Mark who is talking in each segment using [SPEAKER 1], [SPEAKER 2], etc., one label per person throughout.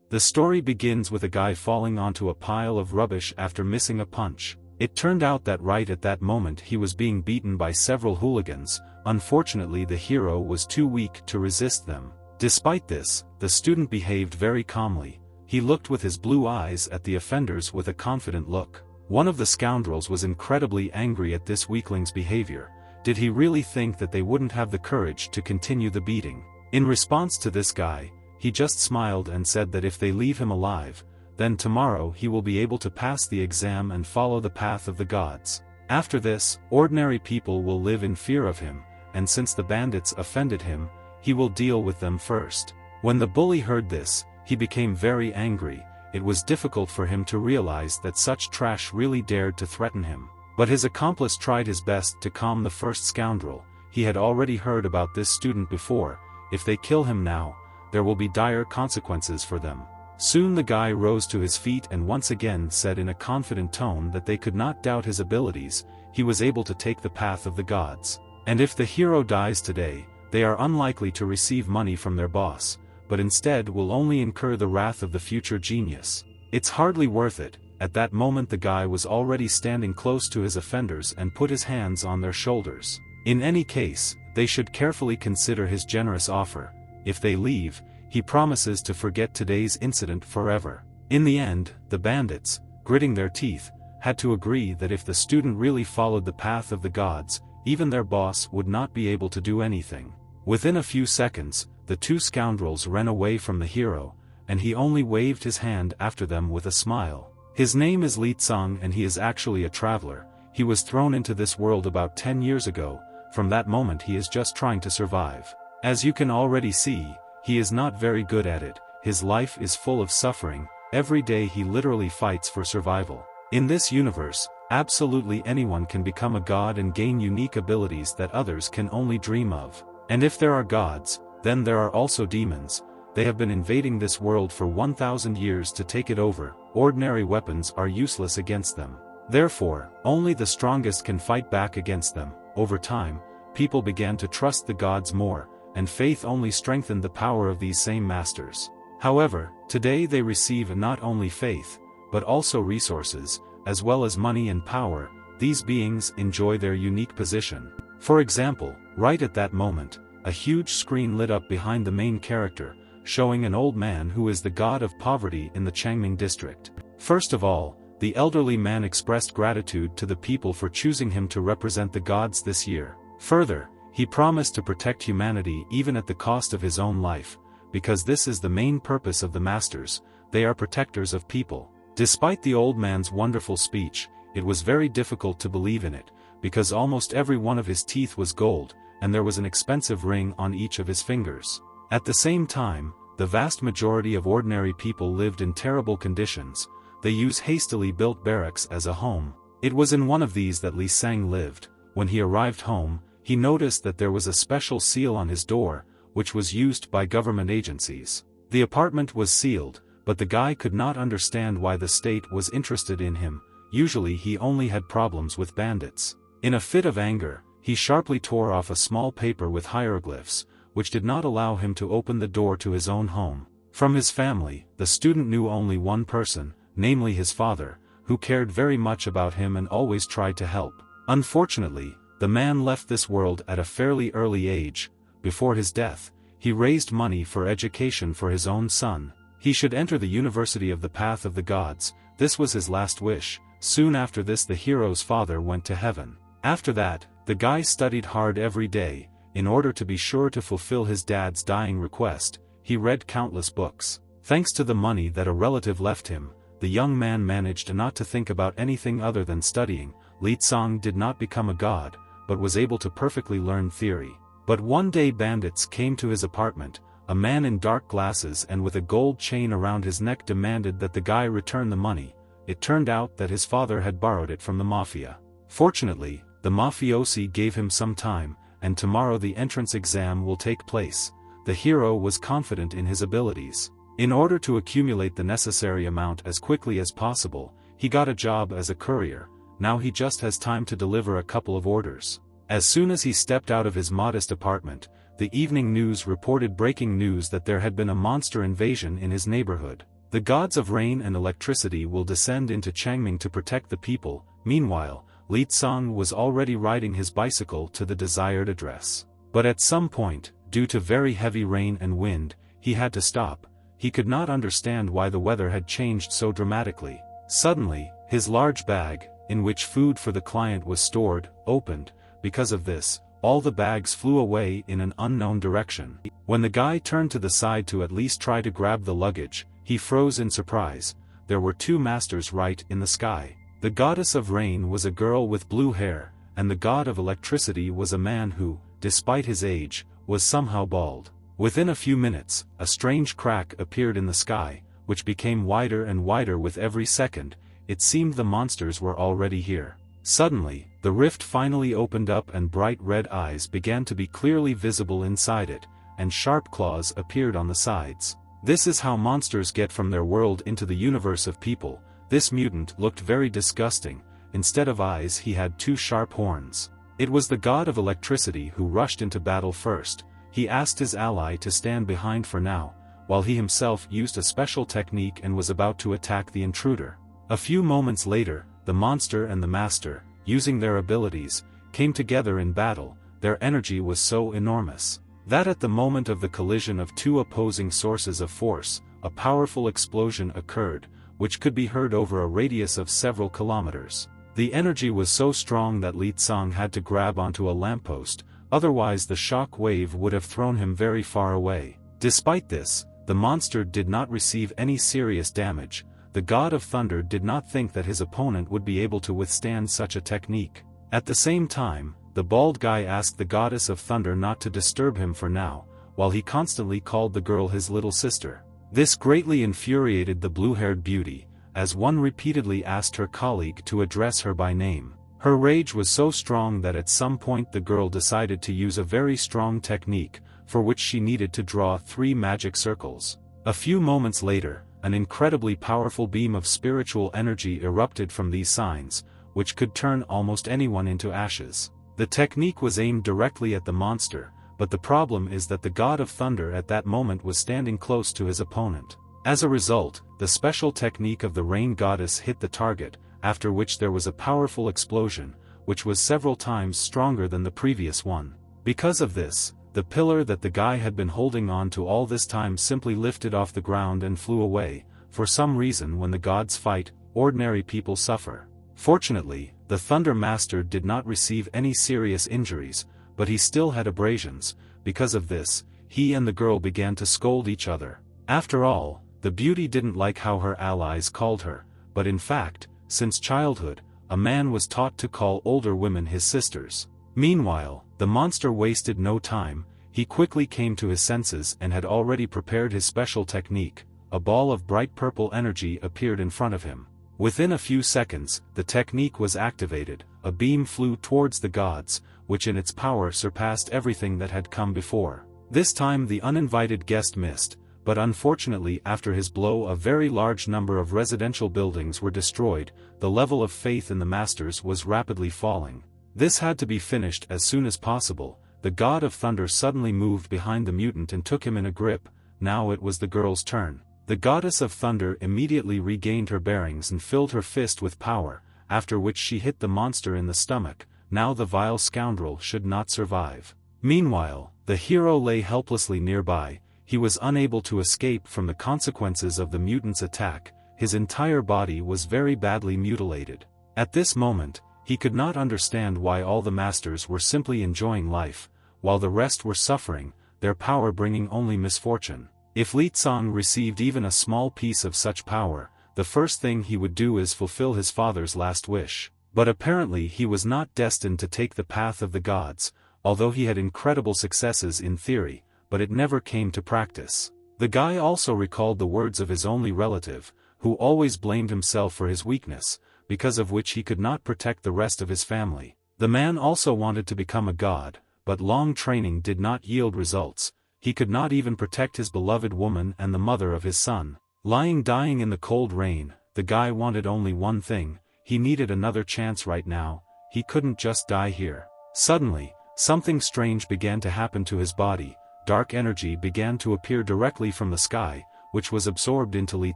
[SPEAKER 1] The story begins with a guy falling onto a pile of rubbish after missing a punch. It turned out that right at that moment he was being beaten by several hooligans. Unfortunately, the hero was too weak to resist them. Despite this, the student behaved very calmly. He looked with his blue eyes at the offenders with a confident look. One of the scoundrels was incredibly angry at this weakling's behavior. Did he really think that they wouldn't have the courage to continue the beating? In response to this guy, he just smiled and said that if they leave him alive, then tomorrow he will be able to pass the exam and follow the path of the gods. After this, ordinary people will live in fear of him, and since the bandits offended him, he will deal with them first. When the bully heard this, he became very angry. It was difficult for him to realize that such trash really dared to threaten him. But his accomplice tried his best to calm the first scoundrel. He had already heard about this student before. If they kill him now, there will be dire consequences for them. Soon the guy rose to his feet and once again said in a confident tone that they could not doubt his abilities. He was able to take the path of the gods. And if the hero dies today, they are unlikely to receive money from their boss, but instead will only incur the wrath of the future genius. It's hardly worth it. At that moment the guy was already standing close to his offenders and put his hands on their shoulders. In any case, they should carefully consider his generous offer. If they leave, he promises to forget today's incident forever. In the end, the bandits, gritting their teeth, had to agree that if the student really followed the path of the gods, even their boss would not be able to do anything. Within a few seconds, the two scoundrels ran away from the hero, and he only waved his hand after them with a smile. His name is Leang and he is actually a traveler. He was thrown into this world about 10 years ago. From that moment he is just trying to survive. As you can already see, he is not very good at it. His life is full of suffering. Every day he literally fights for survival. In this universe, absolutely anyone can become a god and gain unique abilities that others can only dream of. And if there are gods, then there are also demons. They have been invading this world for 1,000 years to take it over. Ordinary weapons are useless against them. Therefore, only the strongest can fight back against them. Over time, people began to trust the gods more, and faith only strengthened the power of these same masters. However, today they receive not only faith, but also resources, as well as money and power. These beings enjoy their unique position. For example, right at that moment, a huge screen lit up behind the main character, showing an old man who is the god of poverty in the Changming district. First of all, the elderly man expressed gratitude to the people for choosing him to represent the gods this year. Further, he promised to protect humanity even at the cost of his own life, because this is the main purpose of the masters. They are protectors of people. Despite the old man's wonderful speech, it was very difficult to believe in it, because almost every one of his teeth was gold, and there was an expensive ring on each of his fingers. At the same time, the vast majority of ordinary people lived in terrible conditions. They use hastily built barracks as a home. It was in one of these that Leang lived. When he arrived home, he noticed that there was a special seal on his door, which was used by government agencies. The apartment was sealed, but the guy could not understand why the state was interested in him. Usually he only had problems with bandits. In a fit of anger, he sharply tore off a small paper with hieroglyphs, which did not allow him to open the door to his own home. From his family, the student knew only one person, namely his father, who cared very much about him and always tried to help. Unfortunately, the man left this world at a fairly early age. Before his death, he raised money for education for his own son. He should enter the University of the Path of the Gods. This was his last wish. Soon after this the hero's father went to heaven. After that, the guy studied hard every day. In order to be sure to fulfill his dad's dying request, he read countless books. Thanks to the money that a relative left him, the young man managed not to think about anything other than studying. Leang did not become a god, but was able to perfectly learn theory. But one day bandits came to his apartment. A man in dark glasses and with a gold chain around his neck demanded that the guy return the money. It turned out that his father had borrowed it from the mafia. Fortunately, the mafiosi gave him some time, and tomorrow the entrance exam will take place. The hero was confident in his abilities. In order to accumulate the necessary amount as quickly as possible, he got a job as a courier. Now he just has time to deliver a couple of orders. As soon as he stepped out of his modest apartment, the evening news reported breaking news that there had been a monster invasion in his neighborhood. The gods of rain and electricity will descend into Changming to protect the people. Meanwhile, Li Tsang was already riding his bicycle to the desired address. But at some point, due to very heavy rain and wind, he had to stop. He could not understand why the weather had changed so dramatically. Suddenly, his large bag, in which food for the client was stored, opened. Because of this, all the bags flew away in an unknown direction. When the guy turned to the side to at least try to grab the luggage, he froze in surprise. There were two masters right in the sky. The goddess of rain was a girl with blue hair, and the god of electricity was a man who, despite his age, was somehow bald. Within a few minutes, a strange crack appeared in the sky, which became wider and wider with every second. It seemed the monsters were already here. Suddenly, the rift finally opened up and bright red eyes began to be clearly visible inside it, and sharp claws appeared on the sides. This is how monsters get from their world into the universe of people. This mutant looked very disgusting. Instead of eyes he had two sharp horns. It was the god of electricity who rushed into battle first. He asked his ally to stand behind for now, while he himself used a special technique and was about to attack the intruder. A few moments later, the monster and the master, using their abilities, came together in battle. Their energy was so enormous that at the moment of the collision of two opposing sources of force, a powerful explosion occurred, which could be heard over a radius of several kilometers. The energy was so strong that Li Tsang had to grab onto a lamppost, otherwise the shock wave would have thrown him very far away. Despite this, the monster did not receive any serious damage. The god of thunder did not think that his opponent would be able to withstand such a technique. At the same time, the bald guy asked the goddess of thunder not to disturb him for now, while he constantly called the girl his little sister. This greatly infuriated the blue-haired beauty, as one repeatedly asked her colleague to address her by name. Her rage was so strong that at some point the girl decided to use a very strong technique, for which she needed to draw 3 magic circles. A few moments later, an incredibly powerful beam of spiritual energy erupted from these signs, which could turn almost anyone into ashes. The technique was aimed directly at the monster, but the problem is that the god of thunder at that moment was standing close to his opponent. As a result, the special technique of the rain goddess hit the target, after which there was a powerful explosion, which was several times stronger than the previous one. Because of this, the pillar that the guy had been holding on to all this time simply lifted off the ground and flew away. For some reason, when the gods fight, ordinary people suffer. Fortunately, the Thunder Master did not receive any serious injuries, but he still had abrasions. Because of this, he and the girl began to scold each other. After all, the beauty didn't like how her allies called her, but in fact, since childhood, a man was taught to call older women his sisters. Meanwhile, the monster wasted no time. He quickly came to his senses and had already prepared his special technique. A ball of bright purple energy appeared in front of him. Within a few seconds, the technique was activated. A beam flew towards the gods, which in its power surpassed everything that had come before. This time the uninvited guest missed, but unfortunately after his blow a very large number of residential buildings were destroyed. The level of faith in the masters was rapidly falling. This had to be finished as soon as possible. The god of thunder suddenly moved behind the mutant and took him in a grip. Now it was the girl's turn. The goddess of thunder immediately regained her bearings and filled her fist with power, after which she hit the monster in the stomach. Now the vile scoundrel should not survive. Meanwhile, the hero lay helplessly nearby. He was unable to escape from the consequences of the mutant's attack. His entire body was very badly mutilated. At this moment, he could not understand why all the masters were simply enjoying life, while the rest were suffering, their power bringing only misfortune. If Li Tsang received even a small piece of such power, the first thing he would do is fulfill his father's last wish. But apparently he was not destined to take the path of the gods, although he had incredible successes in theory, but it never came to practice. The guy also recalled the words of his only relative, who always blamed himself for his weakness, because of which he could not protect the rest of his family. The man also wanted to become a god, but long training did not yield results. He could not even protect his beloved woman and the mother of his son. Lying dying in the cold rain, the guy wanted only one thing. He needed another chance right now. He couldn't just die here. Suddenly, something strange began to happen to his body. Dark energy began to appear directly from the sky, which was absorbed into Li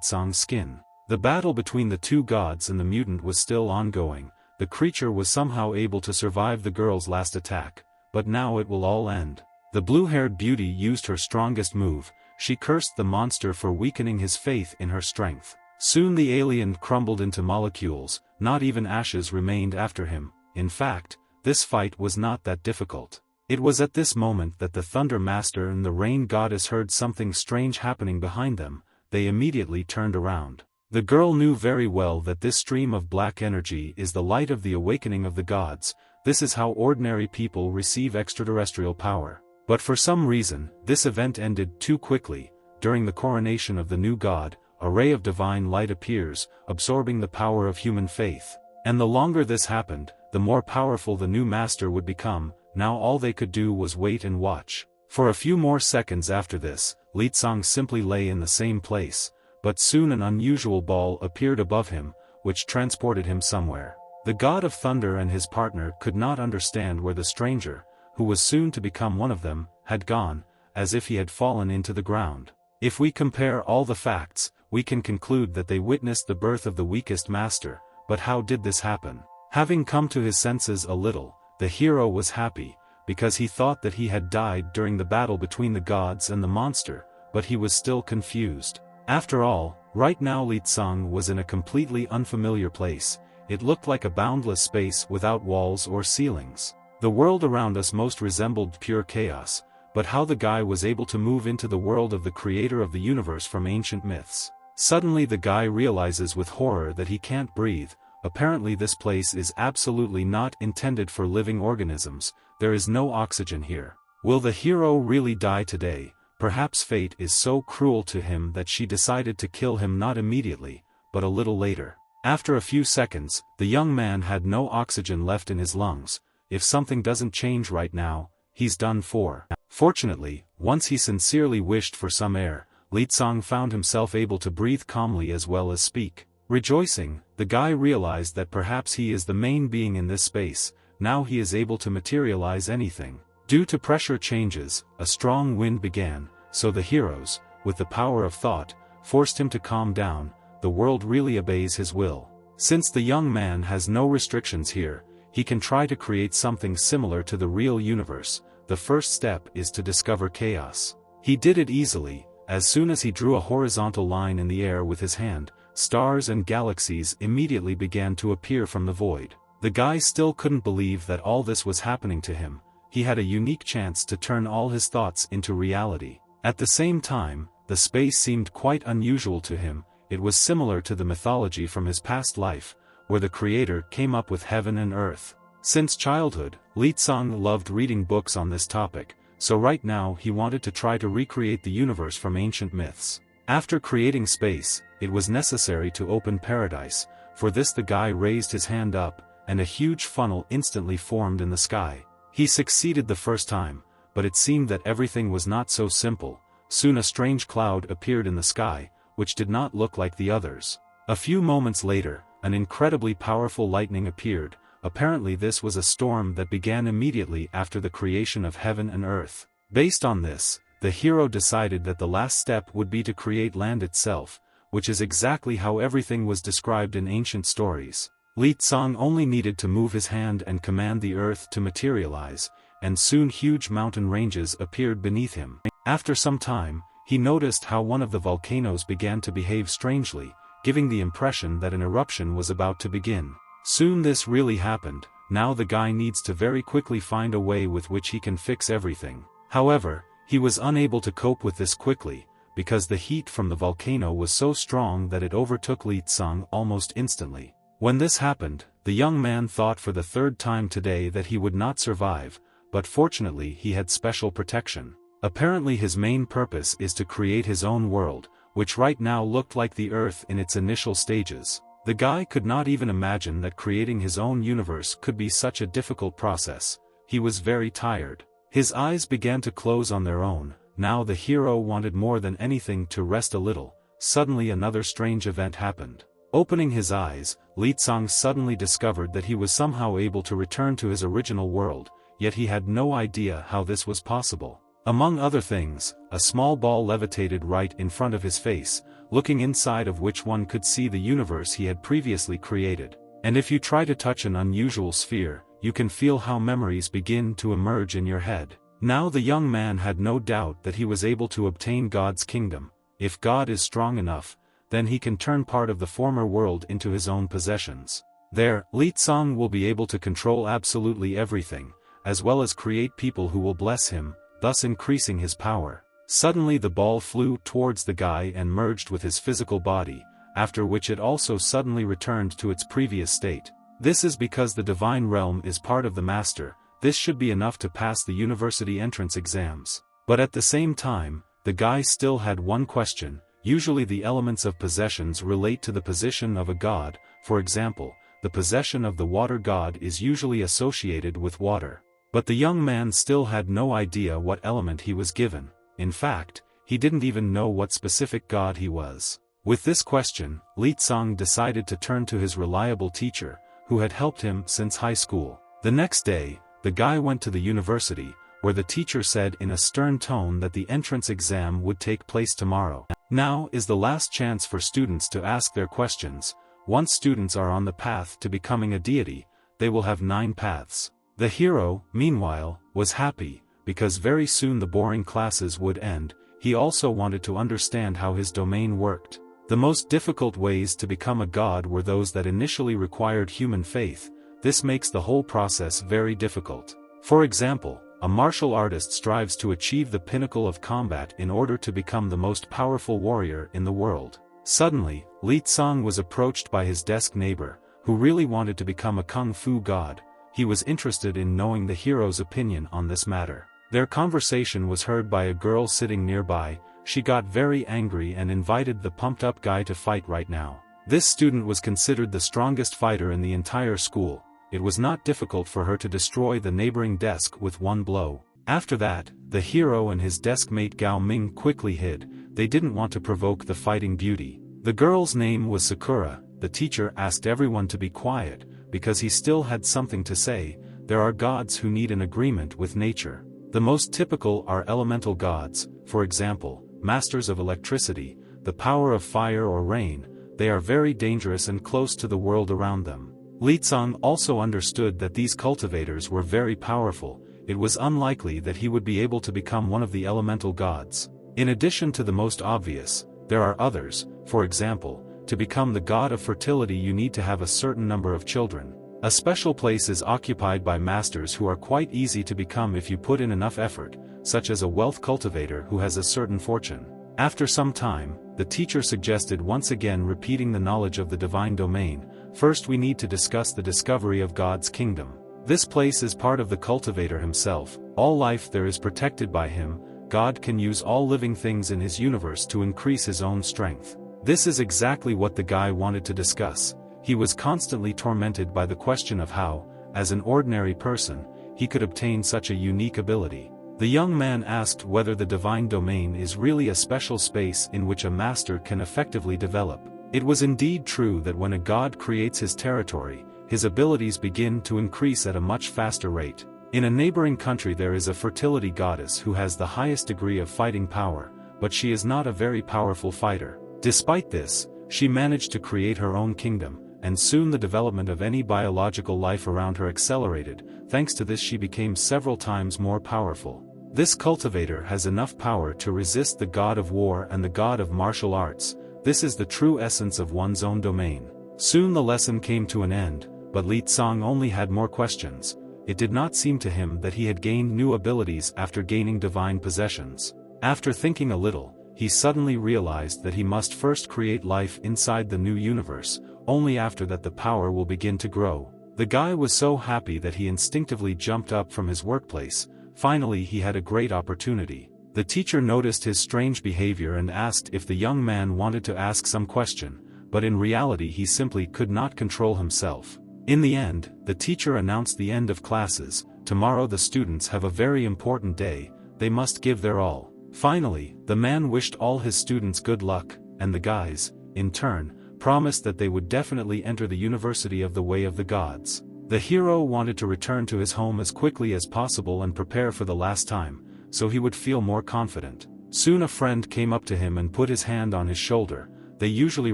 [SPEAKER 1] Tsang's skin. The battle between the two gods and the mutant was still ongoing. The creature was somehow able to survive the girl's last attack, but now it will all end. The blue-haired beauty used her strongest move. She cursed the monster for weakening his faith in her strength. Soon the alien crumbled into molecules, not even ashes remained after him. In fact, this fight was not that difficult. It was at this moment that the Thunder Master and the Rain Goddess heard something strange happening behind them. They immediately turned around. The girl knew very well that this stream of black energy is the light of the awakening of the gods. This is how ordinary people receive extraterrestrial power. But for some reason, this event ended too quickly. During the coronation of the new god, a ray of divine light appears, absorbing the power of human faith. And the longer this happened, the more powerful the new master would become. Now all they could do was wait and watch. For a few more seconds after this, Li Tsang simply lay in the same place, but soon an unusual ball appeared above him, which transported him somewhere. The god of thunder and his partner could not understand where the stranger, who was soon to become one of them, had gone, as if he had fallen into the ground. If we compare all the facts, we can conclude that they witnessed the birth of the weakest master. But how did this happen? Having come to his senses a little, the hero was happy, because he thought that he had died during the battle between the gods and the monster, but he was still confused. After all, right now Li Tsang was in a completely unfamiliar place. It looked like a boundless space without walls or ceilings. The world around us most resembled pure chaos, but how the guy was able to move into the world of the creator of the universe from ancient myths. Suddenly the guy realizes with horror that he can't breathe. Apparently this place is absolutely not intended for living organisms. There is no oxygen here. Will the hero really die today? Perhaps fate is so cruel to him that she decided to kill him not immediately, but a little later. After a few seconds, the young man had no oxygen left in his lungs. If something doesn't change right now, he's done for. Fortunately, once he sincerely wished for some air, Li Tsang found himself able to breathe calmly as well as speak. Rejoicing, the guy realized that perhaps he is the main being in this space. Now he is able to materialize anything. Due to pressure changes, a strong wind began, so the heroes, with the power of thought, forced him to calm down. The world really obeys his will. Since the young man has no restrictions here, he can try to create something similar to the real universe. The first step is to discover chaos. He did it easily. As soon as he drew a horizontal line in the air with his hand, stars and galaxies immediately began to appear from the void. The guy still couldn't believe that all this was happening to him. He had a unique chance to turn all his thoughts into reality. At the same time, the space seemed quite unusual to him. It was similar to the mythology from his past life, where the creator came up with heaven and earth. Since childhood, Li Tsang loved reading books on this topic, so right now he wanted to try to recreate the universe from ancient myths. After creating space, it was necessary to open paradise. For this the guy raised his hand up, and a huge funnel instantly formed in the sky. He succeeded the first time, but it seemed that everything was not so simple. Soon a strange cloud appeared in the sky, which did not look like the others. A few moments later, an incredibly powerful lightning appeared. Apparently this was a storm that began immediately after the creation of heaven and earth. Based on this, the hero decided that the last step would be to create land itself, which is exactly how everything was described in ancient stories. Li Tsang only needed to move his hand and command the earth to materialize, and soon huge mountain ranges appeared beneath him. After some time, he noticed how one of the volcanoes began to behave strangely, giving the impression that an eruption was about to begin. Soon this really happened. Now the guy needs to very quickly find a way with which he can fix everything. However, he was unable to cope with this quickly, because the heat from the volcano was so strong that it overtook Li Tsang almost instantly. When this happened, the young man thought for the third time today that he would not survive, but fortunately he had special protection. Apparently his main purpose is to create his own world, which right now looked like the Earth in its initial stages. The guy could not even imagine that creating his own universe could be such a difficult process. He was very tired. His eyes began to close on their own. Now the hero wanted more than anything to rest a little. Suddenly another strange event happened. Opening his eyes, Li Tsang suddenly discovered that he was somehow able to return to his original world, yet he had no idea how this was possible. Among other things, a small ball levitated right in front of his face, looking inside of which one could see the universe he had previously created. And if you try to touch an unusual sphere, you can feel how memories begin to emerge in your head. Now the young man had no doubt that he was able to obtain God's kingdom. If God is strong enough, then he can turn part of the former world into his own possessions. There, Leang will be able to control absolutely everything, as well as create people who will bless him, thus increasing his power. Suddenly the ball flew towards the guy and merged with his physical body, after which it also suddenly returned to its previous state. This is because the divine realm is part of the master. This should be enough to pass the university entrance exams. But at the same time, the guy still had one question. Usually the elements of possessions relate to the position of a god. For example, the possession of the water god is usually associated with water. But the young man still had no idea what element he was given. In fact, he didn't even know what specific god he was. With this question, Leang decided to turn to his reliable teacher, who had helped him since high school. The next day, the guy went to the university, where the teacher said in a stern tone that the entrance exam would take place tomorrow. Now is the last chance for students to ask their questions. Once students are on the path to becoming a deity, they will have 9 paths. The hero, meanwhile, was happy, because very soon the boring classes would end. He also wanted to understand how his domain worked. The most difficult ways to become a god were those that initially required human faith. This makes the whole process very difficult. For example, a martial artist strives to achieve the pinnacle of combat in order to become the most powerful warrior in the world. Suddenly, Leang was approached by his desk neighbor, who really wanted to become a kung fu god. He was interested in knowing the hero's opinion on this matter. Their conversation was heard by a girl sitting nearby. She got very angry and invited the pumped-up guy to fight right now. This student was considered the strongest fighter in the entire school. It was not difficult for her to destroy the neighboring desk with one blow. After that, the hero and his desk mate Gao Ming quickly hid. They didn't want to provoke the fighting beauty. The girl's name was Sakura. The teacher asked everyone to be quiet, because he still had something to say. There are gods who need an agreement with nature. The most typical are elemental gods, for example, masters of electricity, the power of fire or rain. They are very dangerous and close to the world around them. Leang also understood that these cultivators were very powerful. It was unlikely that he would be able to become one of the elemental gods. In addition to the most obvious, there are others. For example, to become the god of fertility you need to have a certain number of children. A special place is occupied by masters who are quite easy to become if you put in enough effort, such as a wealth cultivator who has a certain fortune. After some time, the teacher suggested once again repeating the knowledge of the divine domain. First we need to discuss the discovery of God's kingdom. This place is part of the cultivator himself. All life there is protected by him. God can use all living things in his universe to increase his own strength. This is exactly what the guy wanted to discuss. He was constantly tormented by the question of how, as an ordinary person, he could obtain such a unique ability. The young man asked whether the divine domain is really a special space in which a master can effectively develop. It was indeed true that when a god creates his territory, his abilities begin to increase at a much faster rate. In a neighboring country there is a fertility goddess who has the highest degree of fighting power, but she is not a very powerful fighter. Despite this, she managed to create her own kingdom, and soon the development of any biological life around her accelerated. Thanks to this she became several times more powerful. This cultivator has enough power to resist the god of war and the god of martial arts. This is the true essence of one's own domain. Soon the lesson came to an end, but Leang only had more questions. It did not seem to him that he had gained new abilities after gaining divine possessions. After thinking a little, he suddenly realized that he must first create life inside the new universe. Only after that the power will begin to grow. The guy was so happy that he instinctively jumped up from his workplace. Finally he had a great opportunity. The teacher noticed his strange behavior and asked if the young man wanted to ask some question, but in reality he simply could not control himself. In the end, the teacher announced the end of classes. Tomorrow the students have a very important day. They must give their all. Finally, the man wished all his students good luck, and the guys, in turn, promised that they would definitely enter the University of the Way of the Gods. The hero wanted to return to his home as quickly as possible and prepare for the last time, so he would feel more confident. Soon a friend came up to him and put his hand on his shoulder. They usually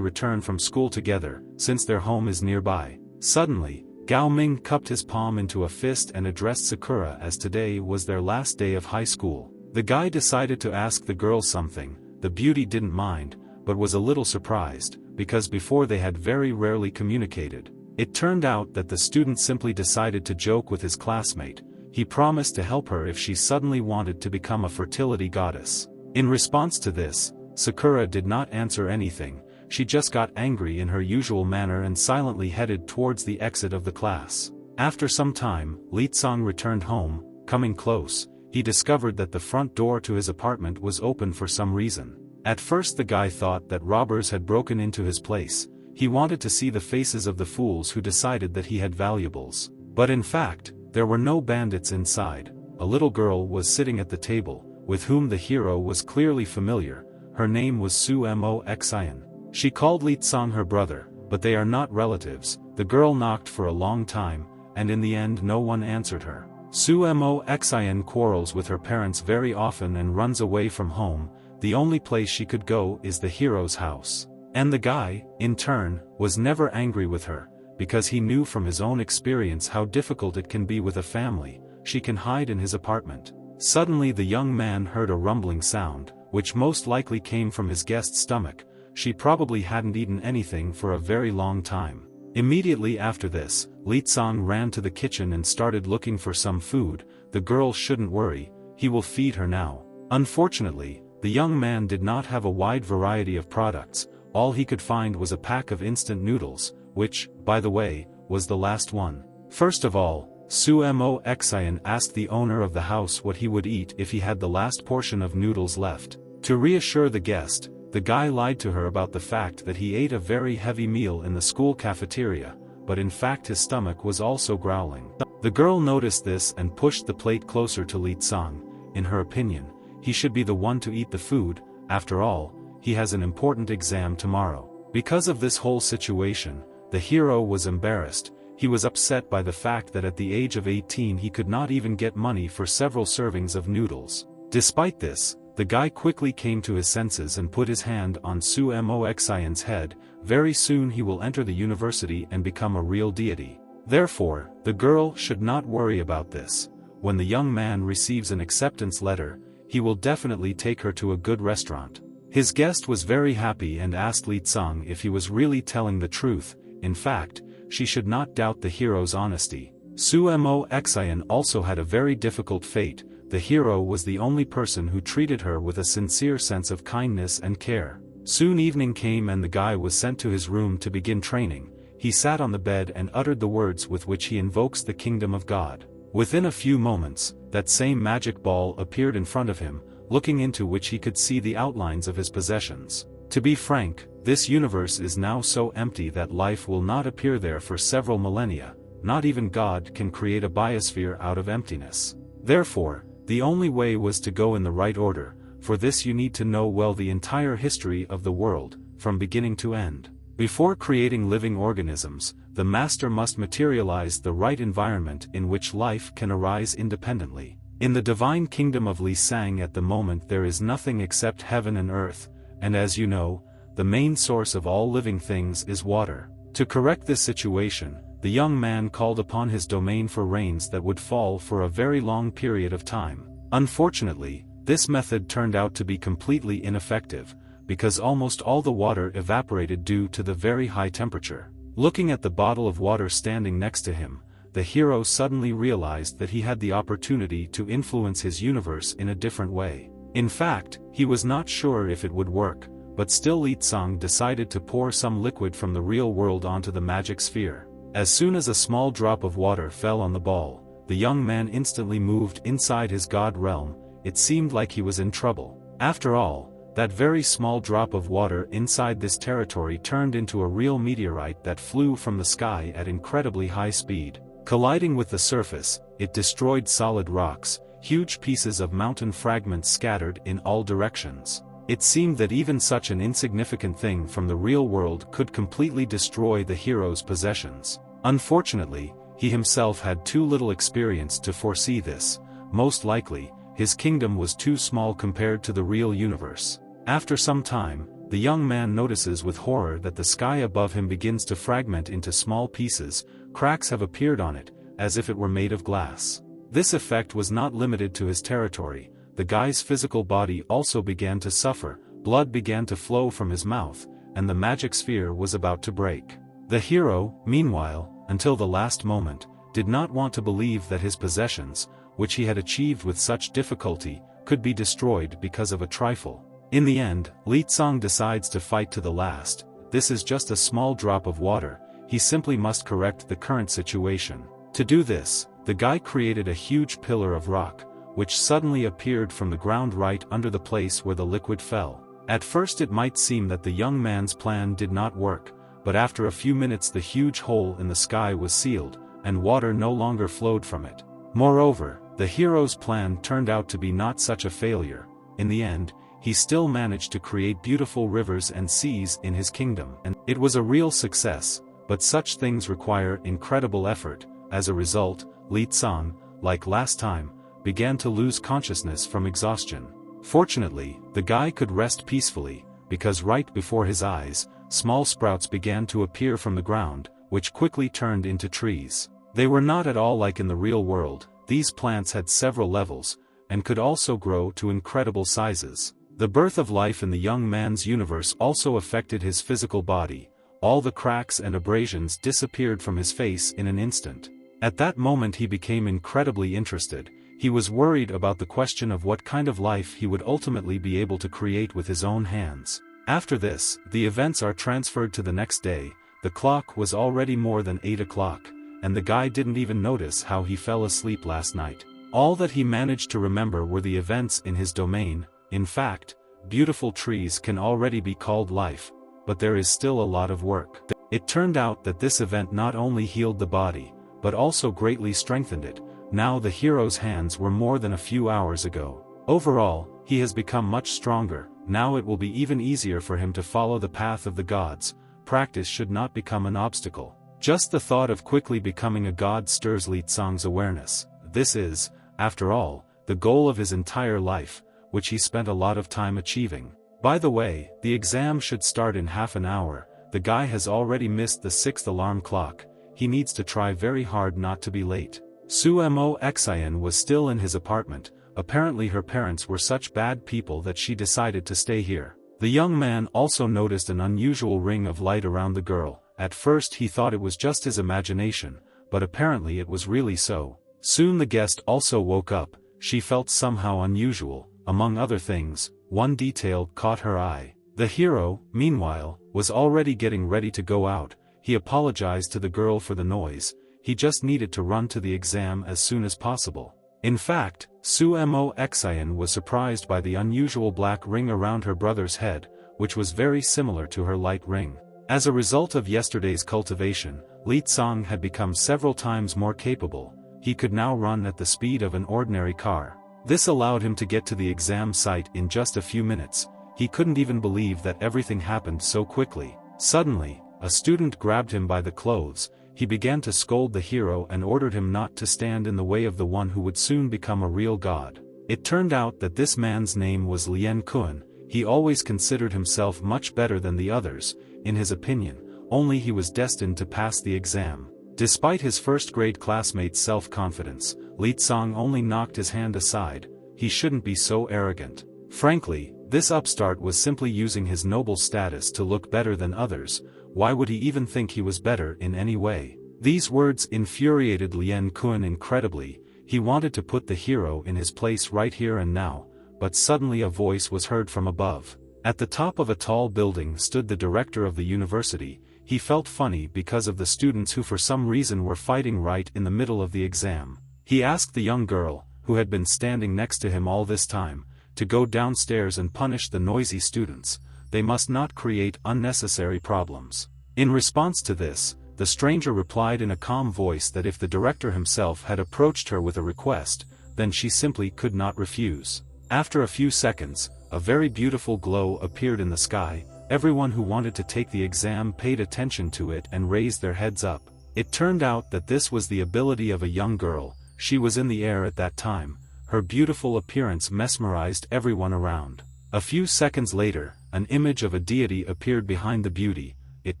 [SPEAKER 1] return from school together, since their home is nearby. Suddenly, Gao Ming cupped his palm into a fist and addressed Sakura as today was their last day of high school. The guy decided to ask the girl something. The beauty didn't mind, but was a little surprised, because before they had very rarely communicated. It turned out that the student simply decided to joke with his classmate. He promised to help her if she suddenly wanted to become a fertility goddess. In response to this, Sakura did not answer anything. She just got angry in her usual manner and silently headed towards the exit of the class. After some time, Leang returned home. Coming close, he discovered that the front door to his apartment was open for some reason. At first the guy thought that robbers had broken into his place. He wanted to see the faces of the fools who decided that he had valuables. But in fact, there were no bandits inside. A little girl was sitting at the table, with whom the hero was clearly familiar. Her name was Sumo Xian. She called Leang her brother, but they are not relatives. The girl knocked for a long time, and in the end no one answered her. Sumo Xian quarrels with her parents very often and runs away from home. The only place she could go is the hero's house. And the guy, in turn, was never angry with her, because he knew from his own experience how difficult it can be with a family. She can hide in his apartment. Suddenly the young man heard a rumbling sound, which most likely came from his guest's stomach. She probably hadn't eaten anything for a very long time. Immediately after this, Leang ran to the kitchen and started looking for some food. The girl shouldn't worry, he will feed her now. Unfortunately, the young man did not have a wide variety of products. All he could find was a pack of instant noodles, which, by the way, was the last one. First of all, Sumo Xian asked the owner of the house what he would eat if he had the last portion of noodles left. To reassure the guest, the guy lied to her about the fact that he ate a very heavy meal in the school cafeteria, but in fact his stomach was also growling. The girl noticed this and pushed the plate closer to Leang. In her opinion, he should be the one to eat the food. After all, he has an important exam tomorrow. Because of this whole situation, the hero was embarrassed. He was upset by the fact that at the age of 18 he could not even get money for several servings of noodles. Despite this, the guy quickly came to his senses and put his hand on Sumo Xian's head. Very soon he will enter the university and become a real deity. Therefore, the girl should not worry about this. When the young man receives an acceptance letter, he will definitely take her to a good restaurant. His guest was very happy and asked Leang if he was really telling the truth. In fact, she should not doubt the hero's honesty. Sumo Xian also had a very difficult fate. The hero was the only person who treated her with a sincere sense of kindness and care. Soon evening came and the guy was sent to his room to begin training. He sat on the bed and uttered the words with which he invokes the kingdom of God. Within a few moments, that same magic ball appeared in front of him, looking into which he could see the outlines of his possessions. To be frank, this universe is now so empty that life will not appear there for several millennia. Not even God can create a biosphere out of emptiness. Therefore, the only way was to go in the right order. For this you need to know well the entire history of the world, from beginning to end. Before creating living organisms, the master must materialize the right environment in which life can arise independently. In the divine kingdom of Leang at the moment there is nothing except heaven and earth, and as you know, the main source of all living things is water. To correct this situation, the young man called upon his domain for rains that would fall for a very long period of time. Unfortunately, this method turned out to be completely ineffective, because almost all the water evaporated due to the very high temperature. Looking at the bottle of water standing next to him, the hero suddenly realized that he had the opportunity to influence his universe in a different way. In fact, he was not sure if it would work, but still Leang decided to pour some liquid from the real world onto the magic sphere. As soon as a small drop of water fell on the ball, the young man instantly moved inside his god realm. It seemed like he was in trouble. After all, that very small drop of water inside this territory turned into a real meteorite that flew from the sky at incredibly high speed. Colliding with the surface, it destroyed solid rocks, huge pieces of mountain fragments scattered in all directions. It seemed that even such an insignificant thing from the real world could completely destroy the hero's possessions. Unfortunately, he himself had too little experience to foresee this. Most likely, his kingdom was too small compared to the real universe. After some time, the young man notices with horror that the sky above him begins to fragment into small pieces. Cracks have appeared on it, as if it were made of glass. This effect was not limited to his territory. The guy's physical body also began to suffer, blood began to flow from his mouth, and the magic sphere was about to break. The hero, meanwhile, until the last moment, did not want to believe that his possessions, which he had achieved with such difficulty, could be destroyed because of a trifle. In the end, Leang decides to fight to the last. This is just a small drop of water, he simply must correct the current situation. To do this, the guy created a huge pillar of rock, which suddenly appeared from the ground right under the place where the liquid fell. At first it might seem that the young man's plan did not work, but after a few minutes the huge hole in the sky was sealed, and water no longer flowed from it. Moreover, the hero's plan turned out to be not such a failure. In the end, he still managed to create beautiful rivers and seas in his kingdom, and it was a real success, but such things require incredible effort. As a result, Leang, like last time, began to lose consciousness from exhaustion. Fortunately, the guy could rest peacefully, because right before his eyes, small sprouts began to appear from the ground, which quickly turned into trees. They were not at all like in the real world. These plants had several levels, and could also grow to incredible sizes. The birth of life in the young man's universe also affected his physical body. All the cracks and abrasions disappeared from his face in an instant. At that moment he became incredibly interested. He was worried about the question of what kind of life he would ultimately be able to create with his own hands. After this, the events are transferred to the next day. The clock was already more than 8 o'clock, and the guy didn't even notice how he fell asleep last night. All that he managed to remember were the events in his domain. In fact, beautiful trees can already be called life, but there is still a lot of work. It turned out that this event not only healed the body, but also greatly strengthened it. Now the hero's hands were more than a few hours ago. Overall, he has become much stronger. Now it will be even easier for him to follow the path of the gods. Practice should not become an obstacle. Just the thought of quickly becoming a god stirs Leang's awareness. This is, after all, the goal of his entire life, which he spent a lot of time achieving. By the way, the exam should start in half an hour. The guy has already missed the 6th alarm clock. He needs to try very hard not to be late. Sumo Xian was still in his apartment. Apparently her parents were such bad people that she decided to stay here. The young man also noticed an unusual ring of light around the girl. At first he thought it was just his imagination, but apparently it was really so. Soon the guest also woke up. She felt somehow unusual. Among other things, one detail caught her eye. The hero, meanwhile, was already getting ready to go out. He apologized to the girl for the noise. He just needed to run to the exam as soon as possible. In fact, Sumo Xian was surprised by the unusual black ring around her brother's head, which was very similar to her light ring. As a result of yesterday's cultivation, Leang had become several times more capable. He could now run at the speed of an ordinary car. This allowed him to get to the exam site in just a few minutes. He couldn't even believe that everything happened so quickly. Suddenly, a student grabbed him by the clothes. He began to scold the hero and ordered him not to stand in the way of the one who would soon become a real god. It turned out that this man's name was Leang. He always considered himself much better than the others. In his opinion, only he was destined to pass the exam. Despite his first-grade classmate's self-confidence, Leang only knocked his hand aside. He shouldn't be so arrogant. Frankly, this upstart was simply using his noble status to look better than others. Why would he even think he was better in any way? These words infuriated Leang incredibly. He wanted to put the hero in his place right here and now, but suddenly a voice was heard from above. At the top of a tall building stood the director of the university. He felt funny because of the students who for some reason were fighting right in the middle of the exam. He asked the young girl, who had been standing next to him all this time, to go downstairs and punish the noisy students. They must not create unnecessary problems. In response to this, the stranger replied in a calm voice that if the director himself had approached her with a request, then she simply could not refuse. After a few seconds, a very beautiful glow appeared in the sky. Everyone who wanted to take the exam paid attention to it and raised their heads up. It turned out that this was the ability of a young girl. She was in the air at that time. her beautiful appearance mesmerized everyone around. A few seconds later, an image of a deity appeared behind the beauty. It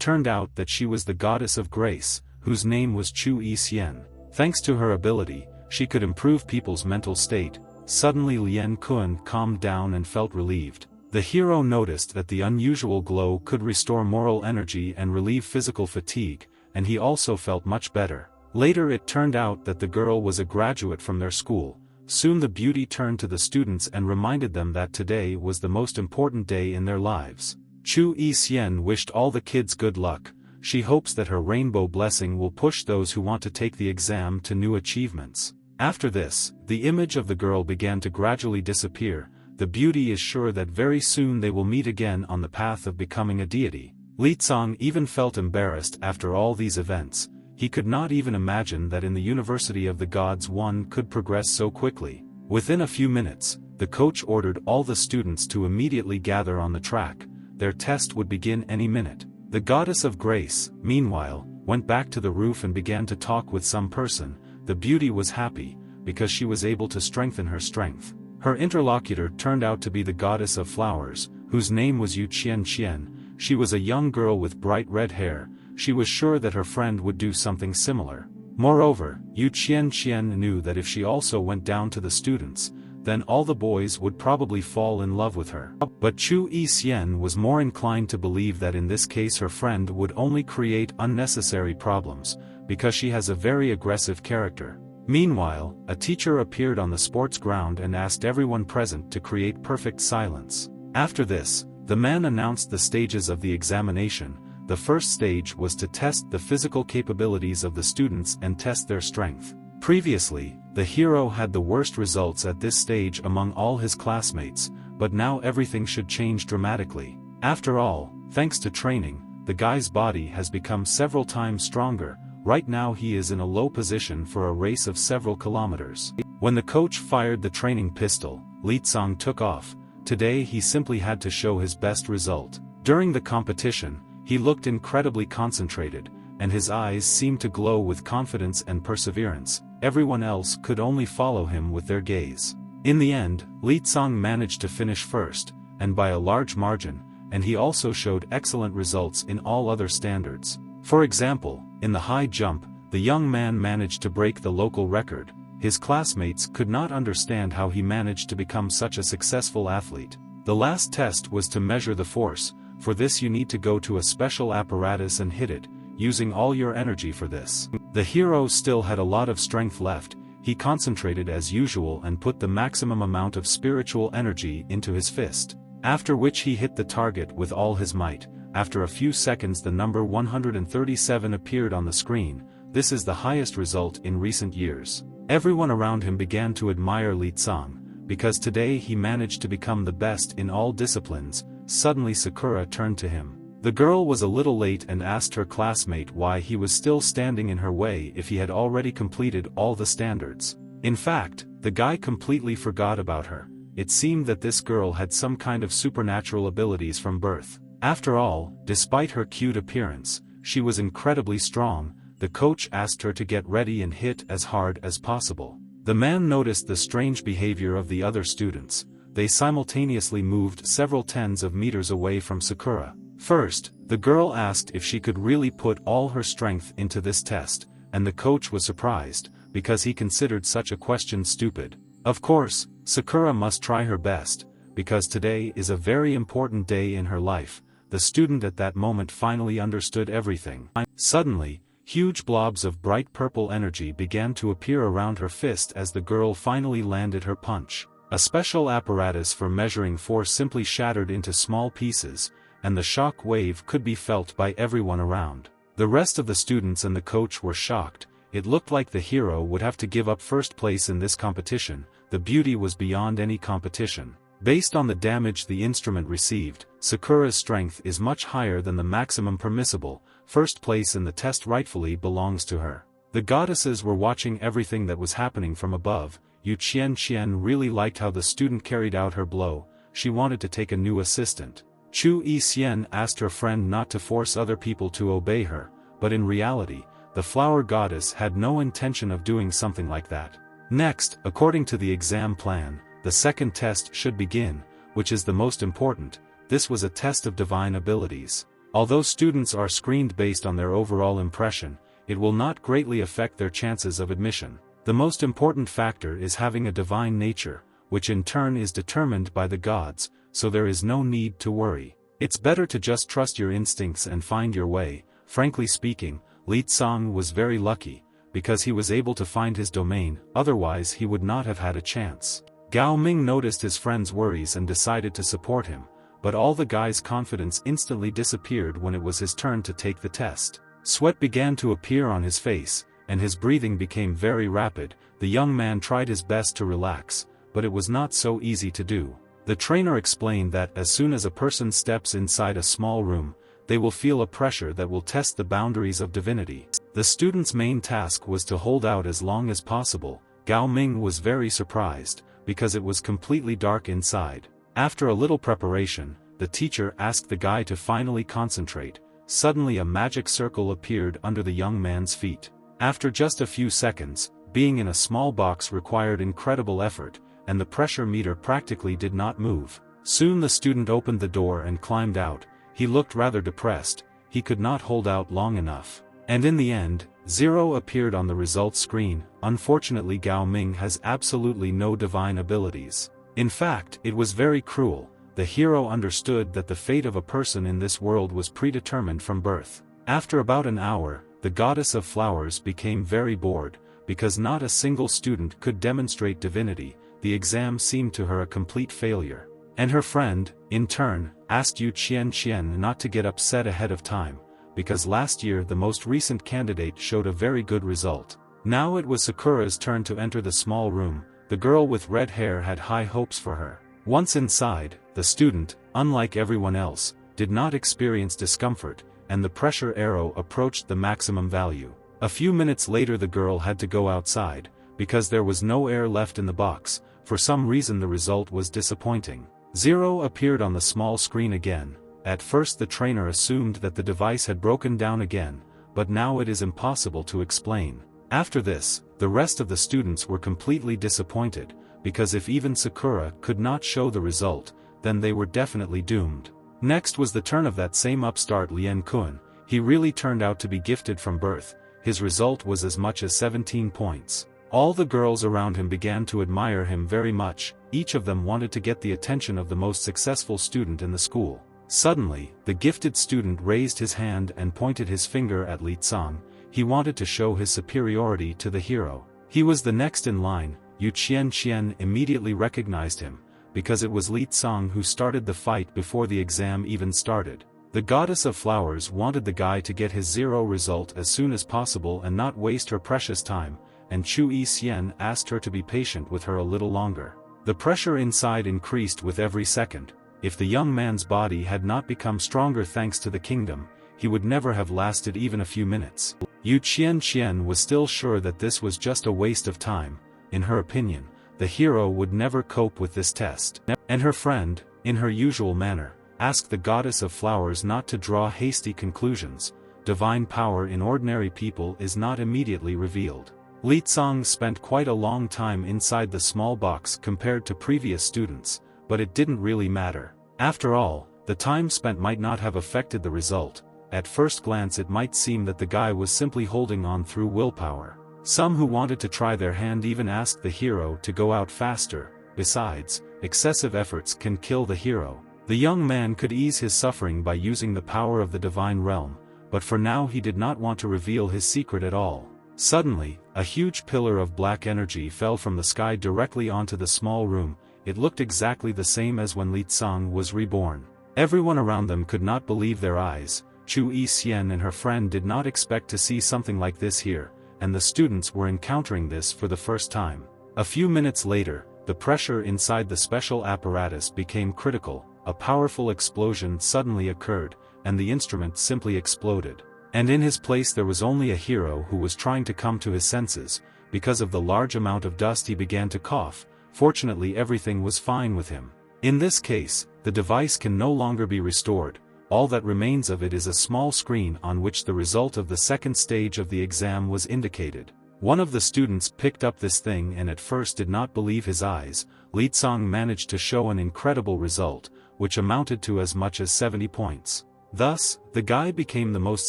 [SPEAKER 1] turned out that she was the goddess of grace, whose name was Chu Yi-hsien. Thanks to her ability, she could improve people's mental state. Suddenly Lian Kun calmed down and felt relieved. The hero noticed that the unusual glow could restore moral energy and relieve physical fatigue, and he also felt much better. Later it turned out that the girl was a graduate from their school. Soon the beauty turned to the students and reminded them that today was the most important day in their lives. Chu Yi-hsien wished all the kids good luck. She hopes that her rainbow blessing will push those who want to take the exam to new achievements. After this, the image of the girl began to gradually disappear. The beauty is sure that very soon they will meet again on the path of becoming a deity. Leang even felt embarrassed after all these events. He could not even imagine that in the University of the Gods one could progress so quickly. Within a few minutes, the coach ordered all the students to immediately gather on the track. Their test would begin any minute. The goddess of grace, meanwhile, went back to the roof and began to talk with some person. The beauty was happy, because she was able to strengthen her strength. Her interlocutor turned out to be the goddess of flowers, whose name was Yu Qian. She was a young girl with bright red hair. She was sure that her friend would do something similar. Moreover, Yu Qian knew that if she also went down to the students, then all the boys would probably fall in love with her. But Chu Yi-hsien was more inclined to believe that in this case her friend would only create unnecessary problems, because she has a very aggressive character. Meanwhile, a teacher appeared on the sports ground and asked everyone present to create perfect silence. After this, the man announced the stages of the examination. The first stage was to test the physical capabilities of the students and test their strength. Previously, the hero had the worst results at this stage among all his classmates, but now everything should change dramatically. After all, thanks to training, the guy's body has become several times stronger. Right now he is in a low position for a race of several kilometers. When the coach fired the training pistol, Leang took off. Today he simply had to show his best result. During the competition, he looked incredibly concentrated, and his eyes seemed to glow with confidence and perseverance. Everyone else could only follow him with their gaze. In the end, Leang managed to finish first, and by a large margin, and he also showed excellent results in all other standards. For example, in the high jump, the young man managed to break the local record. His classmates could not understand how he managed to become such a successful athlete. The last test was to measure the force. For this you need to go to a special apparatus and hit it, using all your energy for this. The hero still had a lot of strength left. He concentrated as usual and put the maximum amount of spiritual energy into his fist. After which he hit the target with all his might. After a few seconds the number 137 appeared on the screen. This is the highest result in recent years. Everyone around him began to admire Leang, because today he managed to become the best in all disciplines. Suddenly Sakura turned to him. The girl was a little late and asked her classmate why he was still standing in her way if he had already completed all the standards. In fact, the guy completely forgot about her. It seemed that this girl had some kind of supernatural abilities from birth. After all, despite her cute appearance, she was incredibly strong. The coach asked her to get ready and hit as hard as possible. The man noticed the strange behavior of the other students. They simultaneously moved several tens of meters away from Sakura. First, the girl asked if she could really put all her strength into this test, and the coach was surprised, because he considered such a question stupid. Of course, Sakura must try her best, because today is a very important day in her life. The student at that moment finally understood everything. Suddenly, huge blobs of bright purple energy began to appear around her fist as the girl finally landed her punch. A special apparatus for measuring force simply shattered into small pieces, and the shock wave could be felt by everyone around. The rest of the students and the coach were shocked. It looked like the hero would have to give up first place in this competition. The beauty was beyond any competition. Based on the damage the instrument received, Sakura's strength is much higher than the maximum permissible. First place in the test rightfully belongs to her. The goddesses were watching everything that was happening from above. Yu Qian really liked how the student carried out her blow. She wanted to take a new assistant. Chu Yi-hsien asked her friend not to force other people to obey her, but in reality, the flower goddess had no intention of doing something like that. Next, according to the exam plan, the second test should begin, which is the most important. This was a test of divine abilities. Although students are screened based on their overall impression, it will not greatly affect their chances of admission. The most important factor is having a divine nature, which in turn is determined by the gods, so there is no need to worry. It's better to just trust your instincts and find your way. Frankly speaking, Leang was very lucky, because he was able to find his domain, otherwise he would not have had a chance. Gao Ming noticed his friend's worries and decided to support him, but all the guy's confidence instantly disappeared when it was his turn to take the test. Sweat began to appear on his face, and his breathing became very rapid. The young man tried his best to relax, but it was not so easy to do. The trainer explained that as soon as a person steps inside a small room, they will feel a pressure that will test the boundaries of divinity. The student's main task was to hold out as long as possible. Gao Ming was very surprised, because it was completely dark inside. After a little preparation, the teacher asked the guy to finally concentrate. Suddenly a magic circle appeared under the young man's feet. After just a few seconds, being in a small box required incredible effort, and the pressure meter practically did not move. Soon the student opened the door and climbed out. He looked rather depressed, he could not hold out long enough. And in the end, 0 appeared on the results screen. Unfortunately, Gao Ming has absolutely no divine abilities. In fact, it was very cruel. The hero understood that the fate of a person in this world was predetermined from birth. After about an hour, the goddess of flowers became very bored, because not a single student could demonstrate divinity. The exam seemed to her a complete failure. And her friend, in turn, asked Yu Qian not to get upset ahead of time, because last year the most recent candidate showed a very good result. Now it was Sakura's turn to enter the small room. The girl with red hair had high hopes for her. Once inside, the student, unlike everyone else, did not experience discomfort, and the pressure arrow approached the maximum value. A few minutes later the girl had to go outside, because there was no air left in the box. For some reason the result was disappointing. 0 appeared on the small screen again. At first the trainer assumed that the device had broken down again, but now it is impossible to explain. After this, the rest of the students were completely disappointed, because if even Sakura could not show the result, then they were definitely doomed. Next was the turn of that same upstart Leang. He really turned out to be gifted from birth. His result was as much as 17 points. All the girls around him began to admire him very much. Each of them wanted to get the attention of the most successful student in the school. Suddenly, the gifted student raised his hand and pointed his finger at Leang. He wanted to show his superiority to the hero. He was the next in line. Yu Qian immediately recognized him, because it was Leang who started the fight before the exam even started. The goddess of flowers wanted the guy to get his 0 result as soon as possible and not waste her precious time, and Chu Yixian asked her to be patient with her a little longer. The pressure inside increased with every second. If the young man's body had not become stronger thanks to the kingdom, he would never have lasted even a few minutes. Yu Qian was still sure that this was just a waste of time. In her opinion, the hero would never cope with this test. And her friend, in her usual manner, asked the goddess of flowers not to draw hasty conclusions. Divine power in ordinary people is not immediately revealed. Leang spent quite a long time inside the small box compared to previous students, but it didn't really matter. After all, the time spent might not have affected the result. At first glance it might seem that the guy was simply holding on through willpower. Some who wanted to try their hand even asked the hero to go out faster. Besides, excessive efforts can kill the hero. The young man could ease his suffering by using the power of the divine realm, but for now he did not want to reveal his secret at all. Suddenly, a huge pillar of black energy fell from the sky directly onto the small room. It looked exactly the same as when Leang was reborn. Everyone around them could not believe their eyes. Chu Yixian and her friend did not expect to see something like this here, and the students were encountering this for the first time. A few minutes later, the pressure inside the special apparatus became critical. A powerful explosion suddenly occurred, and the instrument simply exploded. And in his place there was only a hero who was trying to come to his senses. Because of the large amount of dust he began to cough. Fortunately everything was fine with him. In this case, the device can no longer be restored. All that remains of it is a small screen on which the result of the second stage of the exam was indicated. One of the students picked up this thing and at first did not believe his eyes. Leang managed to show an incredible result, which amounted to as much as 70 points. Thus, the guy became the most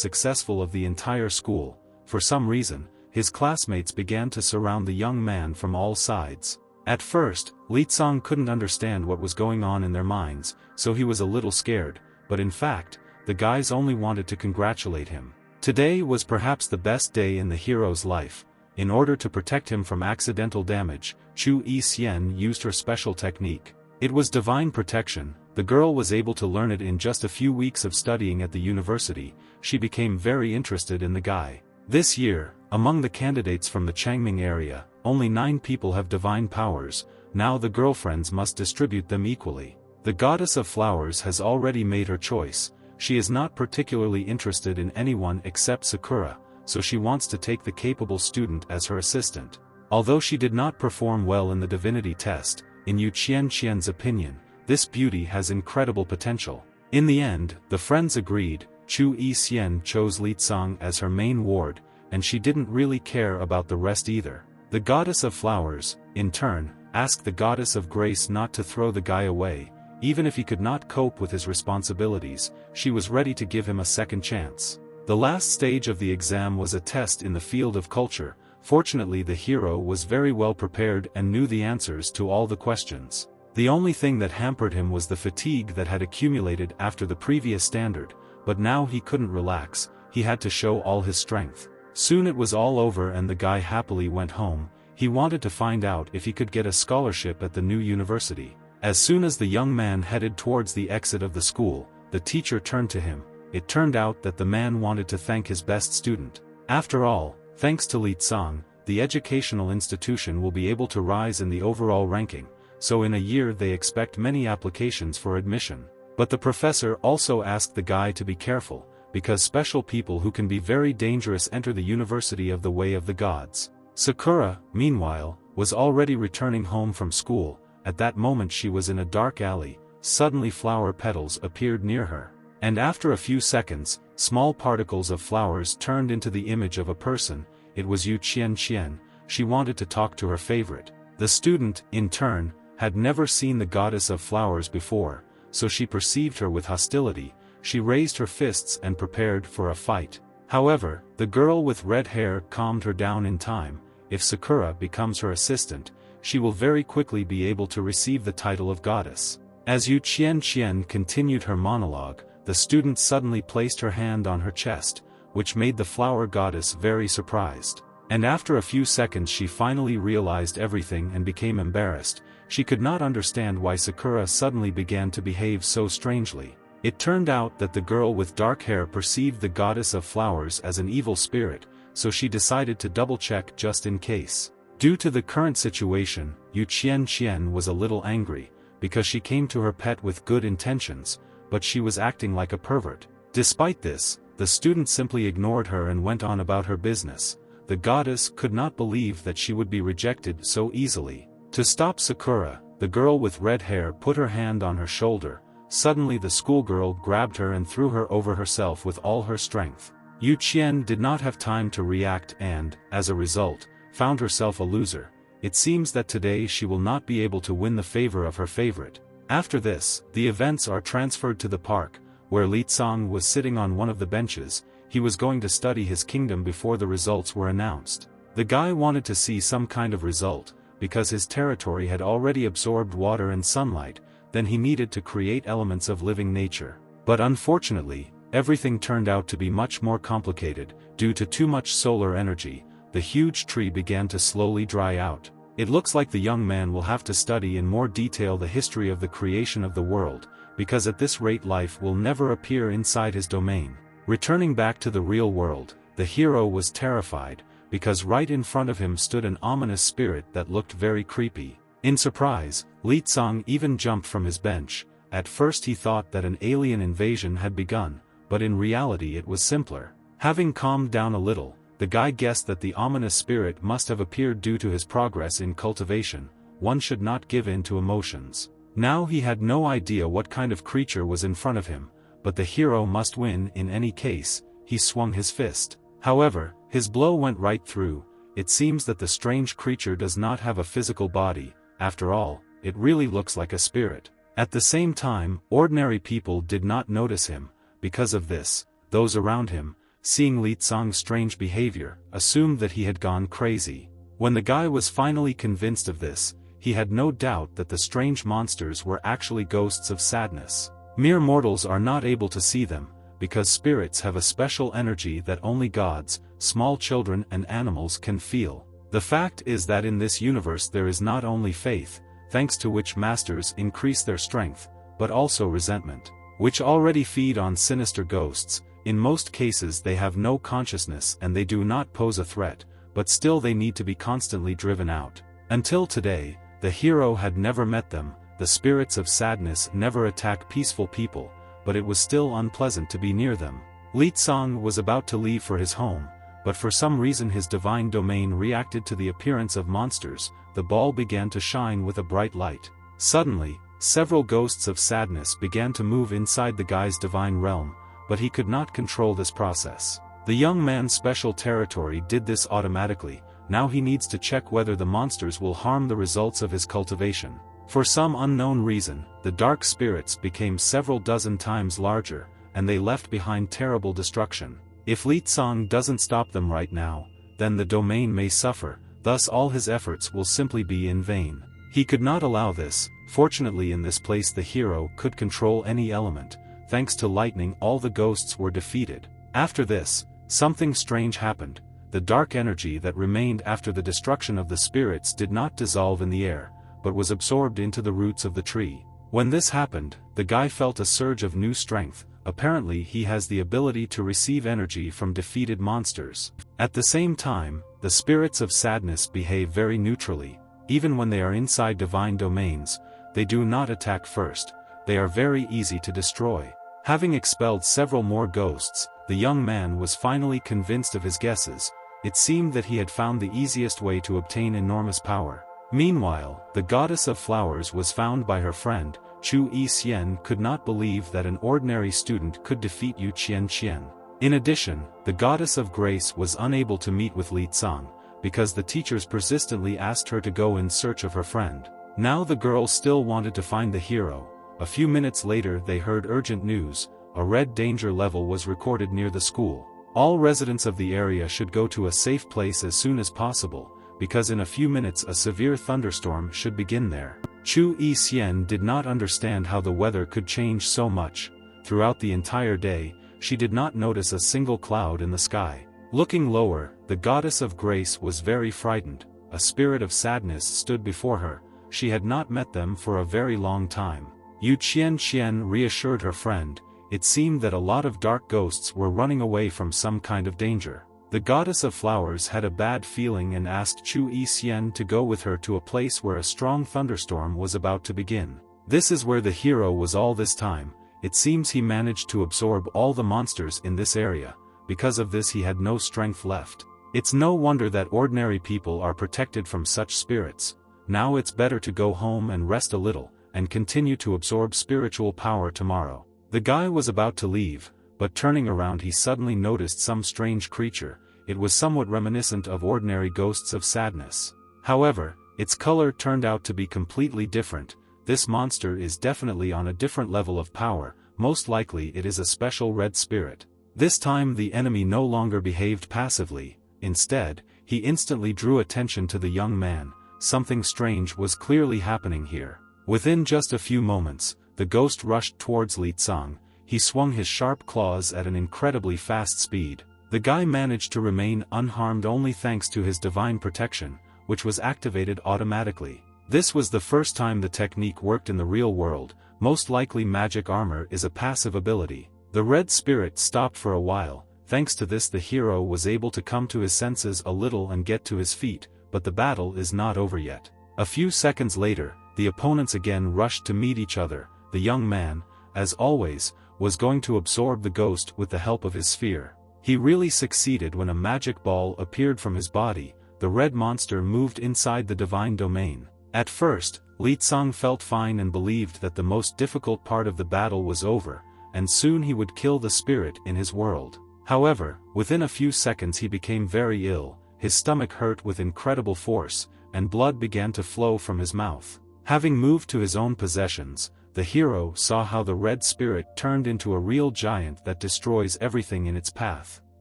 [SPEAKER 1] successful of the entire school. For some reason, his classmates began to surround the young man from all sides. At first, Leang couldn't understand what was going on in their minds, so he was a little scared, but in fact, the guys only wanted to congratulate him. Today was perhaps the best day in the hero's life. In order to protect him from accidental damage, Chu Yi-hsien used her special technique. It was divine protection. The girl was able to learn it in just a few weeks of studying at the university. She became very interested in the guy. This year, among the candidates from the Changming area, only 9 people have divine powers. Now the girlfriends must distribute them equally. The goddess of flowers has already made her choice. She is not particularly interested in anyone except Sakura, so she wants to take the capable student as her assistant. Although she did not perform well in the divinity test, in Yu Qianqian's opinion, this beauty has incredible potential. In the end, the friends agreed. Chu Yi-hsien chose Leang as her main ward, and she didn't really care about the rest either. The goddess of flowers, in turn, asked the goddess of grace not to throw the guy away. Even if he could not cope with his responsibilities, she was ready to give him a second chance. The last stage of the exam was a test in the field of culture. Fortunately, the hero was very well prepared and knew the answers to all the questions. The only thing that hampered him was the fatigue that had accumulated after the previous standard, but now he couldn't relax. He had to show all his strength. Soon it was all over and the guy happily went home. He wanted to find out if he could get a scholarship at the new university. As soon as the young man headed towards the exit of the school, the teacher turned to him. It turned out that the man wanted to thank his best student. After all, thanks to Leang, the educational institution will be able to rise in the overall ranking, so in a year they expect many applications for admission. But the professor also asked the guy to be careful, because special people who can be very dangerous enter the University of the Way of the Gods. Sakura, meanwhile, was already returning home from school. At that moment she was in a dark alley. Suddenly flower petals appeared near her. And after a few seconds, small particles of flowers turned into the image of a person. It was Yu Qianqian. She wanted to talk to her favorite. The student, in turn, had never seen the goddess of flowers before, so she perceived her with hostility. She raised her fists and prepared for a fight. However, the girl with red hair calmed her down in time. If Sakura becomes her assistant, she will very quickly be able to receive the title of goddess. As Yu Qianqian continued her monologue, the student suddenly placed her hand on her chest, which made the flower goddess very surprised. And after a few seconds she finally realized everything and became embarrassed. She could not understand why Sakura suddenly began to behave so strangely. It turned out that the girl with dark hair perceived the goddess of flowers as an evil spirit, so she decided to double-check just in case. Due to the current situation, Yu Qianqian was a little angry, because she came to her pet with good intentions, but she was acting like a pervert. Despite this, the student simply ignored her and went on about her business. The goddess could not believe that she would be rejected so easily. To stop Sakura, the girl with red hair put her hand on her shoulder. Suddenly the schoolgirl grabbed her and threw her over herself with all her strength. Yu Qian did not have time to react and, as a result, found herself a loser. It seems that today she will not be able to win the favor of her favorite. After this, the events are transferred to the park, where Leang was sitting on one of the benches. He was going to study his kingdom before the results were announced. The guy wanted to see some kind of result, because his territory had already absorbed water and sunlight. Then he needed to create elements of living nature. But unfortunately, everything turned out to be much more complicated. Due to too much solar energy, the huge tree began to slowly dry out. It looks like the young man will have to study in more detail the history of the creation of the world, because at this rate life will never appear inside his domain. Returning back to the real world, the hero was terrified, because right in front of him stood an ominous spirit that looked very creepy. In surprise, Leang even jumped from his bench. At first he thought that an alien invasion had begun, but in reality it was simpler. Having calmed down a little, the guy guessed that the ominous spirit must have appeared due to his progress in cultivation. One should not give in to emotions. Now he had no idea what kind of creature was in front of him, but the hero must win in any case. He swung his fist. However, his blow went right through. it seems that the strange creature does not have a physical body. After all, it really looks like a spirit. At the same time, ordinary people did not notice him. Because of this, those around him, seeing Li Tsang's strange behavior, assumed that he had gone crazy. When the guy was finally convinced of this, he had no doubt that the strange monsters were actually ghosts of sadness. Mere mortals are not able to see them, because spirits have a special energy that only gods, small children and animals can feel. The fact is that in this universe there is not only faith, thanks to which masters increase their strength, but also resentment, which already feed on sinister ghosts. In most cases they have no consciousness and they do not pose a threat, but still they need to be constantly driven out. Until today, the hero had never met them. The spirits of sadness never attack peaceful people, but it was still unpleasant to be near them. Li Tsang was about to leave for his home, but for some reason his divine domain reacted to the appearance of monsters. The ball began to shine with a bright light. Suddenly, several ghosts of sadness began to move inside the guy's divine realm, but he could not control this process. The young man's special territory did this automatically. Now he needs to check whether the monsters will harm the results of his cultivation. For some unknown reason, the dark spirits became several dozen times larger, and they left behind terrible destruction. If Li Tsang doesn't stop them right now, then the domain may suffer, thus all his efforts will simply be in vain. He could not allow this. Fortunately in this place the hero could control any element. Thanks to lightning all the ghosts were defeated. After this, something strange happened. The dark energy that remained after the destruction of the spirits did not dissolve in the air, but was absorbed into the roots of the tree. When this happened, the guy felt a surge of new strength. Apparently he has the ability to receive energy from defeated monsters. At the same time, the spirits of sadness behave very neutrally. Even when they are inside divine domains, they do not attack first. They are very easy to destroy. Having expelled several more ghosts, the young man was finally convinced of his guesses. It seemed that he had found the easiest way to obtain enormous power. Meanwhile, the goddess of flowers was found by her friend. Chu Yixian could not believe that an ordinary student could defeat Yu Qianqian. In addition, the goddess of grace was unable to meet with Li Tsang, because the teachers persistently asked her to go in search of her friend. Now the girl still wanted to find the hero. A few minutes later they heard urgent news. A red danger level was recorded near the school. All residents of the area should go to a safe place as soon as possible, because in a few minutes a severe thunderstorm should begin there. Chu Yixian did not understand how the weather could change so much. Throughout the entire day, she did not notice a single cloud in the sky. Looking lower, the goddess of grace was very frightened. A spirit of sadness stood before her. She had not met them for a very long time. Yu Qianqian reassured her friend. It seemed that a lot of dark ghosts were running away from some kind of danger. The goddess of flowers had a bad feeling and asked Chu Yixian to go with her to a place where a strong thunderstorm was about to begin. This is where the hero was all this time. It seems he managed to absorb all the monsters in this area. Because of this he had no strength left. It's no wonder that ordinary people are protected from such spirits. Now it's better to go home and rest a little, and continue to absorb spiritual power tomorrow. The guy was about to leave, but turning around he suddenly noticed some strange creature. It was somewhat reminiscent of ordinary ghosts of sadness. However, its color turned out to be completely different. This monster is definitely on a different level of power. Most likely it is a special red spirit. This time the enemy no longer behaved passively. Instead, he instantly drew attention to the young man. Something strange was clearly happening here. Within just a few moments, the ghost rushed towards Li Tsang. He swung his sharp claws at an incredibly fast speed. The guy managed to remain unharmed only thanks to his divine protection, which was activated automatically. This was the first time the technique worked in the real world. Most likely magic armor is a passive ability. The red spirit stopped for a while. Thanks to this the hero was able to come to his senses a little and get to his feet, but the battle is not over yet. A few seconds later, the opponents again rushed to meet each other. The young man, as always, was going to absorb the ghost with the help of his sphere. He really succeeded when a magic ball appeared from his body. The red monster moved inside the divine domain. At first, Li Tsang felt fine and believed that the most difficult part of the battle was over, and soon he would kill the spirit in his world. However, within a few seconds he became very ill. his stomach hurt with incredible force, and blood began to flow from his mouth. Having moved to his own possessions, the hero saw how the red spirit turned into a real giant that destroys everything in its path.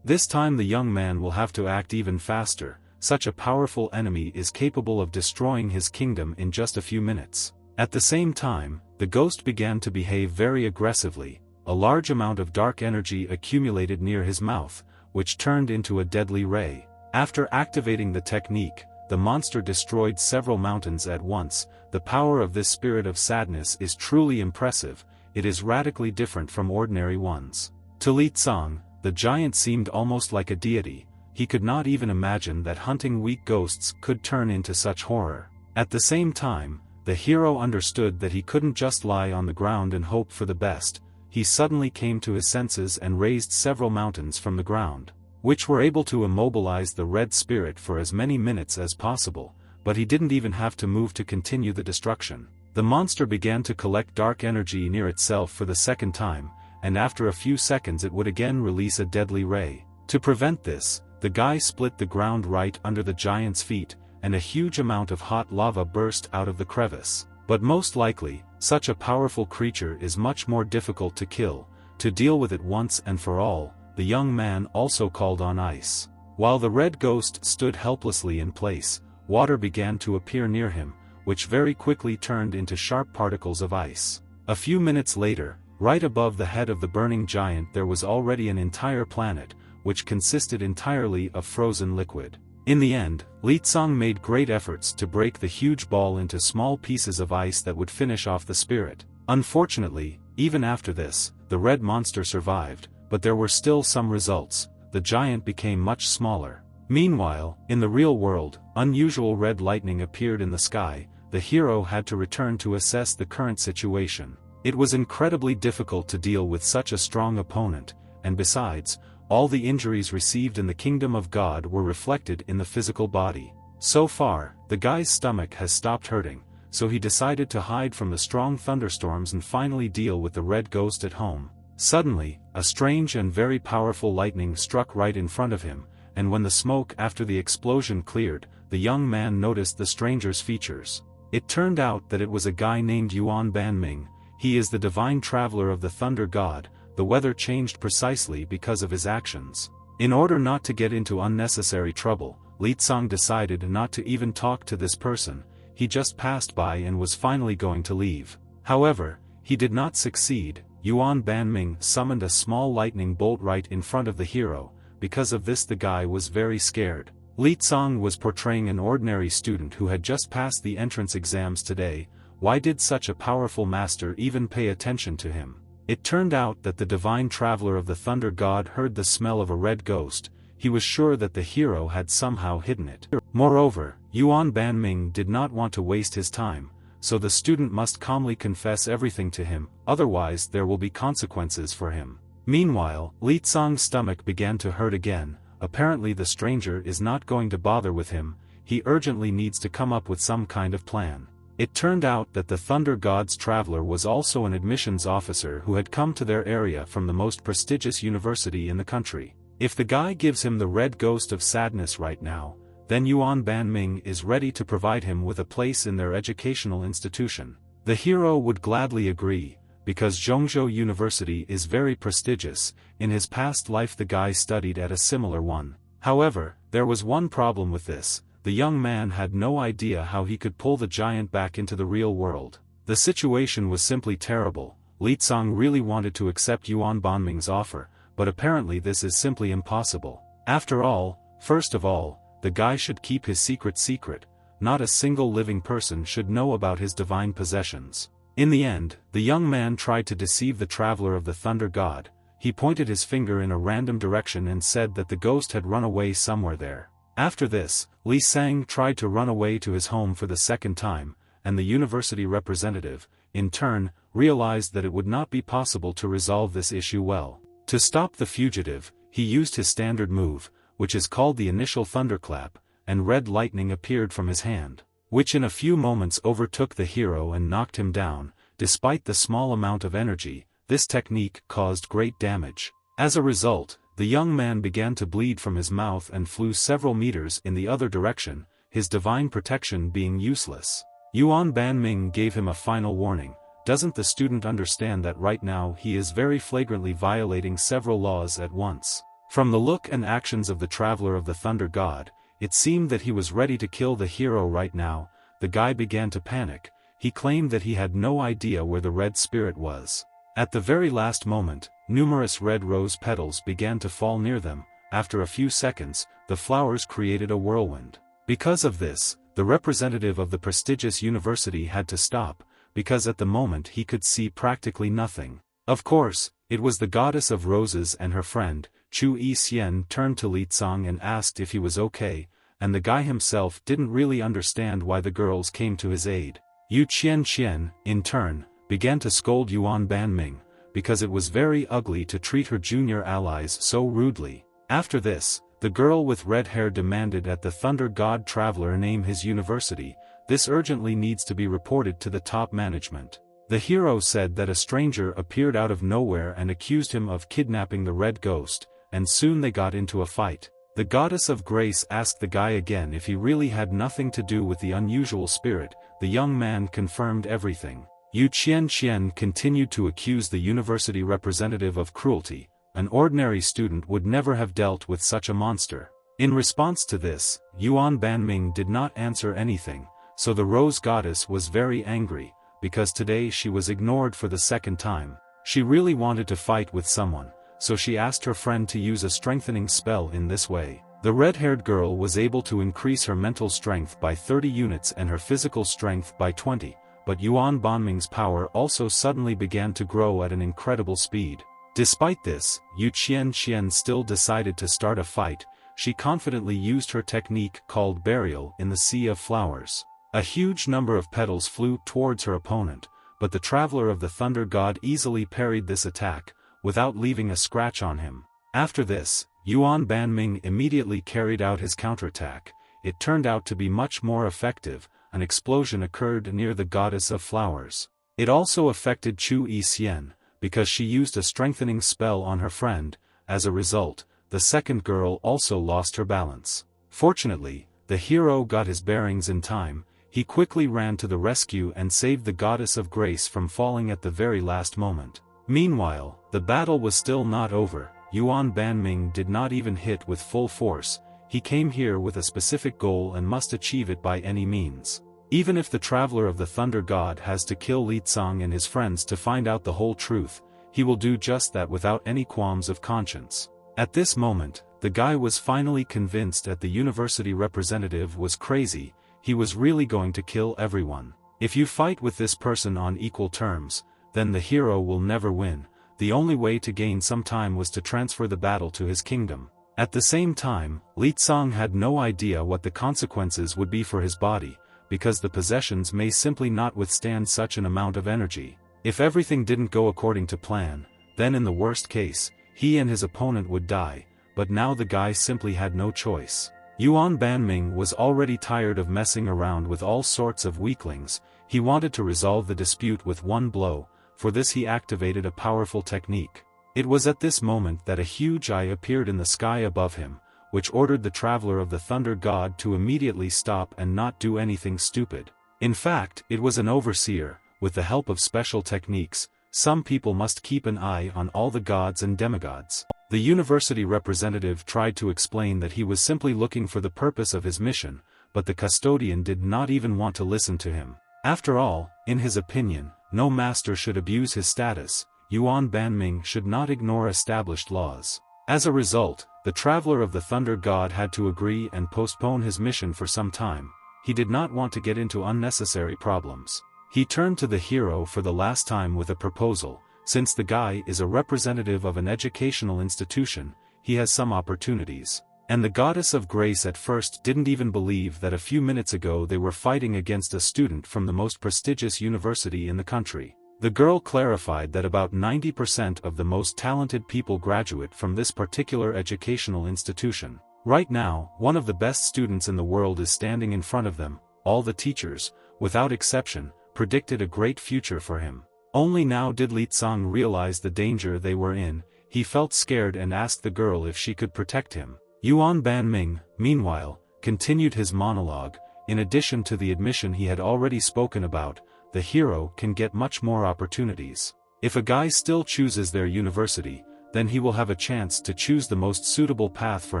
[SPEAKER 1] This time the young man will have to act even faster. Such a powerful enemy is capable of destroying his kingdom in just a few minutes. At the same time, the ghost began to behave very aggressively. A large amount of dark energy accumulated near his mouth, which turned into a deadly ray. After activating the technique, the monster destroyed several mountains at once. The power of this spirit of sadness is truly impressive. It is radically different from ordinary ones. To Leang, the giant seemed almost like a deity. He could not even imagine that hunting weak ghosts could turn into such horror. At the same time, the hero understood that he couldn't just lie on the ground and hope for the best. He suddenly came to his senses and raised several mountains from the ground, which were able to immobilize the red spirit for as many minutes as possible, but he didn't even have to move to continue the destruction. The monster began to collect dark energy near itself for the second time, and after a few seconds it would again release a deadly ray. To prevent this, the guy split the ground right under the giant's feet, and a huge amount of hot lava burst out of the crevice. But most likely, such a powerful creature is much more difficult to kill. To deal with it once and for all, the young man also called on ice. While the red ghost stood helplessly in place, water began to appear near him, which very quickly turned into sharp particles of ice. A few minutes later, right above the head of the burning giant there was already an entire planet, which consisted entirely of frozen liquid. In the end, Leang made great efforts to break the huge ball into small pieces of ice that would finish off the spirit. Unfortunately, even after this, the red monster survived, but there were still some results. The giant became much smaller. Meanwhile, in the real world, unusual red lightning appeared in the sky. The hero had to return to assess the current situation. It was incredibly difficult to deal with such a strong opponent, and besides, all the injuries received in the kingdom of God were reflected in the physical body. So far, the guy's stomach has stopped hurting, so he decided to hide from the strong thunderstorms and finally deal with the red ghost at home. Suddenly, a strange and very powerful lightning struck right in front of him, and when the smoke after the explosion cleared, the young man noticed the stranger's features. It turned out that it was a guy named Yuan Banming. He is the divine traveler of the thunder god. The weather changed precisely because of his actions. In order not to get into unnecessary trouble, Leang decided not to even talk to this person. He just passed by and was finally going to leave. However, he did not succeed. Yuan Banming summoned a small lightning bolt right in front of the hero. Because of this the guy was very scared. Leang was portraying an ordinary student who had just passed the entrance exams today. Why did such a powerful master even pay attention to him? It turned out that the divine traveler of the thunder god heard the smell of a red ghost. He was sure that the hero had somehow hidden it. Moreover, Yuan Banming did not want to waste his time, so the student must calmly confess everything to him, otherwise there will be consequences for him. Meanwhile, Leang's stomach began to hurt again. Apparently the stranger is not going to bother with him. He urgently needs to come up with some kind of plan. It turned out that the Thunder God's traveler was also an admissions officer who had come to their area from the most prestigious university in the country. If the guy gives him the red ghost of sadness right now, then Yuan Banming is ready to provide him with a place in their educational institution. The hero would gladly agree, because Zhongzhou University is very prestigious. In his past life the guy studied at a similar one. However, there was one problem with this. The young man had no idea how he could pull the giant back into the real world. The situation was simply terrible. Leang really wanted to accept Yuan Banming's offer, but apparently this is simply impossible. After all, first of all, the guy should keep his secret secret. Not a single living person should know about his divine possessions. In the end, the young man tried to deceive the traveler of the thunder god. He pointed his finger in a random direction and said that the ghost had run away somewhere there. After this, Leang tried to run away to his home for the second time, and the university representative, in turn, realized that it would not be possible to resolve this issue well. To stop the fugitive, he used his standard move, which is called the initial thunderclap, and red lightning appeared from his hand, which in a few moments overtook the hero and knocked him down. Despite the small amount of energy, this technique caused great damage. As a result, the young man began to bleed from his mouth and flew several meters in the other direction, his divine protection being useless. Yuan Banming gave him a final warning. Doesn't the student understand that right now he is very flagrantly violating several laws at once? From the look and actions of the traveler of the Thunder God, it seemed that he was ready to kill the hero right now. The guy began to panic. He claimed that he had no idea where the red spirit was. At the very last moment, numerous red rose petals began to fall near them. After a few seconds, the flowers created a whirlwind. Because of this, the representative of the prestigious university had to stop, because at the moment he could see practically nothing. Of course, it was the goddess of roses and her friend. Chu Yi-hsien turned to Li Tsang and asked if he was okay, and the guy himself didn't really understand why the girls came to his aid. Yu Qian, in turn, began to scold Yuan Banming, because it was very ugly to treat her junior allies so rudely. After this, the girl with red hair demanded that the Thunder God Traveler name his university. This urgently needs to be reported to the top management. The hero said that a stranger appeared out of nowhere and accused him of kidnapping the red ghost, and soon they got into a fight. The goddess of grace asked the guy again if he really had nothing to do with the unusual spirit. The young man confirmed everything. Yu Qian continued to accuse the university representative of cruelty. An ordinary student would never have dealt with such a monster. In response to this, Yuan Banming did not answer anything, so the rose goddess was very angry, because today she was ignored for the second time. She really wanted to fight with someone, so she asked her friend to use a strengthening spell. In this way, the red-haired girl was able to increase her mental strength by 30 units and her physical strength by 20, but Yuan Banming's power also suddenly began to grow at an incredible speed. Despite this, Yu Qian still decided to start a fight. She confidently used her technique called burial in the Sea of Flowers. A huge number of petals flew towards her opponent, but the traveler of the Thunder God easily parried this attack, without leaving a scratch on him. After this, Yuan Banming immediately carried out his counterattack. It turned out to be much more effective. An explosion occurred near the goddess of flowers. It also affected Chu Yi-hsien, because she used a strengthening spell on her friend. As a result, the second girl also lost her balance. Fortunately, the hero got his bearings in time. He quickly ran to the rescue and saved the goddess of grace from falling at the very last moment. Meanwhile, the battle was still not over. Yuan Banming did not even hit with full force. He came here with a specific goal and must achieve it by any means. Even if the traveler of the Thunder God has to kill Li Tsang and his friends to find out the whole truth, he will do just that without any qualms of conscience. At this moment, the guy was finally convinced that the university representative was crazy. He was really going to kill everyone. If you fight with this person on equal terms, then the hero will never win. The only way to gain some time was to transfer the battle to his kingdom. At the same time, Li Tsang had no idea what the consequences would be for his body, because the possessions may simply not withstand such an amount of energy. If everything didn't go according to plan, then in the worst case, he and his opponent would die, but now the guy simply had no choice. Yuan Banming was already tired of messing around with all sorts of weaklings. He wanted to resolve the dispute with one blow. For this he activated a powerful technique. It was at this moment that a huge eye appeared in the sky above him, which ordered the traveler of the Thunder God to immediately stop and not do anything stupid. In fact, it was an overseer. With the help of special techniques, some people must keep an eye on all the gods and demigods. The university representative tried to explain that he was simply looking for the purpose of his mission, but the custodian did not even want to listen to him. After all, in his opinion, no master should abuse his status. Yuan Banming should not ignore established laws. As a result, the traveler of the Thunder God had to agree and postpone his mission for some time. He did not want to get into unnecessary problems. He turned to the hero for the last time with a proposal. Since the guy is a representative of an educational institution, he has some opportunities. And the goddess of grace at first didn't even believe that a few minutes ago they were fighting against a student from the most prestigious university in the country. The girl clarified that about 90% of the most talented people graduate from this particular educational institution. Right now, one of the best students in the world is standing in front of them. All the teachers, without exception, predicted a great future for him. Only now did Li Tsang realize the danger they were in. he felt scared and asked the girl if she could protect him. Yuan Banming, meanwhile, continued his monologue. In addition to the admission he had already spoken about, the hero can get much more opportunities. If a guy still chooses their university, then he will have a chance to choose the most suitable path for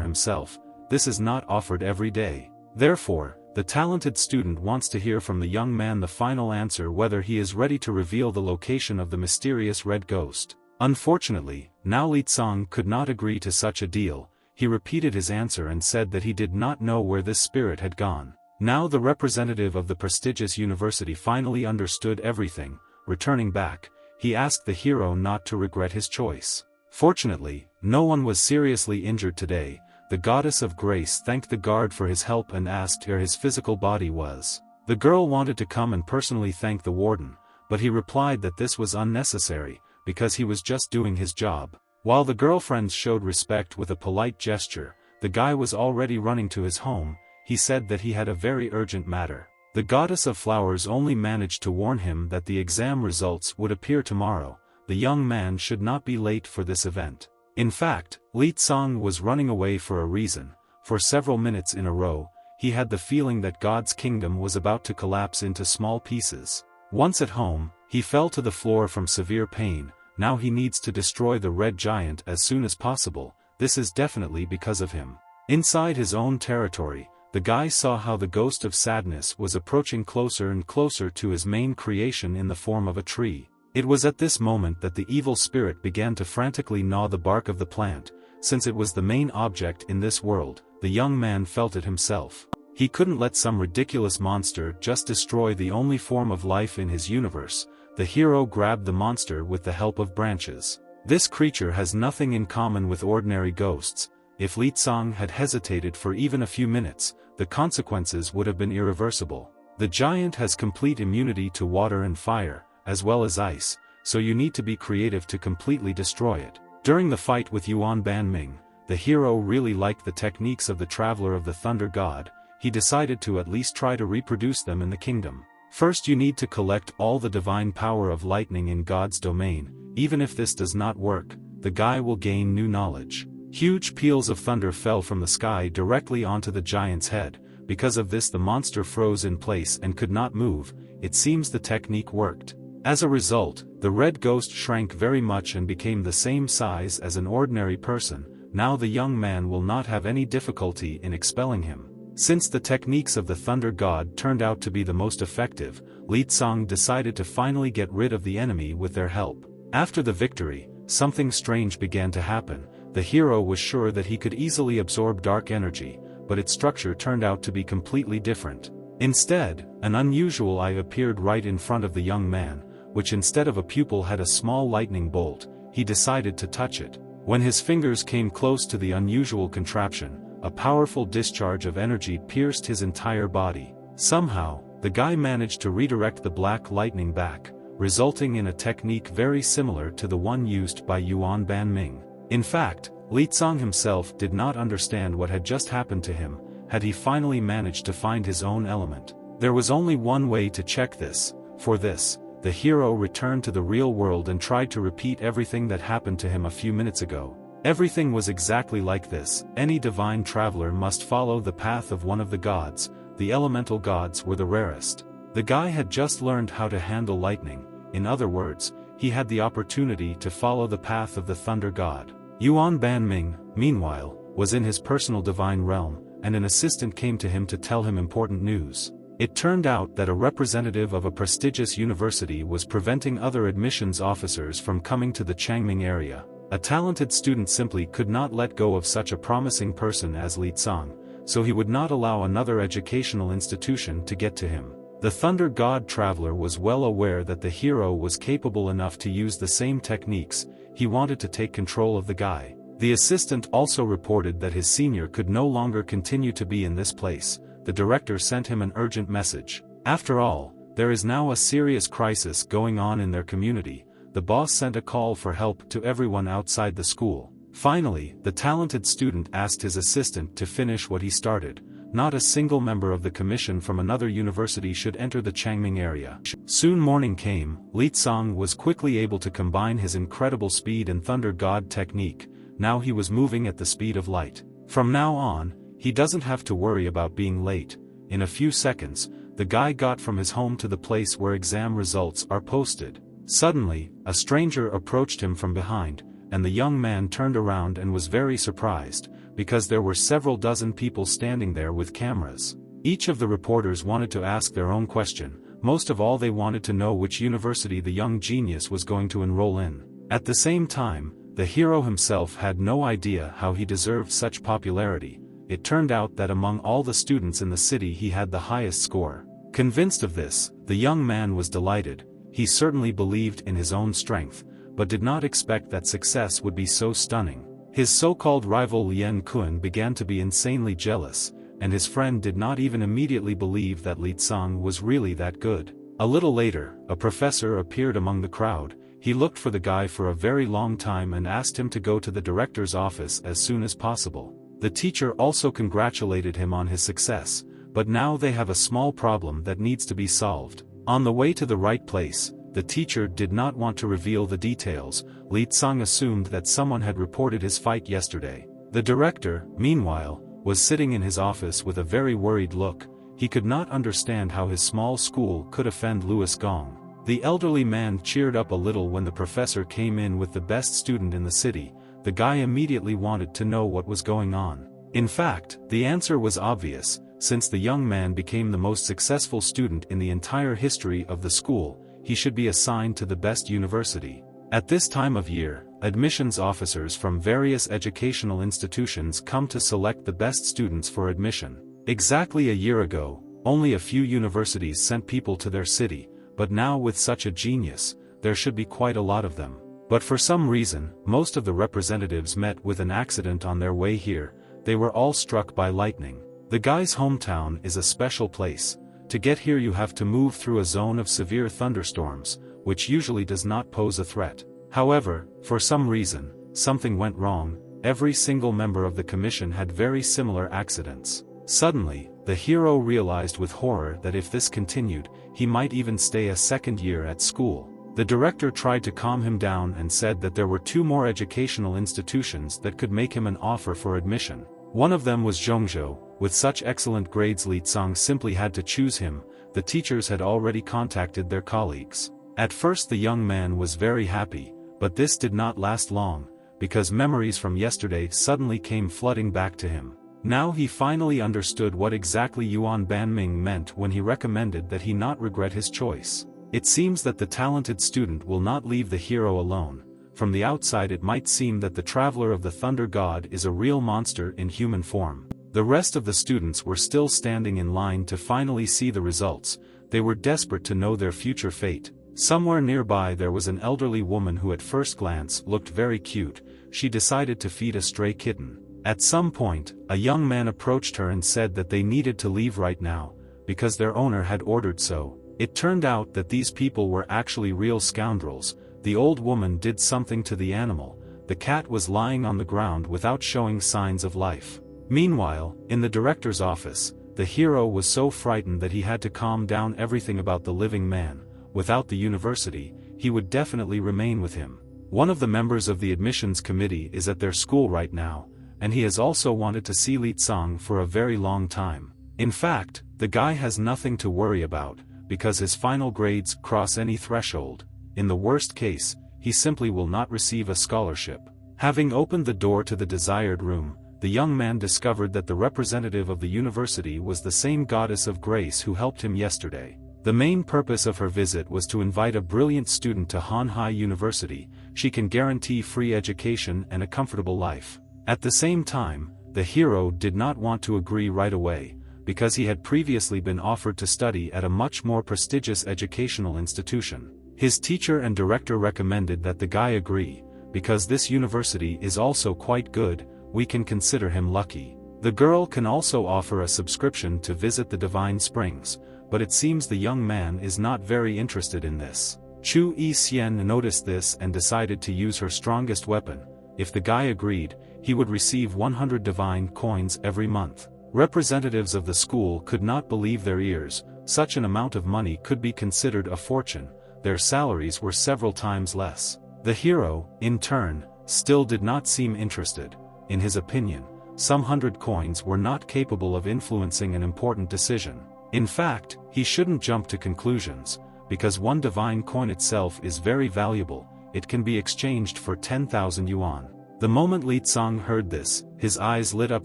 [SPEAKER 1] himself. This is not offered every day. Therefore, the talented student wants to hear from the young man the final answer whether he is ready to reveal the location of the mysterious red ghost. Unfortunately, now Leang could not agree to such a deal. He repeated his answer and said that he did not know where this spirit had gone. Now the representative of the prestigious university finally understood everything. Returning back, he asked the hero not to regret his choice. Fortunately, no one was seriously injured today. The goddess of grace thanked the guard for his help and asked where his physical body was. The girl wanted to come and personally thank the warden, but he replied that this was unnecessary, because he was just doing his job. While the girlfriends showed respect with a polite gesture, the guy was already running to his home. He said that he had a very urgent matter. The goddess of flowers only managed to warn him that the exam results would appear tomorrow. The young man should not be late for this event. In fact, Leang was running away for a reason. For several minutes in a row, he had the feeling that God's kingdom was about to collapse into small pieces. Once at home, he fell to the floor from severe pain. Now he needs to destroy the red giant as soon as possible. This is definitely because of him. Inside his own territory, the guy saw how the ghost of sadness was approaching closer and closer to his main creation in the form of a tree. It was at this moment that the evil spirit began to frantically gnaw the bark of the plant. Since it was the main object in this world, the young man felt it himself. He couldn't let some ridiculous monster just destroy the only form of life in his universe. The hero grabbed the monster with the help of branches. This creature has nothing in common with ordinary ghosts. If Leang had hesitated for even a few minutes, the consequences would have been irreversible. The giant has complete immunity to water and fire, as well as ice, so you need to be creative to completely destroy it. During the fight with Yuan Banming, the hero really liked the techniques of the Traveler of the Thunder God. He decided to at least try to reproduce them in the kingdom. First you need to collect all the divine power of lightning in God's domain. Even if this does not work, the guy will gain new knowledge. Huge peals of thunder fell from the sky directly onto the giant's head. Because of this the monster froze in place and could not move. It seems the technique worked. As a result, the red ghost shrank very much and became the same size as an ordinary person. Now the young man will not have any difficulty in expelling him. Since the techniques of the Thunder God turned out to be the most effective, Leang decided to finally get rid of the enemy with their help. After the victory, something strange began to happen. The hero was sure that he could easily absorb dark energy, but its structure turned out to be completely different. Instead, an unusual eye appeared right in front of the young man, which instead of a pupil had a small lightning bolt. He decided to touch it. When his fingers came close to the unusual contraption, a powerful discharge of energy pierced his entire body. Somehow, the guy managed to redirect the black lightning back, resulting in a technique very similar to the one used by Yuan Banming. In fact, Leang himself did not understand what had just happened to him. Had he finally managed to find his own element? There was only one way to check this. For this, the hero returned to the real world and tried to repeat everything that happened to him a few minutes ago. Everything was exactly like this. Any divine traveler must follow the path of one of the gods. The elemental gods were the rarest. The guy had just learned how to handle lightning. In other words, he had the opportunity to follow the path of the Thunder God. Yuan Banming, meanwhile, was in his personal divine realm, and an assistant came to him to tell him important news. It turned out that a representative of a prestigious university was preventing other admissions officers from coming to the Changming area. A talented student simply could not let go of such a promising person as Leang, so he would not allow another educational institution to get to him. The Thunder God Traveler was well aware that the hero was capable enough to use the same techniques. He wanted to take control of the guy. The assistant also reported that his senior could no longer continue to be in this place. The director sent him an urgent message. After all, there is now a serious crisis going on in their community. The boss sent a call for help to everyone outside the school. Finally, the talented student asked his assistant to finish what he started. Not a single member of the commission from another university should enter the Changming area. Soon morning came. Leang was quickly able to combine his incredible speed and thunder god technique. Now he was moving at the speed of light. From now on, he doesn't have to worry about being late. In a few seconds, the guy got from his home to the place where exam results are posted. Suddenly, a stranger approached him from behind, and the young man turned around and was very surprised, because there were several dozen people standing there with cameras. Each of the reporters wanted to ask their own question. Most of all, they wanted to know which university the young genius was going to enroll in. At the same time, the hero himself had no idea how he deserved such popularity. It turned out that among all the students in the city he had the highest score. Convinced of this, the young man was delighted. He certainly believed in his own strength, but did not expect that success would be so stunning. His so-called rival Leang began to be insanely jealous, and his friend did not even immediately believe that Leang was really that good. A little later, a professor appeared among the crowd. He looked for the guy for a very long time and asked him to go to the director's office as soon as possible. The teacher also congratulated him on his success, but now they have a small problem that needs to be solved. On the way to the right place, the teacher did not want to reveal the details. Leang assumed that someone had reported his fight yesterday. The director, meanwhile, was sitting in his office with a very worried look. He could not understand how his small school could offend Louis Gong. The elderly man cheered up a little when the professor came in with the best student in the city. The guy immediately wanted to know what was going on. In fact, the answer was obvious. Since the young man became the most successful student in the entire history of the school, he should be assigned to the best university. At this time of year, admissions officers from various educational institutions come to select the best students for admission. Exactly a year ago, only a few universities sent people to their city, but now with such a genius, there should be quite a lot of them. But for some reason, most of the representatives met with an accident on their way here. They were all struck by lightning. The guy's hometown is a special place. To get here you have to move through a zone of severe thunderstorms, which usually does not pose a threat. However, for some reason, something went wrong. Every single member of the commission had very similar accidents. Suddenly, the hero realized with horror that if this continued, he might even stay a second year at school. The director tried to calm him down and said that there were 2 more educational institutions that could make him an offer for admission. One of them was Zhongzhou. With such excellent grades, Leang simply had to choose him. The teachers had already contacted their colleagues. At first the young man was very happy, but this did not last long, because memories from yesterday suddenly came flooding back to him. Now he finally understood what exactly Yuan Banming meant when he recommended that he not regret his choice. It seems that the talented student will not leave the hero alone. From the outside it might seem that the traveler of the thunder god is a real monster in human form. The rest of the students were still standing in line to finally see the results. They were desperate to know their future fate. Somewhere nearby there was an elderly woman who at first glance looked very cute. She decided to feed a stray kitten. At some point, a young man approached her and said that they needed to leave right now, because their owner had ordered so. It turned out that these people were actually real scoundrels. The old woman did something to the animal. The cat was lying on the ground without showing signs of life. Meanwhile, in the director's office, the hero was so frightened that he had to calm down everything about the living man. Without the university, he would definitely remain with him. One of the members of the admissions committee is at their school right now, and he has also wanted to see Leang for a very long time. In fact, the guy has nothing to worry about, because his final grades cross any threshold. In the worst case, he simply will not receive a scholarship. Having opened the door to the desired room, the young man discovered that the representative of the university was the same goddess of grace who helped him yesterday. The main purpose of her visit was to invite a brilliant student to Hanhai University. She can guarantee free education and a comfortable life. At the same time, the hero did not want to agree right away, because he had previously been offered to study at a much more prestigious educational institution. His teacher and director recommended that the guy agree, because this university is also quite good. We can consider him lucky. The girl can also offer a subscription to visit the Divine Springs, but it seems the young man is not very interested in this. Chu Yi-hsien noticed this and decided to use her strongest weapon. If the guy agreed, he would receive 100 divine coins every month. Representatives of the school could not believe their ears. such an amount of money could be considered a fortune. Their salaries were several times less. The hero, in turn, still did not seem interested. In his opinion, some 100 coins were not capable of influencing an important decision. In fact, he shouldn't jump to conclusions, because one divine coin itself is very valuable. It can be exchanged for 10,000 yuan. The moment Li Tsang heard this, his eyes lit up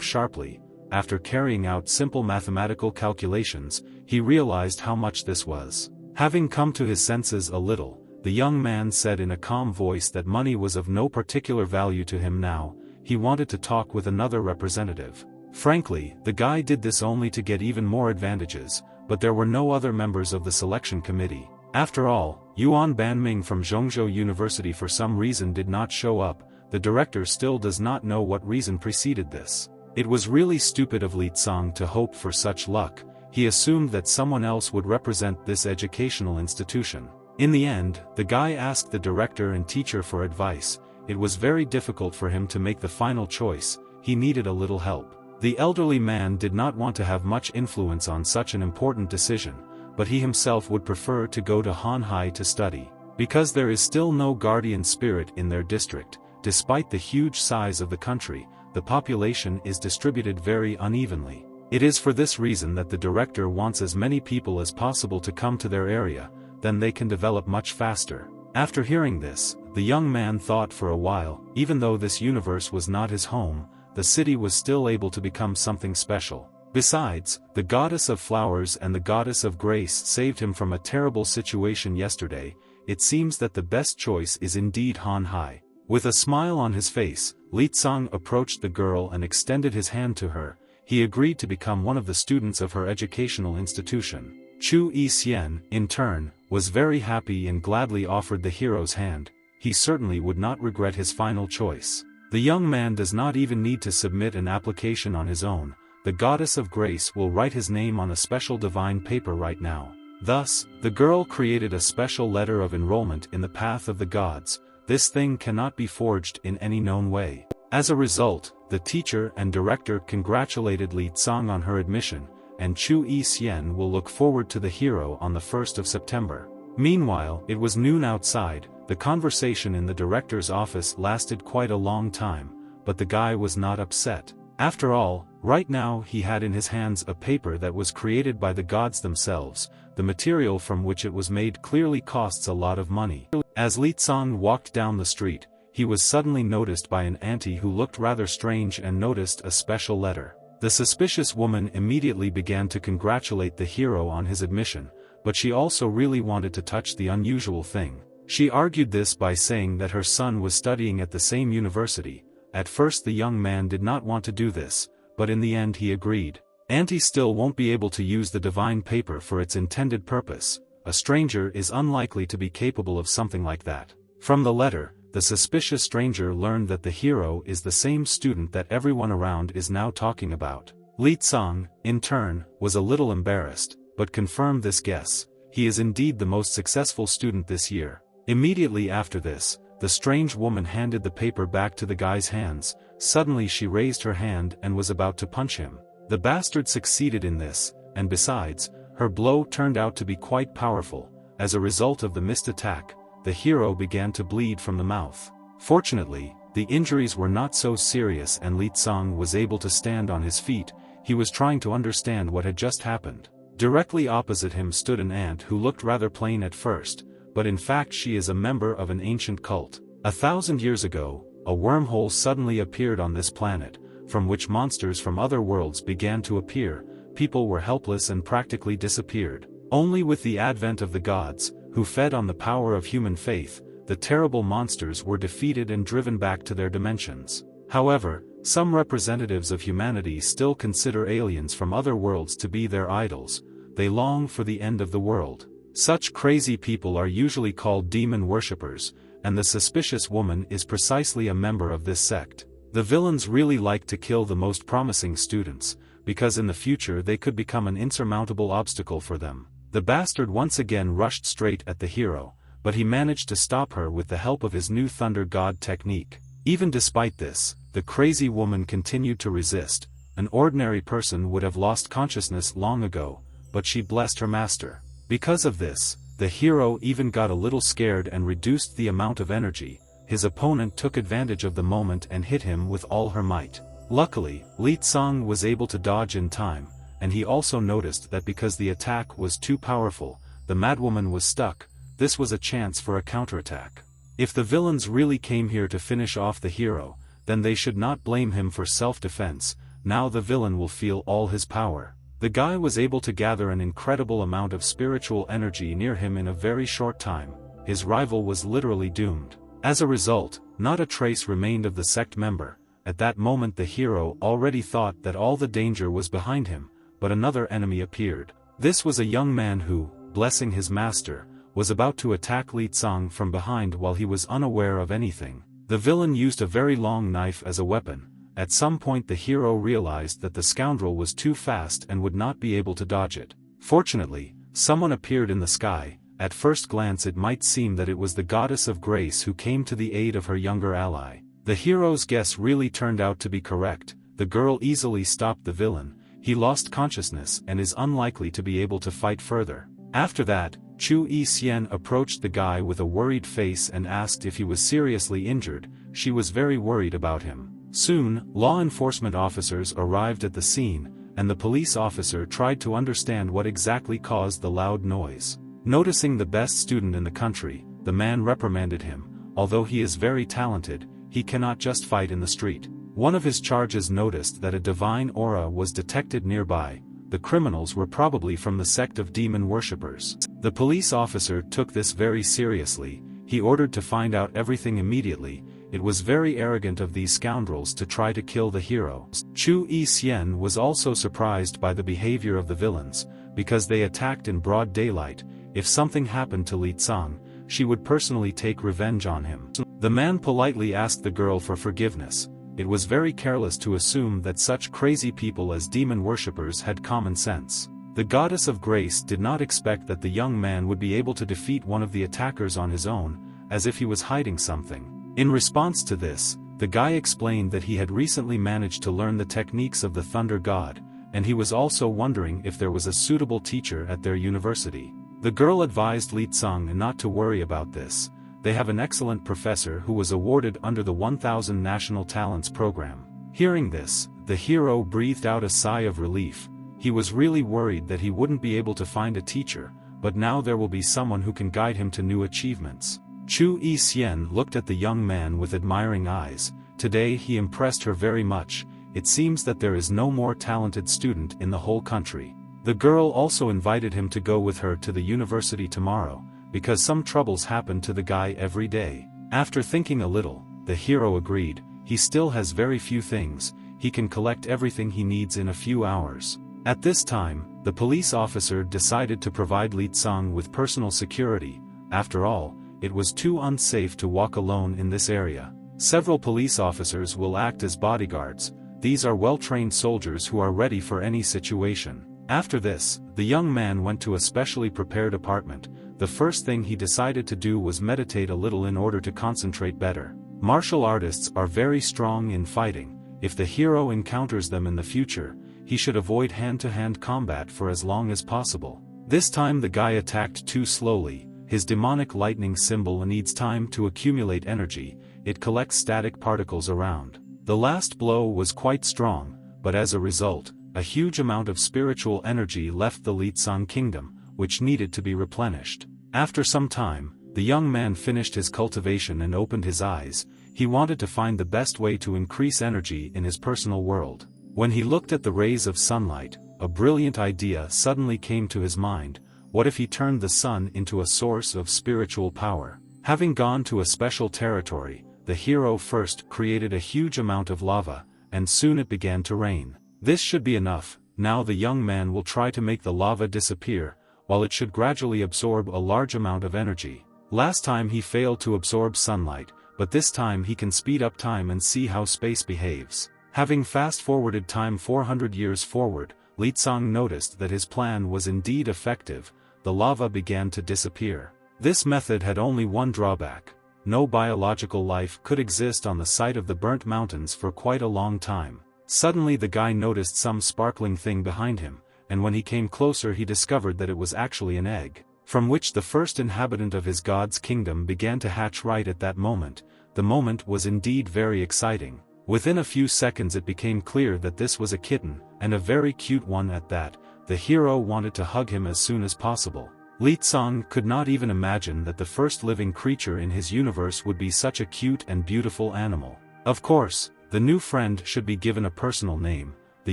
[SPEAKER 1] sharply. After carrying out simple mathematical calculations, he realized how much this was. Having come to his senses a little, the young man said in a calm voice that money was of no particular value to him now. He wanted to talk with another representative. Frankly, the guy did this only to get even more advantages, but there were no other members of the selection committee. After all, Yuan Banming from Zhongzhou University for some reason did not show up. The director still does not know what reason preceded this. It was really stupid of Li Tsang to hope for such luck. He assumed that someone else would represent this educational institution. In the end, the guy asked the director and teacher for advice. It was very difficult for him to make the final choice. He needed a little help. The elderly man did not want to have much influence on such an important decision, but he himself would prefer to go to Hanhai to study. Because there is still no guardian spirit in their district, despite the huge size of the country, the population is distributed very unevenly. It is for this reason that the director wants as many people as possible to come to their area, then they can develop much faster. After hearing this, the young man thought for a while. Even though this universe was not his home, the city was still able to become something special. Besides, the goddess of flowers and the goddess of grace saved him from a terrible situation yesterday. It seems that the best choice is indeed Hanhai. With a smile on his face, Li Tsang approached the girl and extended his hand to her. He agreed to become one of the students of her educational institution. Chu Yixian, in turn, was very happy and gladly offered the hero's hand. He certainly would not regret his final choice. The young man does not even need to submit an application on his own. The goddess of grace will write his name on a special divine paper right now. Thus, the girl created a special letter of enrollment in the path of the gods. This thing cannot be forged in any known way. As a result, the teacher and director congratulated Li Tsang on her admission, and Chu Yixian will look forward to the hero on the 1st of September. Meanwhile, it was noon outside. The conversation in the director's office lasted quite a long time, but the guy was not upset. After all, right now he had in his hands a paper that was created by the gods themselves. The material from which it was made clearly costs a lot of money. As Li Tsang walked down the street, he was suddenly noticed by an auntie who looked rather strange and noticed a special letter. The suspicious woman immediately began to congratulate the hero on his admission, but she also really wanted to touch the unusual thing. She argued this by saying that her son was studying at the same university. At first the young man did not want to do this, but in the end he agreed. Auntie still won't be able to use the divine paper for its intended purpose. A stranger is unlikely to be capable of something like that. From the letter, the suspicious stranger learned that the hero is the same student that everyone around is now talking about. Li Tsang, in turn, was a little embarrassed, but confirmed this guess. He is indeed the most successful student this year. Immediately after this, the strange woman handed the paper back to the guy's hands. Suddenly she raised her hand and was about to punch him. The bastard succeeded in this, and besides, her blow turned out to be quite powerful. As a result of the missed attack, the hero began to bleed from the mouth. Fortunately, the injuries were not so serious and Li Tsang was able to stand on his feet. He was trying to understand what had just happened. Directly opposite him stood an ant who looked rather plain at first, but in fact she is a member of an ancient cult. 1,000 years ago, a wormhole suddenly appeared on this planet, from which monsters from other worlds began to appear. People were helpless and practically disappeared. Only with the advent of the gods, who fed on the power of human faith, the terrible monsters were defeated and driven back to their dimensions. However, some representatives of humanity still consider aliens from other worlds to be their idols. They long for the end of the world. Such crazy people are usually called demon worshippers, and the suspicious woman is precisely a member of this sect. The villains really like to kill the most promising students, because in the future they could become an insurmountable obstacle for them. The bastard once again rushed straight at the hero, but he managed to stop her with the help of his new Thunder God technique. Even despite this, the crazy woman continued to resist. An ordinary person would have lost consciousness long ago, but she blessed her master. Because of this, the hero even got a little scared and reduced the amount of energy. His opponent took advantage of the moment and hit him with all her might. Luckily, Li Tsang was able to dodge in time, and he also noticed that because the attack was too powerful, the madwoman was stuck. This was a chance for a counterattack. If the villains really came here to finish off the hero, then they should not blame him for self-defense. Now the villain will feel all his power. The guy was able to gather an incredible amount of spiritual energy near him in a very short time. His rival was literally doomed. As a result, not a trace remained of the sect member. At that moment the hero already thought that all the danger was behind him, but another enemy appeared. This was a young man who, blessing his master, was about to attack Li Tsang from behind while he was unaware of anything. The villain used a very long knife as a weapon. At some point the hero realized that the scoundrel was too fast and would not be able to dodge it. Fortunately, someone appeared in the sky. At first glance it might seem that it was the goddess of grace who came to the aid of her younger ally. The hero's guess really turned out to be correct. The girl easily stopped the villain. He lost consciousness and is unlikely to be able to fight further. After that, Chu Yi-hsien approached the guy with a worried face and asked if he was seriously injured. She was very worried about him. Soon, law enforcement officers arrived at the scene, and the police officer tried to understand what exactly caused the loud noise. Noticing the best student in the country, the man reprimanded him. Although he is very talented, he cannot just fight in the street. One of his charges noticed that a divine aura was detected nearby. The criminals were probably from the sect of demon worshippers. The police officer took this very seriously. He ordered to find out everything immediately. It was very arrogant of these scoundrels to try to kill the hero. Chu Yi-hsien was also surprised by the behavior of the villains, because they attacked in broad daylight. If something happened to Li Tsang, she would personally take revenge on him. The man politely asked the girl for forgiveness. It was very careless to assume that such crazy people as demon worshippers had common sense. The goddess of grace did not expect that the young man would be able to defeat one of the attackers on his own, as if he was hiding something. In response to this, the guy explained that he had recently managed to learn the techniques of the thunder god, and he was also wondering if there was a suitable teacher at their university. The girl advised Li Tsang not to worry about this. They have an excellent professor who was awarded under the 1000 National Talents program. Hearing this, the hero breathed out a sigh of relief. He was really worried that he wouldn't be able to find a teacher, but now there will be someone who can guide him to new achievements. Chu Yi-hsien looked at the young man with admiring eyes. Today he impressed her very much. It seems that there is no more talented student in the whole country. The girl also invited him to go with her to the university tomorrow, because some troubles happen to the guy every day. After thinking a little, the hero agreed. He still has very few things. He can collect everything he needs in a few hours. At this time, the police officer decided to provide Li Tsang with personal security. After all, it was too unsafe to walk alone in this area. Several police officers will act as bodyguards. These are well-trained soldiers who are ready for any situation. After this, the young man went to a specially prepared apartment. The first thing he decided to do was meditate a little in order to concentrate better. Martial artists are very strong in fighting. If the hero encounters them in the future, he should avoid hand-to-hand combat for as long as possible. This time the guy attacked too slowly. His demonic lightning symbol needs time to accumulate energy. It collects static particles around. The last blow was quite strong, but as a result, a huge amount of spiritual energy left the Li Tsang kingdom, which needed to be replenished. After some time, the young man finished his cultivation and opened his eyes. He wanted to find the best way to increase energy in his personal world. When he looked at the rays of sunlight, a brilliant idea suddenly came to his mind. What if he turned the sun into a source of spiritual power? Having gone to a special territory, the hero first created a huge amount of lava, and soon it began to rain. This should be enough. Now the young man will try to make the lava disappear, while it should gradually absorb a large amount of energy. Last time he failed to absorb sunlight, but this time he can speed up time and see how space behaves. Having fast-forwarded time 400 years forward, Li Tsang noticed that his plan was indeed effective. The lava began to disappear. This method had only one drawback. No biological life could exist on the site of the burnt mountains for quite a long time. Suddenly the guy noticed some sparkling thing behind him, and when he came closer he discovered that it was actually an egg, from which the first inhabitant of his god's kingdom began to hatch right at that moment. The moment was indeed very exciting. Within a few seconds it became clear that this was a kitten, and a very cute one at that. The hero wanted to hug him as soon as possible. Leang could not even imagine that the first living creature in his universe would be such a cute and beautiful animal. Of course, the new friend should be given a personal name. The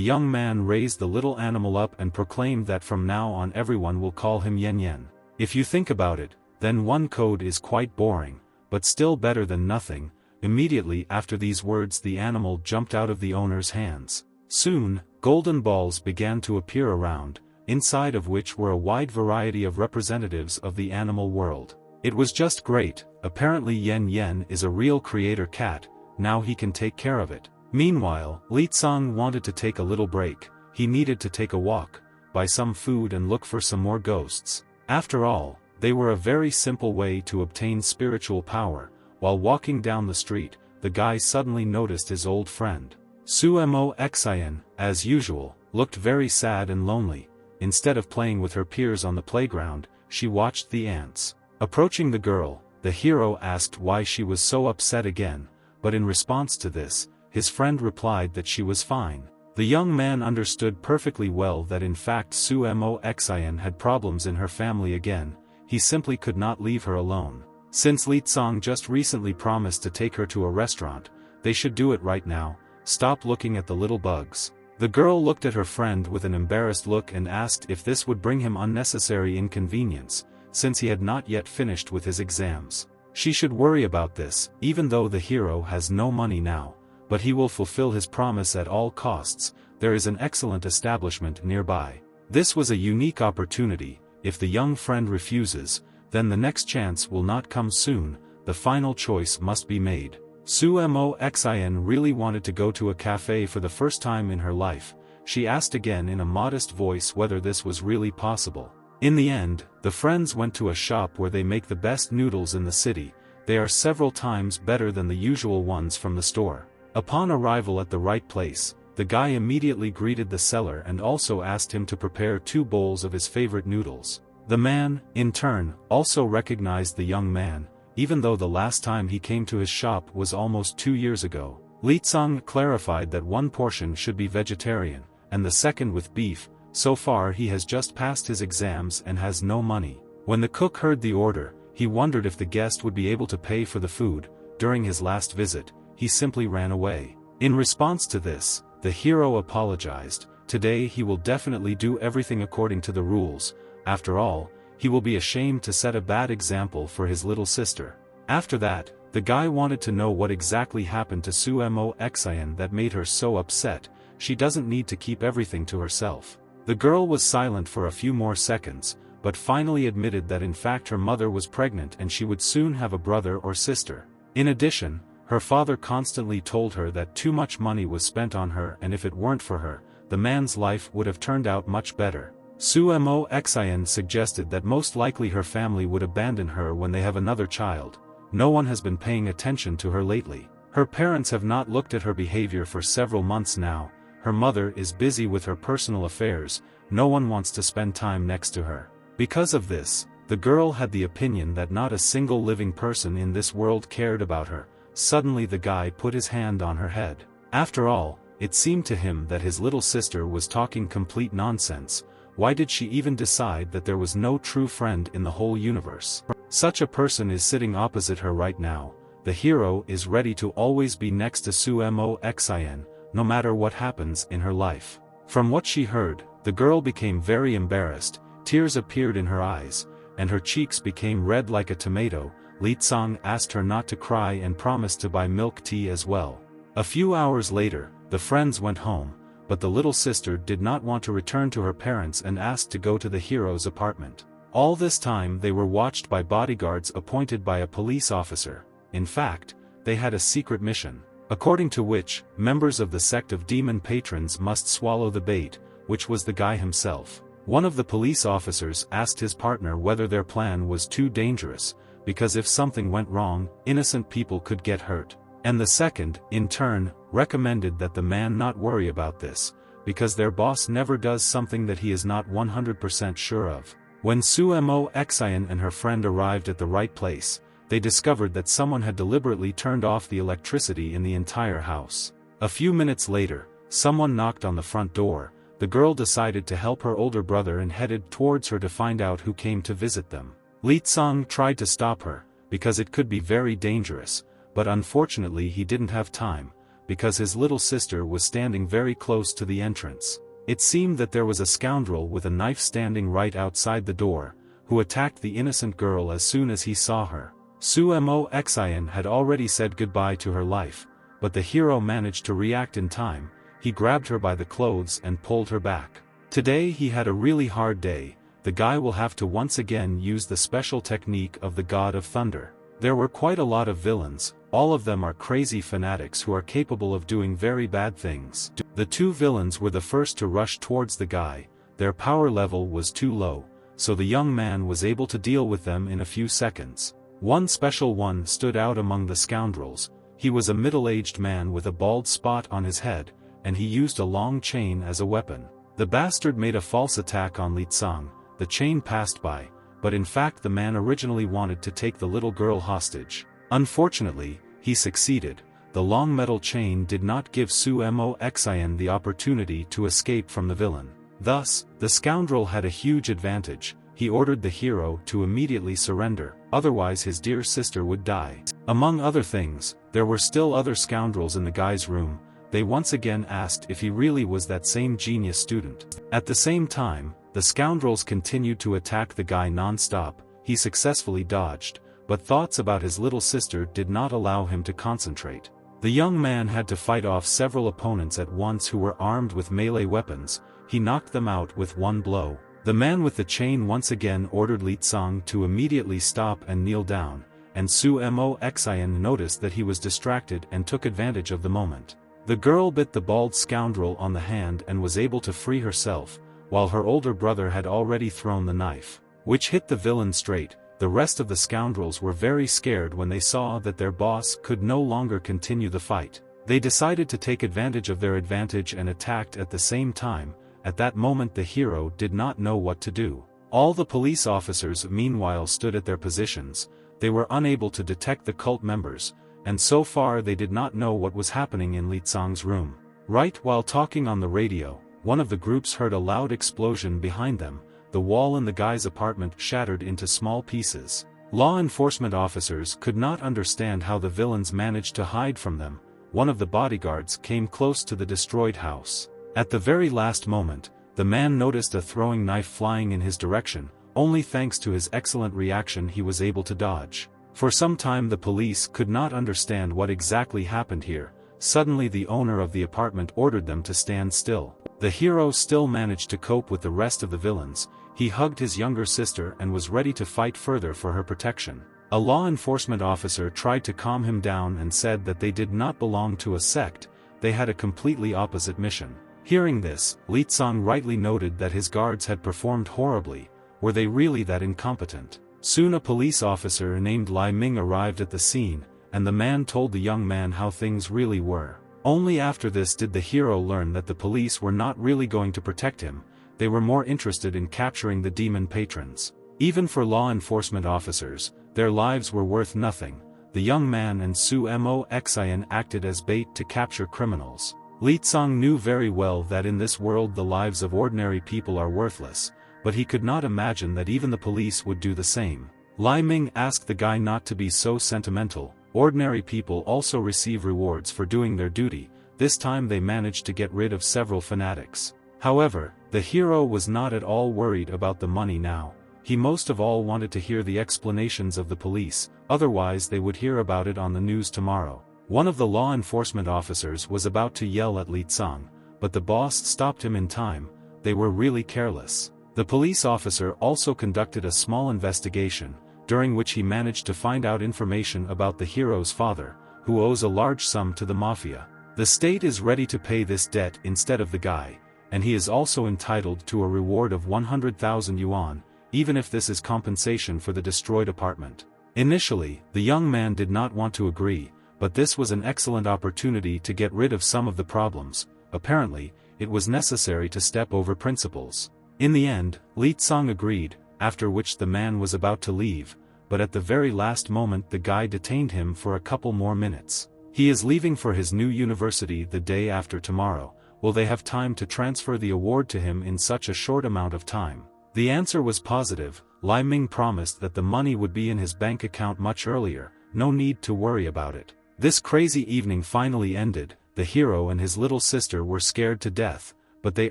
[SPEAKER 1] young man raised the little animal up and proclaimed that from now on everyone will call him Yen Yen. If you think about it, then one code is quite boring, but still better than nothing. Immediately after these words the animal jumped out of the owner's hands. Soon, golden balls began to appear around, inside of which were a wide variety of representatives of the animal world. It was just great. Apparently Yen Yen is a real creator cat, now he can take care of it. Meanwhile, Leang wanted to take a little break. He needed to take a walk, buy some food and look for some more ghosts. After all, they were a very simple way to obtain spiritual power. While walking down the street, the guy suddenly noticed his old friend. Sumo Xin, as usual, looked very sad and lonely. Instead of playing with her peers on the playground, she watched the ants. Approaching the girl, the hero asked why she was so upset again, but in response to this, his friend replied that she was fine. The young man understood perfectly well that in fact Sumo Xin had problems in her family again. He simply could not leave her alone. Since Leang just recently promised to take her to a restaurant, they should do it right now. Stop looking at the little bugs. The girl looked at her friend with an embarrassed look and asked if this would bring him unnecessary inconvenience, since he had not yet finished with his exams. She should worry about this, even though the hero has no money now, but he will fulfill his promise at all costs. There is an excellent establishment nearby. This was a unique opportunity. If the young friend refuses, then the next chance will not come soon. The final choice must be made. Sumo Xin really wanted to go to a cafe for the first time in her life. She asked again in a modest voice whether this was really possible. In the end, the friends went to a shop where they make the best noodles in the city. They are several times better than the usual ones from the store. Upon arrival at the right place, the guy immediately greeted the seller and also asked him to prepare 2 bowls of his favorite noodles. The man, in turn, also recognized the young man, even though the last time he came to his shop was almost 2 years ago. Leang clarified that one portion should be vegetarian, and the second with beef. So far he has just passed his exams and has no money. When the cook heard the order, he wondered if the guest would be able to pay for the food. During his last visit, he simply ran away. In response to this, the hero apologized. Today he will definitely do everything according to the rules. After all, he will be ashamed to set a bad example for his little sister. After that, the guy wanted to know what exactly happened to Sumo Xin that made her so upset. She doesn't need to keep everything to herself. The girl was silent for a few more seconds, but finally admitted that in fact her mother was pregnant and she would soon have a brother or sister. In addition, her father constantly told her that too much money was spent on her, and if it weren't for her, the man's life would have turned out much better. Sumo Xin suggested that most likely her family would abandon her when they have another child. No one has been paying attention to her lately. Her parents have not looked at her behavior for several months now. Her mother is busy with her personal affairs. No one wants to spend time next to her. Because of this, the girl had the opinion that not a single living person in this world cared about her. Suddenly the guy put his hand on her head. After all, it seemed to him that his little sister was talking complete nonsense. Why did she even decide that there was no true friend in the whole universe? Such a person is sitting opposite her right now. The hero is ready to always be next to Sumo Xin, no matter what happens in her life. From what she heard, the girl became very embarrassed. Tears appeared in her eyes, and her cheeks became red like a tomato. Leang asked her not to cry and promised to buy milk tea as well. A few hours later, the friends went home, but the little sister did not want to return to her parents and asked to go to the hero's apartment. All this time they were watched by bodyguards appointed by a police officer. In fact, they had a secret mission, according to which, members of the sect of demon patrons must swallow the bait, which was the guy himself. One of the police officers asked his partner whether their plan was too dangerous, because if something went wrong, innocent people could get hurt. And the second, in turn, recommended that the man not worry about this, because their boss never does something that he is not 100% sure of. When Sumo Xian and her friend arrived at the right place, they discovered that someone had deliberately turned off the electricity in the entire house. A few minutes later, someone knocked on the front door. The girl decided to help her older brother and headed towards her to find out who came to visit them. Leang tried to stop her, because it could be very dangerous, but unfortunately he didn't have time, because his little sister was standing very close to the entrance. It seemed that there was a scoundrel with a knife standing right outside the door, who attacked the innocent girl as soon as he saw her. Sumo Xian had already said goodbye to her life, but the hero managed to react in time. He grabbed her by the clothes and pulled her back. Today he had a really hard day. The guy will have to once again use the special technique of the God of Thunder. There were quite a lot of villains, all of them are crazy fanatics who are capable of doing very bad things. The two villains were the first to rush towards the guy. Their power level was too low, so the young man was able to deal with them in a few seconds. One special one stood out among the scoundrels. He was a middle-aged man with a bald spot on his head, and he used a long chain as a weapon. The bastard made a false attack on Leang. The chain passed by, but in fact the man originally wanted to take the little girl hostage. Unfortunately, he succeeded. The long metal chain did not give Sumo Xian the opportunity to escape from the villain. Thus, the scoundrel had a huge advantage. He ordered the hero to immediately surrender, otherwise his dear sister would die. Among other things, there were still other scoundrels in the guy's room. They once again asked if he really was that same genius student. At the same time, the scoundrels continued to attack the guy non-stop. He successfully dodged, but thoughts about his little sister did not allow him to concentrate. The young man had to fight off several opponents at once who were armed with melee weapons. He knocked them out with one blow. The man with the chain once again ordered Leang to immediately stop and kneel down, and Sumo Xian noticed that he was distracted and took advantage of the moment. The girl bit the bald scoundrel on the hand and was able to free herself, while her older brother had already thrown the knife, which hit the villain straight. The rest of the scoundrels were very scared when they saw that their boss could no longer continue the fight. They decided to take advantage of their advantage and attacked at the same time. At that moment the hero did not know what to do. All the police officers meanwhile stood at their positions. They were unable to detect the cult members, and so far they did not know what was happening in Leang's room. Right while talking on the radio, one of the groups heard a loud explosion behind them. The wall in the guy's apartment shattered into small pieces. Law enforcement officers could not understand how the villains managed to hide from them. One of the bodyguards came close to the destroyed house. At the very last moment, the man noticed a throwing knife flying in his direction. Only thanks to his excellent reaction he was able to dodge. For some time the police could not understand what exactly happened here. Suddenly the owner of the apartment ordered them to stand still. The hero still managed to cope with the rest of the villains. He hugged his younger sister and was ready to fight further for her protection. A law enforcement officer tried to calm him down and said that they did not belong to a sect. They had a completely opposite mission. Hearing this, Leang rightly noted that his guards had performed horribly. Were they really that incompetent? Soon a police officer named Leang arrived at the scene, and the man told the young man how things really were. Only after this did the hero learn that the police were not really going to protect him. They were more interested in capturing the demon patrons. Even for law enforcement officers, their lives were worth nothing. The young man and Sumo Xian acted as bait to capture criminals. Leang knew very well that in this world the lives of ordinary people are worthless, but he could not imagine that even the police would do the same. Leang asked the guy not to be so sentimental. Ordinary people also receive rewards for doing their duty. This time they managed to get rid of several fanatics. However, the hero was not at all worried about the money now. He most of all wanted to hear the explanations of the police, otherwise they would hear about it on the news tomorrow. One of the law enforcement officers was about to yell at Leang, but the boss stopped him in time. They were really careless. The police officer also conducted a small investigation, during which he managed to find out information about the hero's father, who owes a large sum to the mafia. The state is ready to pay this debt instead of the guy, and he is also entitled to a reward of 100,000 yuan, even if this is compensation for the destroyed apartment. Initially, the young man did not want to agree, but this was an excellent opportunity to get rid of some of the problems. Apparently, it was necessary to step over principles. In the end, Li Tsang agreed, after which the man was about to leave, but at the very last moment the guy detained him for a couple more minutes. He is leaving for his new university the day after tomorrow. Will they have time to transfer the award to him in such a short amount of time? The answer was positive. Lai Ming promised that the money would be in his bank account much earlier, no need to worry about it. This crazy evening finally ended. The hero and his little sister were scared to death, but they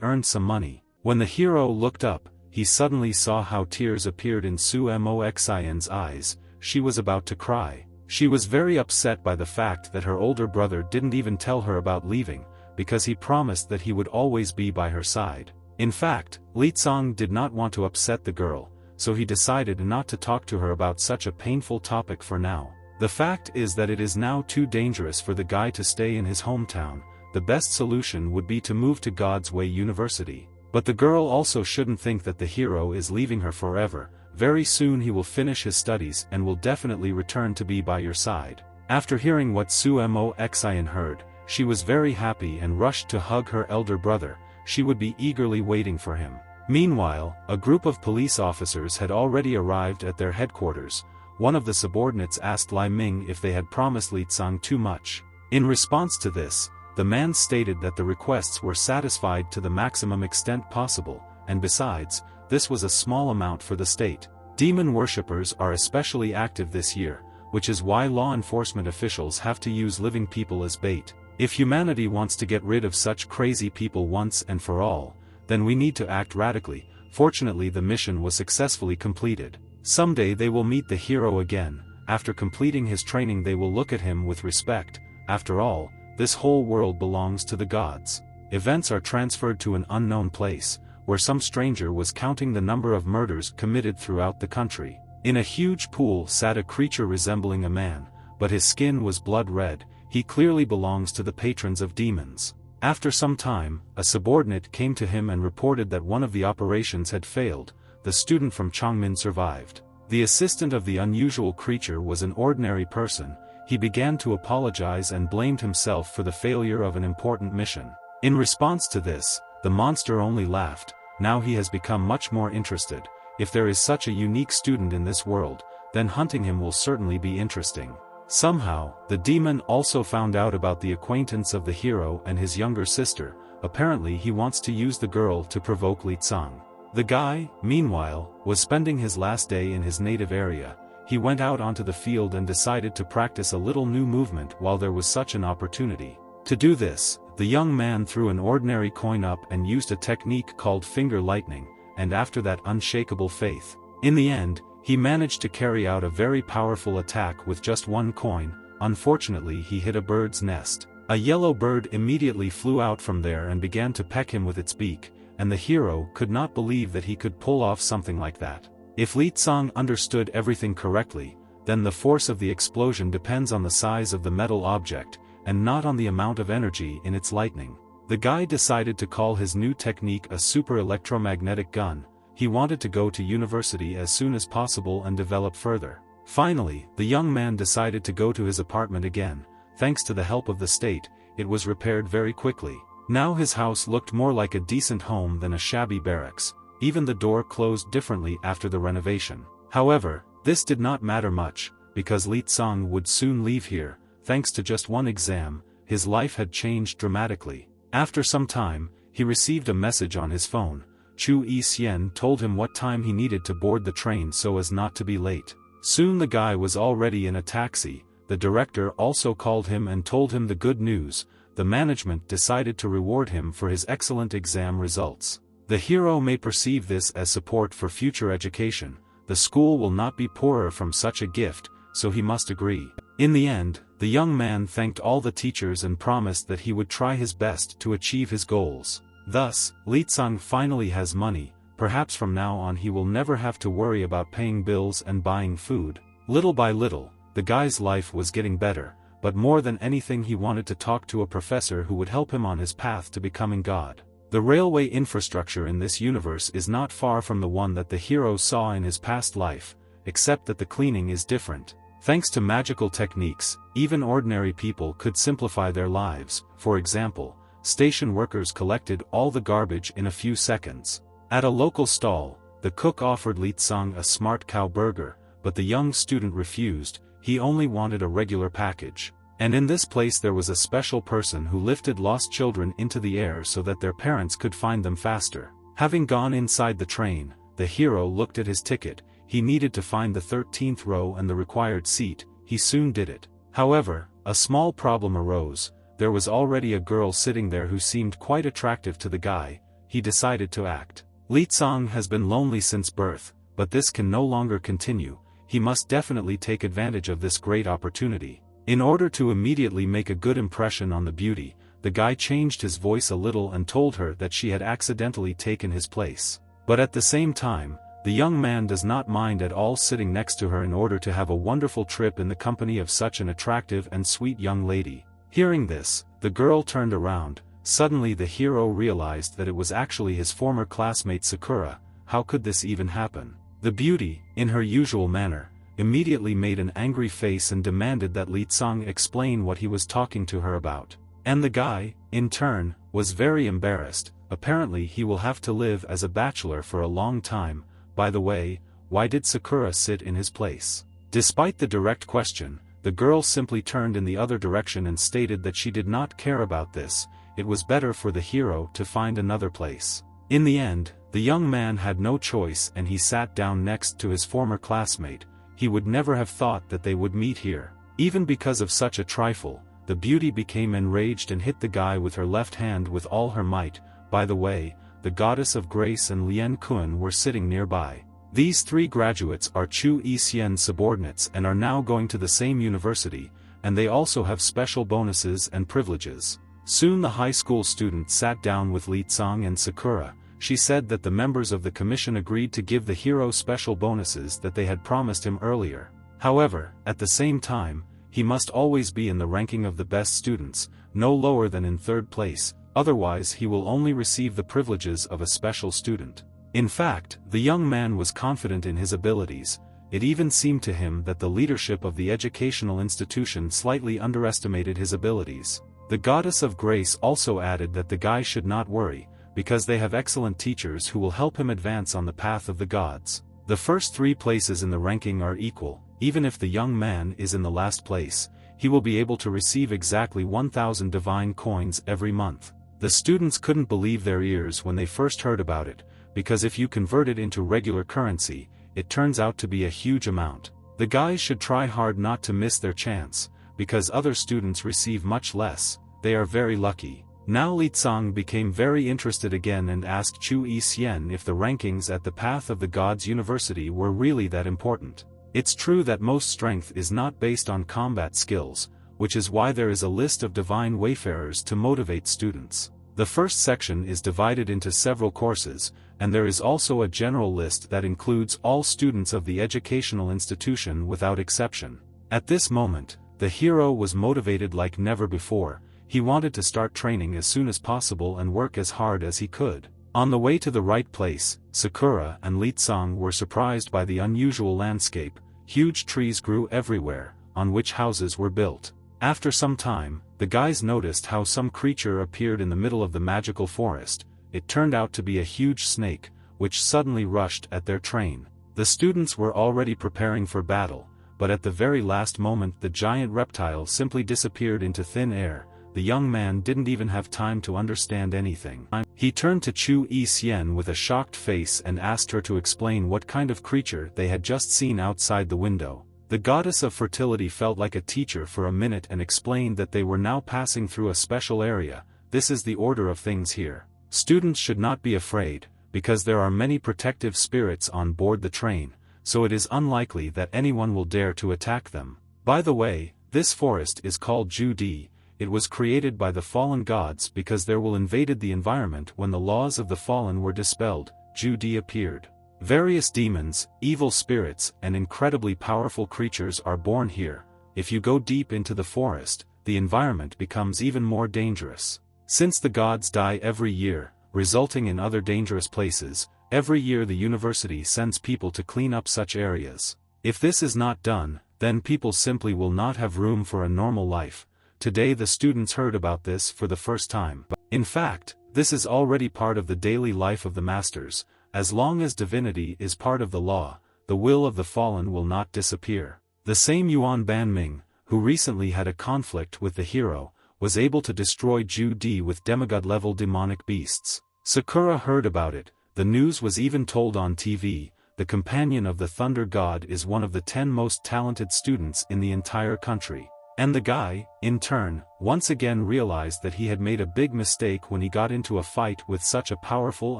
[SPEAKER 1] earned some money. When the hero looked up, he suddenly saw how tears appeared in Su Moxin's eyes. She was about to cry. She was very upset by the fact that her older brother didn't even tell her about leaving, because he promised that he would always be by her side. In fact, Li Tsang did not want to upset the girl, so he decided not to talk to her about such a painful topic for now. The fact is that it is now too dangerous for the guy to stay in his hometown. The best solution would be to move to God's Way University. But the girl also shouldn't think that the hero is leaving her forever. Very soon he will finish his studies and will definitely return to be by your side. After hearing what Su Moxin heard, she was very happy and rushed to hug her elder brother. She would be eagerly waiting for him. Meanwhile, a group of police officers had already arrived at their headquarters. One of the subordinates asked Lai Ming if they had promised Li Tsang too much. In response to this, the man stated that the requests were satisfied to the maximum extent possible, and besides, this was a small amount for the state. Demon worshippers are especially active this year, which is why law enforcement officials have to use living people as bait. If humanity wants to get rid of such crazy people once and for all, then we need to act radically. Fortunately, the mission was successfully completed. Someday they will meet the hero again. After completing his training they will look at him with respect. After all, this whole world belongs to the gods. Events are transferred to an unknown place, where some stranger was counting the number of murders committed throughout the country. In a huge pool sat a creature resembling a man, but his skin was blood red. He clearly belongs to the patrons of demons. After some time, a subordinate came to him and reported that one of the operations had failed. The student from Chongmin survived. The assistant of the unusual creature was an ordinary person. He began to apologize and blamed himself for the failure of an important mission. In response to this, the monster only laughed. Now he has become much more interested. If there is such a unique student in this world, then hunting him will certainly be interesting. Somehow, the demon also found out about the acquaintance of the hero and his younger sister. Apparently he wants to use the girl to provoke Li Tsang. The guy, meanwhile, was spending his last day in his native area. He went out onto the field and decided to practice a little new movement while there was such an opportunity. To do this, the young man threw an ordinary coin up and used a technique called finger lightning, and after that unshakable faith. In the end, he managed to carry out a very powerful attack with just one coin. Unfortunately, he hit a bird's nest. A yellow bird immediately flew out from there and began to peck him with its beak, and the hero could not believe that he could pull off something like that. If Li Tsang understood everything correctly, then the force of the explosion depends on the size of the metal object, and not on the amount of energy in its lightning. The guy decided to call his new technique a super electromagnetic gun. He wanted to go to university as soon as possible and develop further. Finally, the young man decided to go to his apartment again. Thanks to the help of the state, it was repaired very quickly. Now his house looked more like a decent home than a shabby barracks. Even the door closed differently after the renovation. However, this did not matter much, because Li Tsang would soon leave here. Thanks to just one exam, his life had changed dramatically. After some time, he received a message on his phone. Chu Yi-hsien told him what time he needed to board the train so as not to be late. Soon the guy was already in a taxi. The director also called him and told him the good news. The management decided to reward him for his excellent exam results. The hero may perceive this as support for future education. The school will not be poorer from such a gift, so he must agree. In the end, the young man thanked all the teachers and promised that he would try his best to achieve his goals. Thus, Li Tsang finally has money. Perhaps from now on he will never have to worry about paying bills and buying food. Little by little, the guy's life was getting better, but more than anything he wanted to talk to a professor who would help him on his path to becoming God. The railway infrastructure in this universe is not far from the one that the hero saw in his past life, except that the cleaning is different. Thanks to magical techniques, even ordinary people could simplify their lives. For example, station workers collected all the garbage in a few seconds. At a local stall, the cook offered Leang a smart cow burger, but the young student refused. He only wanted a regular package. And in this place there was a special person who lifted lost children into the air so that their parents could find them faster. Having gone inside the train, the hero looked at his ticket. He needed to find the 13th row and the required seat. He soon did it. However, a small problem arose. There was already a girl sitting there who seemed quite attractive to the guy. He decided to act. Leang has been lonely since birth, but this can no longer continue. He must definitely take advantage of this great opportunity. In order to immediately make a good impression on the beauty, the guy changed his voice a little and told her that she had accidentally taken his place. But at the same time, the young man does not mind at all sitting next to her in order to have a wonderful trip in the company of such an attractive and sweet young lady. Hearing this, the girl turned around. Suddenly the hero realized that it was actually his former classmate Sakura. How could this even happen? The beauty, in her usual manner, immediately made an angry face and demanded that Leang explain what he was talking to her about. And the guy, in turn, was very embarrassed. Apparently he will have to live as a bachelor for a long time. By the way, why did Sakura sit in his place? Despite the direct question, the girl simply turned in the other direction and stated that she did not care about this. It was better for the hero to find another place. In the end, the young man had no choice and he sat down next to his former classmate. He would never have thought that they would meet here. Even because of such a trifle, the beauty became enraged and hit the guy with her left hand with all her might. By the way, the goddess of grace and Leang were sitting nearby. These three graduates are Chu Yixian's subordinates and are now going to the same university, and they also have special bonuses and privileges. Soon the high school student sat down with Leang and Sakura. She said that the members of the commission agreed to give the hero special bonuses that they had promised him earlier. However, at the same time, he must always be in the ranking of the best students, no lower than in third place, otherwise he will only receive the privileges of a special student. In fact, the young man was confident in his abilities. It even seemed to him that the leadership of the educational institution slightly underestimated his abilities. The goddess of grace also added that the guy should not worry, because they have excellent teachers who will help him advance on the path of the gods. The first three places in the ranking are equal. Even if the young man is in the last place, he will be able to receive exactly 1,000 divine coins every month. The students couldn't believe their ears when they first heard about it, because if you convert it into regular currency, it turns out to be a huge amount. The guys should try hard not to miss their chance, because other students receive much less. They are very lucky. Now Leang became very interested again and asked Chu Yixian if the rankings at the Path of the Gods University were really that important. It's true that most strength is not based on combat skills, which is why there is a list of divine wayfarers to motivate students. The first section is divided into several courses, and there is also a general list that includes all students of the educational institution without exception. At this moment, the hero was motivated like never before. He wanted to start training as soon as possible and work as hard as he could. On the way to the right place, Sakura and Leang were surprised by the unusual landscape. Huge trees grew everywhere, on which houses were built. After some time, the guys noticed how some creature appeared in the middle of the magical forest. It turned out to be a huge snake, which suddenly rushed at their train. The students were already preparing for battle, but at the very last moment the giant reptile simply disappeared into thin air. The young man didn't even have time to understand anything. He turned to Chu Yixian with a shocked face and asked her to explain what kind of creature they had just seen outside the window. The goddess of fertility felt like a teacher for a minute and explained that they were now passing through a special area. This is the order of things here. Students should not be afraid, because there are many protective spirits on board the train, so it is unlikely that anyone will dare to attack them. By the way, this forest is called Ju-di. It was created by the fallen gods because there will invaded the environment when the laws of the fallen were dispelled. Ju-di appeared. Various demons, evil spirits, and incredibly powerful creatures are born here. If you go deep into the forest, the environment becomes even more dangerous. Since the gods die every year, resulting in other dangerous places, every year the university sends people to clean up such areas. If this is not done, then people simply will not have room for a normal life. Today the students heard about this for the first time. In fact, this is already part of the daily life of the masters. As long as divinity is part of the law, the will of the fallen will not disappear. The same Yuan Banming, who recently had a conflict with the hero, was able to destroy Ju Di with demigod-level demonic beasts. Sakura heard about it. The news was even told on TV. The companion of the Thunder God is one of the 10 most talented students in the entire country. And the guy, in turn, once again realized that he had made a big mistake when he got into a fight with such a powerful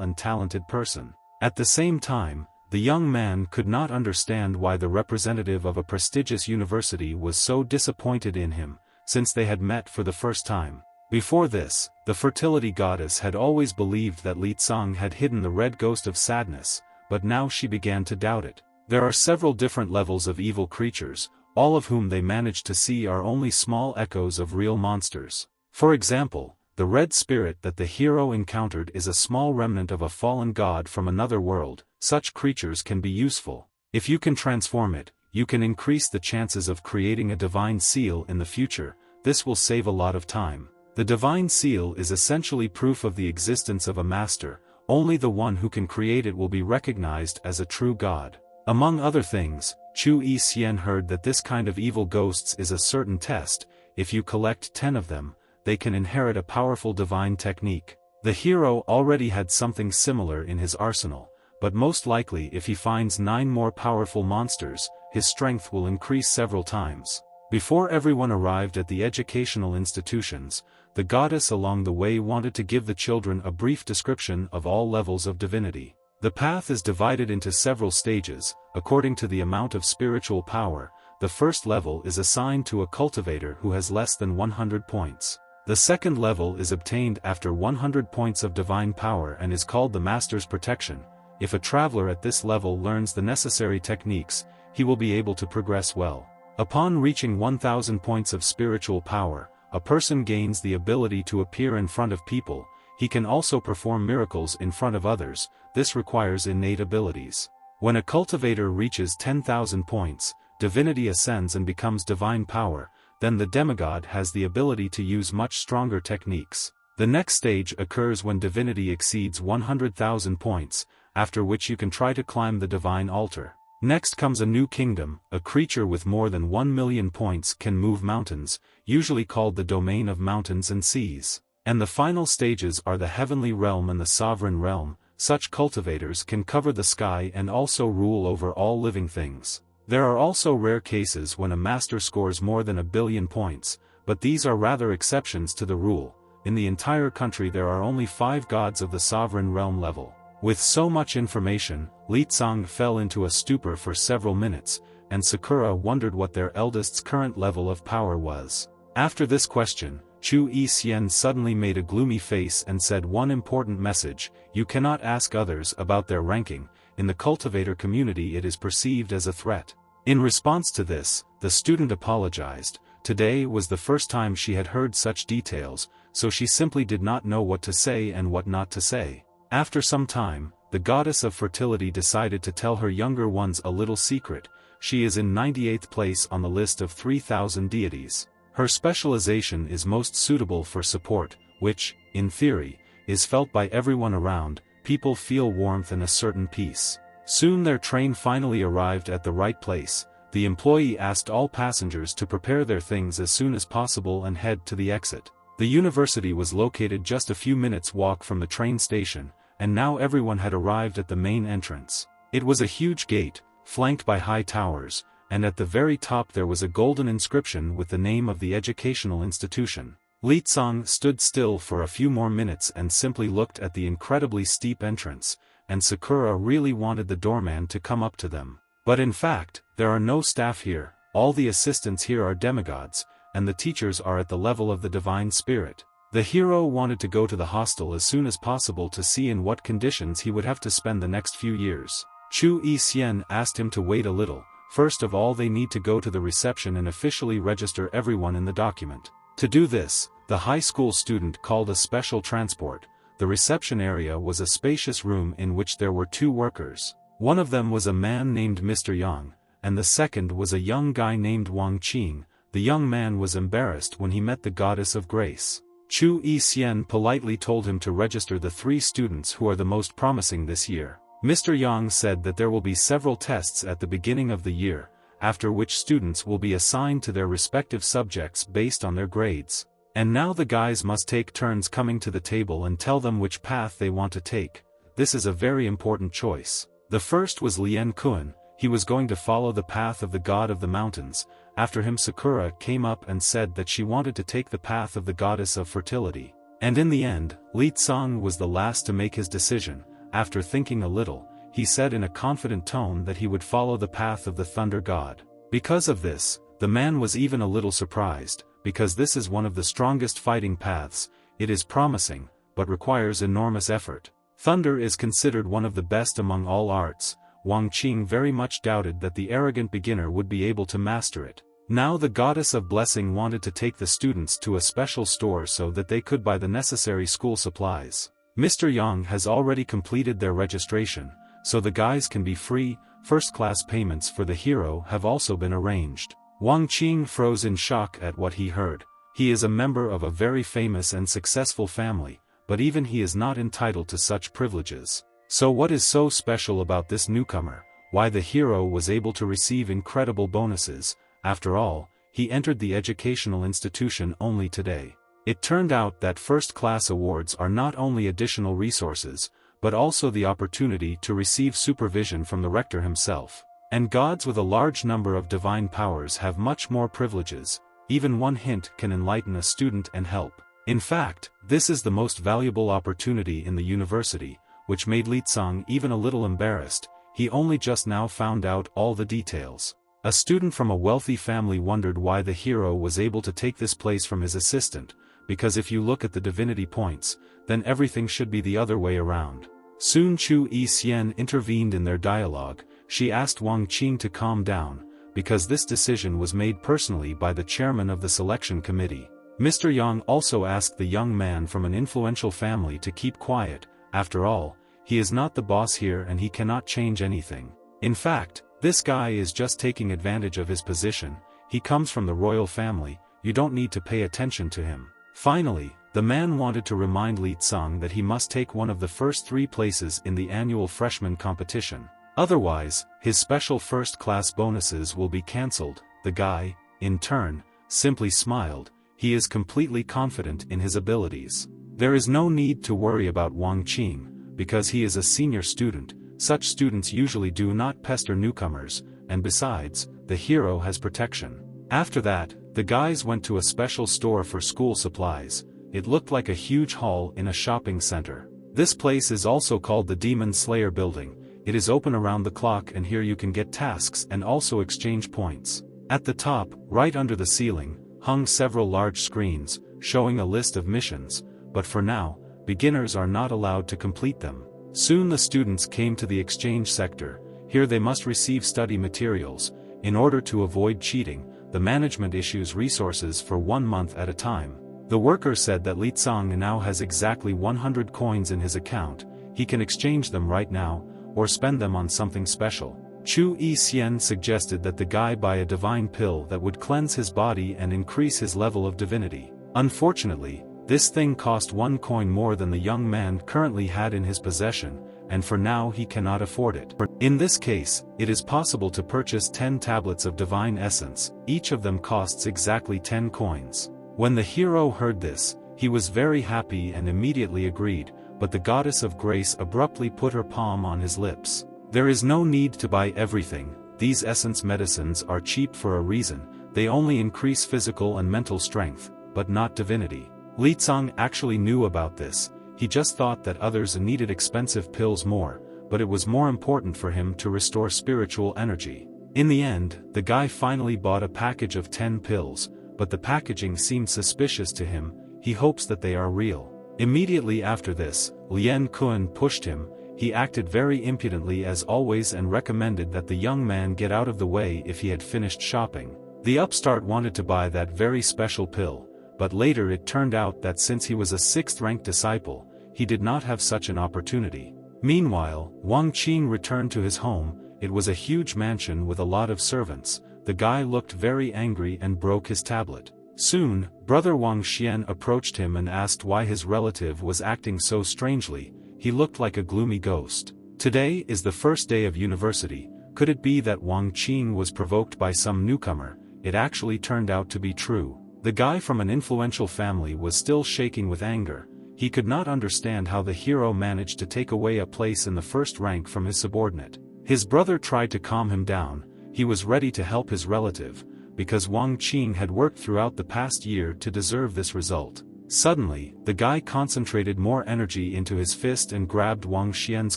[SPEAKER 1] and talented person. At the same time, the young man could not understand why the representative of a prestigious university was so disappointed in him, since they had met for the first time. Before this, the fertility goddess had always believed that Leang had hidden the red ghost of sadness, but now she began to doubt it. There are several different levels of evil creatures, all of whom they managed to see are only small echoes of real monsters. For example, the red spirit that the hero encountered is a small remnant of a fallen god from another world. Such creatures can be useful. If you can transform it, you can increase the chances of creating a divine seal in the future. This will save a lot of time. The divine seal is essentially proof of the existence of a master. Only the one who can create it will be recognized as a true god. Among other things, Chu Yi-hsien heard that this kind of evil ghosts is a certain test. If you collect 10 of them, they can inherit a powerful divine technique. The hero already had something similar in his arsenal, but most likely if he finds 9 more powerful monsters, his strength will increase several times. Before everyone arrived at the educational institutions, the goddess along the way wanted to give the children a brief description of all levels of divinity. The path is divided into several stages, according to the amount of spiritual power. The first level is assigned to a cultivator who has less than 100 points. The second level is obtained after 100 points of divine power and is called the Master's Protection. If a traveler at this level learns the necessary techniques, he will be able to progress well. Upon reaching 1000 points of spiritual power, a person gains the ability to appear in front of people. He can also perform miracles in front of others. This requires innate abilities. When a cultivator reaches 10,000 points, divinity ascends and becomes divine power. Then the demigod has the ability to use much stronger techniques. The next stage occurs when divinity exceeds 100,000 points, after which you can try to climb the divine altar. Next comes a new kingdom. A creature with more than 1 million points can move mountains, usually called the domain of mountains and seas. And the final stages are the heavenly realm and the sovereign realm. Such cultivators can cover the sky and also rule over all living things. There are also rare cases when a master scores more than 1 billion points, but these are rather exceptions to the rule. In the entire country there are only 5 gods of the sovereign realm level. With so much information, Leang fell into a stupor for several minutes, and Sakura wondered what their eldest's current level of power was. After this question, Chu Yi-hsien suddenly made a gloomy face and said one important message: you cannot ask others about their ranking. In the cultivator community it is perceived as a threat. In response to this, the student apologized. Today was the first time she had heard such details, so she simply did not know what to say and what not to say. After some time, the goddess of fertility decided to tell her younger ones a little secret. She is in 98th place on the list of 3,000 deities. Her specialization is most suitable for support, which, in theory, is felt by everyone around. People feel warmth and a certain peace. Soon their train finally arrived at the right place. The employee asked all passengers to prepare their things as soon as possible and head to the exit. The university was located just a few minutes' walk from the train station, and now everyone had arrived at the main entrance. It was a huge gate, flanked by high towers, and at the very top there was a golden inscription with the name of the educational institution. Leang stood still for a few more minutes and simply looked at the incredibly steep entrance, and Sakura really wanted the doorman to come up to them. But in fact, there are no staff here. All the assistants here are demigods, and the teachers are at the level of the divine spirit. The hero wanted to go to the hostel as soon as possible to see in what conditions he would have to spend the next few years. Chu Yi-hsien asked him to wait a little. First of all, they need to go to the reception and officially register everyone in the document. To do this, the high school student called a special transport. The reception area was a spacious room in which there were 2 workers. One of them was a man named Mr. Yang, and the second was a young guy named Wang Qing. The young man was embarrassed when he met the goddess of grace. Chu Yi-hsien politely told him to register the 3 students who are the most promising this year. Mr. Yang said that there will be several tests at the beginning of the year, after which students will be assigned to their respective subjects based on their grades. And now the guys must take turns coming to the table and tell them which path they want to take. This is a very important choice. The first was Leang. He was going to follow the path of the god of the mountains. After him Sakura came up and said that she wanted to take the path of the goddess of fertility. And in the end, Leang was the last to make his decision. After thinking a little, he said in a confident tone that he would follow the path of the thunder god. Because of this, the man was even a little surprised, because this is one of the strongest fighting paths. It is promising, but requires enormous effort. Thunder is considered one of the best among all arts. Wang Qing very much doubted that the arrogant beginner would be able to master it. Now the goddess of blessing wanted to take the students to a special store so that they could buy the necessary school supplies. Mr. Yang has already completed their registration, so the guys can be free. First-class payments for the hero have also been arranged. Wang Qing froze in shock at what he heard. He is a member of a very famous and successful family, but even he is not entitled to such privileges. So what is so special about this newcomer? Why the hero was able to receive incredible bonuses? After all, he entered the educational institution only today. It turned out that first-class awards are not only additional resources, but also the opportunity to receive supervision from the rector himself. And gods with a large number of divine powers have much more privileges. Even one hint can enlighten a student and help. In fact, this is the most valuable opportunity in the university, which made Leang even a little embarrassed. He only just now found out all the details. A student from a wealthy family wondered why the hero was able to take this place from his assistant, because if you look at the divinity points, then everything should be the other way around. Soon Chu Yi-hsien intervened in their dialogue. She asked Wang Qing to calm down, because this decision was made personally by the chairman of the selection committee. Mr. Yang also asked the young man from an influential family to keep quiet. After all, he is not the boss here and he cannot change anything. In fact, this guy is just taking advantage of his position. He comes from the royal family. You don't need to pay attention to him. Finally, the man wanted to remind Leang that he must take one of the first 3 places in the annual freshman competition. Otherwise, his special first-class bonuses will be cancelled. The guy, in turn, simply smiled. He is completely confident in his abilities. There is no need to worry about Wang Qing, because he is a senior student. Such students usually do not pester newcomers, and besides, the hero has protection. After that, the guys went to a special store for school supplies. It looked like a huge hall in a shopping center. This place is also called the Demon Slayer Building. It is open around the clock and here you can get tasks and also exchange points. At the top, right under the ceiling, hung several large screens, showing a list of missions, but for now, beginners are not allowed to complete them. Soon the students came to the exchange sector. Here they must receive study materials. In order to avoid cheating, the management issues resources for 1 month at a time. The worker said that Leang now has exactly 100 coins in his account. He can exchange them right now, or spend them on something special. Chu Yi-hsien suggested that the guy buy a divine pill that would cleanse his body and increase his level of divinity. Unfortunately, this thing cost 1 coin more than the young man currently had in his possession, and for now he cannot afford it. In this case, it is possible to purchase 10 tablets of divine essence. Each of them costs exactly 10 coins. When the hero heard this, he was very happy and immediately agreed, but the goddess of grace abruptly put her palm on his lips. There is no need to buy everything. These essence medicines are cheap for a reason. They only increase physical and mental strength, but not divinity. Leang actually knew about this. He just thought that others needed expensive pills more, but it was more important for him to restore spiritual energy. In the end, the guy finally bought a package of 10 pills, but the packaging seemed suspicious to him. He hopes that they are real. Immediately after this, Leang pushed him. He acted very impudently as always and recommended that the young man get out of the way if he had finished shopping. The upstart wanted to buy that very special pill, but later it turned out that since he was a 6th-ranked disciple, he did not have such an opportunity. Meanwhile, Wang Qing returned to his home. It was a huge mansion with a lot of servants. The guy looked very angry and broke his tablet. Soon, brother Wang Xian approached him and asked why his relative was acting so strangely. He looked like a gloomy ghost. Today is the first day of university. Could it be that Wang Qing was provoked by some newcomer? It actually turned out to be true. The guy from an influential family was still shaking with anger. He could not understand how the hero managed to take away a place in the first rank from his subordinate. His brother tried to calm him down. He was ready to help his relative, because Wang Qing had worked throughout the past year to deserve this result. Suddenly, the guy concentrated more energy into his fist and grabbed Wang Xian's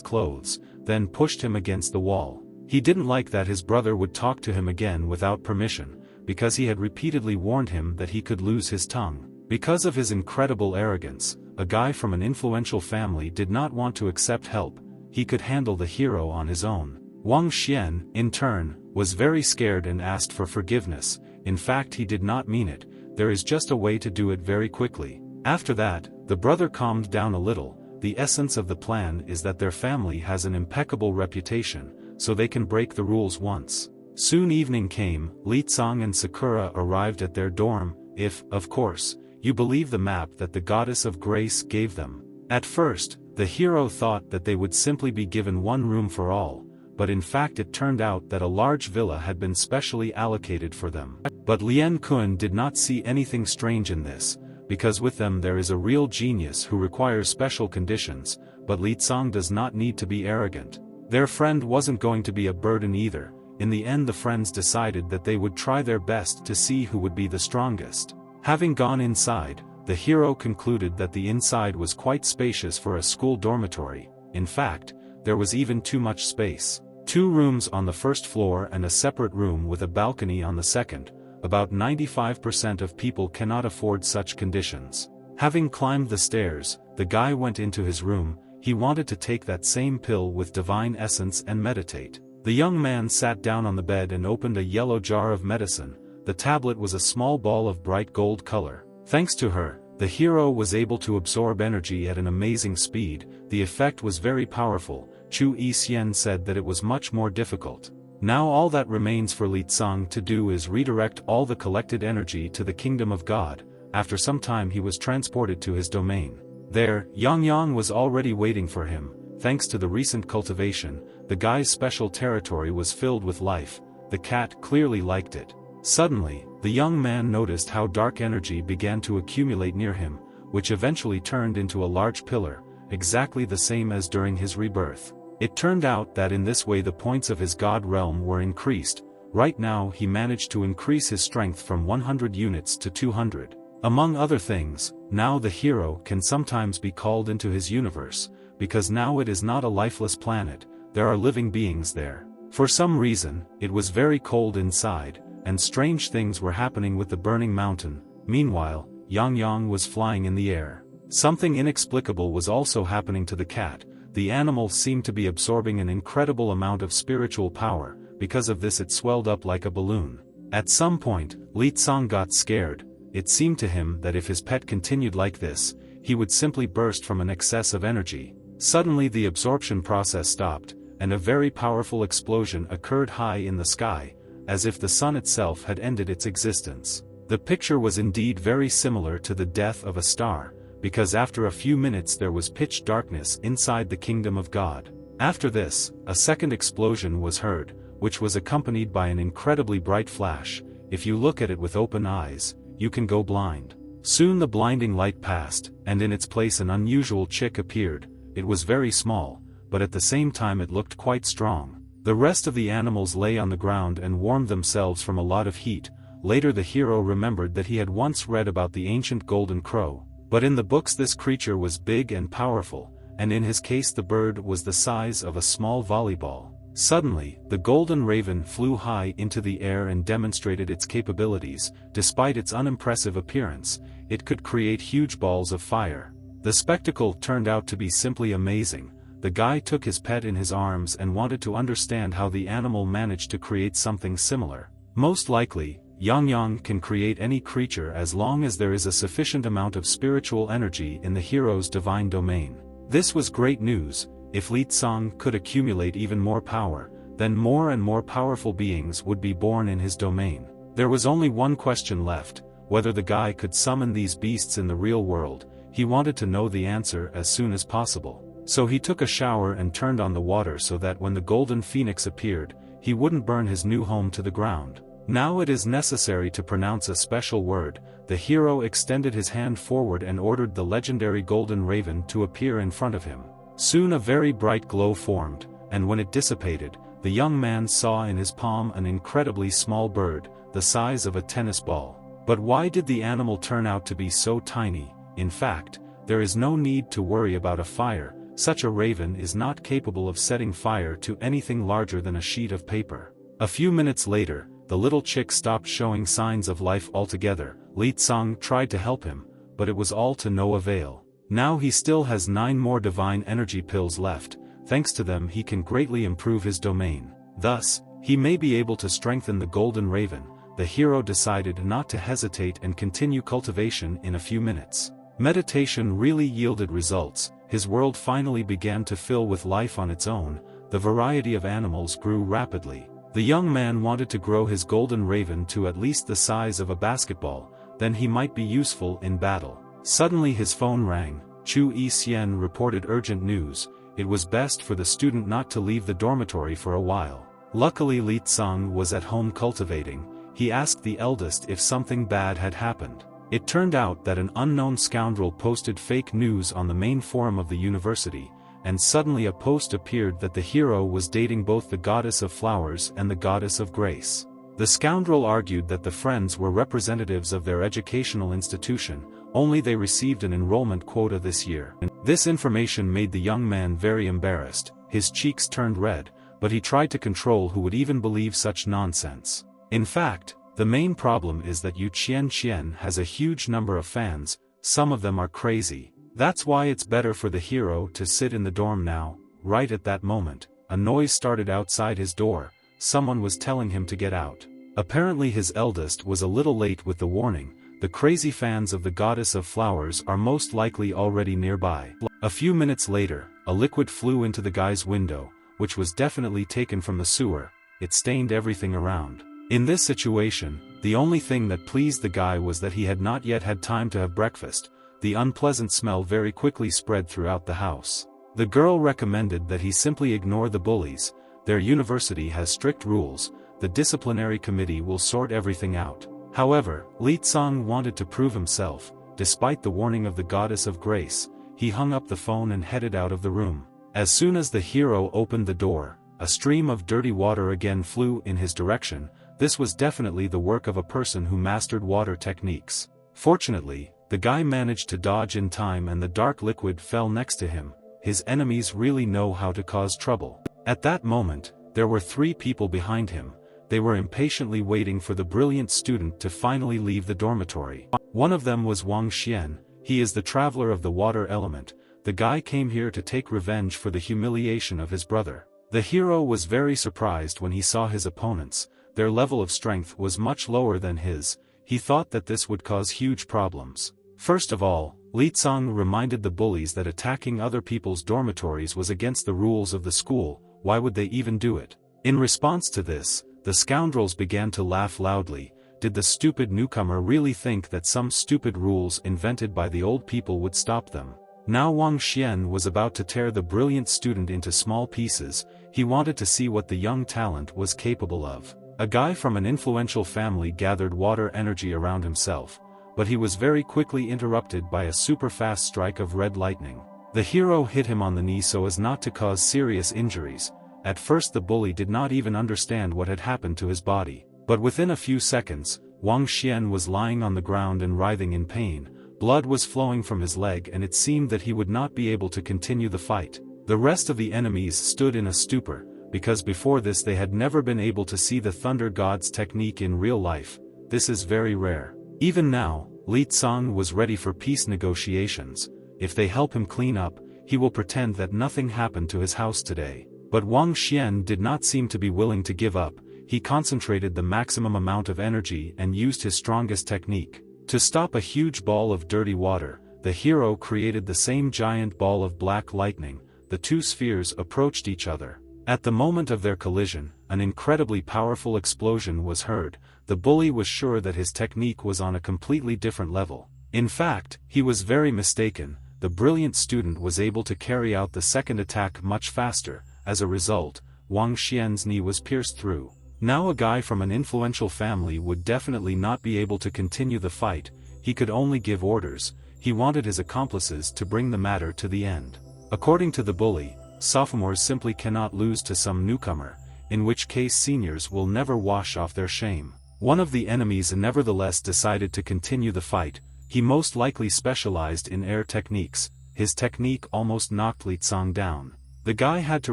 [SPEAKER 1] clothes, then pushed him against the wall. He didn't like that his brother would talk to him again without permission, because he had repeatedly warned him that he could lose his tongue. Because of his incredible arrogance, a guy from an influential family did not want to accept help. He could handle the hero on his own. Wang Xian, in turn, was very scared and asked for forgiveness. In fact, he did not mean it. There is just a way to do it very quickly. After that, the brother calmed down a little. The essence of the plan is that their family has an impeccable reputation, so they can break the rules once. Soon evening came. Leang and Sakura arrived at their dorm, if, of course, you believe the map that the goddess of grace gave them. At first, the hero thought that they would simply be given one room for all, but in fact it turned out that a large villa had been specially allocated for them. But Lian Kun did not see anything strange in this, because with them there is a real genius who requires special conditions, but Leang does not need to be arrogant. Their friend wasn't going to be a burden either. In the end the friends decided that they would try their best to see who would be the strongest. Having gone inside, the hero concluded that the inside was quite spacious for a school dormitory. In fact, there was even too much space. 2 rooms on the first floor and a separate room with a balcony on the second. About 95% of people cannot afford such conditions. Having climbed the stairs, the guy went into his room. He wanted to take that same pill with divine essence and meditate. The young man sat down on the bed and opened a yellow jar of medicine. The tablet was a small ball of bright gold color. Thanks to her, the hero was able to absorb energy at an amazing speed. The effect was very powerful. Chu Yixian said that it was much more difficult. Now all that remains for Leang to do is redirect all the collected energy to the kingdom of God. After some time he was transported to his domain. There, Yang was already waiting for him. Thanks to the recent cultivation, the guy's special territory was filled with life. The cat clearly liked it. Suddenly, the young man noticed how dark energy began to accumulate near him, which eventually turned into a large pillar, exactly the same as during his rebirth. It turned out that in this way the points of his god realm were increased. Right now he managed to increase his strength from 100 units to 200. Among other things, now the hero can sometimes be called into his universe, because now it is not a lifeless planet, there are living beings there. For some reason, it was very cold inside, and strange things were happening with the burning mountain. Meanwhile, Yang was flying in the air. Something inexplicable was also happening to the cat. The animal seemed to be absorbing an incredible amount of spiritual power. Because of this it swelled up like a balloon. At some point, Leang got scared. It seemed to him that if his pet continued like this, he would simply burst from an excess of energy. Suddenly the absorption process stopped, and a very powerful explosion occurred high in the sky, as if the sun itself had ended its existence. The picture was indeed very similar to the death of a star, because after a few minutes there was pitch darkness inside the kingdom of God. After this, a second explosion was heard, which was accompanied by an incredibly bright flash. If you look at it with open eyes, you can go blind. Soon the blinding light passed, and in its place an unusual chick appeared. It was very small, but at the same time it looked quite strong. The rest of the animals lay on the ground and warmed themselves from a lot of heat. Later the hero remembered that he had once read about the ancient golden crow. But in the books this creature was big and powerful, and in his case the bird was the size of a small volleyball. Suddenly, the golden raven flew high into the air and demonstrated its capabilities. Despite its unimpressive appearance, it could create huge balls of fire. The spectacle turned out to be simply amazing. The guy took his pet in his arms and wanted to understand how the animal managed to create something similar. Most likely, Yang can create any creature as long as there is a sufficient amount of spiritual energy in the hero's divine domain. This was great news. If Leang could accumulate even more power, then more and more powerful beings would be born in his domain. There was only one question left: whether the guy could summon these beasts in the real world. He wanted to know the answer as soon as possible. So he took a shower and turned on the water so that when the golden phoenix appeared, he wouldn't burn his new home to the ground. Now it is necessary to pronounce a special word. The hero extended his hand forward and ordered the legendary golden raven to appear in front of him. Soon a very bright glow formed, and when it dissipated, the young man saw in his palm an incredibly small bird, the size of a tennis ball. But why did the animal turn out to be so tiny? In fact, there is no need to worry about a fire. Such a raven is not capable of setting fire to anything larger than a sheet of paper. A few minutes later, the little chick stopped showing signs of life altogether. Leang tried to help him, but it was all to no avail. Now he still has 9 more divine energy pills left. Thanks to them he can greatly improve his domain. Thus, he may be able to strengthen the golden raven. The hero decided not to hesitate and continue cultivation in a few minutes. Meditation really yielded results. His world finally began to fill with life on its own. The variety of animals grew rapidly. The young man wanted to grow his golden raven to at least the size of a basketball, then he might be useful in battle. Suddenly his phone rang. Chu Yi-hsien reported urgent news. It was best for the student not to leave the dormitory for a while. Luckily Leang was at home cultivating. He asked the eldest if something bad had happened. It turned out that an unknown scoundrel posted fake news on the main forum of the university, and suddenly a post appeared that the hero was dating both the goddess of flowers and the goddess of grace. The scoundrel argued that the friends were representatives of their educational institution, only they received an enrollment quota this year. This information made the young man very embarrassed. His cheeks turned red, but he tried to control who would even believe such nonsense. In fact, the main problem is that Yu Qian has a huge number of fans. Some of them are crazy. That's why it's better for the hero to sit in the dorm now. Right at that moment, a noise started outside his door. Someone was telling him to get out. Apparently his eldest was a little late with the warning. The crazy fans of the goddess of flowers are most likely already nearby. A few minutes later, a liquid flew into the guy's window, which was definitely taken from the sewer. It stained everything around. In this situation, the only thing that pleased the guy was that he had not yet had time to have breakfast. The unpleasant smell very quickly spread throughout the house. The girl recommended that he simply ignore the bullies. Their university has strict rules. The disciplinary committee will sort everything out. However, Leang wanted to prove himself. Despite the warning of the goddess of grace, he hung up the phone and headed out of the room. As soon as the hero opened the door, a stream of dirty water again flew in his direction. This was definitely the work of a person who mastered water techniques. Fortunately, the guy managed to dodge in time and the dark liquid fell next to him. His enemies really know how to cause trouble. At that moment, there were 3 people behind him. They were impatiently waiting for the brilliant student to finally leave the dormitory. One of them was Wang Xian. He is the traveler of the water element. The guy came here to take revenge for the humiliation of his brother. The hero was very surprised when he saw his opponents. Their level of strength was much lower than his. He thought that this would cause huge problems. First of all, Leang reminded the bullies that attacking other people's dormitories was against the rules of the school. Why would they even do it? In response to this, the scoundrels began to laugh loudly. Did the stupid newcomer really think that some stupid rules invented by the old people would stop them? Now Wang Xian was about to tear the brilliant student into small pieces. He wanted to see what the young talent was capable of. A guy from an influential family gathered water energy around himself, but he was very quickly interrupted by a super-fast strike of red lightning. The hero hit him on the knee so as not to cause serious injuries. At first the bully did not even understand what had happened to his body, but within a few seconds, Wang Xian was lying on the ground and writhing in pain. Blood was flowing from his leg and it seemed that he would not be able to continue the fight. The rest of the enemies stood in a stupor, because before this they had never been able to see the Thunder God's technique in real life. This is very rare. Even now, Leang was ready for peace negotiations. If they help him clean up, he will pretend that nothing happened to his house today. But Wang Xian did not seem to be willing to give up. He concentrated the maximum amount of energy and used his strongest technique. To stop a huge ball of dirty water, the hero created the same giant ball of black lightning. The 2 spheres approached each other. At the moment of their collision, an incredibly powerful explosion was heard. The bully was sure that his technique was on a completely different level. In fact, he was very mistaken. The brilliant student was able to carry out the second attack much faster. As a result, Wang Xian's knee was pierced through. Now a guy from an influential family would definitely not be able to continue the fight. He could only give orders. He wanted his accomplices to bring the matter to the end. According to the bully, sophomores simply cannot lose to some newcomer, in which case seniors will never wash off their shame. One of the enemies nevertheless decided to continue the fight. He most likely specialized in air techniques. His technique almost knocked Leang down. The guy had to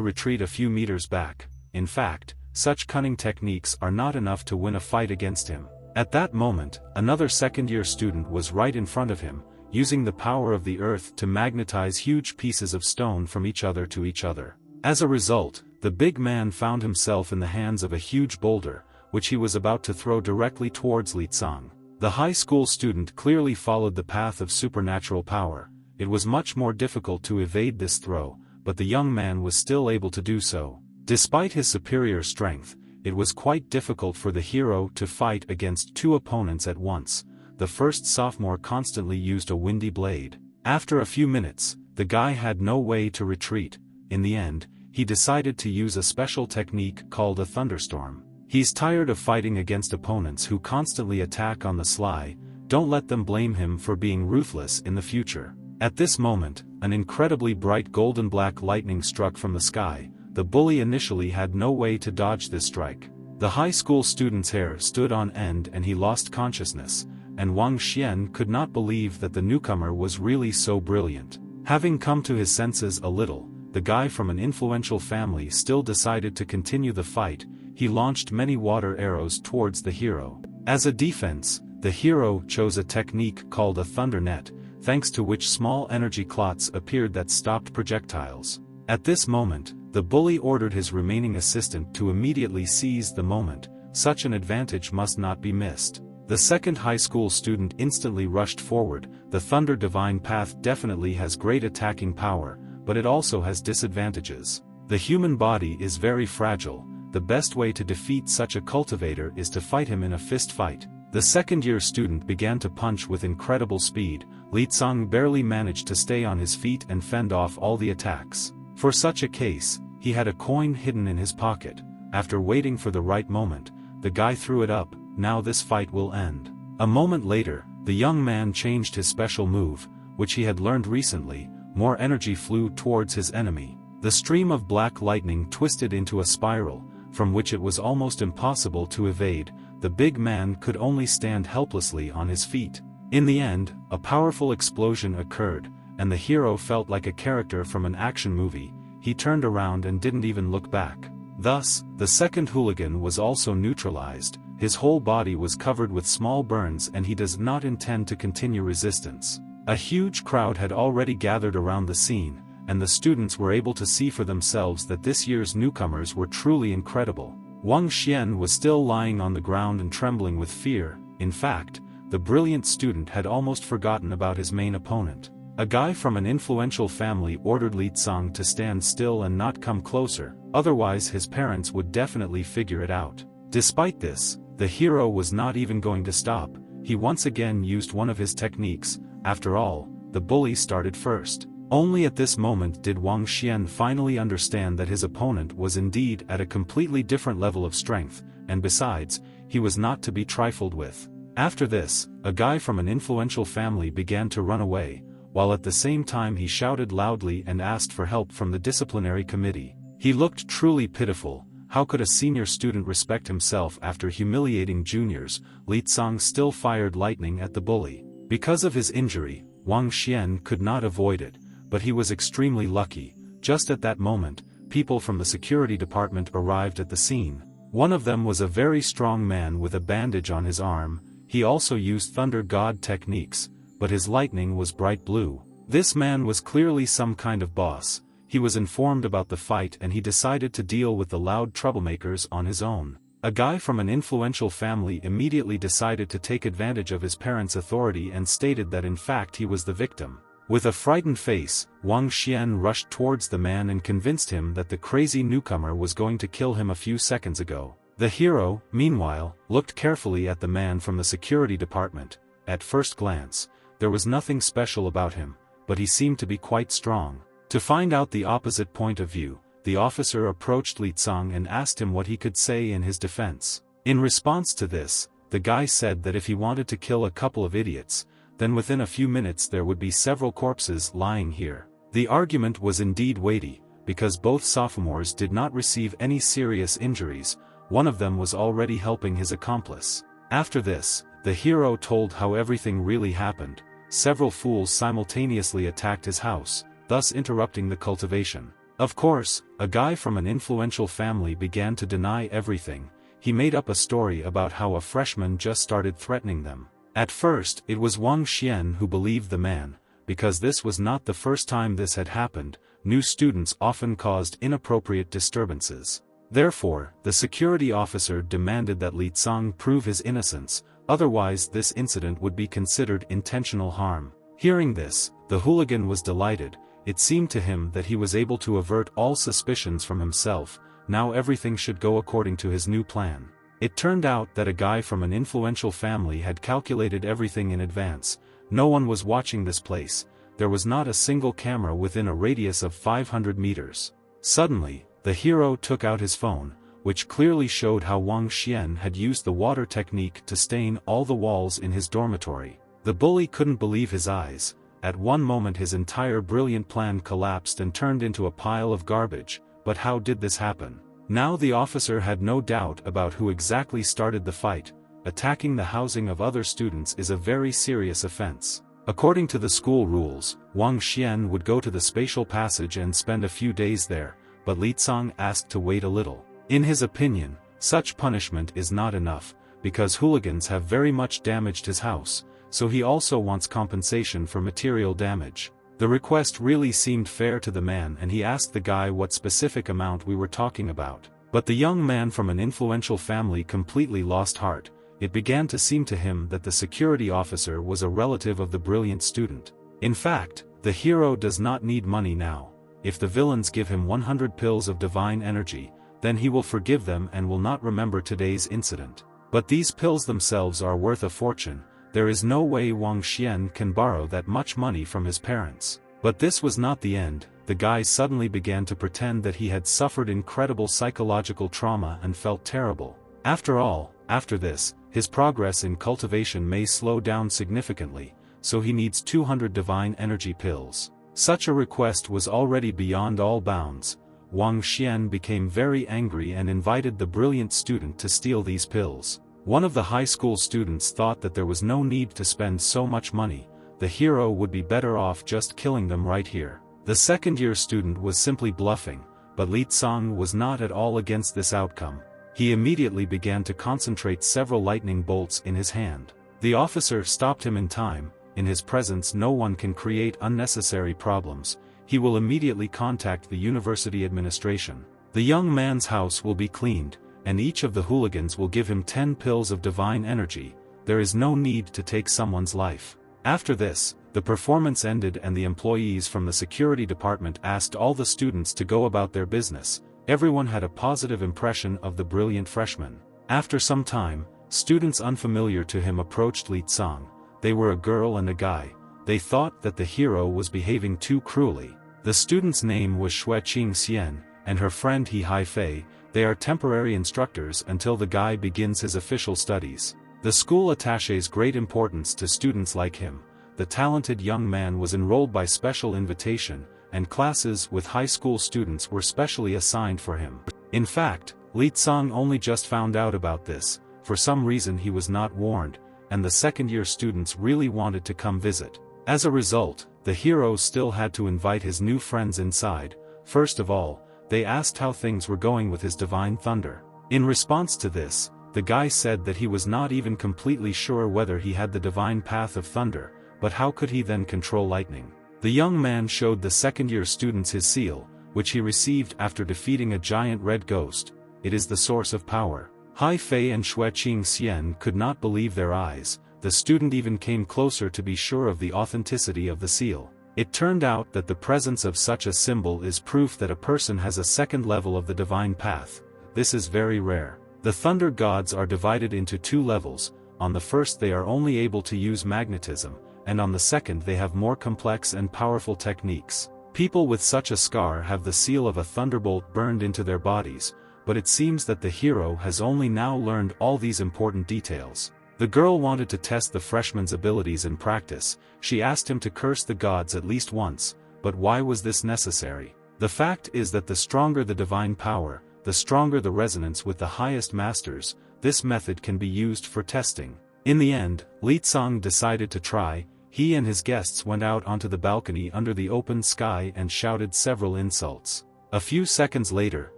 [SPEAKER 1] retreat a few meters back. In fact, such cunning techniques are not enough to win a fight against him. At that moment, another second-year student was right in front of him, using the power of the earth to magnetize huge pieces of stone from each other to each other. As a result, the big man found himself in the hands of a huge boulder, which he was about to throw directly towards Leang. The high school student clearly followed the path of supernatural power. It was much more difficult to evade this throw, but the young man was still able to do so. Despite his superior strength, it was quite difficult for the hero to fight against two opponents at once. The first sophomore constantly used a windy blade. After a few minutes, the guy had no way to retreat. In the end, he decided to use a special technique called a thunderstorm. He's tired of fighting against opponents who constantly attack on the sly. Don't let them blame him for being ruthless in the future. At this moment, an incredibly bright golden-black lightning struck from the sky. The bully initially had no way to dodge this strike. The high school student's hair stood on end and he lost consciousness, and Wang Xian could not believe that the newcomer was really so brilliant. Having come to his senses a little, the guy from an influential family still decided to continue the fight. He launched many water arrows towards the hero. As a defense, the hero chose a technique called a thunder net, thanks to which small energy clots appeared that stopped projectiles. At this moment, the bully ordered his remaining assistant to immediately seize the moment. Such an advantage must not be missed. The second high school student instantly rushed forward. The Thunder Divine Path definitely has great attacking power, but it also has disadvantages. The human body is very fragile. The best way to defeat such a cultivator is to fight him in a fist fight. The second-year student began to punch with incredible speed. Leang barely managed to stay on his feet and fend off all the attacks. For such a case, he had a coin hidden in his pocket. After waiting for the right moment, the guy threw it up. Now this fight will end. A moment later, the young man changed his special move, which he had learned recently. More energy flew towards his enemy. The stream of black lightning twisted into a spiral, from which it was almost impossible to evade. The big man could only stand helplessly on his feet. In the end, a powerful explosion occurred, and the hero felt like a character from an action movie. He turned around and didn't even look back. Thus, the second hooligan was also neutralized. His whole body was covered with small burns and he does not intend to continue resistance. A huge crowd had already gathered around the scene, and the students were able to see for themselves that this year's newcomers were truly incredible. Wang Xian was still lying on the ground and trembling with fear. In fact, the brilliant student had almost forgotten about his main opponent. A guy from an influential family ordered Leang to stand still and not come closer, otherwise his parents would definitely figure it out. Despite this, the hero was not even going to stop. He once again used one of his techniques. After all, the bully started first. Only at this moment did Wang Xian finally understand that his opponent was indeed at a completely different level of strength, and besides, he was not to be trifled with. After this, a guy from an influential family began to run away, while at the same time he shouted loudly and asked for help from the disciplinary committee. He looked truly pitiful. How could a senior student respect himself after humiliating juniors? Leang still fired lightning at the bully. Because of his injury, Wang Xian could not avoid it, but he was extremely lucky. Just at that moment, people from the security department arrived at the scene. One of them was a very strong man with a bandage on his arm. He also used thunder god techniques, but his lightning was bright blue. This man was clearly some kind of boss. He was informed about the fight and he decided to deal with the loud troublemakers on his own. A guy from an influential family immediately decided to take advantage of his parents' authority and stated that in fact he was the victim. With a frightened face, Wang Xian rushed towards the man and convinced him that the crazy newcomer was going to kill him a few seconds ago. The hero, meanwhile, looked carefully at the man from the security department. At first glance, there was nothing special about him, but he seemed to be quite strong. To find out the opposite point of view, the officer approached Li Cang and asked him what he could say in his defense. In response to this, the guy said that if he wanted to kill a couple of idiots, then within a few minutes there would be several corpses lying here. The argument was indeed weighty, because both sophomores did not receive any serious injuries. One of them was already helping his accomplice. After this, the hero told how everything really happened. Several fools simultaneously attacked his house, thus interrupting the cultivation. Of course, a guy from an influential family began to deny everything. He made up a story about how a freshman just started threatening them. At first, it was Wang Xian who believed the man, because this was not the first time this had happened. New students often caused inappropriate disturbances. Therefore, the security officer demanded that Li Cang prove his innocence, otherwise this incident would be considered intentional harm. Hearing this, the hooligan was delighted. It seemed to him that he was able to avert all suspicions from himself. Now everything should go according to his new plan. It turned out that a guy from an influential family had calculated everything in advance. No one was watching this place. There was not a single camera within a radius of 500 meters. Suddenly, the hero took out his phone, which clearly showed how Wang Xian had used the water technique to stain all the walls in his dormitory. The bully couldn't believe his eyes. At one moment his entire brilliant plan collapsed and turned into a pile of garbage. But how did this happen? Now the officer had no doubt about who exactly started the fight. Attacking the housing of other students is a very serious offense. According to the school rules, Wang Xian would go to the spatial passage and spend a few days there, but Li Cang asked to wait a little. In his opinion, such punishment is not enough, because hooligans have very much damaged his house, so he also wants compensation for material damage. The request really seemed fair to the man, and he asked the guy what specific amount we were talking about. But the young man from an influential family completely lost heart. It began to seem to him that the security officer was a relative of the brilliant student. In fact, the hero does not need money now. If the villains give him 100 pills of divine energy, then he will forgive them and will not remember today's incident. But these pills themselves are worth a fortune. There is no way Wang Xian can borrow that much money from his parents. But this was not the end. The guy suddenly began to pretend that he had suffered incredible psychological trauma and felt terrible. After all, after this, his progress in cultivation may slow down significantly, so he needs 200 divine energy pills. Such a request was already beyond all bounds. Wang Xian became very angry and invited the brilliant student to steal these pills. One of the high school students thought that there was no need to spend so much money. The hero would be better off just killing them right here. The second-year student was simply bluffing, but Li Cang was not at all against this outcome. He immediately began to concentrate several lightning bolts in his hand. The officer stopped him in time. In his presence no one can create unnecessary problems. He will immediately contact the university administration. The young man's house will be cleaned, and each of the hooligans will give him 10 pills of divine energy. There is no need to take someone's life. After this, the performance ended and the employees from the security department asked all the students to go about their business. Everyone had a positive impression of the brilliant freshman. After some time, students unfamiliar to him approached Li Cang. They were a girl and a guy. They thought that the hero was behaving too cruelly. The student's name was Xueqing Xian, and her friend He Haifei. They are temporary instructors until the guy begins his official studies. The school attaches great importance to students like him. The talented young man was enrolled by special invitation, and classes with high school students were specially assigned for him. In fact, Li Cang only just found out about this. For some reason he was not warned, and the second-year students really wanted to come visit. As a result, the hero still had to invite his new friends inside. First of all, they asked how things were going with his divine thunder. In response to this, the guy said that he was not even completely sure whether he had the divine path of thunder, but how could he then control lightning? The young man showed the second-year students his seal, which he received after defeating a giant red ghost. It is the source of power. Haifei and Xueqing Xian could not believe their eyes. The student even came closer to be sure of the authenticity of the seal. It turned out that the presence of such a symbol is proof that a person has a second level of the divine path. This is very rare. The thunder gods are divided into two levels. On the first they are only able to use magnetism, and on the second they have more complex and powerful techniques. People with such a scar have the seal of a thunderbolt burned into their bodies, but it seems that the hero has only now learned all these important details. The girl wanted to test the freshman's abilities in practice. She asked him to curse the gods at least once, but why was this necessary? The fact is that the stronger the divine power, the stronger the resonance with the highest masters. This method can be used for testing. In the end, Leang decided to try. He and his guests went out onto the balcony under the open sky and shouted several insults. A few seconds later,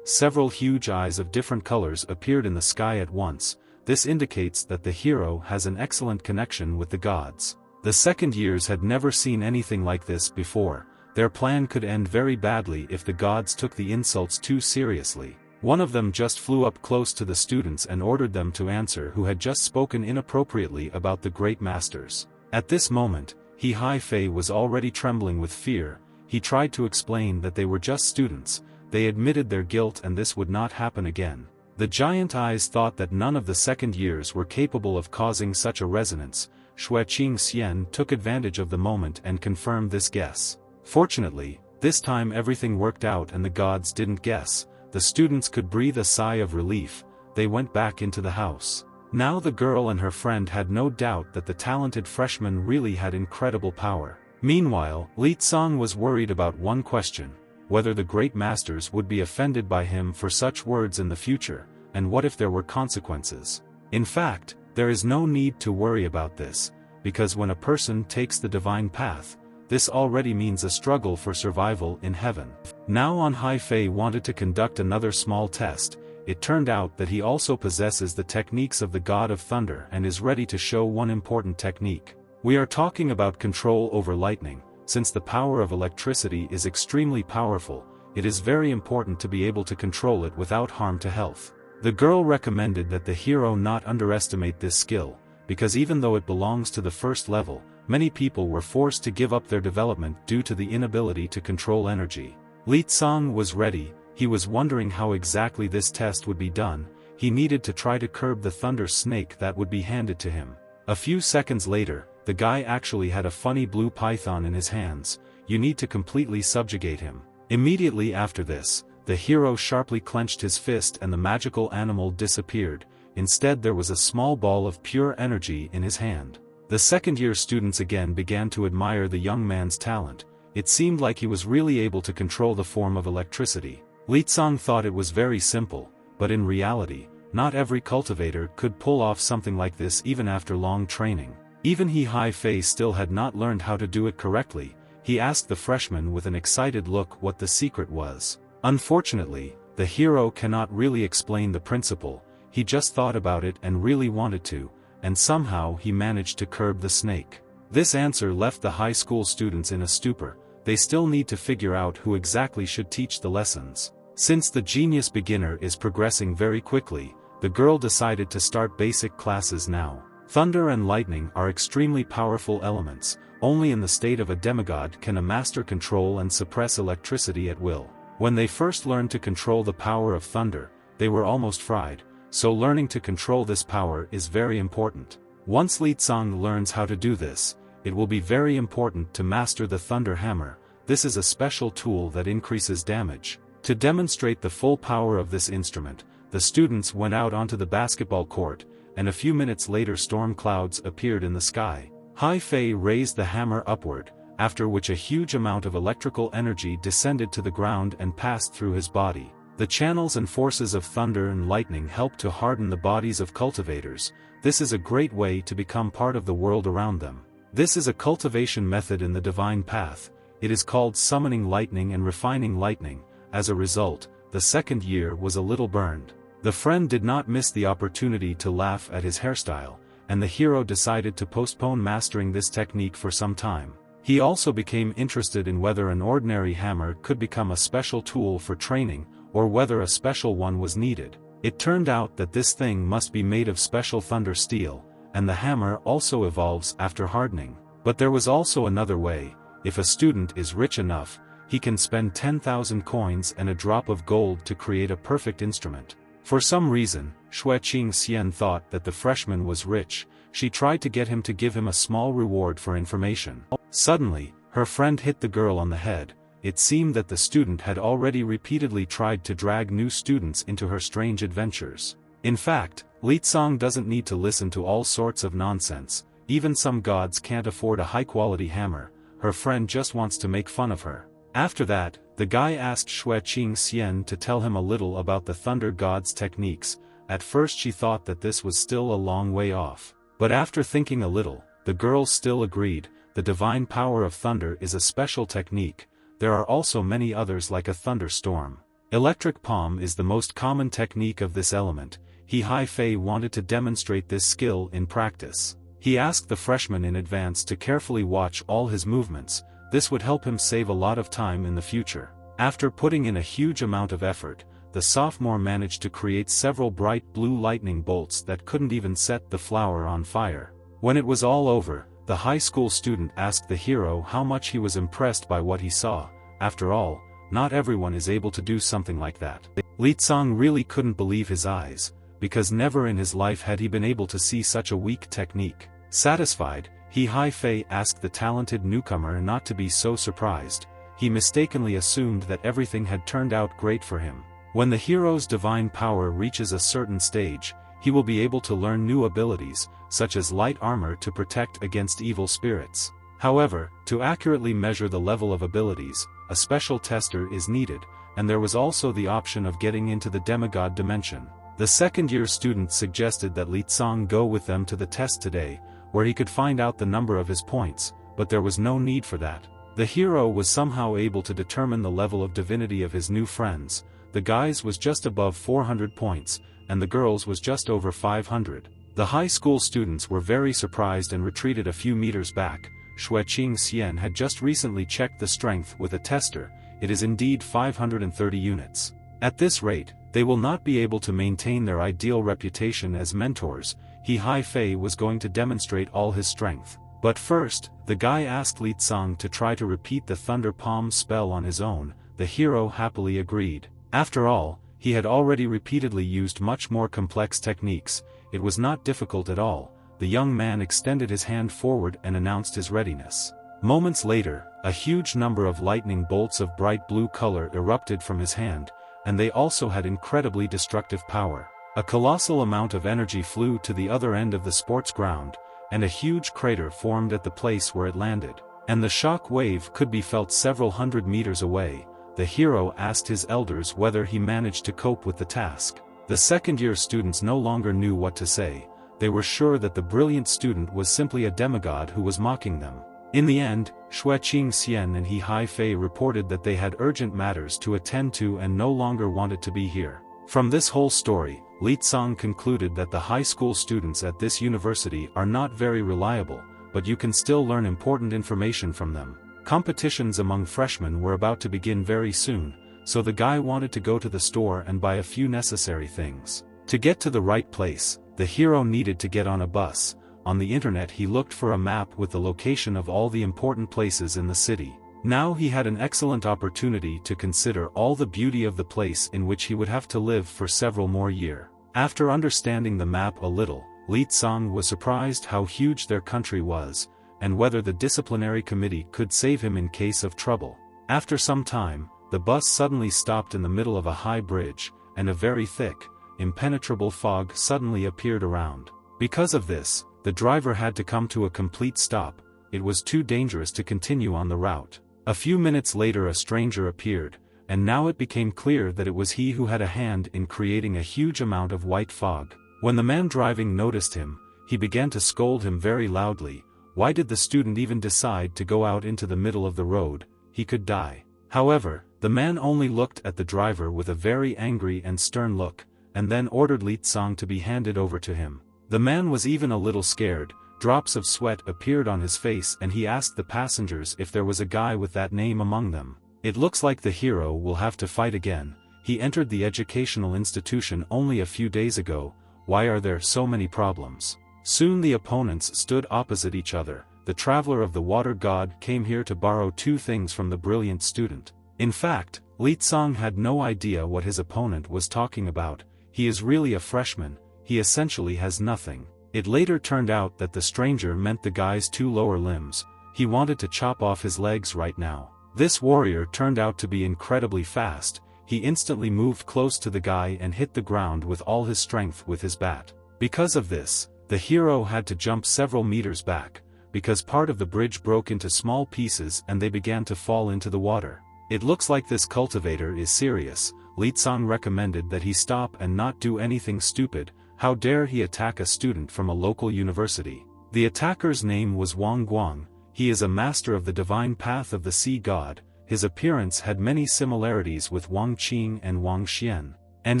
[SPEAKER 1] several huge eyes of different colors appeared in the sky at once. This indicates that the hero has an excellent connection with the gods. The second years had never seen anything like this before. Their plan could end very badly if the gods took the insults too seriously. One of them just flew up close to the students and ordered them to answer who had just spoken inappropriately about the great masters. At this moment, Hai-Fei was already trembling with fear. He tried to explain that they were just students. They admitted their guilt and this would not happen again. The giant eyes thought that none of the second years were capable of causing such a resonance. Xueqing Xian took advantage of the moment and confirmed this guess. Fortunately, this time everything worked out and the gods didn't guess. The students could breathe a sigh of relief. They went back into the house. Now the girl and her friend had no doubt that the talented freshman really had incredible power. Meanwhile, Leang was worried about one question: whether the great masters would be offended by him for such words in the future, and what if there were consequences. In fact, there is no need to worry about this, because when a person takes the divine path, this already means a struggle for survival in heaven. Now Hai-Fei wanted to conduct another small test. It turned out that he also possesses the techniques of the god of thunder and is ready to show one important technique. We are talking about control over lightning. Since the power of electricity is extremely powerful, it is very important to be able to control it without harm to health. The girl recommended that the hero not underestimate this skill, because even though it belongs to the first level, many people were forced to give up their development due to the inability to control energy. Leang was ready. He was wondering how exactly this test would be done. He needed to try to curb the thunder snake that would be handed to him. A few seconds later, the guy actually had a funny blue python in his hands. You need to completely subjugate him. Immediately after this, the hero sharply clenched his fist and the magical animal disappeared. Instead there was a small ball of pure energy in his hand. The second-year students again began to admire the young man's talent. It seemed like he was really able to control the form of electricity. Leang thought it was very simple, but in reality, not every cultivator could pull off something like this even after long training. Even Hai-Fei still had not learned how to do it correctly. He asked the freshman with an excited look what the secret was. Unfortunately, the hero cannot really explain the principle. He just thought about it and really wanted to, and somehow he managed to curb the snake. This answer left the high school students in a stupor. They still need to figure out who exactly should teach the lessons. Since the genius beginner is progressing very quickly, the girl decided to start basic classes now. Thunder and lightning are extremely powerful elements. Only in the state of a demigod can a master control and suppress electricity at will. When they first learned to control the power of thunder, they were almost fried, so learning to control this power is very important. Once Leang learns how to do this, it will be very important to master the thunder hammer. This is a special tool that increases damage. To demonstrate the full power of this instrument, the students went out onto the basketball court, and a few minutes later storm clouds appeared in the sky. Hai-Fei raised the hammer upward, after which a huge amount of electrical energy descended to the ground and passed through his body. The channels and forces of thunder and lightning help to harden the bodies of cultivators. This is a great way to become part of the world around them. This is a cultivation method in the divine path. It is called summoning lightning and refining lightning. As a result, the second year was a little burned. The friend did not miss the opportunity to laugh at his hairstyle, and the hero decided to postpone mastering this technique for some time. He also became interested in whether an ordinary hammer could become a special tool for training, or whether a special one was needed. It turned out that this thing must be made of special thunder steel, and the hammer also evolves after hardening. But there was also another way. if a student is rich enough, he can spend 10,000 coins and a drop of gold to create a perfect instrument. For some reason, Xueqing Xian thought that the freshman was rich. She tried to get him to give him a small reward for information. Suddenly, her friend hit the girl on the head. It seemed that the student had already repeatedly tried to drag new students into her strange adventures. In fact, Leang doesn't need to listen to all sorts of nonsense. Even some gods can't afford a high-quality hammer. Her friend just wants to make fun of her. After that, the guy asked Xueqing Xian to tell him a little about the thunder god's techniques. At first she thought that this was still a long way off. But after thinking a little, the girl still agreed. The divine power of thunder is a special technique. There are also many others like a thunderstorm. Electric palm is the most common technique of this element. Hai Fei wanted to demonstrate this skill in practice. He asked the freshman in advance to carefully watch all his movements. This would help him save a lot of time in the future. After putting in a huge amount of effort, the sophomore managed to create several bright blue lightning bolts that couldn't even set the flower on fire. When it was all over, the high school student asked the hero how much he was impressed by what he saw. After all, not everyone is able to do something like that. Leang really couldn't believe his eyes, because never in his life had he been able to see such a weak technique. Satisfied, Hai Fei asked the talented newcomer not to be so surprised. He mistakenly assumed that everything had turned out great for him. When the hero's divine power reaches a certain stage, he will be able to learn new abilities, such as light armor to protect against evil spirits. However, to accurately measure the level of abilities, a special tester is needed, and there was also the option of getting into the demigod dimension. The second-year student suggested that Leang go with them to the test today, where he could find out the number of his points, but there was no need for that. The hero was somehow able to determine the level of divinity of his new friends. The guy's was just above 400 points, and the girl's was just over 500. The high school students were very surprised and retreated a few meters back. Xueqing Xian had just recently checked the strength with a tester. It is indeed 530 units. At this rate, they will not be able to maintain their ideal reputation as mentors. Hai Fei was going to demonstrate all his strength. But first, the guy asked Leang to try to repeat the thunder palm spell on his own. The hero happily agreed. After all, he had already repeatedly used much more complex techniques. It was not difficult at all. The young man extended his hand forward and announced his readiness. Moments later, a huge number of lightning bolts of bright blue color erupted from his hand, and they also had incredibly destructive power. A colossal amount of energy flew to the other end of the sports ground, and a huge crater formed at the place where it landed. And the shock wave could be felt several hundred meters away. The hero asked his elders whether he managed to cope with the task. The second-year students no longer knew what to say. They were sure that the brilliant student was simply a demigod who was mocking them. In the end, Xueqing Xian and Hai Fei reported that they had urgent matters to attend to and no longer wanted to be here. From this whole story, Leang concluded that the high school students at this university are not very reliable, but you can still learn important information from them. Competitions among freshmen were about to begin very soon, so the guy wanted to go to the store and buy a few necessary things. To get to the right place, the hero needed to get on a bus. On the internet he looked for a map with the location of all the important places in the city. Now he had an excellent opportunity to consider all the beauty of the place in which he would have to live for several more years. After understanding the map a little, Leang was surprised how huge their country was, and whether the disciplinary committee could save him in case of trouble. After some time, the bus suddenly stopped in the middle of a high bridge, and a very thick, impenetrable fog suddenly appeared around. Because of this, the driver had to come to a complete stop. It was too dangerous to continue on the route. A few minutes later a stranger appeared, and now it became clear that it was he who had a hand in creating a huge amount of white fog. When the man driving noticed him, he began to scold him very loudly. Why did the student even decide to go out into the middle of the road? He could die. However, the man only looked at the driver with a very angry and stern look, and then ordered Leang to be handed over to him. The man was even a little scared. Drops of sweat appeared on his face and he asked the passengers if there was a guy with that name among them. It looks like the hero will have to fight again. He entered the educational institution only a few days ago. Why are there so many problems? Soon the opponents stood opposite each other. the traveler of the water god came here to borrow 2 things from the brilliant student. In fact, Leang had no idea what his opponent was talking about. He is really a freshman, he essentially has nothing. It later turned out that the stranger meant the guy's 2 lower limbs. He wanted to chop off his legs right now. This warrior turned out to be incredibly fast. He instantly moved close to the guy and hit the ground with all his strength with his bat. Because of this, the hero had to jump several meters back, because part of the bridge broke into small pieces and they began to fall into the water. It looks like this cultivator is serious. Leang recommended that he stop and not do anything stupid. How dare he attack a student from a local university? The attacker's name was Wang Guang. He is a master of the divine path of the sea god. His appearance had many similarities with Wang Qing and Wang Xian. And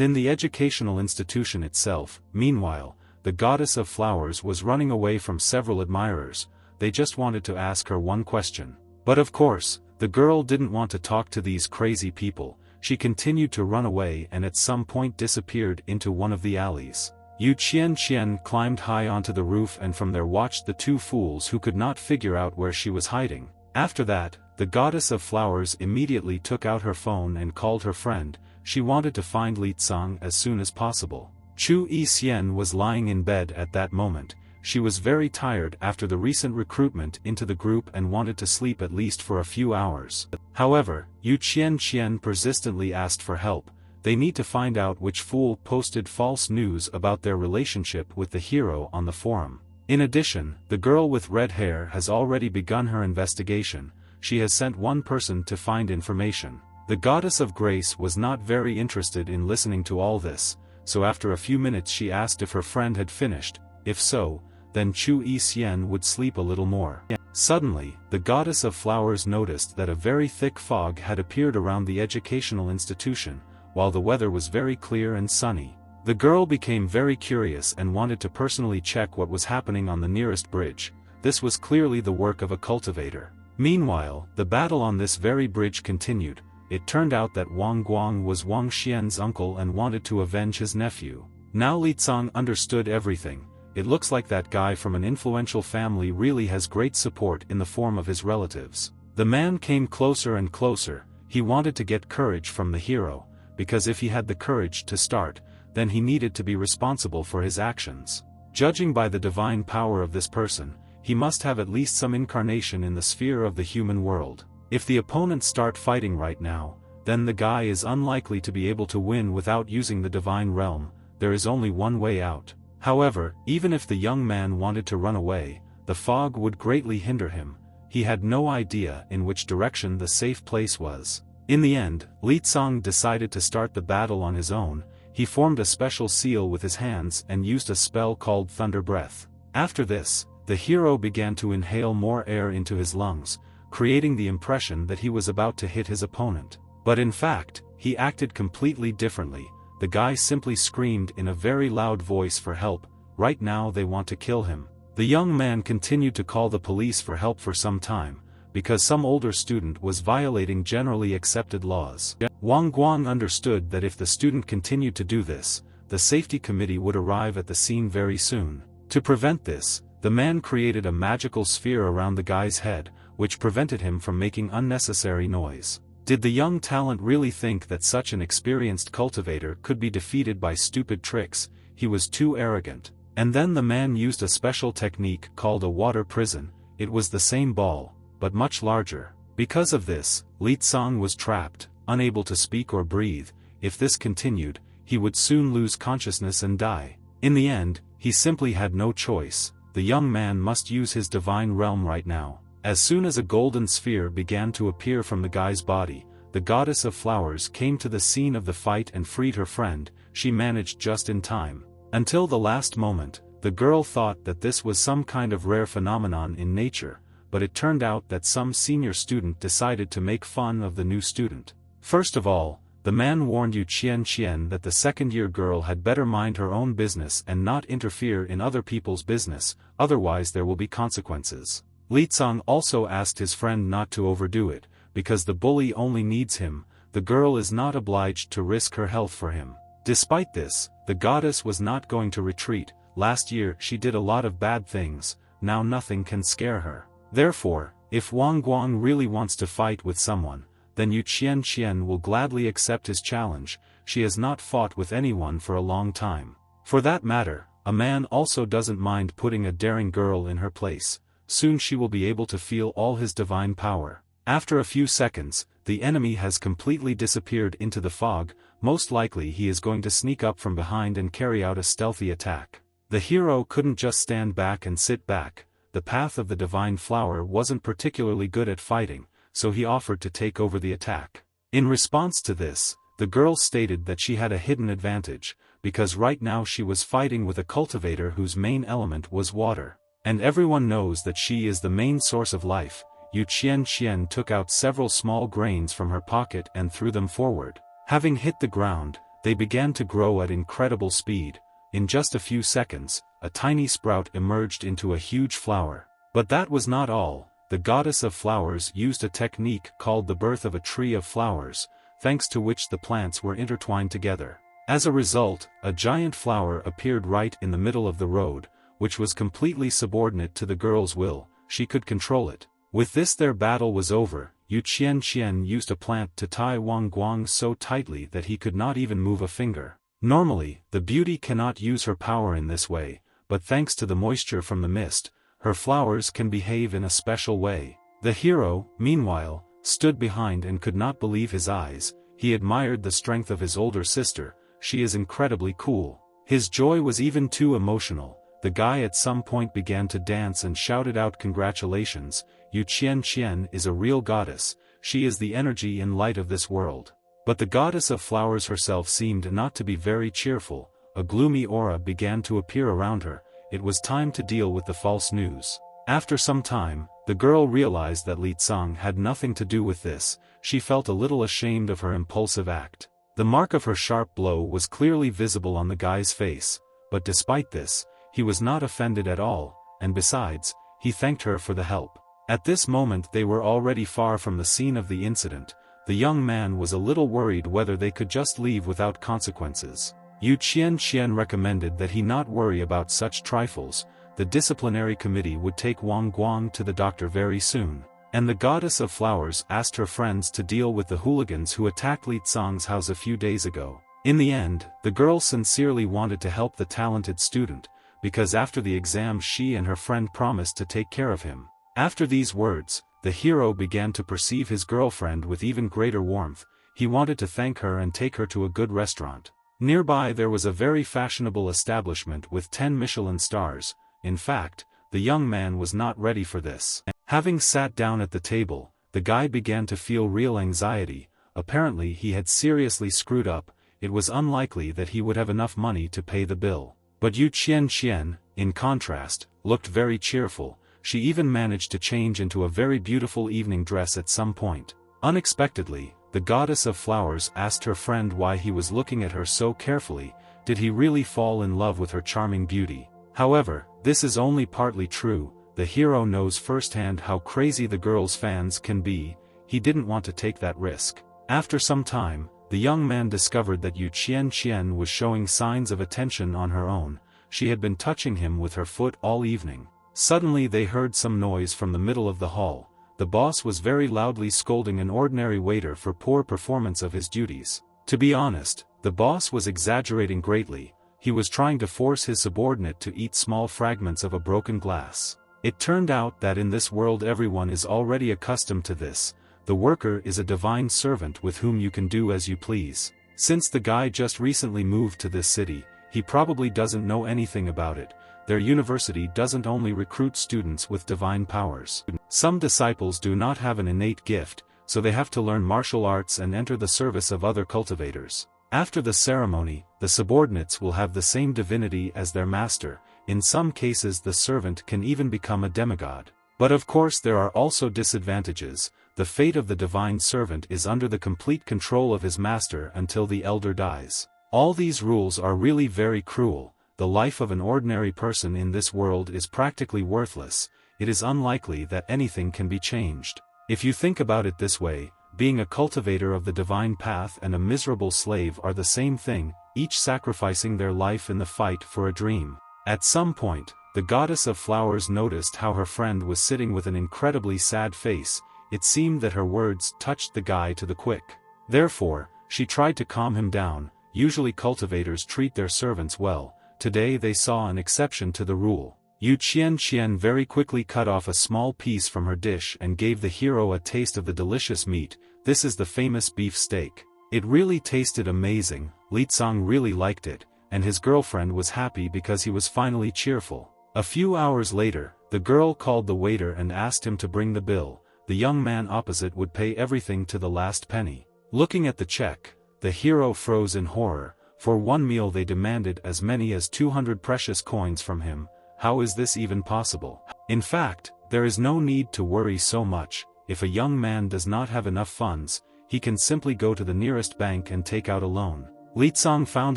[SPEAKER 1] in the educational institution itself, meanwhile, the goddess of flowers was running away from several admirers. They just wanted to ask her one question. But of course, the girl didn't want to talk to these crazy people. She continued to run away and at some point disappeared into one of the alleys. Yu Qian climbed high onto the roof and from there watched the 2 fools who could not figure out where she was hiding. After that, the goddess of flowers immediately took out her phone and called her friend. She wanted to find Leang as soon as possible. Chu Yixian was lying in bed at that moment. She was very tired after the recent recruitment into the group and wanted to sleep at least for a few hours. However, Yu Qian persistently asked for help. They need to find out which fool posted false news about their relationship with the hero on the forum. In addition, the girl with red hair has already begun her investigation. She has sent one person to find information. The goddess of grace was not very interested in listening to all this, so after a few minutes she asked if her friend had finished. If so, then Chu Yixian would sleep a little more. Suddenly, the goddess of flowers noticed that a very thick fog had appeared around the educational institution, while the weather was very clear and sunny. The girl became very curious and wanted to personally check what was happening on the nearest bridge. This was clearly the work of a cultivator. Meanwhile, the battle on this very bridge continued. It turned out that Wang Guang was Wang Xian's uncle and wanted to avenge his nephew. Now Leang understood everything. It looks like that guy from an influential family really has great support in the form of his relatives. The man came closer and closer. He wanted to get courage from the hero, because if he had the courage to start, then he needed to be responsible for his actions. Judging by the divine power of this person, he must have at least some incarnation in the sphere of the human world. If the opponents start fighting right now, then the guy is unlikely to be able to win without using the divine realm. There is only one way out. However, even if the young man wanted to run away, the fog would greatly hinder him. He had no idea in which direction the safe place was. In the end, Leang decided to start the battle on his own. He formed a special seal with his hands and used a spell called Thunder Breath. After this, the hero began to inhale more air into his lungs, creating the impression that he was about to hit his opponent. But in fact, he acted completely differently. The guy simply screamed in a very loud voice for help. Right now they want to kill him. The young man continued to call the police for help for some time, because some older student was violating generally accepted laws. Wang Guang understood that if the student continued to do this, the safety committee would arrive at the scene very soon. To prevent this, the man created a magical sphere around the guy's head, which prevented him from making unnecessary noise. Did the young talent really think that such an experienced cultivator could be defeated by stupid tricks? He was too arrogant. And then the man used a special technique called a water prison. It was the same ball, but much larger. Because of this, Leang was trapped, unable to speak or breathe. If this continued, he would soon lose consciousness and die. In the end, he simply had no choice. The young man must use his divine realm right now. As soon as a golden sphere began to appear from the guy's body, the goddess of flowers came to the scene of the fight and freed her friend. She managed just in time. Until the last moment, the girl thought that this was some kind of rare phenomenon in nature, but it turned out that some senior student decided to make fun of the new student. First of all, the man warned Yu Qian that the second-year girl had better mind her own business and not interfere in other people's business, otherwise there will be consequences. Leang also asked his friend not to overdo it, because the bully only needs him. The girl is not obliged to risk her health for him. Despite this, the goddess was not going to retreat. Last year she did a lot of bad things, now nothing can scare her. Therefore, if Wang Guang really wants to fight with someone, then Yu Qian will gladly accept his challenge. She has not fought with anyone for a long time. For that matter, a man also doesn't mind putting a daring girl in her place. Soon she will be able to feel all his divine power. After a few seconds, the enemy has completely disappeared into the fog. Most likely he is going to sneak up from behind and carry out a stealthy attack. The hero couldn't just stand back and sit back. The path of the divine flower wasn't particularly good at fighting, so he offered to take over the attack. In response to this, the girl stated that she had a hidden advantage, because right now she was fighting with a cultivator whose main element was water. And everyone knows that she is the main source of life. Yu Qian took out several small grains from her pocket and threw them forward. Having hit the ground, they began to grow at incredible speed. In just a few seconds, a tiny sprout emerged into a huge flower. But that was not all. The goddess of flowers used a technique called the birth of a tree of flowers, thanks to which the plants were intertwined together. As a result, a giant flower appeared right in the middle of the road, which was completely subordinate to the girl's will. She could control it. With this their battle was over. Yu Qian used a plant to tie Wang Guang so tightly that he could not even move a finger. Normally, the beauty cannot use her power in this way, but thanks to the moisture from the mist, her flowers can behave in a special way. The hero, meanwhile, stood behind and could not believe his eyes. He admired the strength of his older sister. She is incredibly cool. His joy was even too emotional. The guy at some point began to dance and shouted out congratulations. Yu Qian is a real goddess. She is the energy and light of this world. But the goddess of flowers herself seemed not to be very cheerful. A gloomy aura began to appear around her. It was time to deal with the false news. After some time, the girl realized that Li Tsang had nothing to do with this. She felt a little ashamed of her impulsive act. The mark of her sharp blow was clearly visible on the guy's face, but despite this, he was not offended at all, and besides, he thanked her for the help. At this moment they were already far from the scene of the incident. The young man was a little worried whether they could just leave without consequences. Yu Qian recommended that he not worry about such trifles. The disciplinary committee would take Wang Guang to the doctor very soon. And the goddess of flowers asked her friends to deal with the hooligans who attacked Li Tsang's house a few days ago. In the end, the girl sincerely wanted to help the talented student, because after the exam she and her friend promised to take care of him. After these words, the hero began to perceive his girlfriend with even greater warmth. He wanted to thank her and take her to a good restaurant. Nearby there was a very fashionable establishment with 10 Michelin stars. In fact, the young man was not ready for this. Having sat down at the table, the guy began to feel real anxiety. Apparently he had seriously screwed up. It was unlikely that he would have enough money to pay the bill. But Yu Qian, in contrast, looked very cheerful. She even managed to change into a very beautiful evening dress at some point. Unexpectedly, the goddess of flowers asked her friend why he was looking at her so carefully. Did he really fall in love with her charming beauty? However, this is only partly true. The hero knows firsthand how crazy the girl's fans can be. He didn't want to take that risk. After some time, the young man discovered that Yu Qian was showing signs of attention on her own. She had been touching him with her foot all evening. Suddenly they heard some noise from the middle of the hall. The boss was very loudly scolding an ordinary waiter for poor performance of his duties. To be honest, the boss was exaggerating greatly. He was trying to force his subordinate to eat small fragments of a broken glass. It turned out that in this world everyone is already accustomed to this. The worker is a divine servant with whom you can do as you please. Since the guy just recently moved to this city, he probably doesn't know anything about it. Their university doesn't only recruit students with divine powers. Some disciples do not have an innate gift, so they have to learn martial arts and enter the service of other cultivators. After the ceremony, the subordinates will have the same divinity as their master. In some cases the servant can even become a demigod. But of course there are also disadvantages. The fate of the divine servant is under the complete control of his master until the elder dies. All these rules are really very cruel. The life of an ordinary person in this world is practically worthless. It is unlikely that anything can be changed. If you think about it this way, being a cultivator of the divine path and a miserable slave are the same thing, each sacrificing their life in the fight for a dream. At some point, the goddess of flowers noticed how her friend was sitting with an incredibly sad face. It seemed that her words touched the guy to the quick. Therefore, she tried to calm him down. Usually cultivators treat their servants well. Today they saw an exception to the rule. Yu Qian very quickly cut off a small piece from her dish and gave the hero a taste of the delicious meat. This is the famous beef steak. It really tasted amazing. Li Tsang really liked it, and his girlfriend was happy because he was finally cheerful. A few hours later, the girl called the waiter and asked him to bring the bill. The young man opposite would pay everything to the last penny. Looking at the check, the hero froze in horror. For one meal they demanded as many as 200 precious coins from him. How is this even possible? In fact, there is no need to worry so much. If a young man does not have enough funds, he can simply go to the nearest bank and take out a loan. Li Tsang found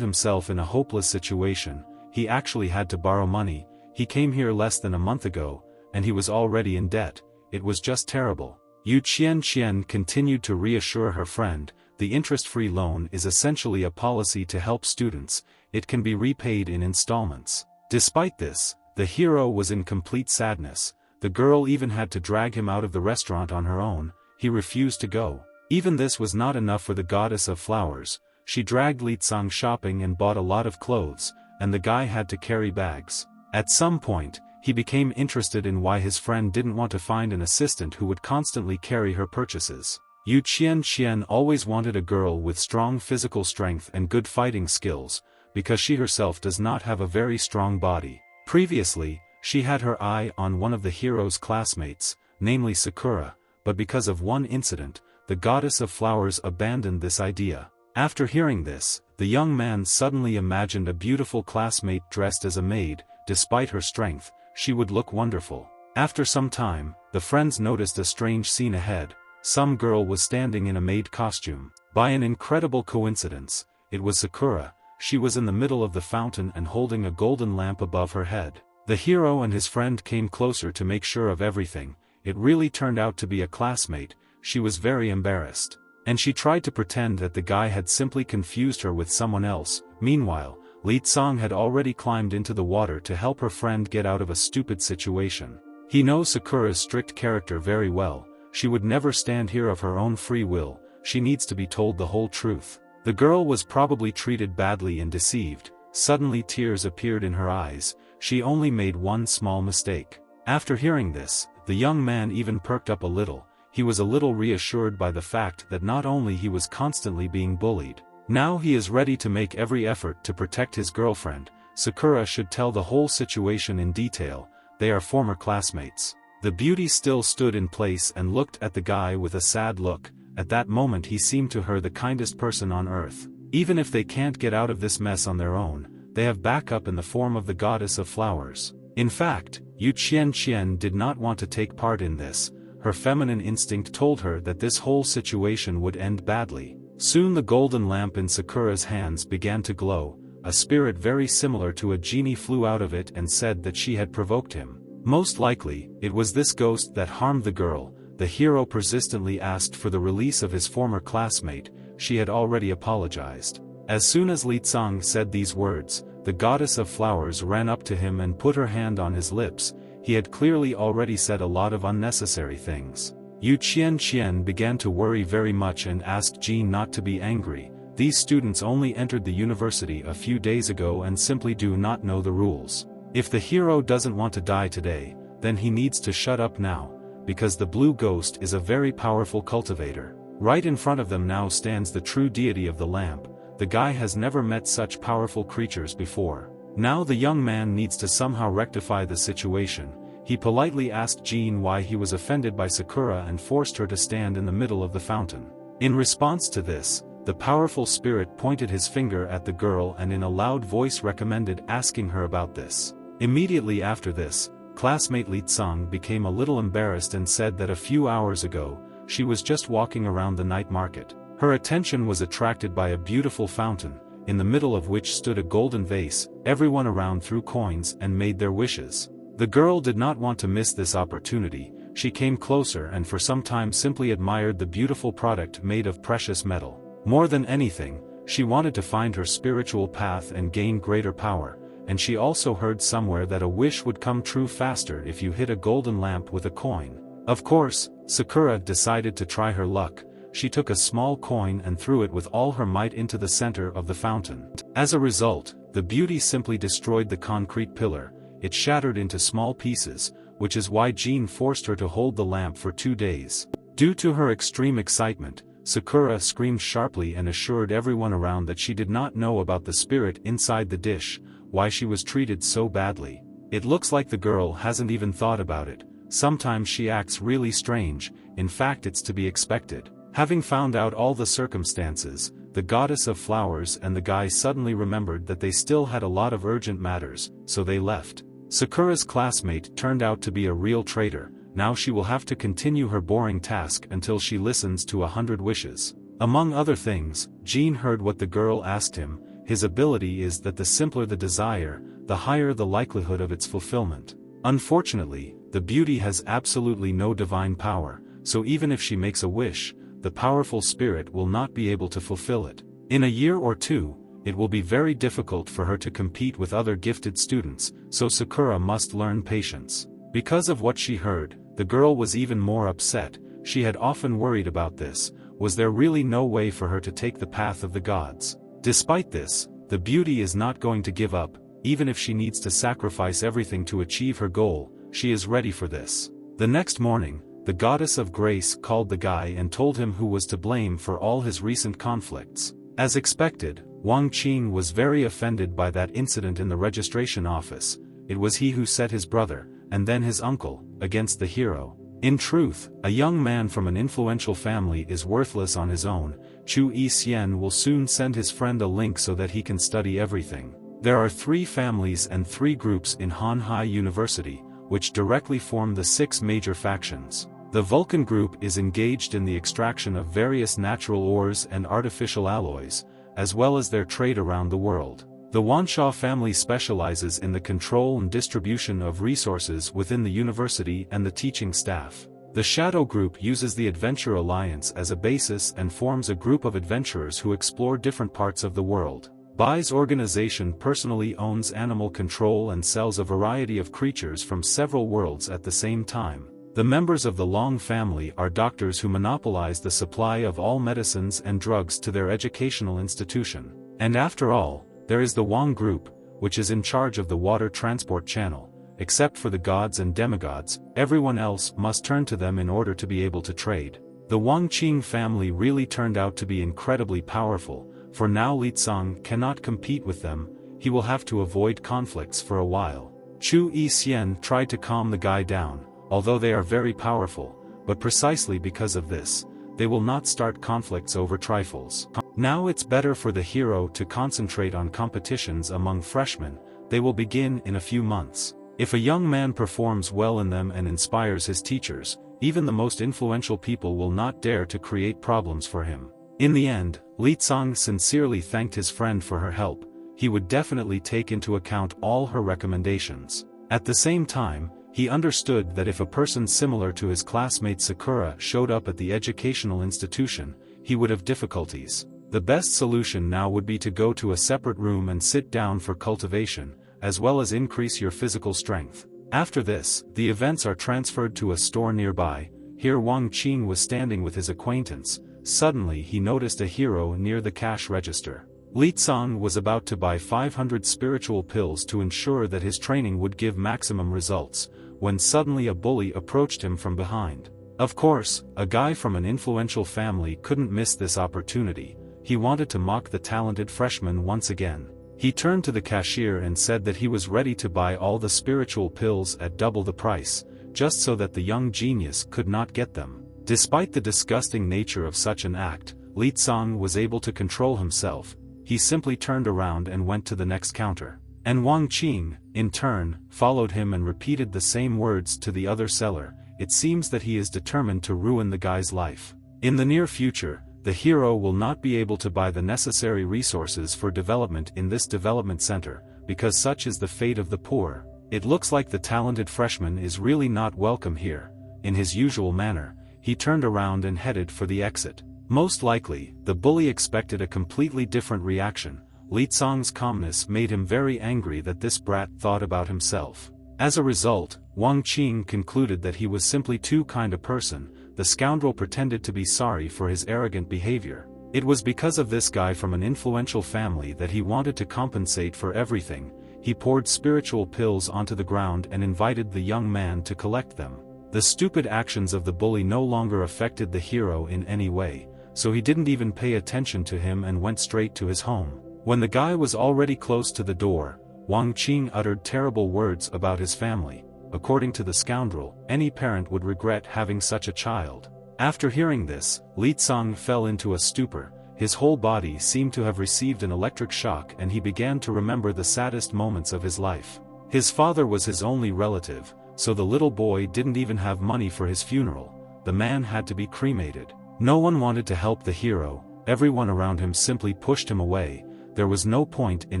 [SPEAKER 1] himself in a hopeless situation. He actually had to borrow money. He came here less than a month ago, and he was already in debt. It was just terrible. Yu Qian continued to reassure her friend. The interest-free loan is essentially a policy to help students. It can be repaid in installments. Despite this, the hero was in complete sadness. The girl even had to drag him out of the restaurant on her own. He refused to go. Even this was not enough for the goddess of flowers. She dragged Li Tsang shopping and bought a lot of clothes, and the guy had to carry bags. At some point, he became interested in why his friend didn't want to find an assistant who would constantly carry her purchases. Yu Qian always wanted a girl with strong physical strength and good fighting skills, because she herself does not have a very strong body. Previously, she had her eye on one of the hero's classmates, namely Sakura, but because of one incident, the goddess of flowers abandoned this idea. After hearing this, the young man suddenly imagined a beautiful classmate dressed as a maid. Despite her strength, she would look wonderful. After some time, the friends noticed a strange scene ahead. Some girl was standing in a maid costume. By an incredible coincidence, it was Sakura. She was in the middle of the fountain and holding a golden lamp above her head. The hero and his friend came closer to make sure of everything. It really turned out to be a classmate. She was very embarrassed. And she tried to pretend that the guy had simply confused her with someone else. Meanwhile, Li Tsang had already climbed into the water to help her friend get out of a stupid situation. He knows Sakura's strict character very well. She would never stand here of her own free will. She needs to be told the whole truth. The girl was probably treated badly and deceived. Suddenly tears appeared in her eyes. She only made one small mistake. After hearing this, the young man even perked up a little. He was a little reassured by the fact that not only he was constantly being bullied, now he is ready to make every effort to protect his girlfriend. Sakura should tell the whole situation in detail. They are former classmates. The beauty still stood in place and looked at the guy with a sad look. At that moment he seemed to her the kindest person on earth. Even if they can't get out of this mess on their own, they have backup in the form of the goddess of flowers. In fact, Yu Qian did not want to take part in this. Her feminine instinct told her that this whole situation would end badly. Soon the golden lamp in Sakura's hands began to glow. A spirit very similar to a genie flew out of it and said that she had provoked him. Most likely, it was this ghost that harmed the girl. The hero persistently asked for the release of his former classmate. She had already apologized. As soon as Li Tsang said these words, the goddess of flowers ran up to him and put her hand on his lips. He had clearly already said a lot of unnecessary things. Yu Qian began to worry very much and asked Jean not to be angry. These students only entered the university a few days ago and simply do not know the rules. If the hero doesn't want to die today, then he needs to shut up now, because the blue ghost is a very powerful cultivator. Right in front of them now stands the true deity of the lamp. The guy has never met such powerful creatures before. Now the young man needs to somehow rectify the situation. He politely asked Jean why he was offended by Sakura and forced her to stand in the middle of the fountain. In response to this, the powerful spirit pointed his finger at the girl and in a loud voice recommended asking her about this. Immediately after this, classmate Li Tsang became a little embarrassed and said that a few hours ago, she was just walking around the night market. Her attention was attracted by a beautiful fountain, in the middle of which stood a golden vase. Everyone around threw coins and made their wishes. The girl did not want to miss this opportunity. She came closer and for some time simply admired the beautiful product made of precious metal. More than anything, she wanted to find her spiritual path and gain greater power. and she also heard somewhere that a wish would come true faster if you hit a golden lamp with a coin. Of course, Sakura decided to try her luck. She took a small coin and threw it with all her might into the center of the fountain. As a result, the beauty simply destroyed the concrete pillar. It shattered into small pieces, which is why Jean forced her to hold the lamp for 2 days. Due to her extreme excitement, Sakura screamed sharply and assured everyone around that she did not know about the spirit inside the dish, why she was treated so badly. It looks like the girl hasn't even thought about it. Sometimes she acts really strange, in fact it's to be expected. Having found out all the circumstances, the goddess of flowers and the guy suddenly remembered that they still had a lot of urgent matters, so they left. Sakura's classmate turned out to be a real traitor. Now she will have to continue her boring task until she listens to 100 wishes. Among other things, Jean heard what the girl asked him. His ability is that the simpler the desire, the higher the likelihood of its fulfillment. Unfortunately, the beauty has absolutely no divine power, so even if she makes a wish, the powerful spirit will not be able to fulfill it. In a year or two, it will be very difficult for her to compete with other gifted students, so Sakura must learn patience. Because of what she heard, the girl was even more upset. She had often worried about this. Was there really no way for her to take the path of the gods? Despite this, the beauty is not going to give up. Even if she needs to sacrifice everything to achieve her goal, she is ready for this. The next morning, the goddess of grace called the guy and told him who was to blame for all his recent conflicts. As expected, Wang Qing was very offended by that incident in the registration office. It was he who set his brother, and then his uncle, against the hero. In truth, a young man from an influential family is worthless on his own. Chu Yixian will soon send his friend a link so that he can study everything. There are 3 families and 3 groups in Hanhai University, which directly form the 6 major factions. The Vulcan group is engaged in the extraction of various natural ores and artificial alloys, as well as their trade around the world. The Wanshaw family specializes in the control and distribution of resources within the university and the teaching staff. The Shadow group uses the Adventure Alliance as a basis and forms a group of adventurers who explore different parts of the world. Bai's organization personally owns animal control and sells a variety of creatures from several worlds at the same time. The members of the Leang family are doctors who monopolize the supply of all medicines and drugs to their educational institution. And after all, there is the Wang group, which is in charge of the water transport channel. Except for the gods and demigods, everyone else must turn to them in order to be able to trade. The Wang Qing family really turned out to be incredibly powerful. For now Leang cannot compete with them. He will have to avoid conflicts for a while. Chu Yixian tried to calm the guy down. Although they are very powerful, but precisely because of this, they will not start conflicts over trifles. Now it's better for the hero to concentrate on competitions among freshmen. They will begin in a few months. If a young man performs well in them and inspires his teachers, even the most influential people will not dare to create problems for him. In the end, Leang sincerely thanked his friend for her help. He would definitely take into account all her recommendations. At the same time, he understood that if a person similar to his classmate Sakura showed up at the educational institution, he would have difficulties. The best solution now would be to go to a separate room and sit down for cultivation, as well as increase your physical strength. After this, the events are transferred to a store nearby. Here Wang Qing was standing with his acquaintance. Suddenly he noticed a hero near the cash register. Leang was about to buy 500 spiritual pills to ensure that his training would give maximum results, when suddenly a bully approached him from behind. Of course, a guy from an influential family couldn't miss this opportunity. He wanted to mock the talented freshman once again. He turned to the cashier and said that he was ready to buy all the spiritual pills at double the price, just so that the young genius could not get them. Despite the disgusting nature of such an act, Leang was able to control himself. He simply turned around and went to the next counter. And Wang Qing, in turn, followed him and repeated the same words to the other seller. It seems that he is determined to ruin the guy's life. In the near future, the hero will not be able to buy the necessary resources for development in this development center, because such is the fate of the poor. It looks like the talented freshman is really not welcome here. In his usual manner, he turned around and headed for the exit. Most likely, the bully expected a completely different reaction. Li Tsang's calmness made him very angry that this brat thought about himself. As a result, Wang Qing concluded that he was simply too kind a person. The scoundrel pretended to be sorry for his arrogant behavior. It was because of this guy from an influential family that he wanted to compensate for everything. He poured spiritual pills onto the ground and invited the young man to collect them. The stupid actions of the bully no longer affected the hero in any way, so he didn't even pay attention to him and went straight to his home. When the guy was already close to the door, Wang Qing uttered terrible words about his family. According to the scoundrel, any parent would regret having such a child. After hearing this, Li Tsang fell into a stupor. His whole body seemed to have received an electric shock and he began to remember the saddest moments of his life. His father was his only relative, so the little boy didn't even have money for his funeral. The man had to be cremated. No one wanted to help the hero, everyone around him simply pushed him away. There was no point in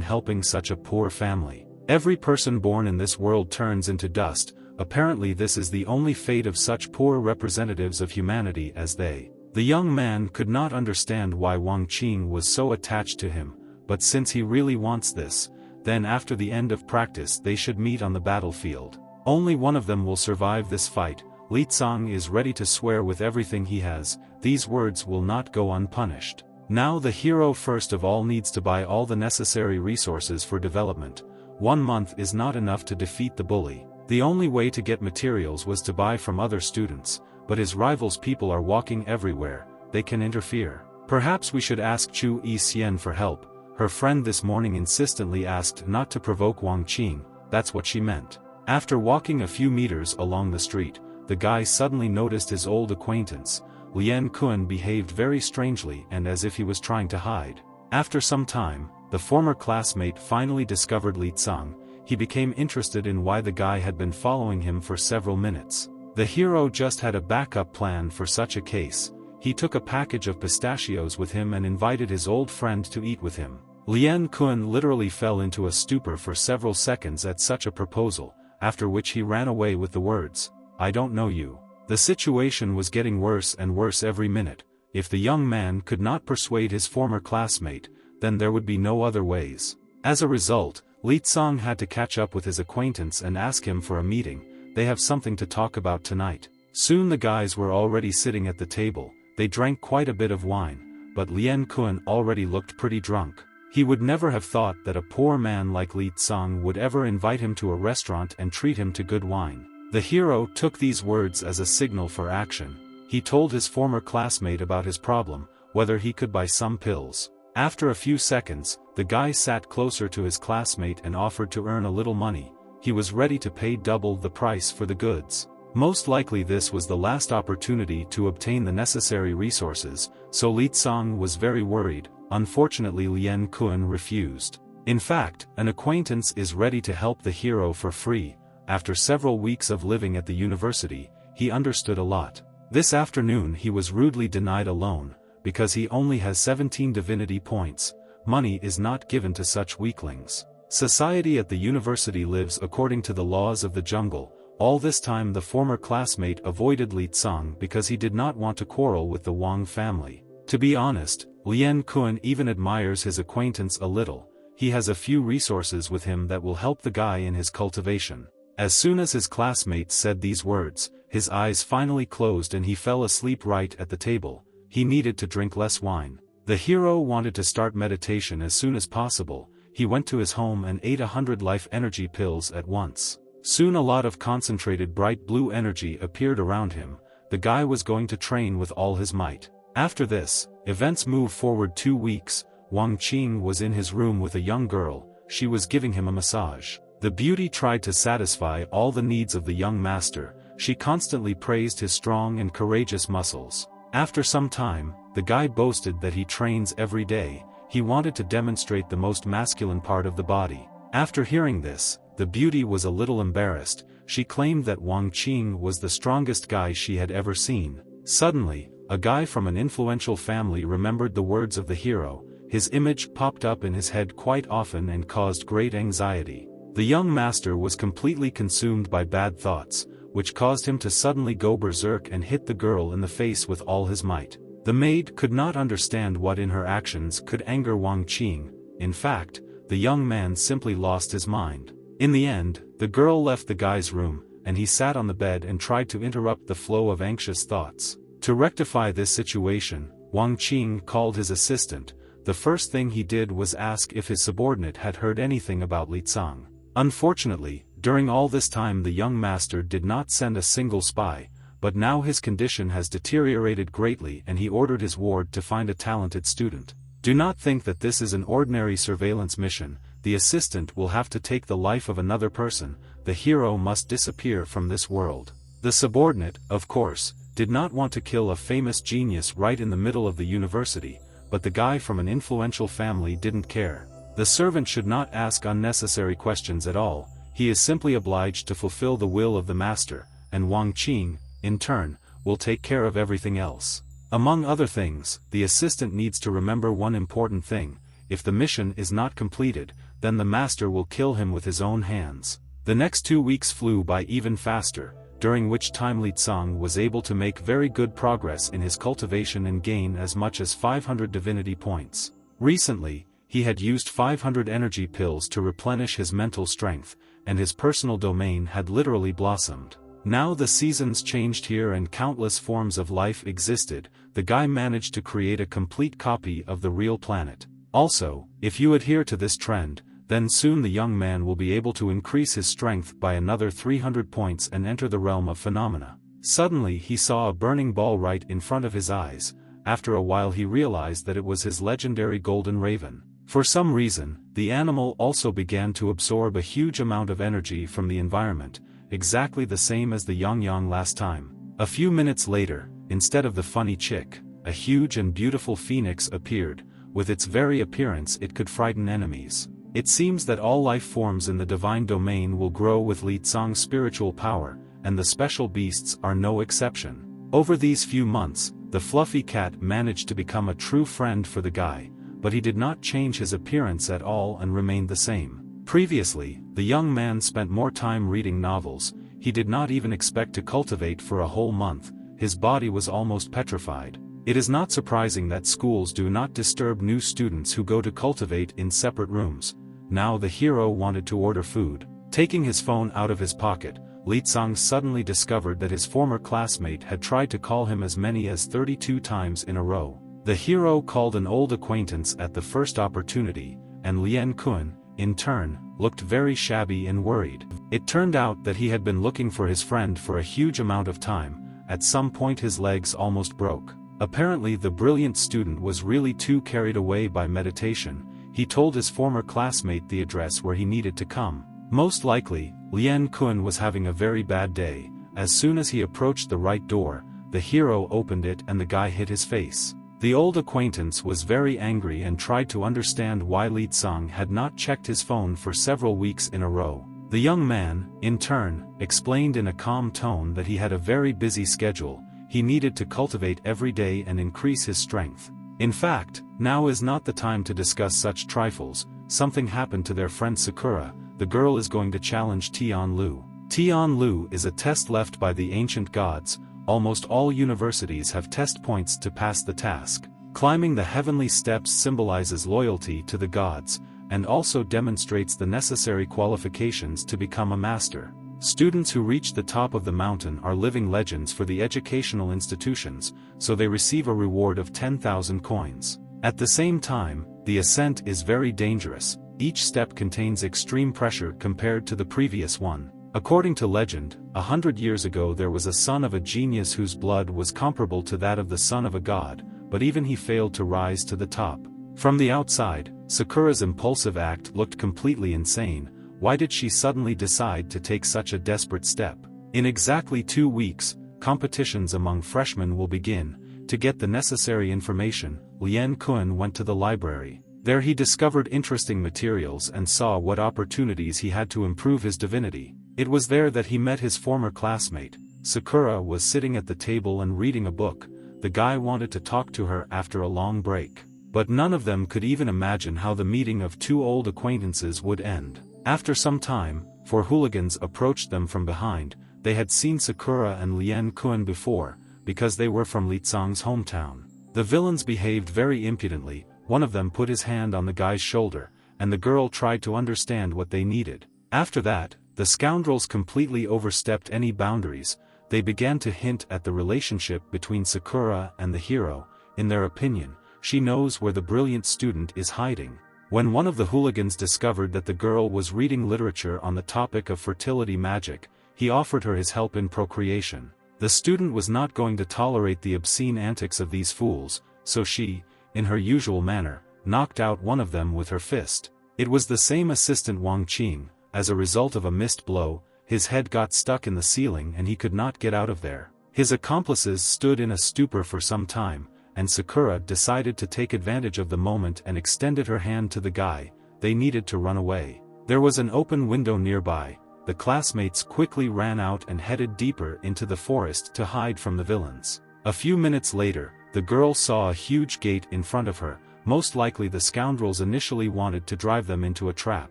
[SPEAKER 1] helping such a poor family. Every person born in this world turns into dust. Apparently this is the only fate of such poor representatives of humanity as they. The young man could not understand why Wang Qing was so attached to him, but since he really wants this, then after the end of practice they should meet on the battlefield. Only one of them will survive this fight. Li Tsang is ready to swear with everything he has, these words will not go unpunished. Now the hero first of all needs to buy all the necessary resources for development. 1 month is not enough to defeat the bully. The only way to get materials was to buy from other students, but his rival's people are walking everywhere, they can interfere. Perhaps we should ask Chu Yixian for help. Her friend this morning insistently asked not to provoke Wang Qing, that's what she meant. After walking a few meters along the street, the guy suddenly noticed his old acquaintance. Lian Kun behaved very strangely and as if he was trying to hide. After some time, the former classmate finally discovered Li Tsang. He became interested in why the guy had been following him for several minutes. The hero just had a backup plan for such a case. He took a package of pistachios with him and invited his old friend to eat with him. Lian Kun literally fell into a stupor for several seconds at such a proposal, after which he ran away with the words, "I don't know you." The situation was getting worse and worse every minute. If the young man could not persuade his former classmate, then there would be no other ways. As a result, Li Tsang had to catch up with his acquaintance and ask him for a meeting. They have something to talk about tonight. Soon the guys were already sitting at the table. They drank quite a bit of wine, but Lian Kun already looked pretty drunk. He would never have thought that a poor man like Li Tsang would ever invite him to a restaurant and treat him to good wine. The hero took these words as a signal for action. He told his former classmate about his problem, whether he could buy some pills. After a few seconds, the guy sat closer to his classmate and offered to earn a little money. He was ready to pay double the price for the goods. Most likely this was the last opportunity to obtain the necessary resources, so Li Tsang was very worried. Unfortunately Lian Kun refused. In fact, an acquaintance is ready to help the hero for free. After several weeks of living at the university, he understood a lot. This afternoon he was rudely denied a loan, because he only has 17 divinity points. Money is not given to such weaklings. Society at the university lives according to the laws of the jungle. All this time the former classmate avoided Li Tsang because he did not want to quarrel with the Wang family. To be honest, Lian Kun even admires his acquaintance a little. He has a few resources with him that will help the guy in his cultivation. As soon as his classmate said these words, his eyes finally closed and he fell asleep right at the table. He needed to drink less wine. The hero wanted to start meditation as soon as possible. He went to his home and ate 100 life energy pills at once. Soon a lot of concentrated bright blue energy appeared around him. The guy was going to train with all his might. After this, events moved forward 2 weeks. Wang Qing was in his room with a young girl. She was giving him a massage. The beauty tried to satisfy all the needs of the young master. She constantly praised his strong and courageous muscles. After some time, the guy boasted that he trains every day. He wanted to demonstrate the most masculine part of the body. After hearing this, the beauty was a little embarrassed. She claimed that Wang Qing was the strongest guy she had ever seen. Suddenly, a guy from an influential family remembered the words of the hero. His image popped up in his head quite often and caused great anxiety. The young master was completely consumed by bad thoughts, which caused him to suddenly go berserk and hit the girl in the face with all his might. The maid could not understand what in her actions could anger Wang Qing. in fact, the young man simply lost his mind. In the end, the girl left the guy's room, and he sat on the bed and tried to interrupt the flow of anxious thoughts. To rectify this situation, Wang Qing called his assistant. The first thing he did was ask if his subordinate had heard anything about Leang. Unfortunately, during all this time the young master did not send a single spy, but now his condition has deteriorated greatly and he ordered his ward to find a talented student. Do not think that this is an ordinary surveillance mission. The assistant will have to take the life of another person. The hero must disappear from this world. The subordinate, of course, did not want to kill a famous genius right in the middle of the university, but the guy from an influential family didn't care. The servant should not ask unnecessary questions at all. He is simply obliged to fulfill the will of the master, and Wang Qing, in turn, will take care of everything else. Among other things, the assistant needs to remember one important thing: if the mission is not completed, then the master will kill him with his own hands. The next 2 weeks flew by even faster, during which time Leang was able to make very good progress in his cultivation and gain as much as 500 divinity points. Recently, he had used 500 energy pills to replenish his mental strength, and his personal domain had literally blossomed. Now the seasons changed here and countless forms of life existed. The guy managed to create a complete copy of the real planet. Also, if you adhere to this trend, then soon the young man will be able to increase his strength by another 300 points and enter the realm of phenomena. Suddenly he saw a burning ball right in front of his eyes. After a while he realized that it was his legendary golden raven. For some reason, the animal also began to absorb a huge amount of energy from the environment, exactly the same as the yang last time. A few minutes later, instead of the funny chick, a huge and beautiful phoenix appeared. With its very appearance it could frighten enemies. It seems that all life forms in the divine domain will grow with Leang's spiritual power, and the special beasts are no exception. Over these few months, the fluffy cat managed to become a true friend for the guy, but he did not change his appearance at all and remained the same. Previously, the young man spent more time reading novels. He did not even expect to cultivate for a whole month. His body was almost petrified. It is not surprising that schools do not disturb new students who go to cultivate in separate rooms. Now the hero wanted to order food. Taking his phone out of his pocket, Leang suddenly discovered that his former classmate had tried to call him as many as 32 times in a row. The hero called an old acquaintance at the first opportunity, and Lian Kun, in turn, looked very shabby and worried. It turned out that he had been looking for his friend for a huge amount of time. At some point his legs almost broke. Apparently the brilliant student was really too carried away by meditation. He told his former classmate the address where he needed to come. Most likely, Lian Kun was having a very bad day. As soon as he approached the right door, the hero opened it and the guy hit his face. The old acquaintance was very angry and tried to understand why Leang had not checked his phone for several weeks in a row. The young man, in turn, explained in a calm tone that he had a very busy schedule. He needed to cultivate every day and increase his strength. In fact, now is not the time to discuss such trifles. Something happened to their friend Sakura. The girl is going to challenge Tianlu. Tianlu is a test left by the ancient gods. Almost all universities have test points to pass the task. Climbing the heavenly steps symbolizes loyalty to the gods, and also demonstrates the necessary qualifications to become a master. Students who reach the top of the mountain are living legends for the educational institutions, so they receive a reward of 10,000 coins. At the same time, the ascent is very dangerous. Each step contains extreme pressure compared to the previous one. According to legend, 100 years ago there was a son of a genius whose blood was comparable to that of the son of a god, but even he failed to rise to the top. From the outside, Sakura's impulsive act looked completely insane. Why did she suddenly decide to take such a desperate step? In exactly 2 weeks, competitions among freshmen will begin. To get the necessary information, Lian Kun went to the library. There he discovered interesting materials and saw what opportunities he had to improve his divinity. It was there that he met his former classmate. Sakura was sitting at the table and reading a book. The guy wanted to talk to her after a long break. But none of them could even imagine how the meeting of two old acquaintances would end. After some time, 4 hooligans approached them from behind. They had seen Sakura and Lian Kun before, because they were from Leang's hometown. The villains behaved very impudently, one of them put his hand on the guy's shoulder, and the girl tried to understand what they needed. After that, the scoundrels completely overstepped any boundaries. They began to hint at the relationship between Sakura and the hero. In their opinion, she knows where the brilliant student is hiding. When one of the hooligans discovered that the girl was reading literature on the topic of fertility magic, he offered her his help in procreation. The student was not going to tolerate the obscene antics of these fools, so she, in her usual manner, knocked out one of them with her fist. It was the same assistant Wang Qing. As a result of a missed blow, his head got stuck in the ceiling and he could not get out of there. His accomplices stood in a stupor for some time, and Sakura decided to take advantage of the moment and extended her hand to the guy. They needed to run away. There was an open window nearby. The classmates quickly ran out and headed deeper into the forest to hide from the villains. A few minutes later, the girl saw a huge gate in front of her. Most likely the scoundrels initially wanted to drive them into a trap.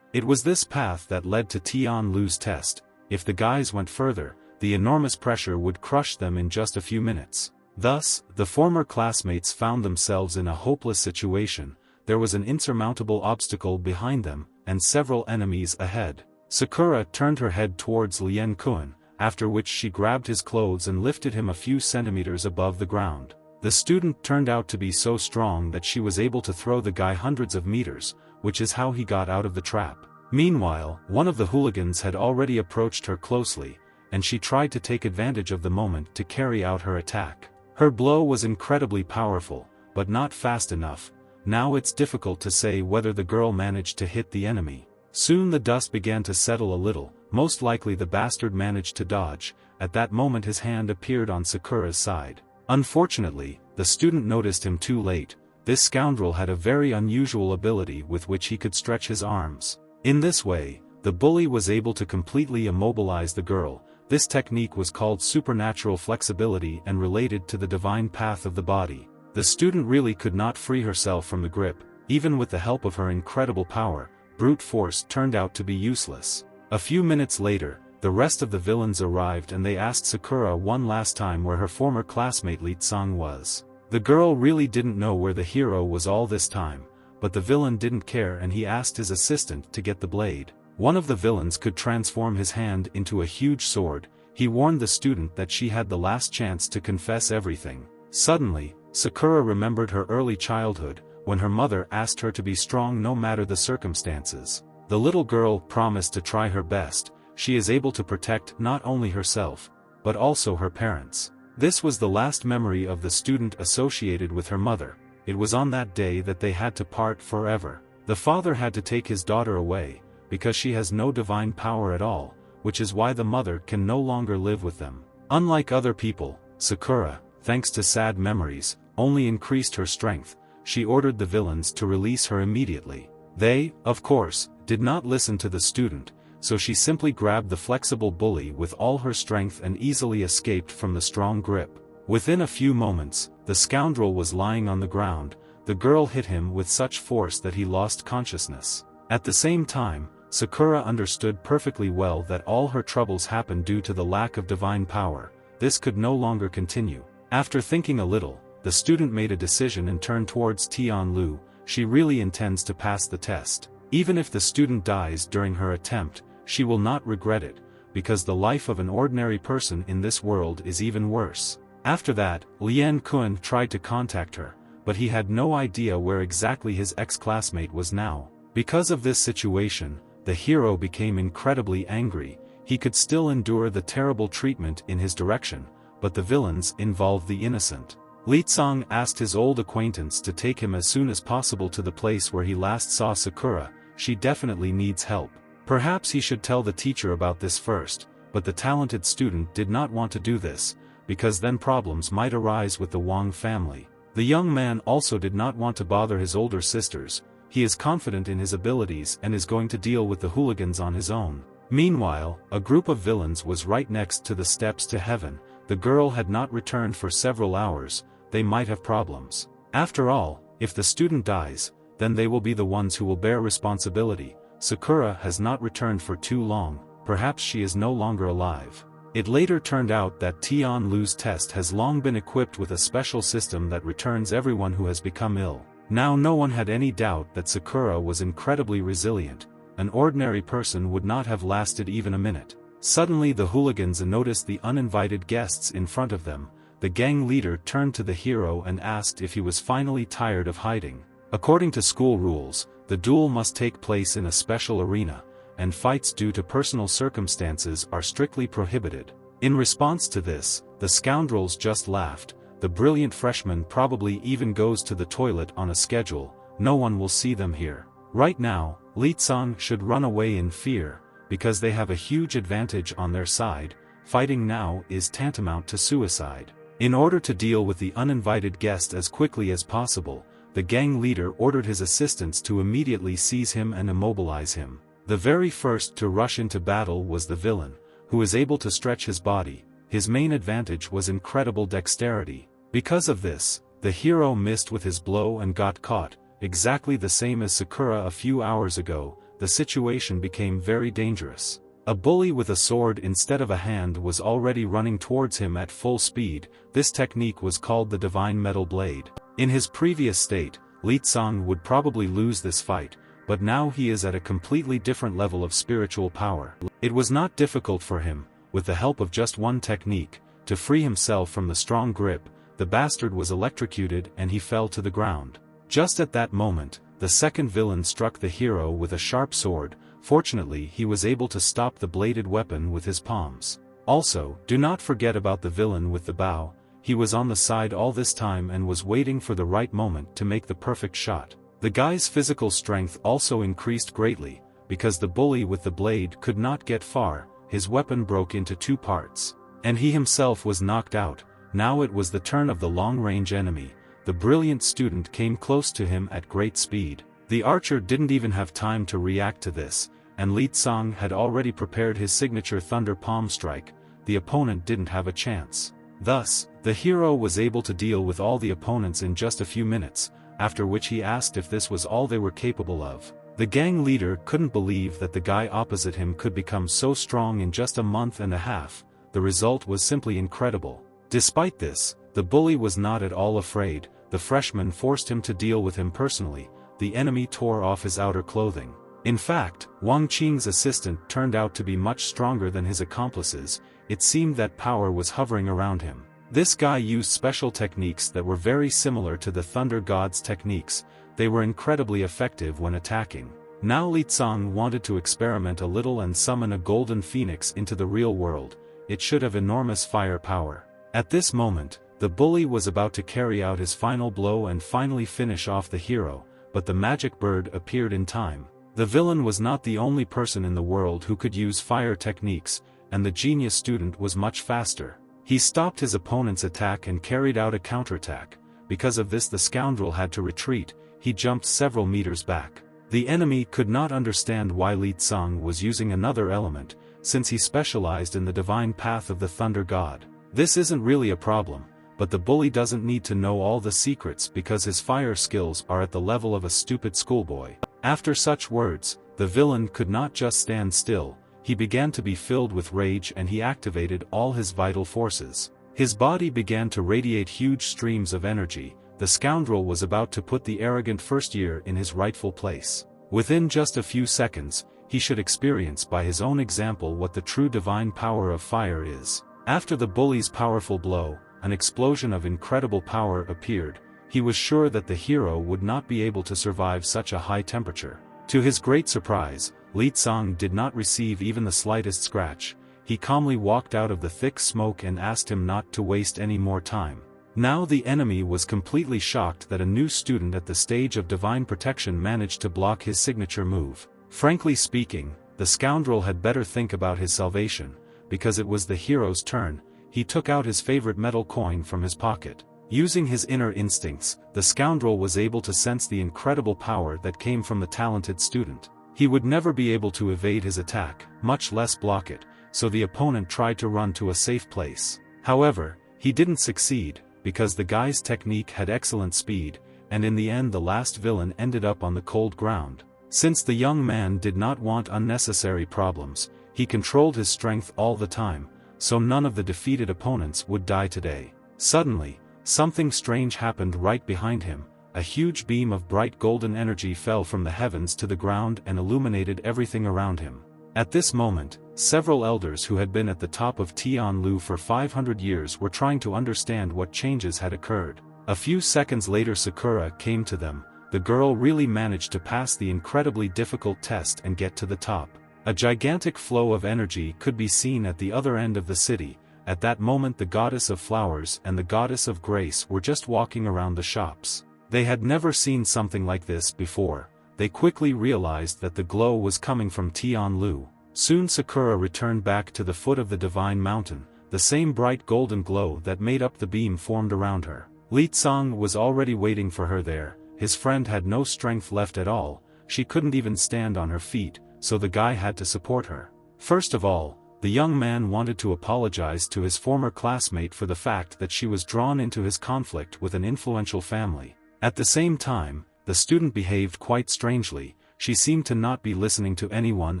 [SPEAKER 1] It was this path that led to Tianlu's test. If the guys went further, the enormous pressure would crush them in just a few minutes. Thus, the former classmates found themselves in a hopeless situation. There was an insurmountable obstacle behind them, and several enemies ahead. Sakura turned her head towards Liang, after which she grabbed his clothes and lifted him a few centimeters above the ground. The student turned out to be so strong that she was able to throw the guy hundreds of meters, which is how he got out of the trap. Meanwhile, one of the hooligans had already approached her closely, and she tried to take advantage of the moment to carry out her attack. Her blow was incredibly powerful, but not fast enough. Now it's difficult to say whether the girl managed to hit the enemy. Soon the dust began to settle a little. Most likely the bastard managed to dodge. At that moment his hand appeared on Sakura's side. Unfortunately, the student noticed him too late. This scoundrel had a very unusual ability with which he could stretch his arms. In this way, the bully was able to completely immobilize the girl. This technique was called supernatural flexibility and related to the divine path of the body. The student really could not free herself from the grip. Even with the help of her incredible power, brute force turned out to be useless. A few minutes later, the rest of the villains arrived and they asked Sakura one last time where her former classmate Leang was. The girl really didn't know where the hero was all this time, but the villain didn't care and he asked his assistant to get the blade. One of the villains could transform his hand into a huge sword. He warned the student that she had the last chance to confess everything. Suddenly, Sakura remembered her early childhood, when her mother asked her to be strong no matter the circumstances. The little girl promised to try her best. She is able to protect not only herself, but also her parents. This was the last memory of the student associated with her mother. It was on that day that they had to part forever. The father had to take his daughter away, because she has no divine power at all, which is why the mother can no longer live with them. Unlike other people, Sakura, thanks to sad memories, only increased her strength. She ordered the villains to release her immediately. They, of course, did not listen to the student, so she simply grabbed the flexible bully with all her strength and easily escaped from the strong grip. Within a few moments, the scoundrel was lying on the ground. The girl hit him with such force that he lost consciousness. At the same time, Sakura understood perfectly well that all her troubles happened due to the lack of divine power. This could no longer continue. After thinking a little, the student made a decision and turned towards Tianlu. She really intends to pass the test. Even if the student dies during her attempt, she will not regret it, because the life of an ordinary person in this world is even worse. After that, Liang tried to contact her, but he had no idea where exactly his ex-classmate was now. Because of this situation, the hero became incredibly angry. He could still endure the terrible treatment in his direction, but the villains involved the innocent. Leang asked his old acquaintance to take him as soon as possible to the place where he last saw Sakura. She definitely needs help. Perhaps he should tell the teacher about this first, but the talented student did not want to do this, because then problems might arise with the Wang family. The young man also did not want to bother his older sisters. He is confident in his abilities and is going to deal with the hooligans on his own. Meanwhile, a group of villains was right next to the steps to heaven. The girl had not returned for several hours. They might have problems. After all, if the student dies, then they will be the ones who will bear responsibility. Sakura has not returned for too long. Perhaps she is no longer alive. It later turned out that Tianlu's test has long been equipped with a special system that returns everyone who has become ill. Now no one had any doubt that Sakura was incredibly resilient. An ordinary person would not have lasted even a minute. Suddenly the hooligans noticed the uninvited guests in front of them. The gang leader turned to the hero and asked if he was finally tired of hiding. According to school rules, the duel must take place in a special arena, and fights due to personal circumstances are strictly prohibited. In response to this, the scoundrels just laughed. The brilliant freshman probably even goes to the toilet on a schedule. No one will see them here. Right now, Leang should run away in fear, because they have a huge advantage on their side. Fighting now is tantamount to suicide. In order to deal with the uninvited guest as quickly as possible, the gang leader ordered his assistants to immediately seize him and immobilize him. The very first to rush into battle was the villain, who was able to stretch his body. His main advantage was incredible dexterity. Because of this, the hero missed with his blow and got caught. Exactly the same as Sakura a few hours ago, the situation became very dangerous. A bully with a sword instead of a hand was already running towards him at full speed. This technique was called the divine metal blade. In his previous state, Leang would probably lose this fight, but now he is at a completely different level of spiritual power. It was not difficult for him, with the help of just one technique, to free himself from the strong grip. The bastard was electrocuted and he fell to the ground. Just at that moment, the second villain struck the hero with a sharp sword. Fortunately, he was able to stop the bladed weapon with his palms. Also, do not forget about the villain with the bow. He was on the side all this time and was waiting for the right moment to make the perfect shot. The guy's physical strength also increased greatly, because the bully with the blade could not get far. His weapon broke into two parts, and he himself was knocked out. Now it was the turn of the long-range enemy. The brilliant student came close to him at great speed. The archer didn't even have time to react to this, and Leang had already prepared his signature thunder palm strike. The opponent didn't have a chance. Thus, the hero was able to deal with all the opponents in just a few minutes, after which he asked if this was all they were capable of. The gang leader couldn't believe that the guy opposite him could become so strong in just a month and a half. The result was simply incredible. Despite this, the bully was not at all afraid. The freshman forced him to deal with him personally. The enemy tore off his outer clothing. In fact, Wang Qing's assistant turned out to be much stronger than his accomplices. It seemed that power was hovering around him. This guy used special techniques that were very similar to the Thunder God's techniques. They were incredibly effective when attacking. Now Leang wanted to experiment a little and summon a golden phoenix into the real world. It should have enormous fire power. At this moment, the bully was about to carry out his final blow and finally finish off the hero, but the magic bird appeared in time. The villain was not the only person in the world who could use fire techniques, and the genius student was much faster. He stopped his opponent's attack and carried out a counterattack. Because of this, the scoundrel had to retreat. He jumped several meters back. The enemy could not understand why Leang was using another element, since he specialized in the divine path of the Thunder God. This isn't really a problem, but the bully doesn't need to know all the secrets because his fire skills are at the level of a stupid schoolboy. After such words, the villain could not just stand still. He began to be filled with rage and he activated all his vital forces. His body began to radiate huge streams of energy. The scoundrel was about to put the arrogant first year in his rightful place. Within just a few seconds, he should experience by his own example what the true divine power of fire is. After the bully's powerful blow, an explosion of incredible power appeared. He was sure that the hero would not be able to survive such a high temperature. To his great surprise, Leang did not receive even the slightest scratch. He calmly walked out of the thick smoke and asked him not to waste any more time. Now the enemy was completely shocked that a new student at the stage of divine protection managed to block his signature move. Frankly speaking, the scoundrel had better think about his salvation, because it was the hero's turn. He took out his favorite metal coin from his pocket. Using his inner instincts, the scoundrel was able to sense the incredible power that came from the talented student. He would never be able to evade his attack, much less block it, so the opponent tried to run to a safe place. However, he didn't succeed, because the guy's technique had excellent speed, and in the end the last villain ended up on the cold ground. Since the young man did not want unnecessary problems, he controlled his strength all the time, so none of the defeated opponents would die today. Suddenly, something strange happened right behind him. a huge beam of bright golden energy fell from the heavens to the ground and illuminated everything around him. At this moment, several elders who had been at the top of Tianlu for 500 years were trying to understand what changes had occurred. A few seconds later Sakura came to them. The girl really managed to pass the incredibly difficult test and get to the top. A gigantic flow of energy could be seen at the other end of the city. At that moment the goddess of flowers and the goddess of grace were just walking around the shops. They had never seen something like this before. They quickly realized that the glow was coming from Tianlu. Soon Sakura returned back to the foot of the divine mountain. The same bright golden glow that made up the beam formed around her. Leang was already waiting for her there. His friend had no strength left at all. She couldn't even stand on her feet, so the guy had to support her. First of all, the young man wanted to apologize to his former classmate for the fact that she was drawn into his conflict with an influential family. At the same time, the student behaved quite strangely. She seemed to not be listening to anyone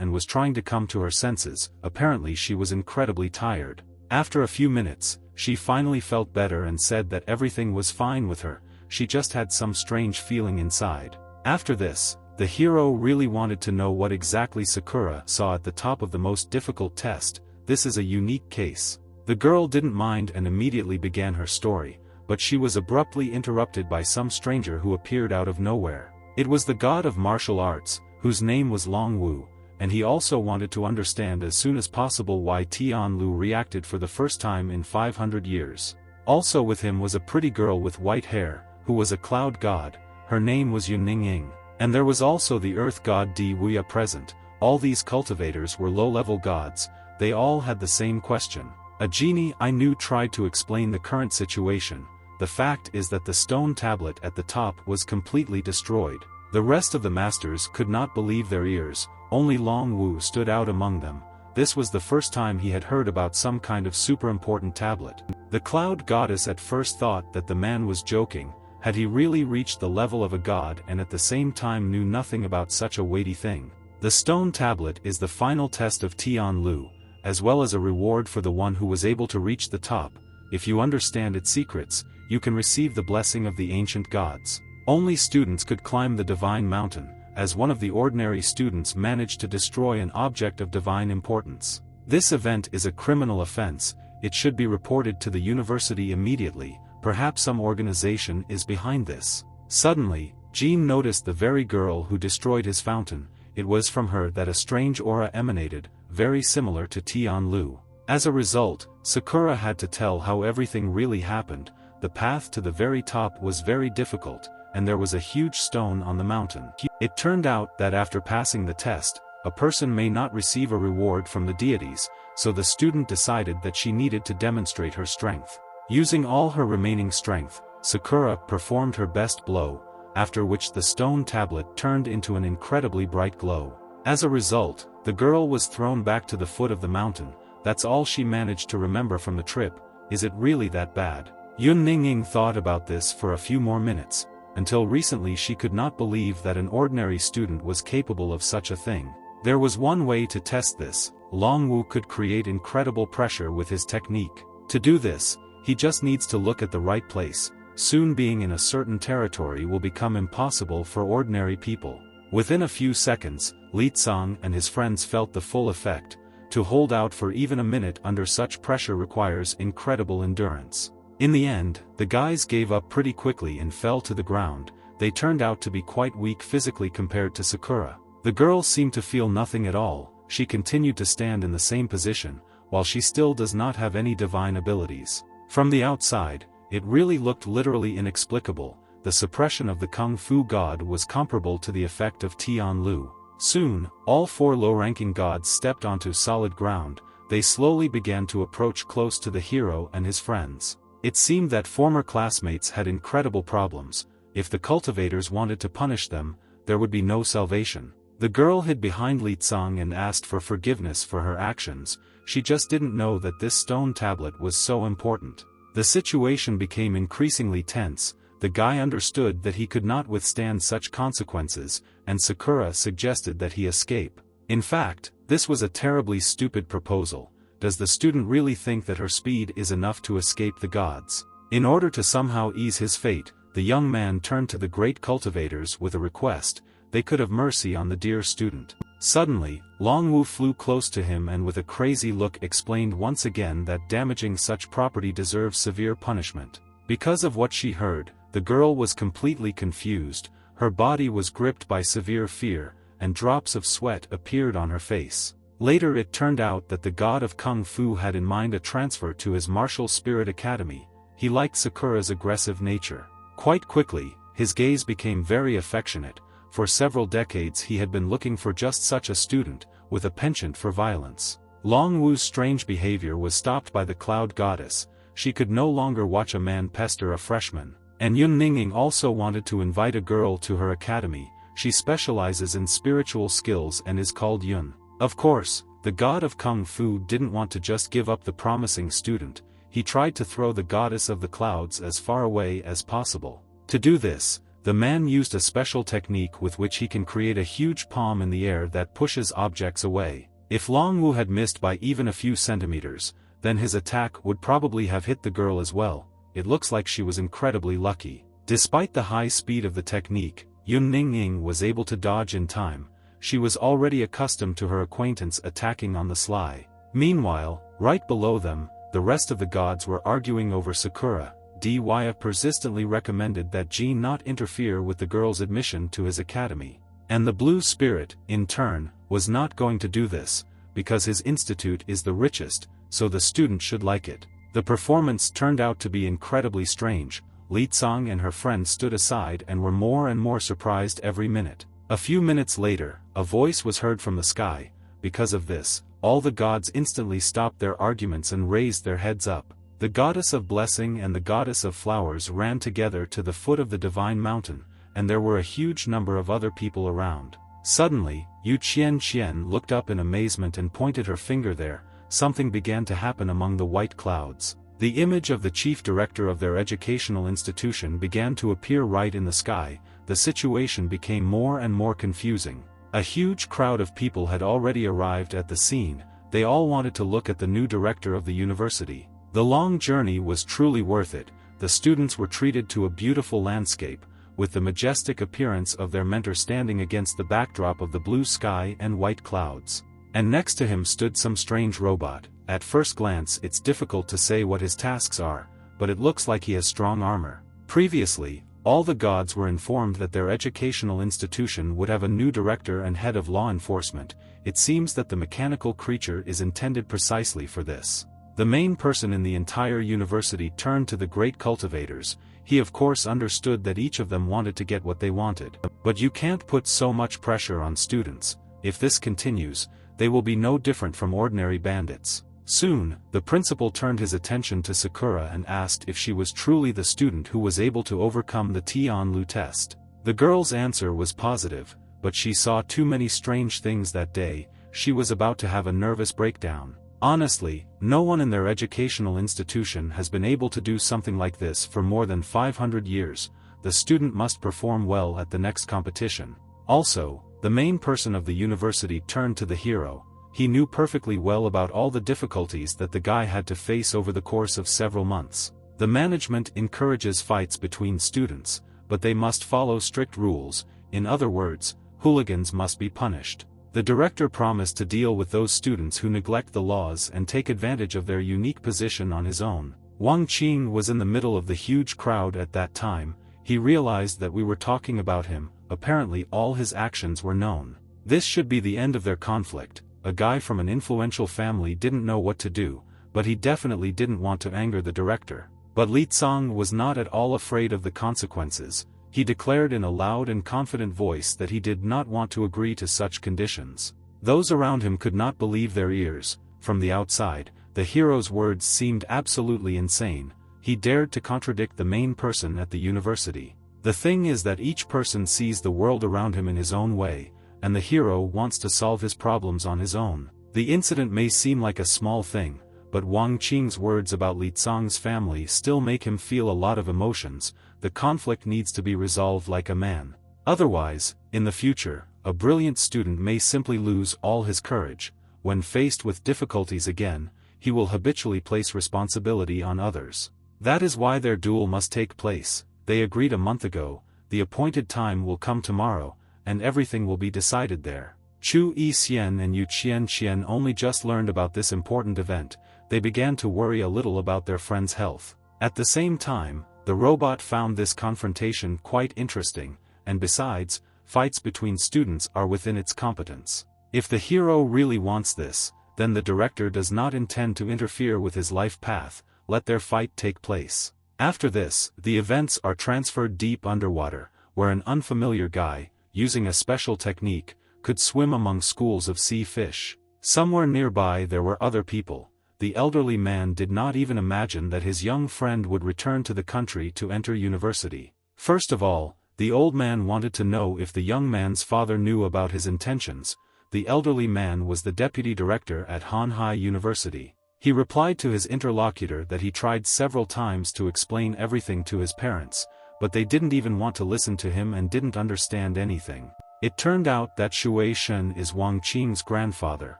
[SPEAKER 1] and was trying to come to her senses. Apparently she was incredibly tired. After a few minutes, she finally felt better and said that everything was fine with her. She just had some strange feeling inside. After this, the hero really wanted to know what exactly Sakura saw at the top of the most difficult test. This is a unique case. The girl didn't mind and immediately began her story, but she was abruptly interrupted by some stranger who appeared out of nowhere. It was the god of martial arts, whose name was Leang, and he also wanted to understand as soon as possible why Tianlu reacted for the first time in 500 years. Also with him was a pretty girl with white hair, who was a cloud god. Her name was Yunning. And there was also the earth god Di Wuya present. All these cultivators were low-level gods. They all had the same question. A genie I knew tried to explain the current situation. The fact is that the stone tablet at the top was completely destroyed. The rest of the masters could not believe their ears. Only Leang stood out among them. This was the first time he had heard about some kind of super important tablet. The cloud goddess at first thought that the man was joking. Had he really reached the level of a god and at the same time knew nothing about such a weighty thing? The stone tablet is the final test of Tianlu, as well as a reward for the one who was able to reach the top. If you understand its secrets, you can receive the blessing of the ancient gods. Only students could climb the divine mountain, as one of the ordinary students managed to destroy an object of divine importance. This event is a criminal offense. It should be reported to the university immediately. Perhaps some organization is behind this. Suddenly, Jean noticed the very girl who destroyed his fountain. It was from her that a strange aura emanated, very similar to Tianlu. As a result, Sakura had to tell how everything really happened. The path to the very top was very difficult, and there was a huge stone on the mountain. It turned out that after passing the test, a person may not receive a reward from the deities, so the student decided that she needed to demonstrate her strength. Using all her remaining strength, Sakura performed her best blow, after which the stone tablet turned into an incredibly bright glow. As a result, the girl was thrown back to the foot of the mountain. That's all she managed to remember from the trip. Is it really that bad? Yunning thought about this for a few more minutes. Until recently she could not believe that an ordinary student was capable of such a thing. There was one way to test this. Leang could create incredible pressure with his technique. To do this, he just needs to look at the right place. Soon being in a certain territory will become impossible for ordinary people. Within a few seconds, Leang and his friends felt the full effect. To hold out for even a minute under such pressure requires incredible endurance. In the end, the guys gave up pretty quickly and fell to the ground. They turned out to be quite weak physically compared to Sakura. The girl seemed to feel nothing at all. She continued to stand in the same position, while she still does not have any divine abilities. From the outside, it really looked literally inexplicable. The suppression of the Kung Fu god was comparable to the effect of Tianlu. Soon, all four low-ranking gods stepped onto solid ground. They slowly began to approach close to the hero and his friends. It seemed that former classmates had incredible problems. If the cultivators wanted to punish them, there would be no salvation. The girl hid behind Leang and asked for forgiveness for her actions. She just didn't know that this stone tablet was so important. The situation became increasingly tense. The guy understood that he could not withstand such consequences, and Sakura suggested that he escape. In fact, this was a terribly stupid proposal. Does the student really think that her speed is enough to escape the gods? In order to somehow ease his fate, the young man turned to the great cultivators with a request: they could have mercy on the dear student. Suddenly, Longwu flew close to him and with a crazy look explained once again that damaging such property deserves severe punishment. Because of what she heard, the girl was completely confused, her body was gripped by severe fear, and drops of sweat appeared on her face. Later it turned out that the god of Kung Fu had in mind a transfer to his martial spirit academy. He liked Sakura's aggressive nature. Quite quickly, his gaze became very affectionate. For several decades he had been looking for just such a student, with a penchant for violence. Longwu's strange behavior was stopped by the cloud goddess. She could no longer watch a man pester a freshman. And Yun Ningning also wanted to invite a girl to her academy. She specializes in spiritual skills and is called Yun. Of course, the god of Kung Fu didn't want to just give up the promising student. He tried to throw the goddess of the clouds as far away as possible. To do this, the man used a special technique with which he can create a huge palm in the air that pushes objects away. If Longwu had missed by even a few centimeters, then his attack would probably have hit the girl as well. It looks like she was incredibly lucky. Despite the high speed of the technique, Yun Ningning was able to dodge in time. She was already accustomed to her acquaintance attacking on the sly. Meanwhile, right below them, the rest of the gods were arguing over Sakura. Dya persistently recommended that Jean not interfere with the girl's admission to his academy. And the blue spirit, in turn, was not going to do this, because his institute is the richest, so the student should like it. The performance turned out to be incredibly strange. Li Tsang and her friend stood aside and were more and more surprised every minute. A few minutes later, a voice was heard from the sky. Because of this, all the gods instantly stopped their arguments and raised their heads up. The goddess of blessing and the goddess of flowers ran together to the foot of the divine mountain, and there were a huge number of other people around. Suddenly, Yu Qian looked up in amazement and pointed her finger there. Something began to happen among the white clouds. The image of the chief director of their educational institution began to appear right in the sky. The situation became more and more confusing. A huge crowd of people had already arrived at the scene. They all wanted to look at the new director of the university. The long journey was truly worth it. The students were treated to a beautiful landscape, with the majestic appearance of their mentor standing against the backdrop of the blue sky and white clouds. And next to him stood some strange robot. At first glance it's difficult to say what his tasks are, but it looks like he has strong armor. Previously, all the gods were informed that their educational institution would have a new director and head of law enforcement. It seems that the mechanical creature is intended precisely for this. The main person in the entire university turned to the great cultivators. He of course understood that each of them wanted to get what they wanted. But you can't put so much pressure on students. If this continues, they will be no different from ordinary bandits. Soon, the principal turned his attention to Sakura and asked if she was truly the student who was able to overcome the Tianlu test. The girl's answer was positive, but she saw too many strange things that day. She was about to have a nervous breakdown. Honestly, no one in their educational institution has been able to do something like this for more than 500 years. The student must perform well at the next competition. Also, the main person of the university turned to the hero. He knew perfectly well about all the difficulties that the guy had to face over the course of several months. The management encourages fights between students, but they must follow strict rules. In other words, hooligans must be punished. The director promised to deal with those students who neglect the laws and take advantage of their unique position on his own. Wang Qing was in the middle of the huge crowd at that time. He realized that we were talking about him. Apparently all his actions were known. This should be the end of their conflict. A guy from an influential family didn't know what to do, but he definitely didn't want to anger the director. But Li Tsang was not at all afraid of the consequences. He declared in a loud and confident voice that he did not want to agree to such conditions. Those around him could not believe their ears. From the outside, the hero's words seemed absolutely insane. He dared to contradict the main person at the university. The thing is that each person sees the world around him in his own way, and the hero wants to solve his problems on his own. The incident may seem like a small thing, but Wang Qing's words about Li Tsang's family still make him feel a lot of emotions. The conflict needs to be resolved like a man. Otherwise, in the future, a brilliant student may simply lose all his courage. When faced with difficulties again, he will habitually place responsibility on others. That is why their duel must take place. they agreed a month ago, the appointed time will come tomorrow, and everything will be decided there. Chu Yi-hsian and Yu Qian-qian only just learned about this important event. They began to worry a little about their friend's health. At the same time, the robot found this confrontation quite interesting, and besides, fights between students are within its competence. If the hero really wants this, then the director does not intend to interfere with his life path. Let their fight take place. After this, the events are transferred deep underwater, where an unfamiliar guy, using a special technique, could swim among schools of sea fish. Somewhere nearby there were other people. The elderly man did not even imagine that his young friend would return to the country to enter university. First of all, the old man wanted to know if the young man's father knew about his intentions. The elderly man was the deputy director at Hanhai University. He replied to his interlocutor that he tried several times to explain everything to his parents, but they didn't even want to listen to him and didn't understand anything. It turned out that Shui Shen is Wang Qing's grandfather.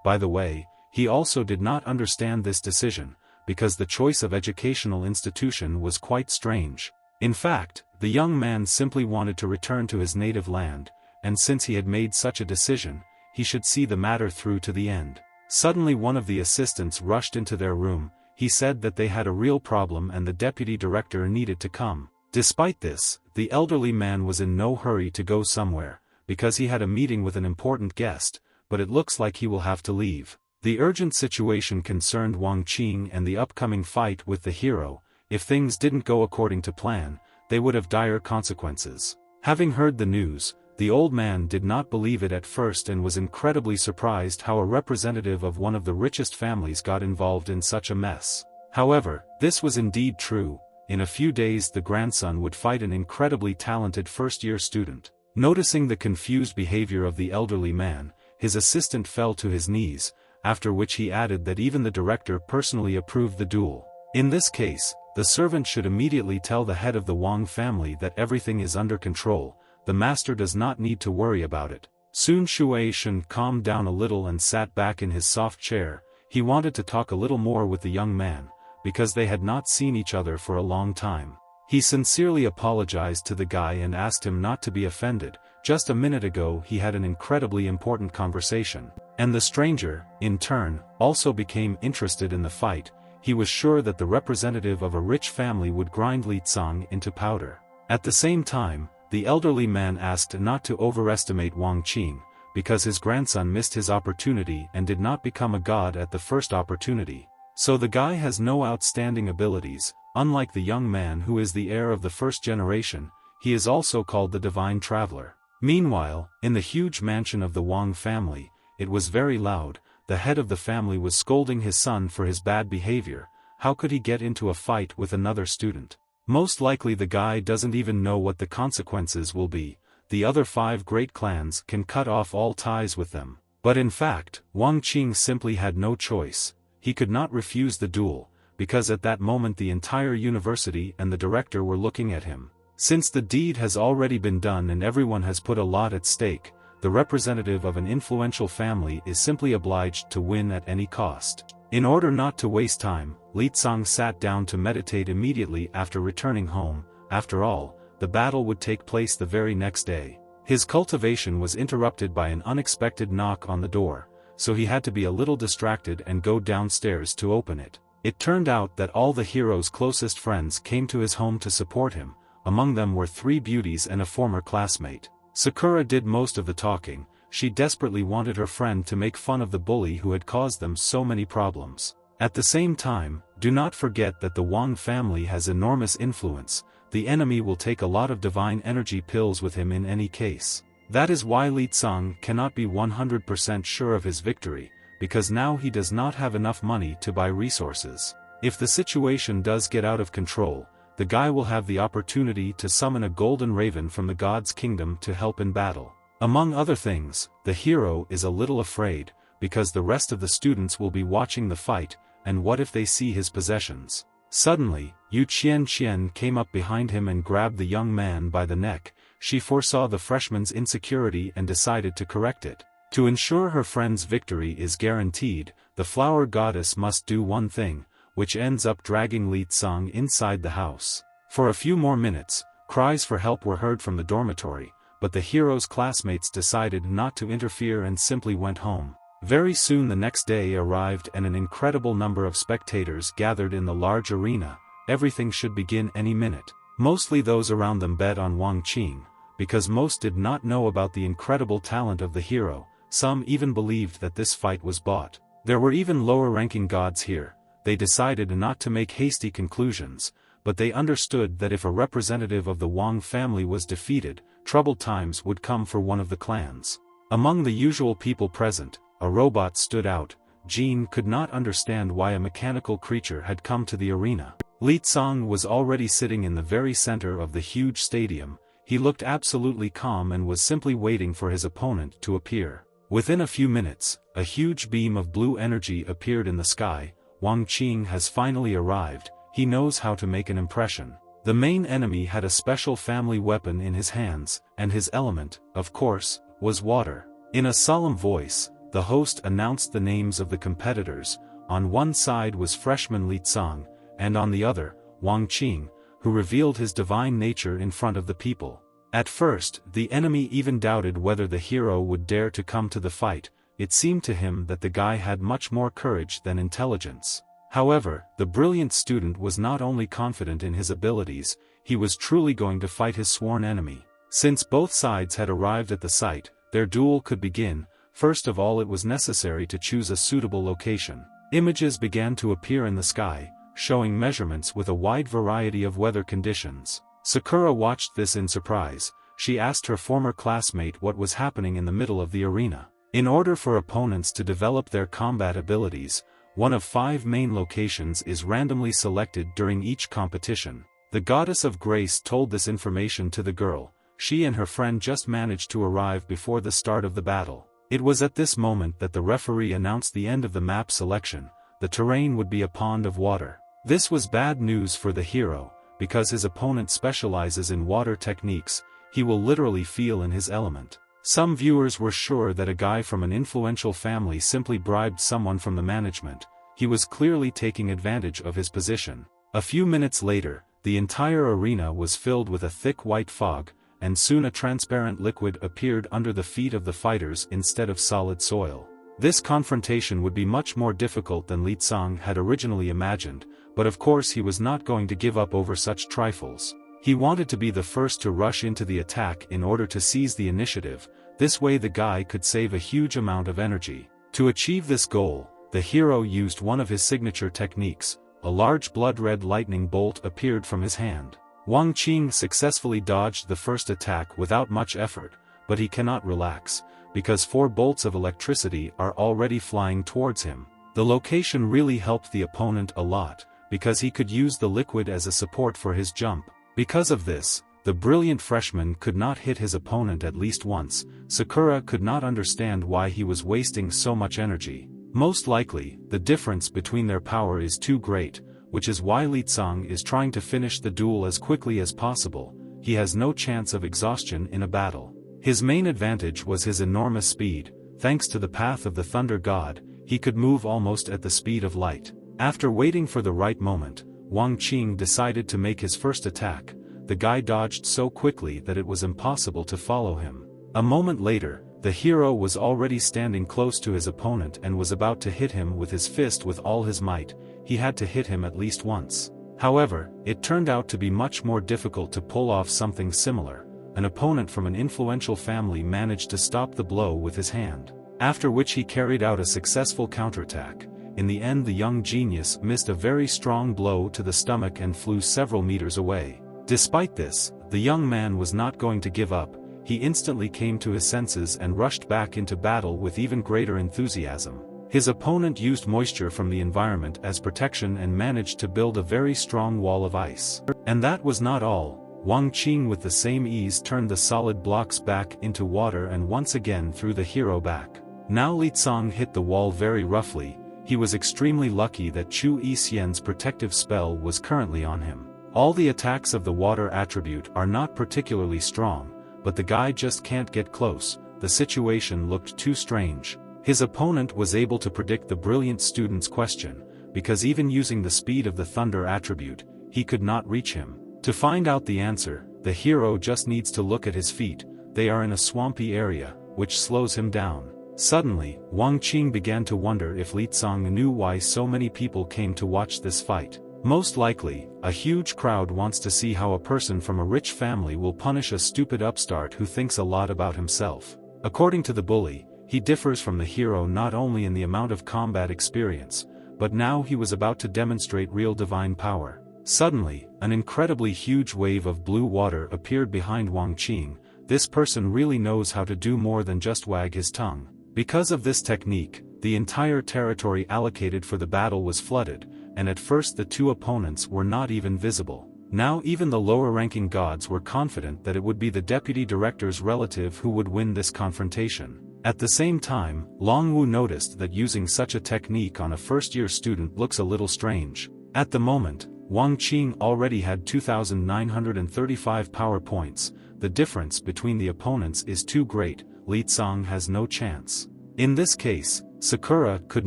[SPEAKER 1] By the way, he also did not understand this decision, because the choice of educational institution was quite strange. In fact, the young man simply wanted to return to his native land, and since he had made such a decision, he should see the matter through to the end. Suddenly one of the assistants rushed into their room. He said that they had a real problem and the deputy director needed to come. Despite this, the elderly man was in no hurry to go somewhere, because he had a meeting with an important guest, but it looks like he will have to leave. The urgent situation concerned Wang Qing and the upcoming fight with the hero. If things didn't go according to plan, they would have dire consequences. Having heard the news, the old man did not believe it at first and was incredibly surprised how a representative of one of the richest families got involved in such a mess. However, this was indeed true. In a few days the grandson would fight an incredibly talented first-year student. Noticing the confused behavior of the elderly man, his assistant fell to his knees, after which he added that even the director personally approved the duel. In this case, the servant should immediately tell the head of the Wang family that everything is under control. The master does not need to worry about it. Soon Shui Shen calmed down a little and sat back in his soft chair. He wanted to talk a little more with the young man, because they had not seen each other for a long time. He sincerely apologized to the guy and asked him not to be offended. Just a minute ago he had an incredibly important conversation. And the stranger, in turn, also became interested in the fight. He was sure that the representative of a rich family would grind Leang into powder. At the same time, the elderly man asked not to overestimate Wang Qing, because his grandson missed his opportunity and did not become a god at the first opportunity. So the guy has no outstanding abilities. Unlike the young man who is the heir of the first generation, he is also called the divine traveler. Meanwhile, in the huge mansion of the Wang family, it was very loud. The head of the family was scolding his son for his bad behavior. How could he get into a fight with another student? Most likely the guy doesn't even know what the consequences will be. The other 5 great clans can cut off all ties with them. But in fact, Wang Qing simply had no choice. He could not refuse the duel, because at that moment the entire university and the director were looking at him. Since the deed has already been done and everyone has put a lot at stake, the representative of an influential family is simply obliged to win at any cost. In order not to waste time, Leang sat down to meditate immediately after returning home. After all, the battle would take place the very next day. His cultivation was interrupted by an unexpected knock on the door, so he had to be a little distracted and go downstairs to open it. It turned out that all the hero's closest friends came to his home to support him. Among them were 3 beauties and a former classmate. Sakura did most of the talking. She desperately wanted her friend to make fun of the bully who had caused them so many problems. At the same time, do not forget that the Wang family has enormous influence. The enemy will take a lot of divine energy pills with him in any case. That is why Leang cannot be 100% sure of his victory, because now he does not have enough money to buy resources. If the situation does get out of control, the guy will have the opportunity to summon a golden raven from the god's kingdom to help in battle. Among other things, the hero is a little afraid, because the rest of the students will be watching the fight, and what if they see his possessions? Suddenly, Yu Qian came up behind him and grabbed the young man by the neck. She foresaw the freshman's insecurity and decided to correct it. To ensure her friend's victory is guaranteed, the flower goddess must do one thing, which ends up dragging Leang inside the house. For a few more minutes, Cries for help were heard from the dormitory, but the hero's classmates decided not to interfere and simply went home. Very soon the next day arrived and an incredible number of spectators gathered in the large arena. Everything should begin any minute. Mostly those around them bet on Wang Qing, because most did not know about the incredible talent of the hero. Some even believed that this fight was bought. There were even lower-ranking gods here. They decided not to make hasty conclusions, but they understood that if a representative of the Wang family was defeated, troubled times would come for one of the clans. Among the usual people present, a robot stood out. Jean could not understand why a mechanical creature had come to the arena. Li Tsang was already sitting in the very center of the huge stadium. He looked absolutely calm and was simply waiting for his opponent to appear. Within a few minutes, a huge beam of blue energy appeared in the sky. Wang Qing has finally arrived. He knows how to make an impression. The main enemy had a special family weapon in his hands, and his element, of course, was water. In a solemn voice, the host announced the names of the competitors. On one side was freshman Li Tsang, and on the other, Wang Qing, who revealed his divine nature in front of the people. At first, the enemy even doubted whether the hero would dare to come to the fight. It seemed to him that the guy had much more courage than intelligence. However, the brilliant student was not only confident in his abilities, he was truly going to fight his sworn enemy. Since both sides had arrived at the site, their duel could begin. First of all, it was necessary to choose a suitable location. Images began to appear in the sky, showing measurements with a wide variety of weather conditions. Sakura watched this in surprise. She asked her former classmate what was happening in the middle of the arena. In order for opponents to develop their combat abilities, one of 5 main locations is randomly selected during each competition. The goddess of grace told this information to the girl. She and her friend just managed to arrive before the start of the battle. It was at this moment that the referee announced the end of the map selection. The terrain would be a pond of water. This was bad news for the hero, because his opponent specializes in water techniques. He will literally feel in his element. Some viewers were sure that a guy from an influential family simply bribed someone from the management. He was clearly taking advantage of his position. A few minutes later, the entire arena was filled with a thick white fog, and soon a transparent liquid appeared under the feet of the fighters instead of solid soil. This confrontation would be much more difficult than Li Tsang had originally imagined, but of course he was not going to give up over such trifles. He wanted to be the first to rush into the attack in order to seize the initiative. This way the guy could save a huge amount of energy. To achieve this goal, the hero used one of his signature techniques. A large blood-red lightning bolt appeared from his hand. Wang Qing successfully dodged the first attack without much effort, but he cannot relax, because 4 bolts of electricity are already flying towards him. The location really helped the opponent a lot, because he could use the liquid as a support for his jump. Because of this, the brilliant freshman could not hit his opponent at least once. Sakura could not understand why he was wasting so much energy. Most likely, the difference between their power is too great, which is why Li Tsang is trying to finish the duel as quickly as possible. He has no chance of exhaustion in a battle. His main advantage was his enormous speed. Thanks to the path of the thunder god, he could move almost at the speed of light. After waiting for the right moment, Wang Qing decided to make his first attack. The guy dodged so quickly that it was impossible to follow him. A moment later, the hero was already standing close to his opponent and was about to hit him with his fist with all his might. He had to hit him at least once. However, it turned out to be much more difficult to pull off something similar. An opponent from an influential family managed to stop the blow with his hand, after which he carried out a successful counterattack. In the end, the young genius missed a very strong blow to the stomach and flew several meters away. Despite this, the young man was not going to give up. He instantly came to his senses and rushed back into battle with even greater enthusiasm. His opponent used moisture from the environment as protection and managed to build a very strong wall of ice. And that was not all. Wang Qing with the same ease turned the solid blocks back into water and once again threw the hero back. Now Li Tsang hit the wall very roughly. He was extremely lucky that Chu Yixian's protective spell was currently on him. All the attacks of the water attribute are not particularly strong, but the guy just can't get close. The situation looked too strange. His opponent was able to predict the brilliant student's question, because even using the speed of the thunder attribute, he could not reach him. To find out the answer, the hero just needs to look at his feet. They are in a swampy area, which slows him down. Suddenly, Wang Qing began to wonder if Li Tsang knew why so many people came to watch this fight. Most likely, a huge crowd wants to see how a person from a rich family will punish a stupid upstart who thinks a lot about himself. According to the bully, he differs from the hero not only in the amount of combat experience, but now he was about to demonstrate real divine power. Suddenly, an incredibly huge wave of blue water appeared behind Wang Qing. This person really knows how to do more than just wag his tongue. Because of this technique, the entire territory allocated for the battle was flooded, and at first the two opponents were not even visible. Now even the lower-ranking gods were confident that it would be the deputy director's relative who would win this confrontation. At the same time, Long Wu noticed that using such a technique on a first-year student looks a little strange. At the moment, Wang Qing already had 2,935 power points. The difference between the opponents is too great. Li Tsang has no chance. In this case, Sakura could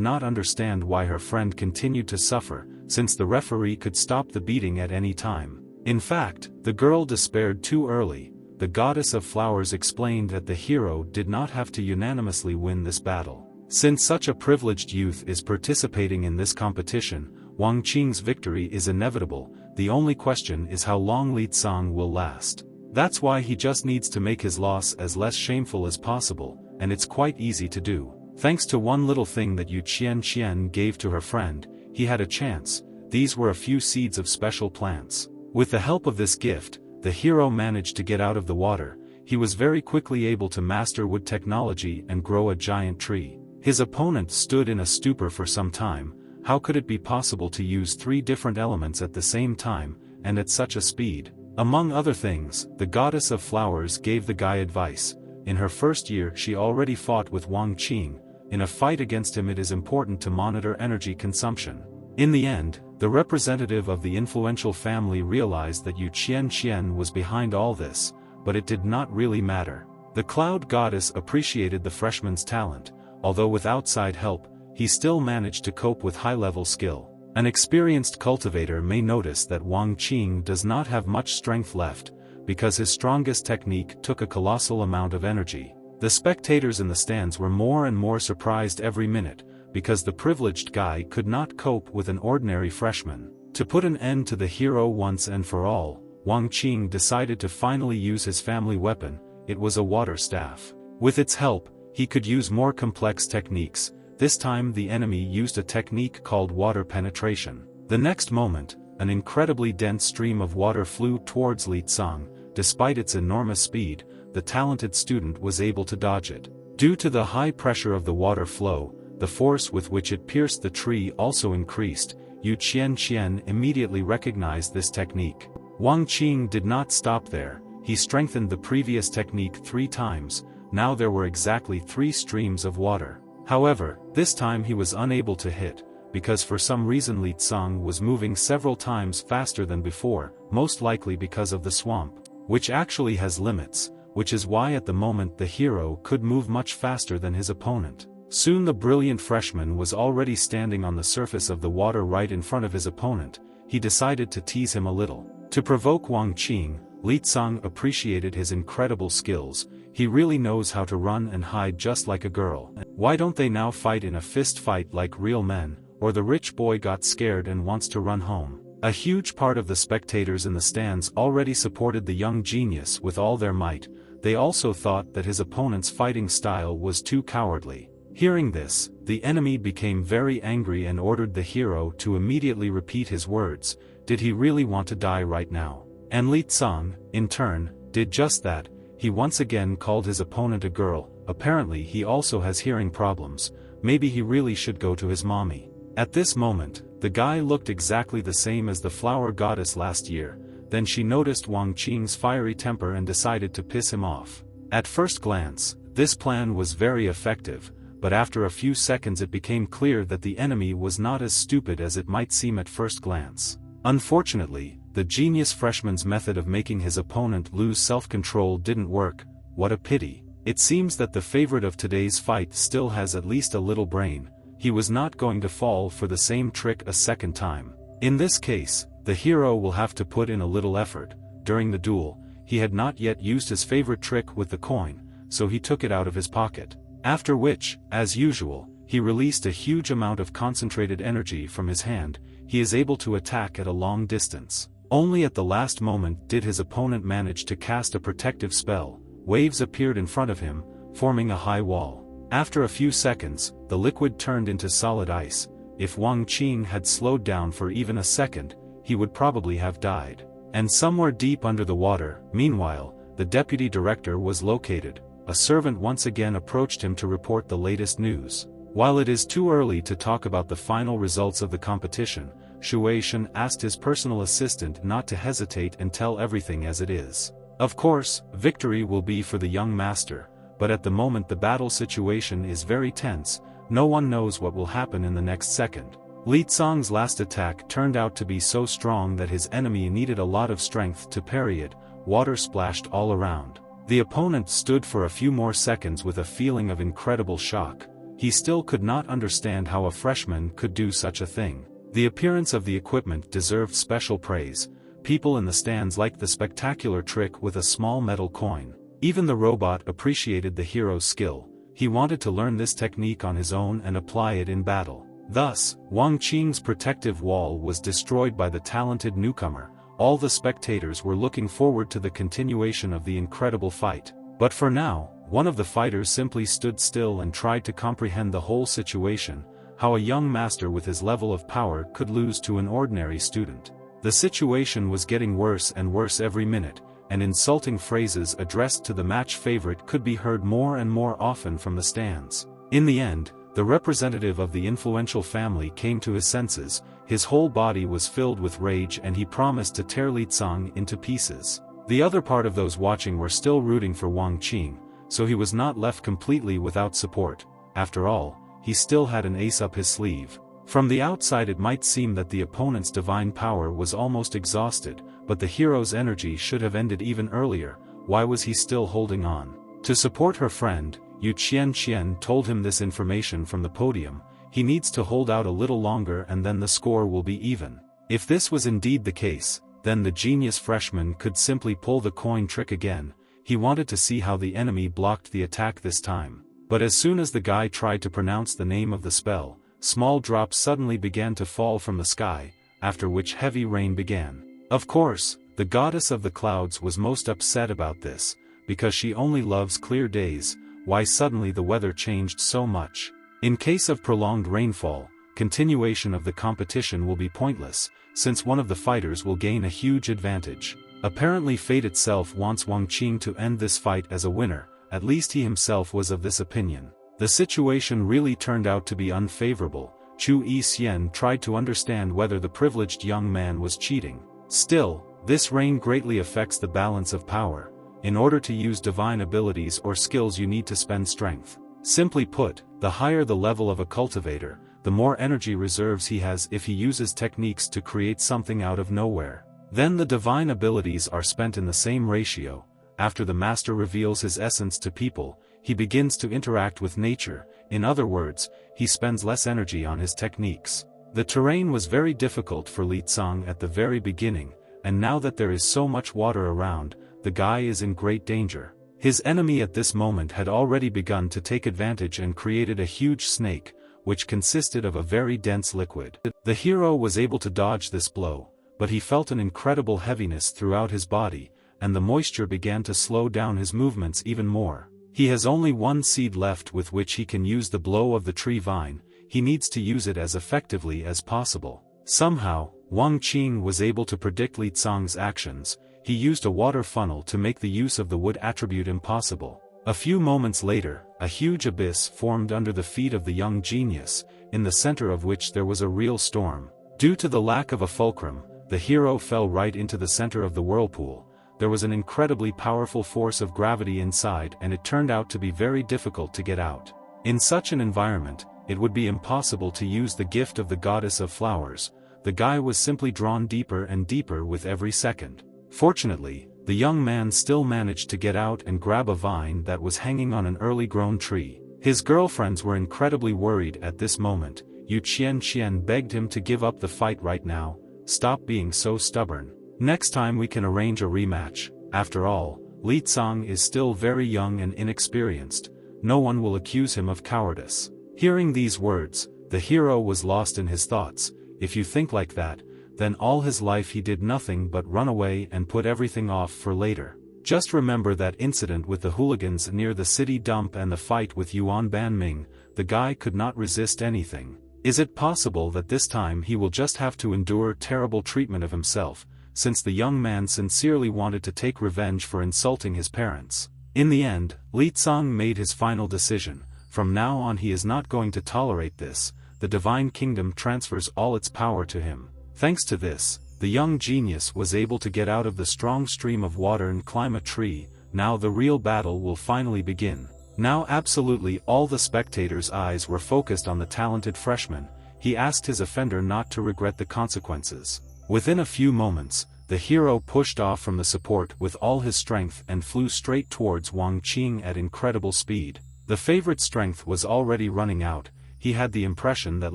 [SPEAKER 1] not understand why her friend continued to suffer, since the referee could stop the beating at any time. In fact, the girl despaired too early. The goddess of flowers explained that the hero did not have to unanimously win this battle. Since such a privileged youth is participating in this competition, Wang Qing's victory is inevitable. The only question is how long Li Tsang will last. That's why he just needs to make his loss as less shameful as possible, and it's quite easy to do. Thanks to one little thing that Yu Qian gave to her friend, he had a chance. These were a few seeds of special plants. With the help of this gift, the hero managed to get out of the water. He was very quickly able to master wood technology and grow a giant tree. His opponent stood in a stupor for some time. How could it be possible to use 3 different elements at the same time, and at such a speed? Among other things, the goddess of flowers gave the guy advice. In her first year she already fought with Wang Qing. In a fight against him it is important to monitor energy consumption. In the end, the representative of the influential family realized that Yu Qian was behind all this, but it did not really matter. The cloud goddess appreciated the freshman's talent. Although with outside help, he still managed to cope with high-level skill. An experienced cultivator may notice that Wang Qing does not have much strength left, because his strongest technique took a colossal amount of energy. The spectators in the stands were more and more surprised every minute, because the privileged guy could not cope with an ordinary freshman. To put an end to the hero once and for all, Wang Qing decided to finally use his family weapon. It was a water staff. With its help, he could use more complex techniques. This time the enemy used a technique called water penetration. The next moment, an incredibly dense stream of water flew towards Li Tsang. Despite its enormous speed, the talented student was able to dodge it. Due to the high pressure of the water flow, the force with which it pierced the tree also increased. Yu Qian immediately recognized this technique. Wang Qing did not stop there. He strengthened the previous technique 3 times. Now there were exactly 3 streams of water. However, this time he was unable to hit, because for some reason Li Tsang was moving several times faster than before, most likely because of the swamp, which actually has limits, which is why at the moment the hero could move much faster than his opponent. Soon the brilliant freshman was already standing on the surface of the water right in front of his opponent. He decided to tease him a little. To provoke Wang Qing, Li Tsang appreciated his incredible skills. He really knows how to run and hide just like a girl. Why don't they now fight in a fist fight like real men? Or the rich boy got scared and wants to run home. A huge part of the spectators in the stands already supported the young genius with all their might. They also thought that his opponent's fighting style was too cowardly. Hearing this, the enemy became very angry and ordered the hero to immediately repeat his words. Did he really want to die right now? And Li Tsang, in turn, did just that. He once again called his opponent a girl. Apparently he also has hearing problems. Maybe he really should go to his mommy. At this moment, the guy looked exactly the same as the flower goddess last year. Then she noticed Wang Qing's fiery temper and decided to piss him off. At first glance, this plan was very effective, but after a few seconds it became clear that the enemy was not as stupid as it might seem at first glance. Unfortunately, the genius freshman's method of making his opponent lose self-control didn't work. What a pity. It seems that the favorite of today's fight still has at least a little brain. He was not going to fall for the same trick a second time. In this case, the hero will have to put in a little effort. During the duel, he had not yet used his favorite trick with the coin, so he took it out of his pocket. After which, as usual, he released a huge amount of concentrated energy from his hand. He is able to attack at a long distance. Only at the last moment did his opponent manage to cast a protective spell. Waves appeared in front of him, forming a high wall. After a few seconds, the liquid turned into solid ice. If Wang Qing had slowed down for even a second, he would probably have died. And somewhere deep under the water, meanwhile, the deputy director was located. A servant once again approached him to report the latest news. While it is too early to talk about the final results of the competition, Shueishan asked his personal assistant not to hesitate and tell everything as it is. Of course, victory will be for the young master, but at the moment the battle situation is very tense. No one knows what will happen in the next second. Li Cang's last attack turned out to be so strong that his enemy needed a lot of strength to parry it. Water splashed all around. The opponent stood for a few more seconds with a feeling of incredible shock. He still could not understand how a freshman could do such a thing. The appearance of the equipment deserved special praise. People in the stands liked the spectacular trick with a small metal coin. Even the robot appreciated the hero's skill. He wanted to learn this technique on his own and apply it in battle. Thus, Wang Qing's protective wall was destroyed by the talented newcomer. All the spectators were looking forward to the continuation of the incredible fight. But for now, one of the fighters simply stood still and tried to comprehend the whole situation, how a young master with his level of power could lose to an ordinary student. The situation was getting worse and worse every minute, and insulting phrases addressed to the match favorite could be heard more and more often from the stands. In the end, the representative of the influential family came to his senses. His whole body was filled with rage and he promised to tear Li Cang into pieces. The other part of those watching were still rooting for Wang Qing, so he was not left completely without support. After all, he still had an ace up his sleeve. From the outside it might seem that the opponent's divine power was almost exhausted, but the hero's energy should have ended even earlier. Why was he still holding on? To support her friend, Yu Qian told him this information from the podium. He needs to hold out a little longer and then the score will be even. If this was indeed the case, then the genius freshman could simply pull the coin trick again. He wanted to see how the enemy blocked the attack this time. But as soon as the guy tried to pronounce the name of the spell, small drops suddenly began to fall from the sky, after which heavy rain began. Of course, the goddess of the clouds was most upset about this, because she only loves clear days. Why suddenly the weather changed so much? In case of prolonged rainfall, continuation of the competition will be pointless, since one of the fighters will gain a huge advantage. Apparently fate itself wants Wang Qing to end this fight as a winner, at least he himself was of this opinion. The situation really turned out to be unfavorable. Chu Yixian tried to understand whether the privileged young man was cheating. Still, this rain greatly affects the balance of power. In order to use divine abilities or skills you need to spend strength. Simply put, the higher the level of a cultivator, the more energy reserves he has if he uses techniques to create something out of nowhere. Then the divine abilities are spent in the same ratio. After the master reveals his essence to people, he begins to interact with nature. In other words, he spends less energy on his techniques. The terrain was very difficult for Li Cang at the very beginning, and now that there is so much water around, the guy is in great danger. His enemy at this moment had already begun to take advantage and created a huge snake, which consisted of a very dense liquid. The hero was able to dodge this blow, but he felt an incredible heaviness throughout his body, and the moisture began to slow down his movements even more. He has only one seed left with which he can use the blow of the tree vine. He needs to use it as effectively as possible. Somehow, Wang Qing was able to predict Li Cang's actions. He used a water funnel to make the use of the wood attribute impossible. A few moments later, a huge abyss formed under the feet of the young genius, in the center of which there was a real storm. Due to the lack of a fulcrum, the hero fell right into the center of the whirlpool. There was an incredibly powerful force of gravity inside and it turned out to be very difficult to get out. In such an environment, it would be impossible to use the gift of the goddess of flowers. The guy was simply drawn deeper and deeper with every second. Fortunately, the young man still managed to get out and grab a vine that was hanging on an early-grown tree. His girlfriends were incredibly worried at this moment. Yu Qian begged him to give up the fight right now. Stop being so stubborn. Next time we can arrange a rematch. After all, Leang is still very young and inexperienced. No one will accuse him of cowardice. Hearing these words, the hero was lost in his thoughts. If you think like that, then all his life he did nothing but run away and put everything off for later. Just remember that incident with the hooligans near the city dump and the fight with Yuan Banming. The guy could not resist anything. Is it possible that this time he will just have to endure terrible treatment of himself, since the young man sincerely wanted to take revenge for insulting his parents? In the end, Leang made his final decision. From now on he is not going to tolerate this. The divine kingdom transfers all its power to him. Thanks to this, the young genius was able to get out of the strong stream of water and climb a tree. Now the real battle will finally begin. Now absolutely all the spectators' eyes were focused on the talented freshman. He asked his offender not to regret the consequences. Within a few moments, the hero pushed off from the support with all his strength and flew straight towards Wang Qing at incredible speed. The favorite's strength was already running out. He had the impression that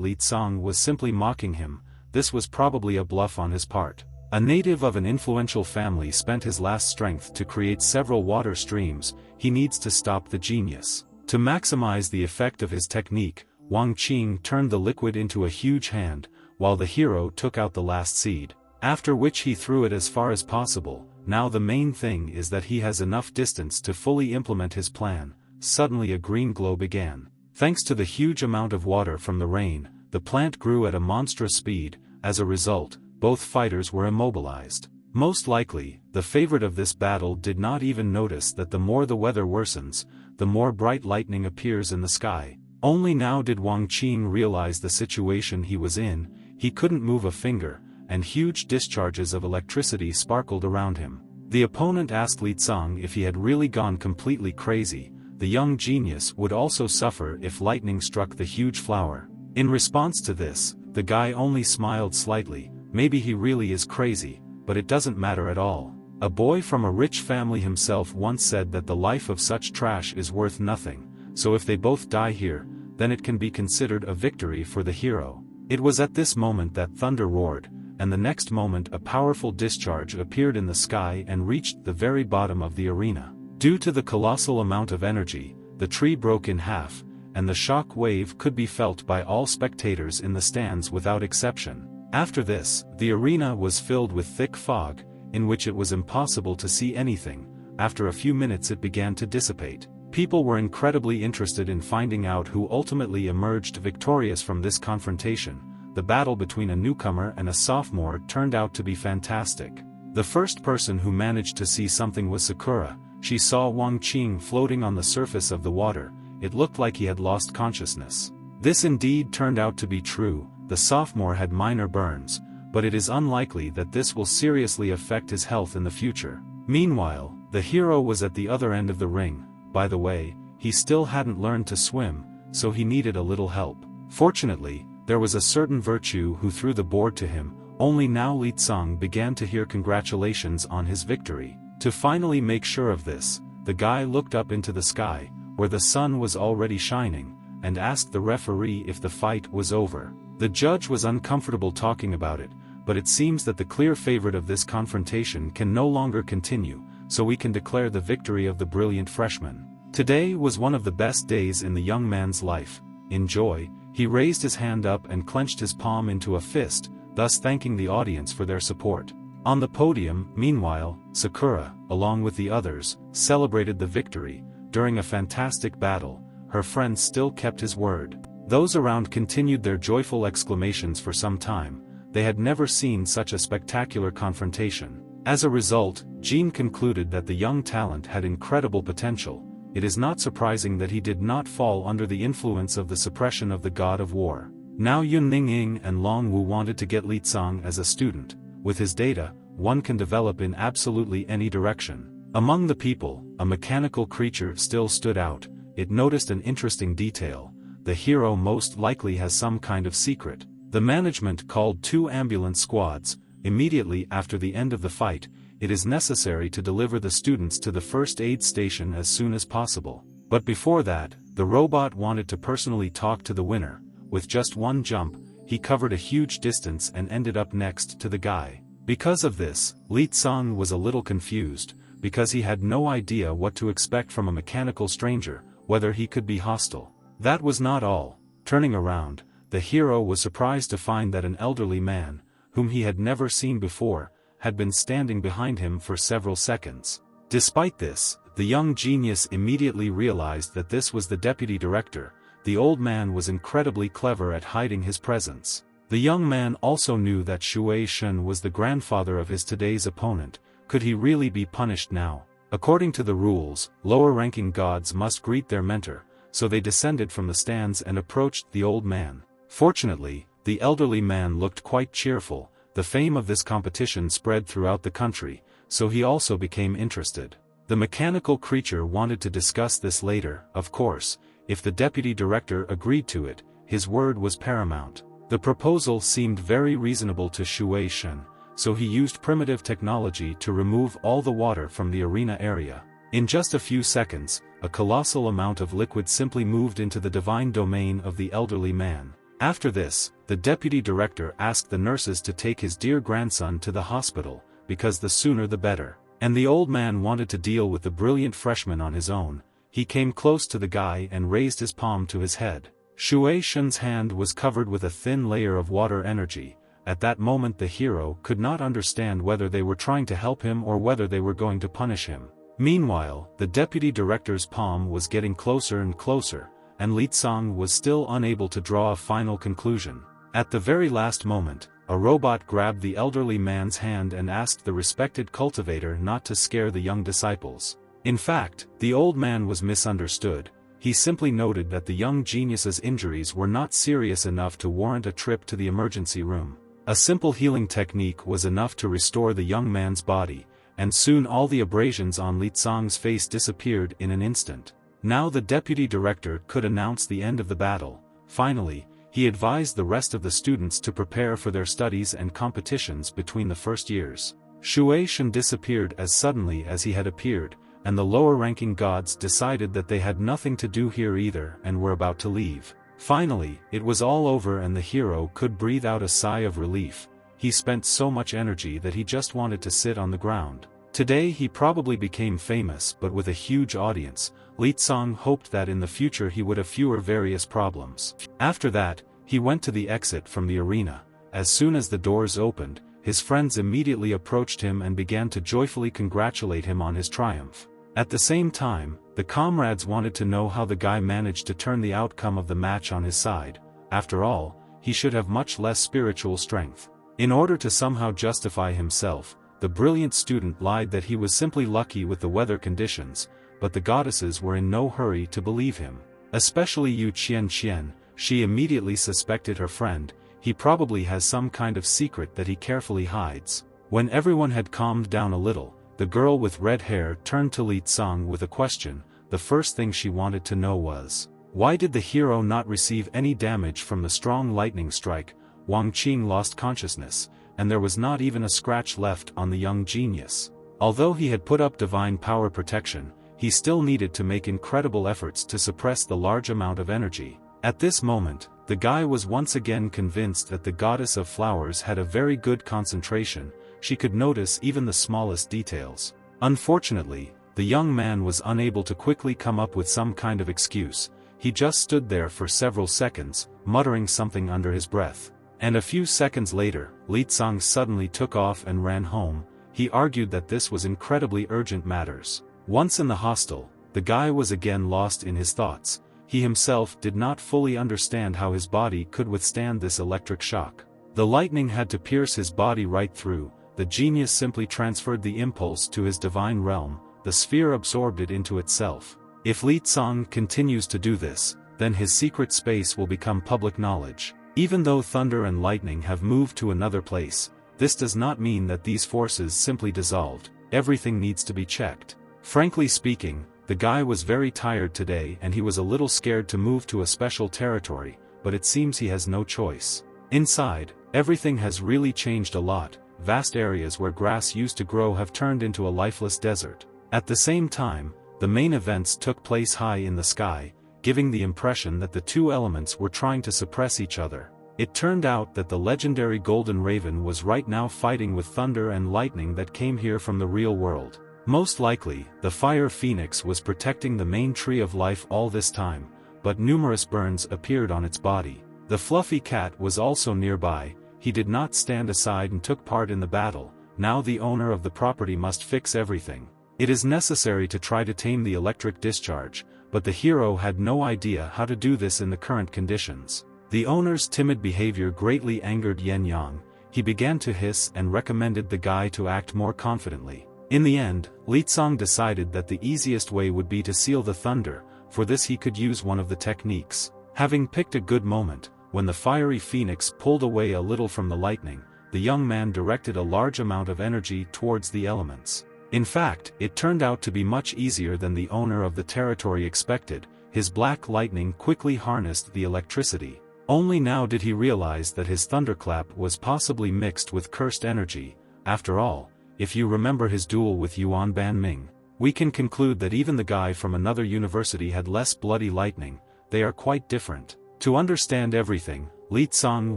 [SPEAKER 1] Leang was simply mocking him. This was probably a bluff on his part. A native of an influential family spent his last strength to create several water streams. He needs to stop the genius. To maximize the effect of his technique, Wang Qing turned the liquid into a huge hand, while the hero took out the last seed, after which he threw it as far as possible. Now the main thing is that he has enough distance to fully implement his plan. Suddenly a green glow began. Thanks to the huge amount of water from the rain, the plant grew at a monstrous speed. As a result, both fighters were immobilized. Most likely, the favorite of this battle did not even notice that the more the weather worsens, the more bright lightning appears in the sky. Only now did Wang Qing realize the situation he was in. He couldn't move a finger, and huge discharges of electricity sparkled around him. The opponent asked Leang if he had really gone completely crazy. The young genius would also suffer if lightning struck the huge flower. In response to this, the guy only smiled slightly. Maybe he really is crazy, but it doesn't matter at all. A boy from a rich family himself once said that the life of such trash is worth nothing, so if they both die here, then it can be considered a victory for the hero. It was at this moment that thunder roared, and the next moment a powerful discharge appeared in the sky and reached the very bottom of the arena. Due to the colossal amount of energy, the tree broke in half, and the shock wave could be felt by all spectators in the stands without exception. After this, the arena was filled with thick fog, in which it was impossible to see anything. After a few minutes it began to dissipate. People were incredibly interested in finding out who ultimately emerged victorious from this confrontation. The battle between a newcomer and a sophomore turned out to be fantastic. The first person who managed to see something was Sakura. She saw Wang Qing floating on the surface of the water. It looked like he had lost consciousness. This indeed turned out to be true. The sophomore had minor burns, but it is unlikely that this will seriously affect his health in the future. Meanwhile, the hero was at the other end of the ring. By the way, he still hadn't learned to swim, so he needed a little help. Fortunately, there was a certain virtue who threw the board to him. Only now Leang began to hear congratulations on his victory. To finally make sure of this, the guy looked up into the sky, where the sun was already shining, and asked the referee if the fight was over. The judge was uncomfortable talking about it, but it seems that the clear favorite of this confrontation can no longer continue, so we can declare the victory of the brilliant freshman. Today was one of the best days in the young man's life. In joy, he raised his hand up and clenched his palm into a fist, thus thanking the audience for their support. On the podium, meanwhile, Sakura, along with the others, celebrated the victory. During a fantastic battle, her friend still kept his word. Those around continued their joyful exclamations for some time. They had never seen such a spectacular confrontation. As a result, Jean concluded that the young talent had incredible potential. It is not surprising that he did not fall under the influence of the suppression of the god of war. Now Yun Ningying and Long Wu wanted to get Leang as a student. With his data, one can develop in absolutely any direction. Among the people, a mechanical creature still stood out. It noticed an interesting detail. The hero most likely has some kind of secret. The management called 2 ambulance squads. Immediately after the end of the fight, it is necessary to deliver the students to the first aid station as soon as possible. But before that, the robot wanted to personally talk to the winner. With just one jump, he covered a huge distance and ended up next to the guy. Because of this, Leang was a little confused, because he had no idea what to expect from a mechanical stranger, whether he could be hostile. That was not all. Turning around, the hero was surprised to find that an elderly man, whom he had never seen before, had been standing behind him for several seconds. Despite this, the young genius immediately realized that this was the deputy director. The old man was incredibly clever at hiding his presence. The young man also knew that Shui Shun was the grandfather of his today's opponent. Could he really be punished now? According to the rules, lower-ranking gods must greet their mentor, so they descended from the stands and approached the old man. Fortunately, the elderly man looked quite cheerful. The fame of this competition spread throughout the country, so he also became interested. The mechanical creature wanted to discuss this later, of course. If the deputy director agreed to it, his word was paramount. The proposal seemed very reasonable to Shui Shun, so he used primitive technology to remove all the water from the arena area. In just a few seconds, a colossal amount of liquid simply moved into the divine domain of the elderly man. After this, the deputy director asked the nurses to take his dear grandson to the hospital, because the sooner the better. And the old man wanted to deal with the brilliant freshman on his own. He came close to the guy and raised his palm to his head. Shui Shun's hand was covered with a thin layer of water energy. At that moment the hero could not understand whether they were trying to help him or whether they were going to punish him. Meanwhile, the deputy director's palm was getting closer and closer, and Leang was still unable to draw a final conclusion. At the very last moment, a robot grabbed the elderly man's hand and asked the respected cultivator not to scare the young disciples. In fact, the old man was misunderstood. He simply noted that the young genius's injuries were not serious enough to warrant a trip to the emergency room. A simple healing technique was enough to restore the young man's body, and soon all the abrasions on Leang's face disappeared in an instant. Now the deputy director could announce the end of the battle. Finally, he advised the rest of the students to prepare for their studies and competitions between the first years. Shui Shun disappeared as suddenly as he had appeared, and the lower-ranking gods decided that they had nothing to do here either and were about to leave. Finally, it was all over and the hero could breathe out a sigh of relief. He spent so much energy that he just wanted to sit on the ground. Today he probably became famous, but with a huge audience. Leang hoped that in the future he would have fewer various problems. After that, he went to the exit from the arena. As soon as the doors opened, his friends immediately approached him and began to joyfully congratulate him on his triumph. At the same time, the comrades wanted to know how the guy managed to turn the outcome of the match on his side. After all, he should have much less spiritual strength. In order to somehow justify himself, the brilliant student lied that he was simply lucky with the weather conditions, but the goddesses were in no hurry to believe him. Especially Yu Qian. She immediately suspected her friend. He probably has some kind of secret that he carefully hides. When everyone had calmed down a little, the girl with red hair turned to Leang with a question. The first thing she wanted to know was, why did the hero not receive any damage from the strong lightning strike? Wang Qing lost consciousness, and there was not even a scratch left on the young genius. Although he had put up divine power protection, he still needed to make incredible efforts to suppress the large amount of energy. At this moment, the guy was once again convinced that the goddess of flowers had a very good concentration. She could notice even the smallest details. Unfortunately, the young man was unable to quickly come up with some kind of excuse. He just stood there for several seconds, muttering something under his breath. And a few seconds later, Leang suddenly took off and ran home. He argued that this was incredibly urgent matters. Once in the hostel, the guy was again lost in his thoughts. He himself did not fully understand how his body could withstand this electric shock. The lightning had to pierce his body right through. The genius simply transferred the impulse to his divine realm. The sphere absorbed it into itself. If Leang continues to do this, then his secret space will become public knowledge. Even though thunder and lightning have moved to another place, this does not mean that these forces simply dissolved. Everything needs to be checked. Frankly speaking, the guy was very tired today and he was a little scared to move to a special territory, but it seems he has no choice. Inside, everything has really changed a lot. Vast areas where grass used to grow have turned into a lifeless desert. At the same time, the main events took place high in the sky, giving the impression that the two elements were trying to suppress each other. It turned out that the legendary Golden Raven was right now fighting with thunder and lightning that came here from the real world. Most likely, the fire phoenix was protecting the main tree of life all this time, but numerous burns appeared on its body. The fluffy cat was also nearby. He did not stand aside and took part in the battle. Now the owner of the property must fix everything. It is necessary to try to tame the electric discharge, but the hero had no idea how to do this in the current conditions. The owner's timid behavior greatly angered Yen Yang. He began to hiss and recommended the guy to act more confidently. In the end, Leang decided that the easiest way would be to seal the thunder. For this he could use one of the techniques. Having picked a good moment, when the fiery phoenix pulled away a little from the lightning, the young man directed a large amount of energy towards the elements. In fact, it turned out to be much easier than the owner of the territory expected. His black lightning quickly harnessed the electricity. Only now did he realize that his thunderclap was possibly mixed with cursed energy. After all, if you remember his duel with Yuan Banming, we can conclude that even the guy from another university had less bloody lightning. They are quite different. To understand everything, Leang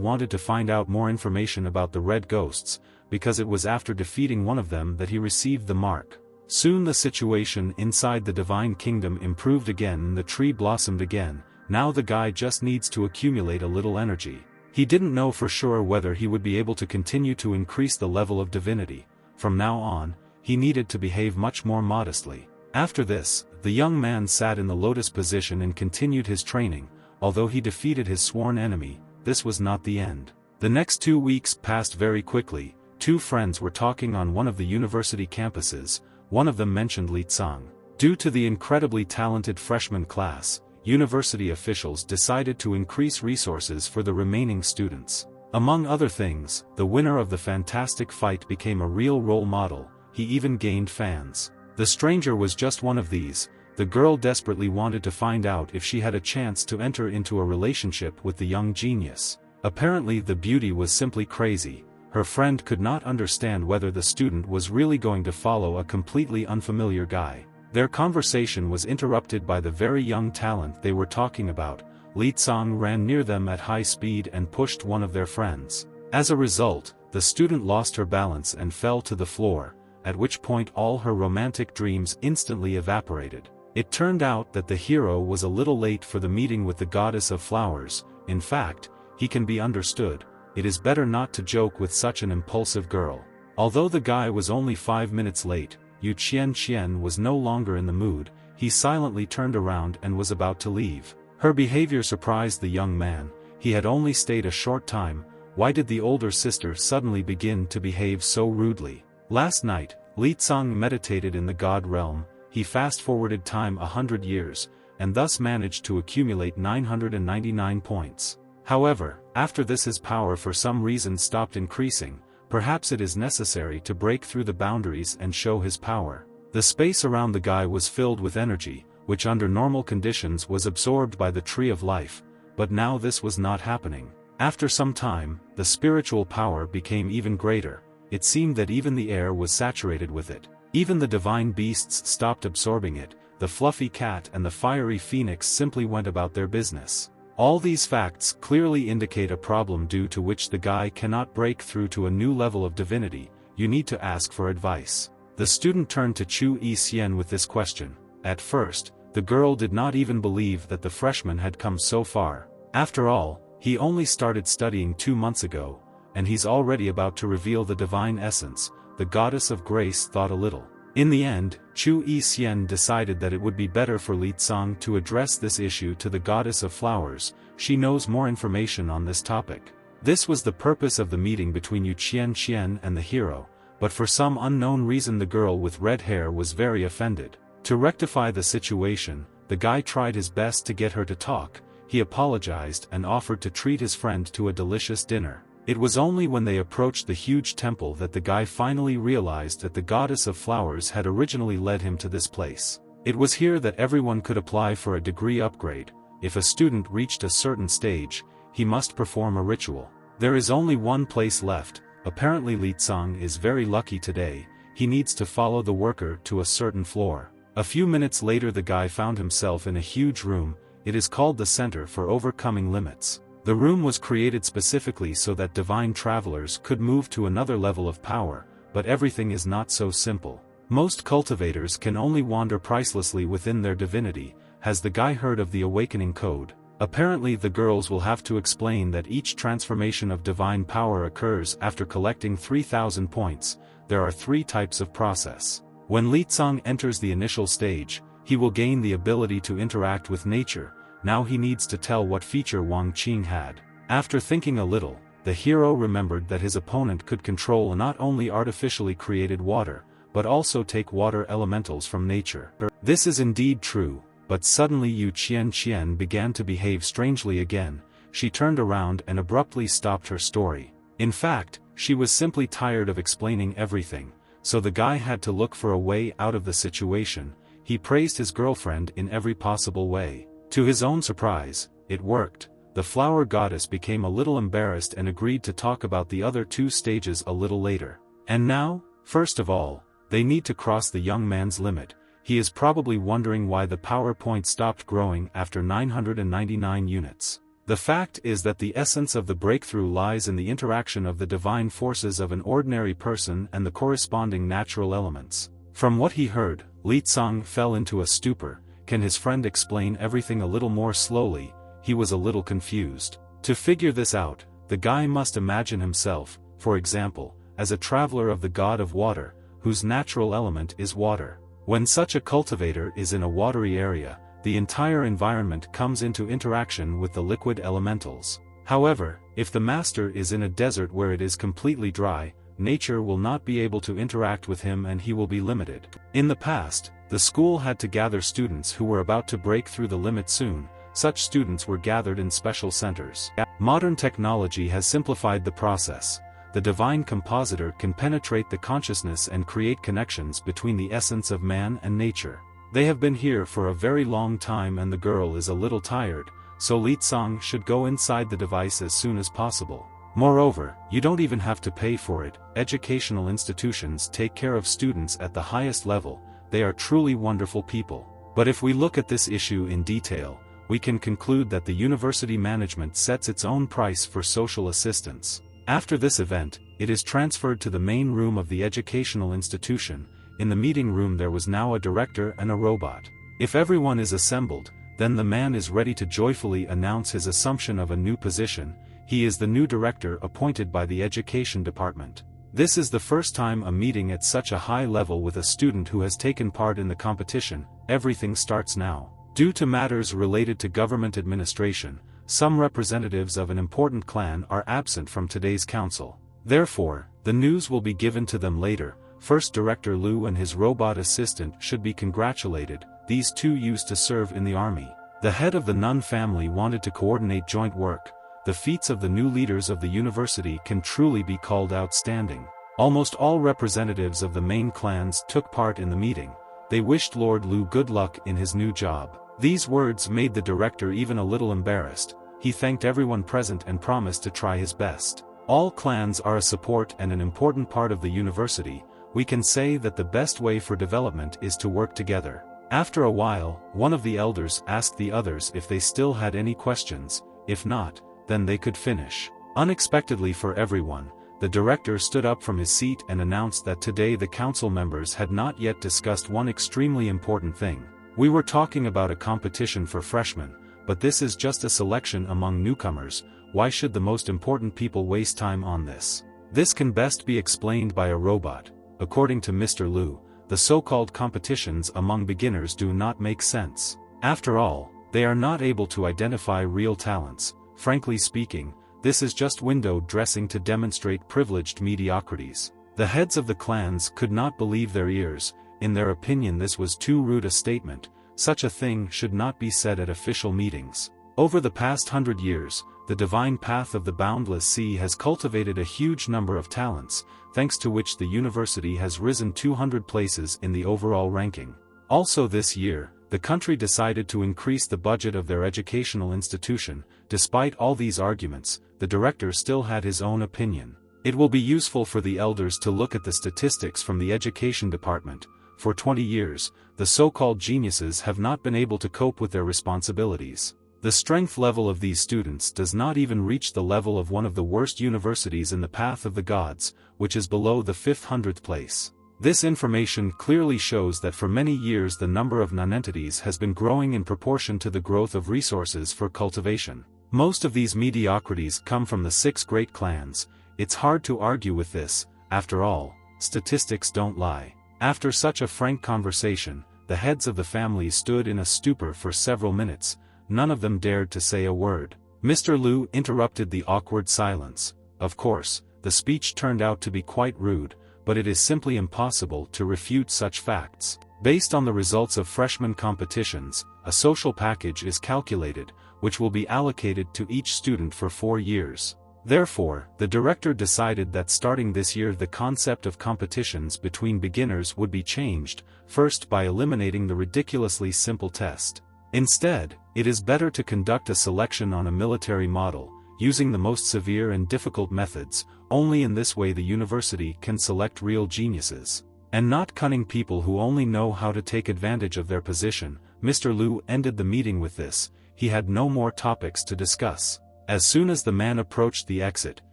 [SPEAKER 1] wanted to find out more information about the red ghosts, because it was after defeating one of them that he received the mark. Soon the situation inside the divine kingdom improved again and the tree blossomed again. Now the guy just needs to accumulate a little energy. He didn't know for sure whether he would be able to continue to increase the level of divinity. From now on, he needed to behave much more modestly. After this, the young man sat in the lotus position and continued his training. Although he defeated his sworn enemy, this was not the end. The next 2 weeks passed very quickly. Two friends were talking on one of the university campuses. One of them mentioned Leang. Due to the incredibly talented freshman class, university officials decided to increase resources for the remaining students. Among other things, the winner of the fantastic fight became a real role model. He even gained fans. The stranger was just one of these. The girl desperately wanted to find out if she had a chance to enter into a relationship with the young genius. Apparently the beauty was simply crazy. Her friend could not understand whether the student was really going to follow a completely unfamiliar guy. Their conversation was interrupted by the very young talent they were talking about. Leang ran near them at high speed and pushed one of their friends. As a result, the student lost her balance and fell to the floor, at which point all her romantic dreams instantly evaporated. It turned out that the hero was a little late for the meeting with the goddess of flowers. In fact, he can be understood. It is better not to joke with such an impulsive girl. Although the guy was only 5 minutes late, Yu Qian was no longer in the mood. He silently turned around and was about to leave. Her behavior surprised the young man. He had only stayed a short time. Why did the older sister suddenly begin to behave so rudely? Last night, Leang meditated in the god realm. He fast-forwarded time 100 years, and thus managed to accumulate 999 points. However, after this his power for some reason stopped increasing. Perhaps it is necessary to break through the boundaries and show his power. The space around the guy was filled with energy, which under normal conditions was absorbed by the tree of life, but now this was not happening. After some time, the spiritual power became even greater. It seemed that even the air was saturated with it. Even the divine beasts stopped absorbing it. The fluffy cat and the fiery phoenix simply went about their business. All these facts clearly indicate a problem due to which the guy cannot break through to a new level of divinity. You need to ask for advice. The student turned to Chu Yixian with this question. At first, the girl did not even believe that the freshman had come so far. After all, he only started studying 2 months ago, and he's already about to reveal the divine essence. The goddess of grace thought a little. In the end, Chu Yixian decided that it would be better for Leang to address this issue to the goddess of flowers. She knows more information on this topic. This was the purpose of the meeting between Yu Qian and the hero, but for some unknown reason the girl with red hair was very offended. To rectify the situation, the guy tried his best to get her to talk. He apologized and offered to treat his friend to a delicious dinner. It was only when they approached the huge temple that the guy finally realized that the goddess of flowers had originally led him to this place. It was here that everyone could apply for a degree upgrade. If a student reached a certain stage, he must perform a ritual. There is only one place left. Apparently Leang is very lucky today. He needs to follow the worker to a certain floor. A few minutes later the guy found himself in a huge room. It is called the Center for Overcoming Limits. The room was created specifically so that divine travelers could move to another level of power, but everything is not so simple. Most cultivators can only wander pricelessly within their divinity. Has the guy heard of the awakening code? Apparently the girls will have to explain that each transformation of divine power occurs after collecting 3,000 points. There are 3 types of process. When Leang enters the initial stage, he will gain the ability to interact with nature. Now he needs to tell what feature Wang Qing had. After thinking a little, the hero remembered that his opponent could control not only artificially created water, but also take water elementals from nature. This is indeed true, but suddenly Yu Qian began to behave strangely again. She turned around and abruptly stopped her story. In fact, she was simply tired of explaining everything, so the guy had to look for a way out of the situation. He praised his girlfriend in every possible way. To his own surprise, it worked. The flower goddess became a little embarrassed and agreed to talk about the other 2 stages a little later. And now, first of all, they need to cross the young man's limit. He is probably wondering why the power point stopped growing after 999 units. The fact is that the essence of the breakthrough lies in the interaction of the divine forces of an ordinary person and the corresponding natural elements. From what he heard, Leang fell into a stupor. Can his friend explain everything a little more slowly? He was a little confused. To figure this out, the guy must imagine himself, for example, as a traveler of the god of water, whose natural element is water. When such a cultivator is in a watery area, the entire environment comes into interaction with the liquid elementals. However, if the master is in a desert where it is completely dry, nature will not be able to interact with him and he will be limited. In the past, the school had to gather students who were about to break through the limit soon. Such students were gathered in special centers. Modern technology has simplified the process. The divine compositor can penetrate the consciousness and create connections between the essence of man and nature. They have been here for a very long time and the girl is a little tired, so Leang should go inside the device as soon as possible. Moreover, you don't even have to pay for it. Educational institutions take care of students at the highest level. They are truly wonderful people. But if we look at this issue in detail, we can conclude that the university management sets its own price for social assistance. After this event, it is transferred to the main room of the educational institution. In the meeting room there was now a director and a robot. If everyone is assembled, then the man is ready to joyfully announce his assumption of a new position. He is the new director appointed by the education department. This is the first time a meeting at such a high level with a student who has taken part in the competition. Everything starts now. Due to matters related to government administration, some representatives of an important clan are absent from today's council. Therefore, the news will be given to them later. First, Director Lu and his robot assistant should be congratulated. These 2 used to serve in the army. The head of the Nun family wanted to coordinate joint work. The feats of the new leaders of the university can truly be called outstanding. Almost all representatives of the main clans took part in the meeting. They wished Lord Lu good luck in his new job. These words made the director even a little embarrassed. He thanked everyone present and promised to try his best. All clans are a support and an important part of the university. We can say that the best way for development is to work together. After a while, one of the elders asked the others if they still had any questions. If not, then they could finish. Unexpectedly for everyone, the director stood up from his seat and announced that today the council members had not yet discussed one extremely important thing. We were talking about a competition for freshmen, but this is just a selection among newcomers. Why should the most important people waste time on this? This can best be explained by a robot. According to Mr. Lu, the so-called competitions among beginners do not make sense. After all, they are not able to identify real talents. Frankly speaking, this is just window dressing to demonstrate privileged mediocrities. The heads of the clans could not believe their ears. In their opinion, this was too rude a statement. Such a thing should not be said at official meetings. Over the past 100 years, the divine path of the boundless sea has cultivated a huge number of talents, thanks to which the university has risen 200 places in the overall ranking. Also this year, the country decided to increase the budget of their educational institution. Despite all these arguments, the director still had his own opinion. It will be useful for the elders to look at the statistics from the education department. For 20 years, the so-called geniuses have not been able to cope with their responsibilities. The strength level of these students does not even reach the level of one of the worst universities in the path of the gods, which is below the 500th place. This information clearly shows that for many years the number of nonentities has been growing in proportion to the growth of resources for cultivation. Most of these mediocrities come from the 6 great clans. It's hard to argue with this, after all, statistics don't lie. After such a frank conversation, the heads of the families stood in a stupor for several minutes. None of them dared to say a word. Mr. Liu interrupted the awkward silence. Of course, the speech turned out to be quite rude, but it is simply impossible to refute such facts. Based on the results of freshman competitions, a social package is calculated, which will be allocated to each student for 4 years. Therefore, the director decided that starting this year the concept of competitions between beginners would be changed, first by eliminating the ridiculously simple test. Instead, it is better to conduct a selection on a military model, using the most severe and difficult methods. Only in this way the university can select real geniuses, and not cunning people who only know how to take advantage of their position. Mr. Liu ended the meeting with this. He had no more topics to discuss. As soon as the man approached the exit,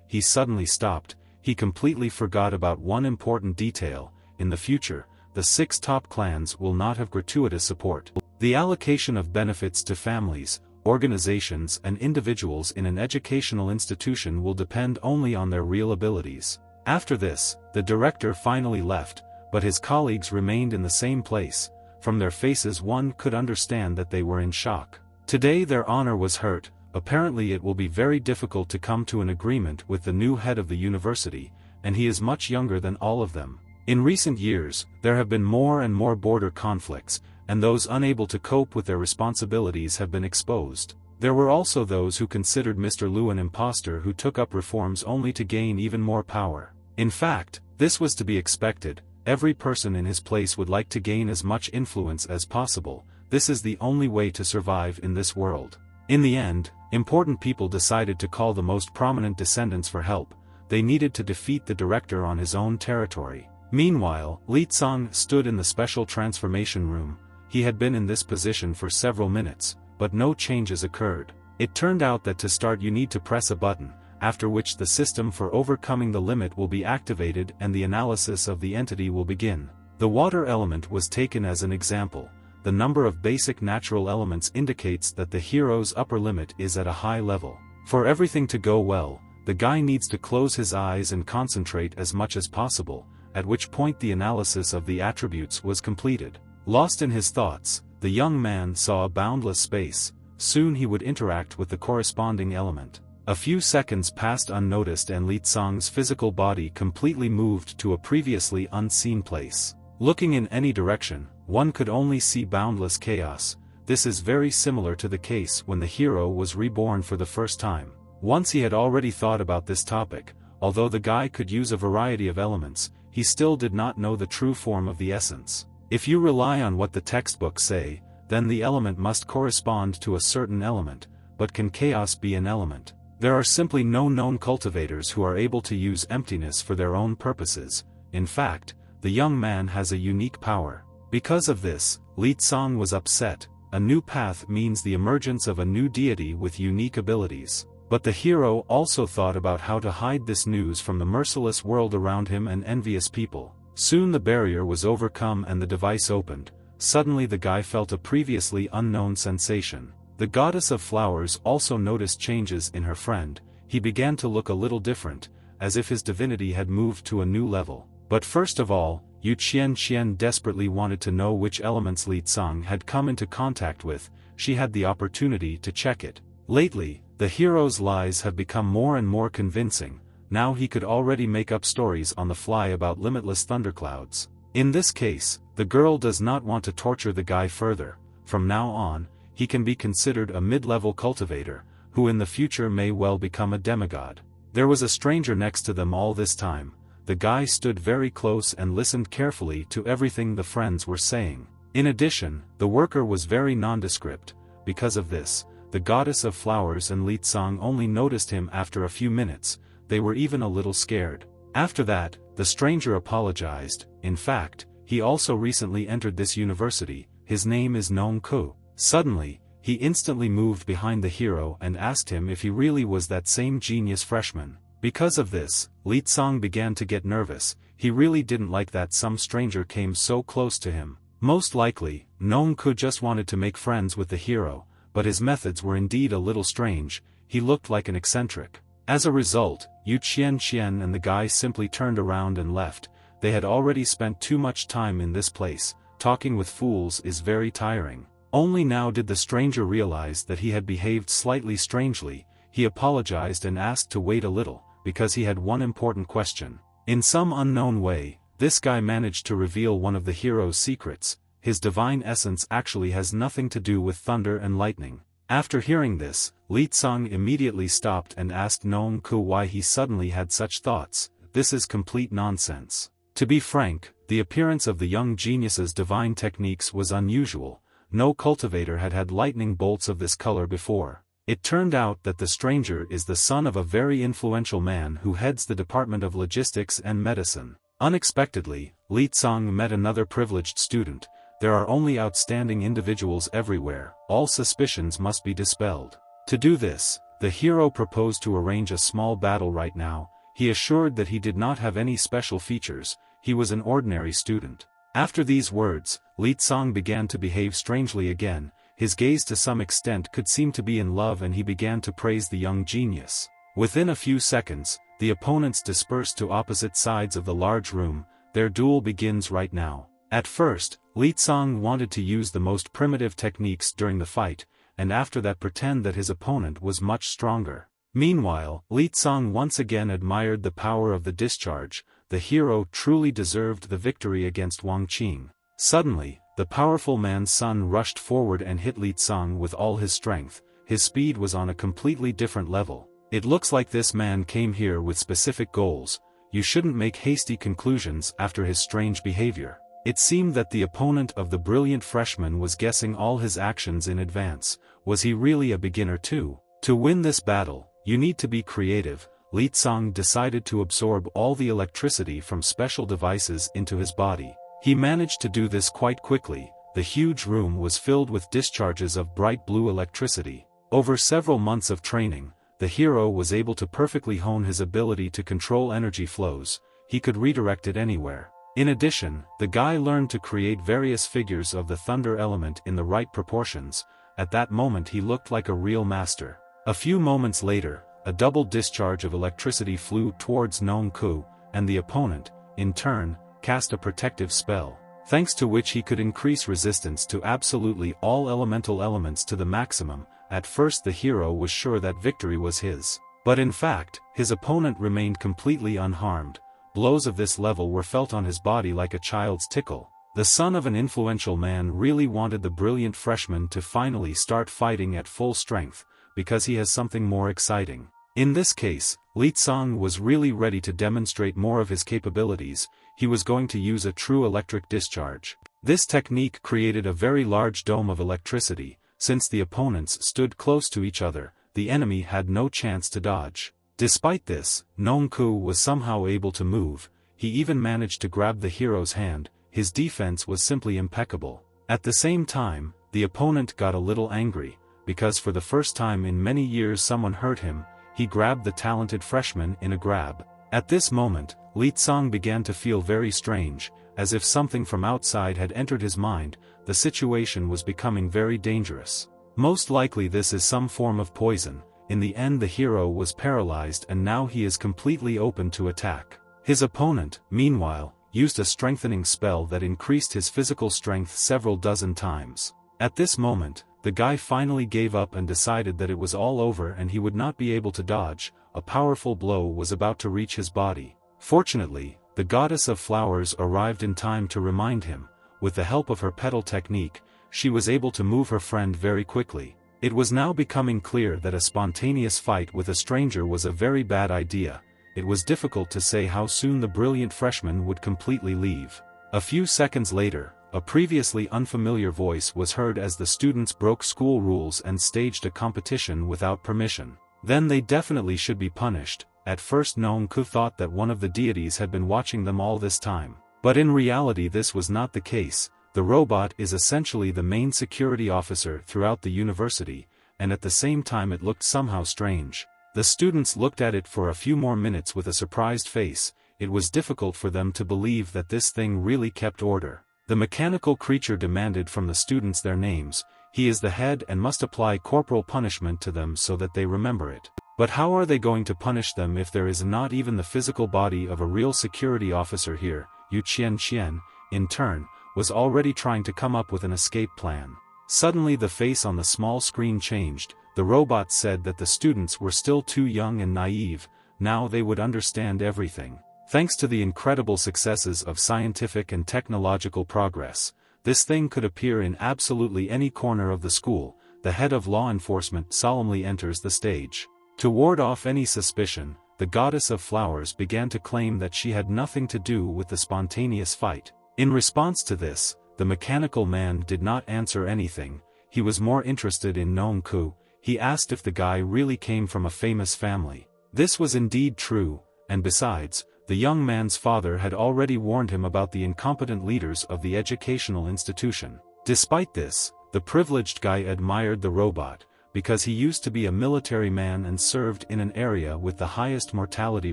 [SPEAKER 1] he suddenly stopped. He completely forgot about one important detail. In the future, the 6 top clans will not have gratuitous support. The allocation of benefits to families, organizations and individuals in an educational institution will depend only on their real abilities. After this, the director finally left, but his colleagues remained in the same place. From their faces one could understand that they were in shock. Today their honor was hurt. Apparently it will be very difficult to come to an agreement with the new head of the university, and he is much younger than all of them. In recent years, there have been more and more border conflicts, and those unable to cope with their responsibilities have been exposed. There were also those who considered Mr. Liu an impostor who took up reforms only to gain even more power. In fact, this was to be expected. Every person in his place would like to gain as much influence as possible. This is the only way to survive in this world. In the end, important people decided to call the most prominent descendants for help. They needed to defeat the director on his own territory. Meanwhile, Leang stood in the special transformation room. He had been in this position for several minutes, but no changes occurred. It turned out that to start you need to press a button, after which the system for overcoming the limit will be activated and the analysis of the entity will begin. The water element was taken as an example. The number of basic natural elements indicates that the hero's upper limit is at a high level. For everything to go well, the guy needs to close his eyes and concentrate as much as possible, at which point the analysis of the attributes was completed. Lost in his thoughts, the young man saw a boundless space. Soon he would interact with the corresponding element. A few seconds passed unnoticed and Leang's physical body completely moved to a previously unseen place. Looking in any direction, one could only see boundless chaos. This is very similar to the case when the hero was reborn for the first time. Once he had already thought about this topic. Although the guy could use a variety of elements, he still did not know the true form of the essence. If you rely on what the textbooks say, then the element must correspond to a certain element, but can chaos be an element? There are simply no known cultivators who are able to use emptiness for their own purposes. In fact, the young man has a unique power. Because of this, Leang was upset. A new path means the emergence of a new deity with unique abilities. But the hero also thought about how to hide this news from the merciless world around him and envious people. Soon the barrier was overcome and the device opened. Suddenly the guy felt a previously unknown sensation. The goddess of flowers also noticed changes in her friend. He began to look a little different, as if his divinity had moved to a new level. But first of all, Yu Qian desperately wanted to know which elements Leang had come into contact with. She had the opportunity to check it. Lately, the hero's lies have become more and more convincing. Now he could already make up stories on the fly about limitless thunderclouds. In this case, the girl does not want to torture the guy further. From now on, he can be considered a mid-level cultivator, who in the future may well become a demigod. There was a stranger next to them all this time. The guy stood very close and listened carefully to everything the friends were saying. In addition, the worker was very nondescript. Because of this, the goddess of flowers and Leang only noticed him after a few minutes. They were even a little scared. After that, the stranger apologized. In fact, he also recently entered this university. His name is Nong-ku. Suddenly, he instantly moved behind the hero and asked him if he really was that same genius freshman. Because of this, Leang began to get nervous. He really didn't like that some stranger came so close to him. Most likely, Nongku just wanted to make friends with the hero, but his methods were indeed a little strange. He looked like an eccentric. As a result, Yu Qian and the guy simply turned around and left. They had already spent too much time in this place. Talking with fools is very tiring. Only now did the stranger realize that he had behaved slightly strangely. He apologized and asked to wait a little, because he had one important question. In some unknown way, this guy managed to reveal one of the hero's secrets. His divine essence actually has nothing to do with thunder and lightning. After hearing this, Leang immediately stopped and asked Nongku why he suddenly had such thoughts. This is complete nonsense. To be frank, the appearance of the young genius's divine techniques was unusual. No cultivator had had lightning bolts of this color before. It turned out that the stranger is the son of a very influential man who heads the Department of Logistics and Medicine. Unexpectedly, Leang met another privileged student. There are only outstanding individuals everywhere. All suspicions must be dispelled. To do this, the hero proposed to arrange a small battle right now. He assured that he did not have any special features. He was an ordinary student. After these words, Leang began to behave strangely again. His gaze to some extent could seem to be in love, and he began to praise the young genius. Within a few seconds, the opponents dispersed to opposite sides of the large room. Their duel begins right now. At first, Leang wanted to use the most primitive techniques during the fight, and after that pretend that his opponent was much stronger. Meanwhile, Leang once again admired the power of the discharge. The hero truly deserved the victory against Wang Qing. Suddenly, the powerful man's son rushed forward and hit Leang with all his strength. His speed was on a completely different level. It looks like this man came here with specific goals. You shouldn't make hasty conclusions after his strange behavior. It seemed that the opponent of the brilliant freshman was guessing all his actions in advance. Was he really a beginner too? To win this battle, you need to be creative. Leang decided to absorb all the electricity from special devices into his body. He managed to do this quite quickly. The huge room was filled with discharges of bright blue electricity. Over several months of training, the hero was able to perfectly hone his ability to control energy flows. He could redirect it anywhere. In addition, the guy learned to create various figures of the thunder element in the right proportions. At that moment he looked like a real master. A few moments later, a double discharge of electricity flew towards Nongku, and the opponent, in turn, cast a protective spell, thanks to which he could increase resistance to absolutely all elemental elements to the maximum. At first the hero was sure that victory was his. But in fact, his opponent remained completely unharmed. Blows of this level were felt on his body like a child's tickle. The son of an influential man really wanted the brilliant freshman to finally start fighting at full strength, because he has something more exciting. In this case, Leang was really ready to demonstrate more of his capabilities. He was going to use a true electric discharge. This technique created a very large dome of electricity. Since the opponents stood close to each other, the enemy had no chance to dodge. Despite this, Nongku was somehow able to move. He even managed to grab the hero's hand. His defense was simply impeccable. At the same time, the opponent got a little angry, because for the first time in many years someone hurt him. He grabbed the talented freshman in a grab. At this moment, Leang began to feel very strange, as if something from outside had entered his mind. The situation was becoming very dangerous. Most likely this is some form of poison. In the end the hero was paralyzed and now he is completely open to attack. His opponent, meanwhile, used a strengthening spell that increased his physical strength several dozen times. At this moment, the guy finally gave up and decided that it was all over and he would not be able to dodge. A powerful blow was about to reach his body. Fortunately, the goddess of flowers arrived in time to remind him. With the help of her petal technique, she was able to move her friend very quickly. It was now becoming clear that a spontaneous fight with a stranger was a very bad idea. It was difficult to say how soon the brilliant freshman would completely leave. A few seconds later, a previously unfamiliar voice was heard as the students broke school rules and staged a competition without permission. Then they definitely should be punished. At first Nongku thought that one of the deities had been watching them all this time. But in reality this was not the case. The robot is essentially the main security officer throughout the university, and at the same time it looked somehow strange. The students looked at it for a few more minutes with a surprised face. It was difficult for them to believe that this thing really kept order. The mechanical creature demanded from the students their names. He is the head and must apply corporal punishment to them so that they remember it. But how are they going to punish them if there is not even the physical body of a real security officer here? Yu Qian, in turn, was already trying to come up with an escape plan. Suddenly the face on the small screen changed. The robot said that the students were still too young and naive. Now they would understand everything. Thanks to the incredible successes of scientific and technological progress, this thing could appear in absolutely any corner of the school. The head of law enforcement solemnly enters the stage. To ward off any suspicion, the goddess of flowers began to claim that she had nothing to do with the spontaneous fight. In response to this, the mechanical man did not answer anything. He was more interested in Nongku. He asked if the guy really came from a famous family. This was indeed true, and besides, the young man's father had already warned him about the incompetent leaders of the educational institution. Despite this, the privileged guy admired the robot, because he used to be a military man and served in an area with the highest mortality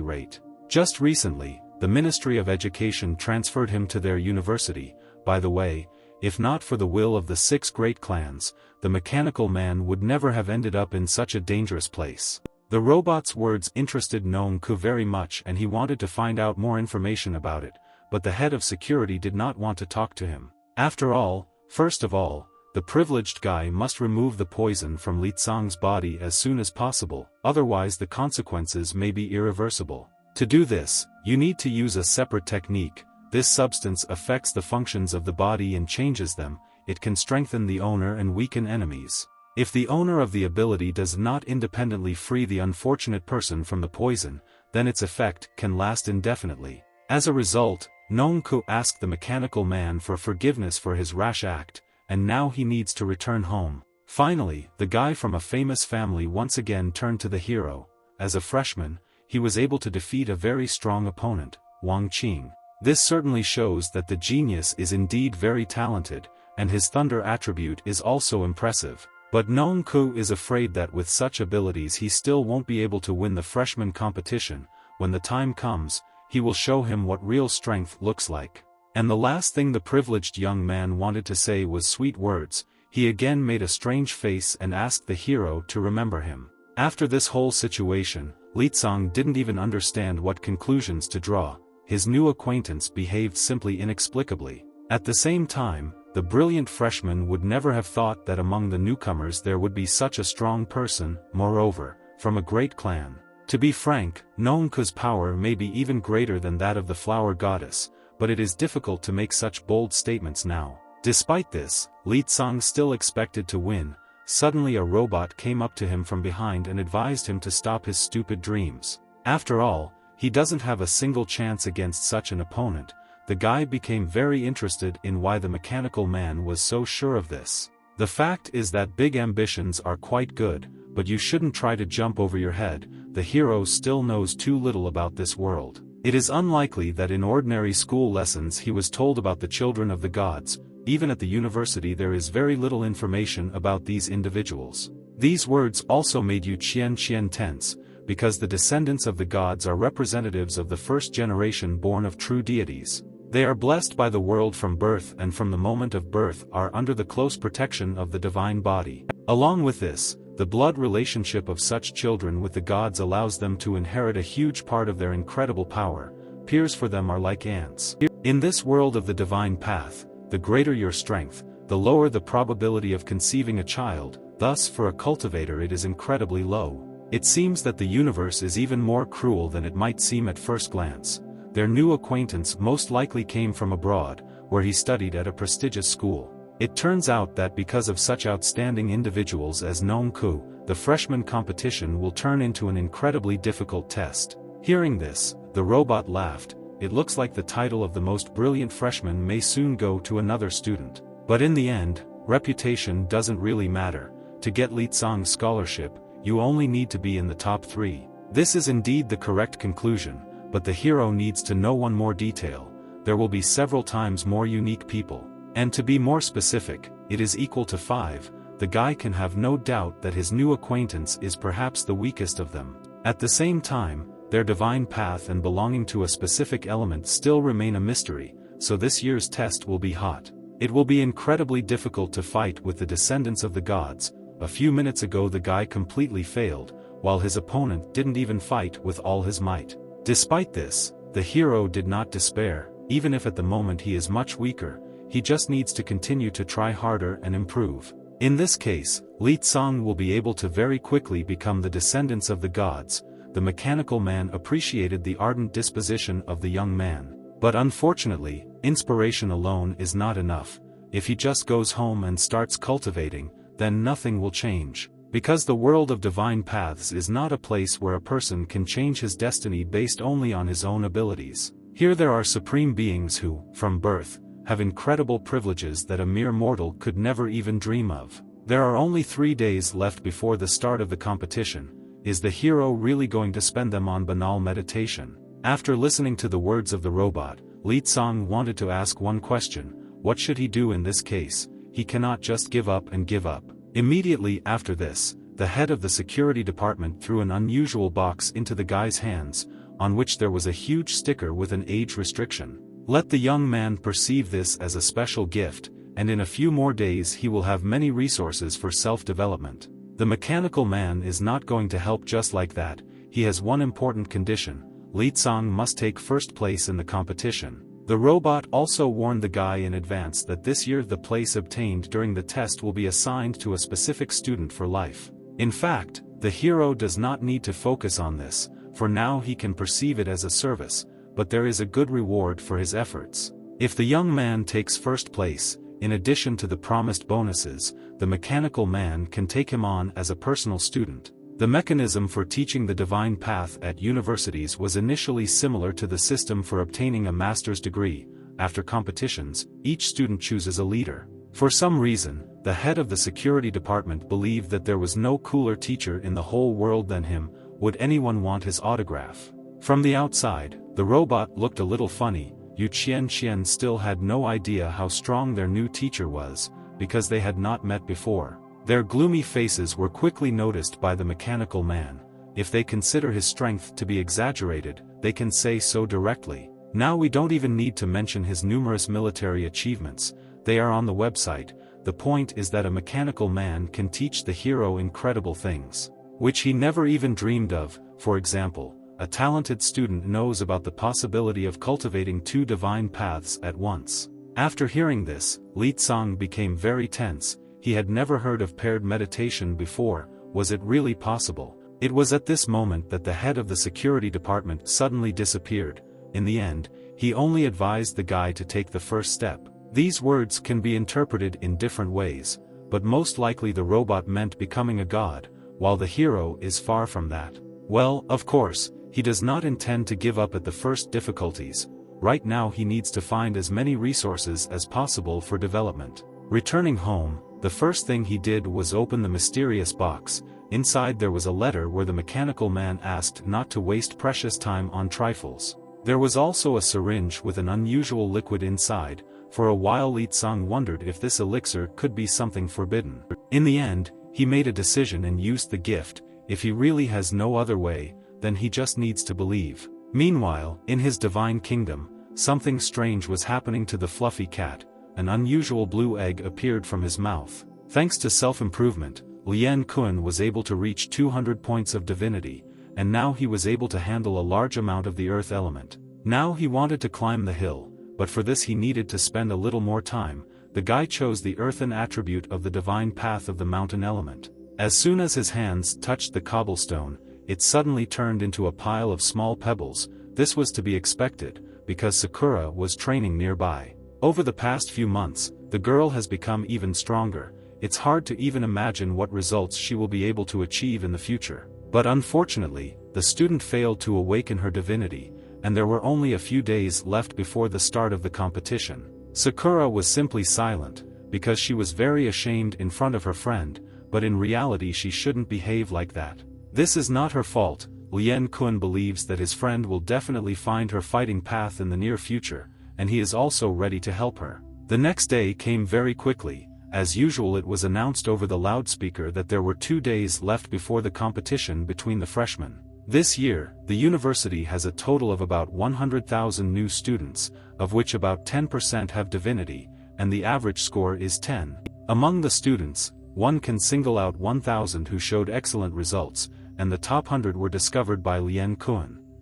[SPEAKER 1] rate. Just recently, the Ministry of Education transferred him to their university. By the way, if not for the will of the 6 great clans, the mechanical man would never have ended up in such a dangerous place. The robot's words interested Nongku very much and he wanted to find out more information about it, but the head of security did not want to talk to him. After all, first of all, the privileged guy must remove the poison from Leang's body as soon as possible, otherwise the consequences may be irreversible. To do this, you need to use a separate technique. This substance affects the functions of the body and changes them. It can strengthen the owner and weaken enemies. If the owner of the ability does not independently free the unfortunate person from the poison, then its effect can last indefinitely. As a result, Nongku asked the mechanical man for forgiveness for his rash act, and now he needs to return home. Finally, the guy from a famous family once again turned to the hero. As a freshman, he was able to defeat a very strong opponent, Wang Qing. This certainly shows that the genius is indeed very talented, and his thunder attribute is also impressive. But Nongku is afraid that with such abilities he still won't be able to win the freshman competition. When the time comes, he will show him what real strength looks like. And the last thing the privileged young man wanted to say was sweet words. He again made a strange face and asked the hero to remember him. After this whole situation, Leang didn't even understand what conclusions to draw. His new acquaintance behaved simply inexplicably. At the same time, the brilliant freshman would never have thought that among the newcomers there would be such a strong person, moreover, from a great clan. To be frank, Nongku's power may be even greater than that of the flower goddess, but it is difficult to make such bold statements now. Despite this, Leang still expected to win. Suddenly a robot came up to him from behind and advised him to stop his stupid dreams. After all, he doesn't have a single chance against such an opponent. The guy became very interested in why the mechanical man was so sure of this. The fact is that big ambitions are quite good, but you shouldn't try to jump over your head. The hero still knows too little about this world. It is unlikely that in ordinary school lessons he was told about the children of the gods. Even at the university there is very little information about these individuals. These words also made Yu Qian tense, because the descendants of the gods are representatives of the first generation born of true deities. They are blessed by the world from birth and from the moment of birth are under the close protection of the divine body. Along with this, the blood relationship of such children with the gods allows them to inherit a huge part of their incredible power. Peers for them are like ants. In this world of the divine path, the greater your strength, the lower the probability of conceiving a child, thus for a cultivator it is incredibly low. It seems that the universe is even more cruel than it might seem at first glance. Their new acquaintance most likely came from abroad, where he studied at a prestigious school. It turns out that because of such outstanding individuals as Nongku, the freshman competition will turn into an incredibly difficult test. Hearing this, the robot laughed. It looks like the title of the most brilliant freshman may soon go to another student. But in the end, reputation doesn't really matter. To get Leang's scholarship, you only need to be in the top 3. This is indeed the correct conclusion, but the hero needs to know one more detail. There will be several times more unique people. And to be more specific, it is equal to 5. The guy can have no doubt that his new acquaintance is perhaps the weakest of them. At the same time, their divine path and belonging to a specific element still remain a mystery, so this year's test will be hot. It will be incredibly difficult to fight with the descendants of the gods. A few minutes ago the guy completely failed, while his opponent didn't even fight with all his might. Despite this, the hero did not despair. Even if at the moment he is much weaker, he just needs to continue to try harder and improve. In this case, Leang will be able to very quickly become the descendants of the gods. The mechanical man appreciated the ardent disposition of the young man. But unfortunately, inspiration alone is not enough. If he just goes home and starts cultivating, then nothing will change. Because the world of divine paths is not a place where a person can change his destiny based only on his own abilities. Here there are supreme beings who, from birth, have incredible privileges that a mere mortal could never even dream of. There are only 3 days left before the start of the competition. Is the hero really going to spend them on banal meditation? After listening to the words of the robot, Leang wanted to ask one question: what should he do in this case? He cannot just give up and give up. Immediately after this, the head of the security department threw an unusual box into the guy's hands, on which there was a huge sticker with an age restriction. Let the young man perceive this as a special gift, and in a few more days he will have many resources for self-development. The mechanical man is not going to help just like that. He has one important condition: Leang must take first place in the competition. The robot also warned the guy in advance that this year the place obtained during the test will be assigned to a specific student for life. In fact, the hero does not need to focus on this, for now he can perceive it as a service, but there is a good reward for his efforts. If the young man takes first place, in addition to the promised bonuses, the mechanical man can take him on as a personal student. The mechanism for teaching the divine path at universities was initially similar to the system for obtaining a master's degree. After competitions, each student chooses a leader. For some reason, the head of the security department believed that there was no cooler teacher in the whole world than him. Would anyone want his autograph? From the outside, the robot looked a little funny. Yu Qian still had no idea how strong their new teacher was, because they had not met before. Their gloomy faces were quickly noticed by the mechanical man. If they consider his strength to be exaggerated, they can say so directly. Now we don't even need to mention his numerous military achievements. They are on the website. The point is that a mechanical man can teach the hero incredible things, which he never even dreamed of. For example, a talented student knows about the possibility of cultivating 2 divine paths at once. After hearing this, Leang became very tense. He had never heard of paired meditation before. Was it really possible? It was at this moment that the head of the security department suddenly disappeared. In the end, he only advised the guy to take the first step. These words can be interpreted in different ways, but most likely the robot meant becoming a god, while the hero is far from that. Well, of course, he does not intend to give up at the first difficulties. Right now he needs to find as many resources as possible for development. Returning home, the first thing he did was open the mysterious box. Inside there was a letter where the mechanical man asked not to waste precious time on trifles. There was also a syringe with an unusual liquid inside. For a while Leang wondered if this elixir could be something forbidden. In the end, he made a decision and used the gift. If he really has no other way, then he just needs to believe. Meanwhile, in his divine kingdom, something strange was happening to the fluffy cat. An unusual blue egg appeared from his mouth. Thanks to self-improvement, Lian Kun was able to reach 200 points of divinity, and now he was able to handle a large amount of the earth element. Now he wanted to climb the hill, but for this he needed to spend a little more time. The guy chose the earthen attribute of the divine path of the mountain element. As soon as his hands touched the cobblestone, it suddenly turned into a pile of small pebbles. This was to be expected, because Sakura was training nearby. Over the past few months, the girl has become even stronger. It's hard to even imagine what results she will be able to achieve in the future. But unfortunately, the student failed to awaken her divinity, and there were only a few days left before the start of the competition. Sakura was simply silent, because she was very ashamed in front of her friend, but in reality she shouldn't behave like that. This is not her fault. Lian Kun believes that his friend will definitely find her fighting path in the near future, and he is also ready to help her. The next day came very quickly. As usual, it was announced over the loudspeaker that there were 2 days left before the competition between the freshmen. This year, the university has a total of about 100,000 new students, of which about 10% have divinity, and the average score is 10. Among the students, one can single out 1,000 who showed excellent results, and the top 100 were discovered by Leang.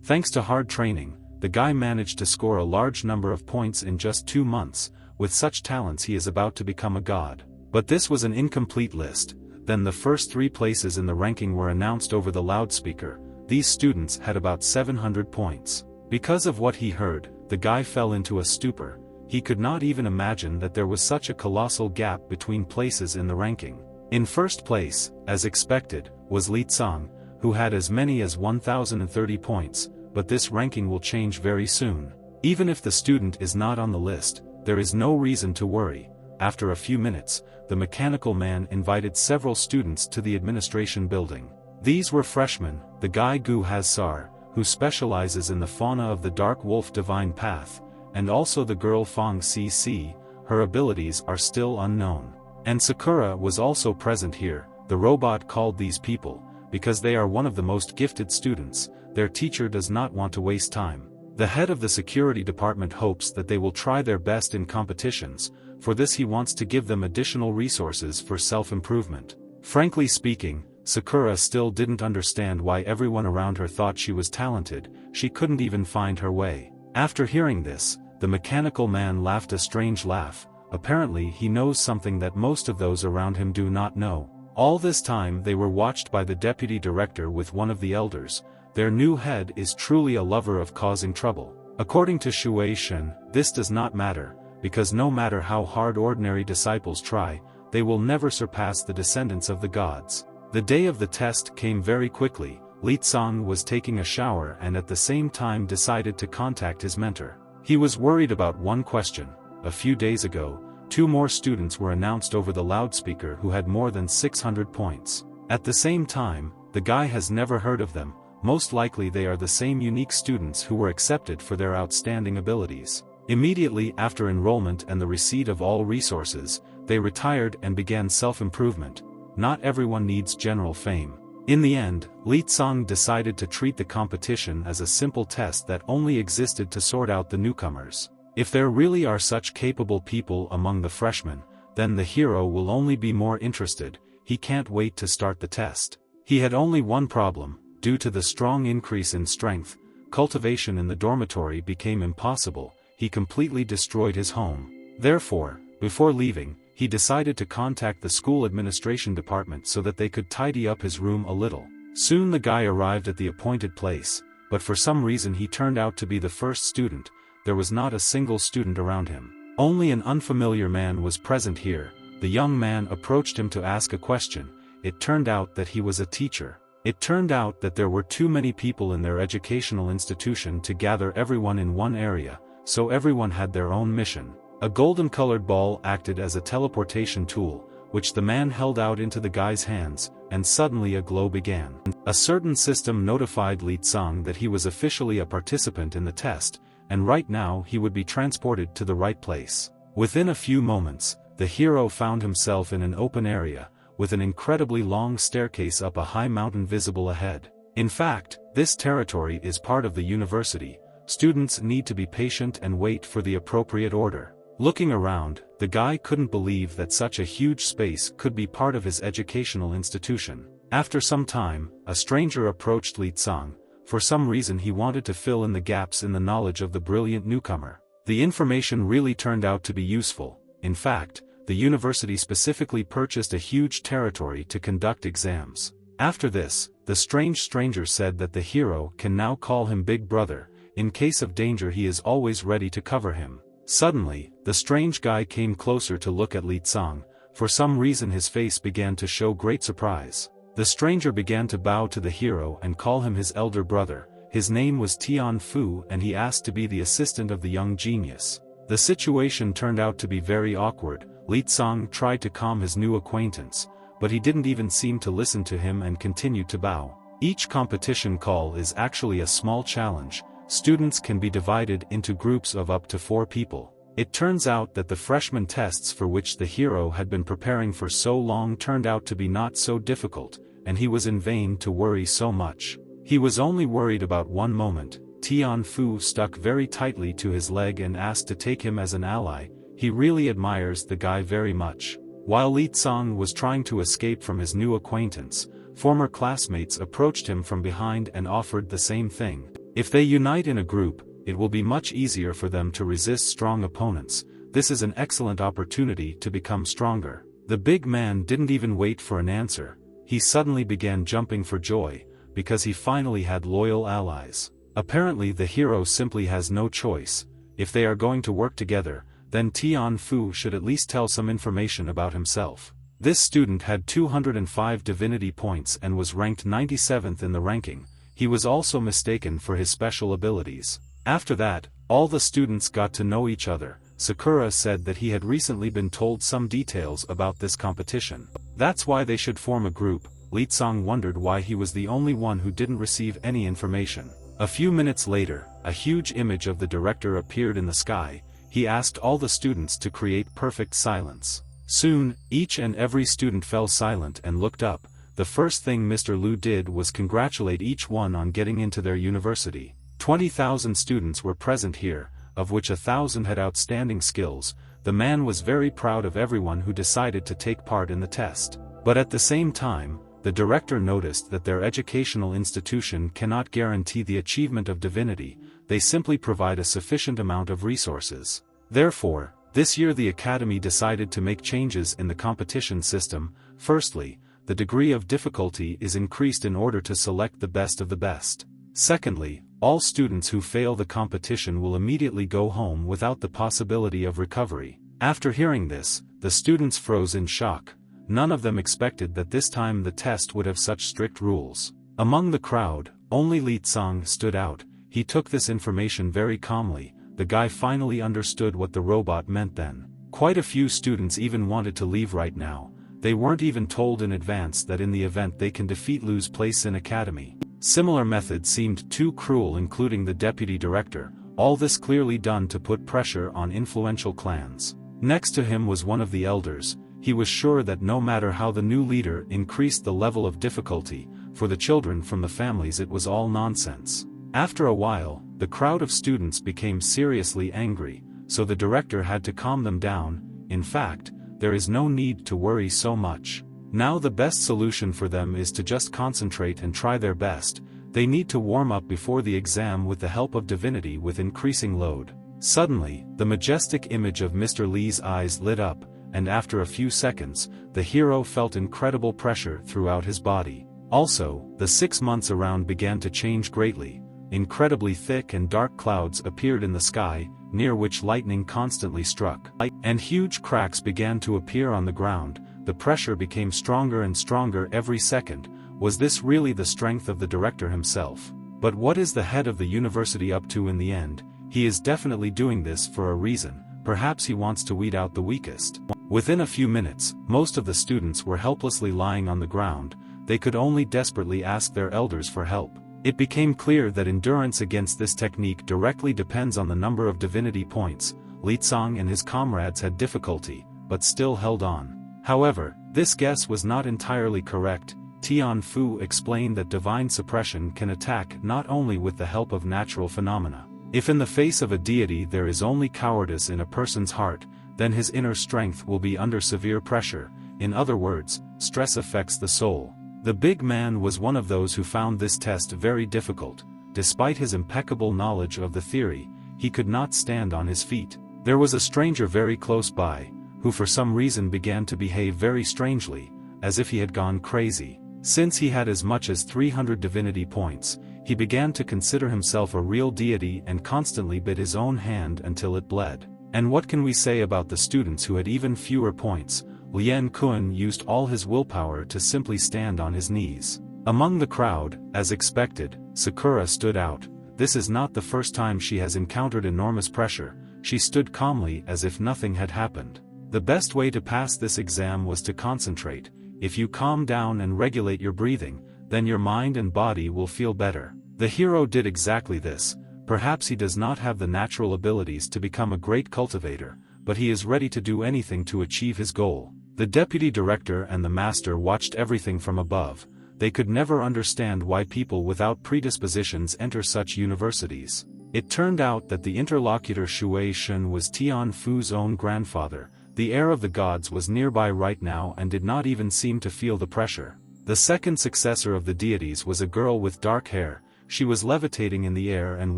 [SPEAKER 1] Thanks to hard training, the guy managed to score a large number of points in just 2 months. With such talents he is about to become a god. But this was an incomplete list. Then the first 3 places in the ranking were announced over the loudspeaker. These students had about 700 points. Because of what he heard, the guy fell into a stupor. He could not even imagine that there was such a colossal gap between places in the ranking. In first place, as expected, was Leang, who had as many as 1,030 points, but this ranking will change very soon. Even if the student is not on the list, there is no reason to worry. After a few minutes, the mechanical man invited several students to the administration building. These were freshmen, the guy Gu Hazar, who specializes in the fauna of the Dark Wolf Divine Path, and also the girl Fong Cc, her abilities are still unknown. And Sakura was also present here. The robot called these people, because they are one of the most gifted students. Their teacher does not want to waste time. The head of the security department hopes that they will try their best in competitions. For this he wants to give them additional resources for self-improvement. Frankly speaking, Sakura still didn't understand why everyone around her thought she was talented. She couldn't even find her way. After hearing this, the mechanical man laughed a strange laugh. Apparently he knows something that most of those around him do not know. All this time they were watched by the deputy director with one of the elders. Their new head is truly a lover of causing trouble. According to Shui Shen, this does not matter, because no matter how hard ordinary disciples try, they will never surpass the descendants of the gods. The day of the test came very quickly. Leang was taking a shower and at the same time decided to contact his mentor. He was worried about one question. A few days ago, 2 more students were announced over the loudspeaker who had more than 600 points. At the same time, the guy has never heard of them. Most likely they are the same unique students who were accepted for their outstanding abilities. Immediately after enrollment and the receipt of all resources, they retired and began self-improvement. Not everyone needs general fame. In the end, Leang decided to treat the competition as a simple test that only existed to sort out the newcomers. If there really are such capable people among the freshmen, then the hero will only be more interested. He can't wait to start the test. He had only one problem. Due to the strong increase in strength, cultivation in the dormitory became impossible. He completely destroyed his home. Therefore, before leaving, he decided to contact the school administration department so that they could tidy up his room a little. Soon the guy arrived at the appointed place, but for some reason he turned out to be the first student. There was not a single student around him. Only an unfamiliar man was present here. The young man approached him to ask a question. It turned out that he was a teacher. It turned out that there were too many people in their educational institution to gather everyone in one area, so everyone had their own mission. A golden-colored ball acted as a teleportation tool, which the man held out into the guy's hands, and suddenly a glow began. A certain system notified Leang that he was officially a participant in the test, and right now he would be transported to the right place. Within a few moments, the hero found himself in an open area, with an incredibly long staircase up a high mountain visible ahead. In fact, this territory is part of the university. Students need to be patient and wait for the appropriate order. Looking around, the guy couldn't believe that such a huge space could be part of his educational institution. After some time, a stranger approached Leang. For some reason he wanted to fill in the gaps in the knowledge of the brilliant newcomer. The information really turned out to be useful. In fact, the university specifically purchased a huge territory to conduct exams. After this, the strange stranger said that the hero can now call him Big Brother. In case of danger he is always ready to cover him. Suddenly, the strange guy came closer to look at Leang. For some reason his face began to show great surprise. The stranger began to bow to the hero and call him his elder brother. His name was Tian Fu and he asked to be the assistant of the young genius. The situation turned out to be very awkward. Leang tried to calm his new acquaintance, but he didn't even seem to listen to him and continued to bow. Each competition call is actually a small challenge. Students can be divided into groups of up to 4 people. It turns out that the freshman tests for which the hero had been preparing for so long turned out to be not so difficult, and he was in vain to worry so much. He was only worried about one moment. Tian Fu stuck very tightly to his leg and asked to take him as an ally. He really admires the guy very much. While Li Tsang was trying to escape from his new acquaintance, former classmates approached him from behind and offered the same thing. If they unite in a group, it will be much easier for them to resist strong opponents. This is an excellent opportunity to become stronger. The big man didn't even wait for an answer. He suddenly began jumping for joy, because he finally had loyal allies. Apparently the hero simply has no choice. If they are going to work together, then Tian Fu should at least tell some information about himself. This student had 205 divinity points and was ranked 97th in the ranking. He was also mistaken for his special abilities. After that, all the students got to know each other. Sakura said that he had recently been told some details about this competition. That's why they should form a group. Li Tsang wondered why he was the only one who didn't receive any information. A few minutes later, a huge image of the director appeared in the sky. He asked all the students to create perfect silence. Soon, each and every student fell silent and looked up. The first thing Mr. Liu did was congratulate each one on getting into their university. 20,000 students were present here, of which 1,000 had outstanding skills. The man was very proud of everyone who decided to take part in the test. But at the same time, the director noticed that their educational institution cannot guarantee the achievement of divinity. They simply provide a sufficient amount of resources. Therefore, this year the academy decided to make changes in the competition system. Firstly, the degree of difficulty is increased in order to select the best of the best. Secondly, all students who fail the competition will immediately go home without the possibility of recovery. After hearing this, the students froze in shock. None of them expected that this time the test would have such strict rules. Among the crowd, only Li Tsang stood out. He took this information very calmly. The guy finally understood what the robot meant then. Quite a few students even wanted to leave right now. They weren't even told in advance that in the event they can defeat Liu's place in academy. Similar methods seemed too cruel, including the deputy director. All this clearly done to put pressure on influential clans. Next to him was one of the elders. He was sure that no matter how the new leader increased the level of difficulty, for the children from the families it was all nonsense. After a while, the crowd of students became seriously angry, so the director had to calm them down. In fact, there is no need to worry so much. Now the best solution for them is to just concentrate and try their best. They need to warm up before the exam with the help of divinity with increasing load. Suddenly, the majestic image of Mr. Li's eyes lit up, and after a few seconds, the hero felt incredible pressure throughout his body. Also, the 6 months around began to change greatly. Incredibly thick and dark clouds appeared in the sky, near which lightning constantly struck, and huge cracks began to appear on the ground. The pressure became stronger and stronger every second. Was this really the strength of the director himself? But what is the head of the university up to in the end? He is definitely doing this for a reason. Perhaps he wants to weed out the weakest. Within a few minutes, most of the students were helplessly lying on the ground. They could only desperately ask their elders for help. It became clear that endurance against this technique directly depends on the number of divinity points. Li Tsang and his comrades had difficulty, but still held on. However, this guess was not entirely correct. Tian Fu explained that divine suppression can attack not only with the help of natural phenomena. If in the face of a deity there is only cowardice in a person's heart, then his inner strength will be under severe pressure. In other words, stress affects the soul. The big man was one of those who found this test very difficult. Despite his impeccable knowledge of the theory, he could not stand on his feet. There was a stranger very close by, who for some reason began to behave very strangely, as if he had gone crazy. Since he had as much as 300 divinity points, he began to consider himself a real deity and constantly bit his own hand until it bled. And what can we say about the students who had even fewer points? Liang Kun used all his willpower to simply stand on his knees. Among the crowd, as expected, Sakura stood out. This is not the first time she has encountered enormous pressure. She stood calmly as if nothing had happened. The best way to pass this exam was to concentrate. If you calm down and regulate your breathing, then your mind and body will feel better. The hero did exactly this. Perhaps he does not have the natural abilities to become a great cultivator, but he is ready to do anything to achieve his goal. The deputy director and the master watched everything from above. they could never understand why people without predispositions enter such universities. It turned out that the interlocutor Shui Shun was Tian Fu's own grandfather. The heir of the gods was nearby right now and did not even seem to feel the pressure. The second successor of the deities was a girl with dark hair. She was levitating in the air and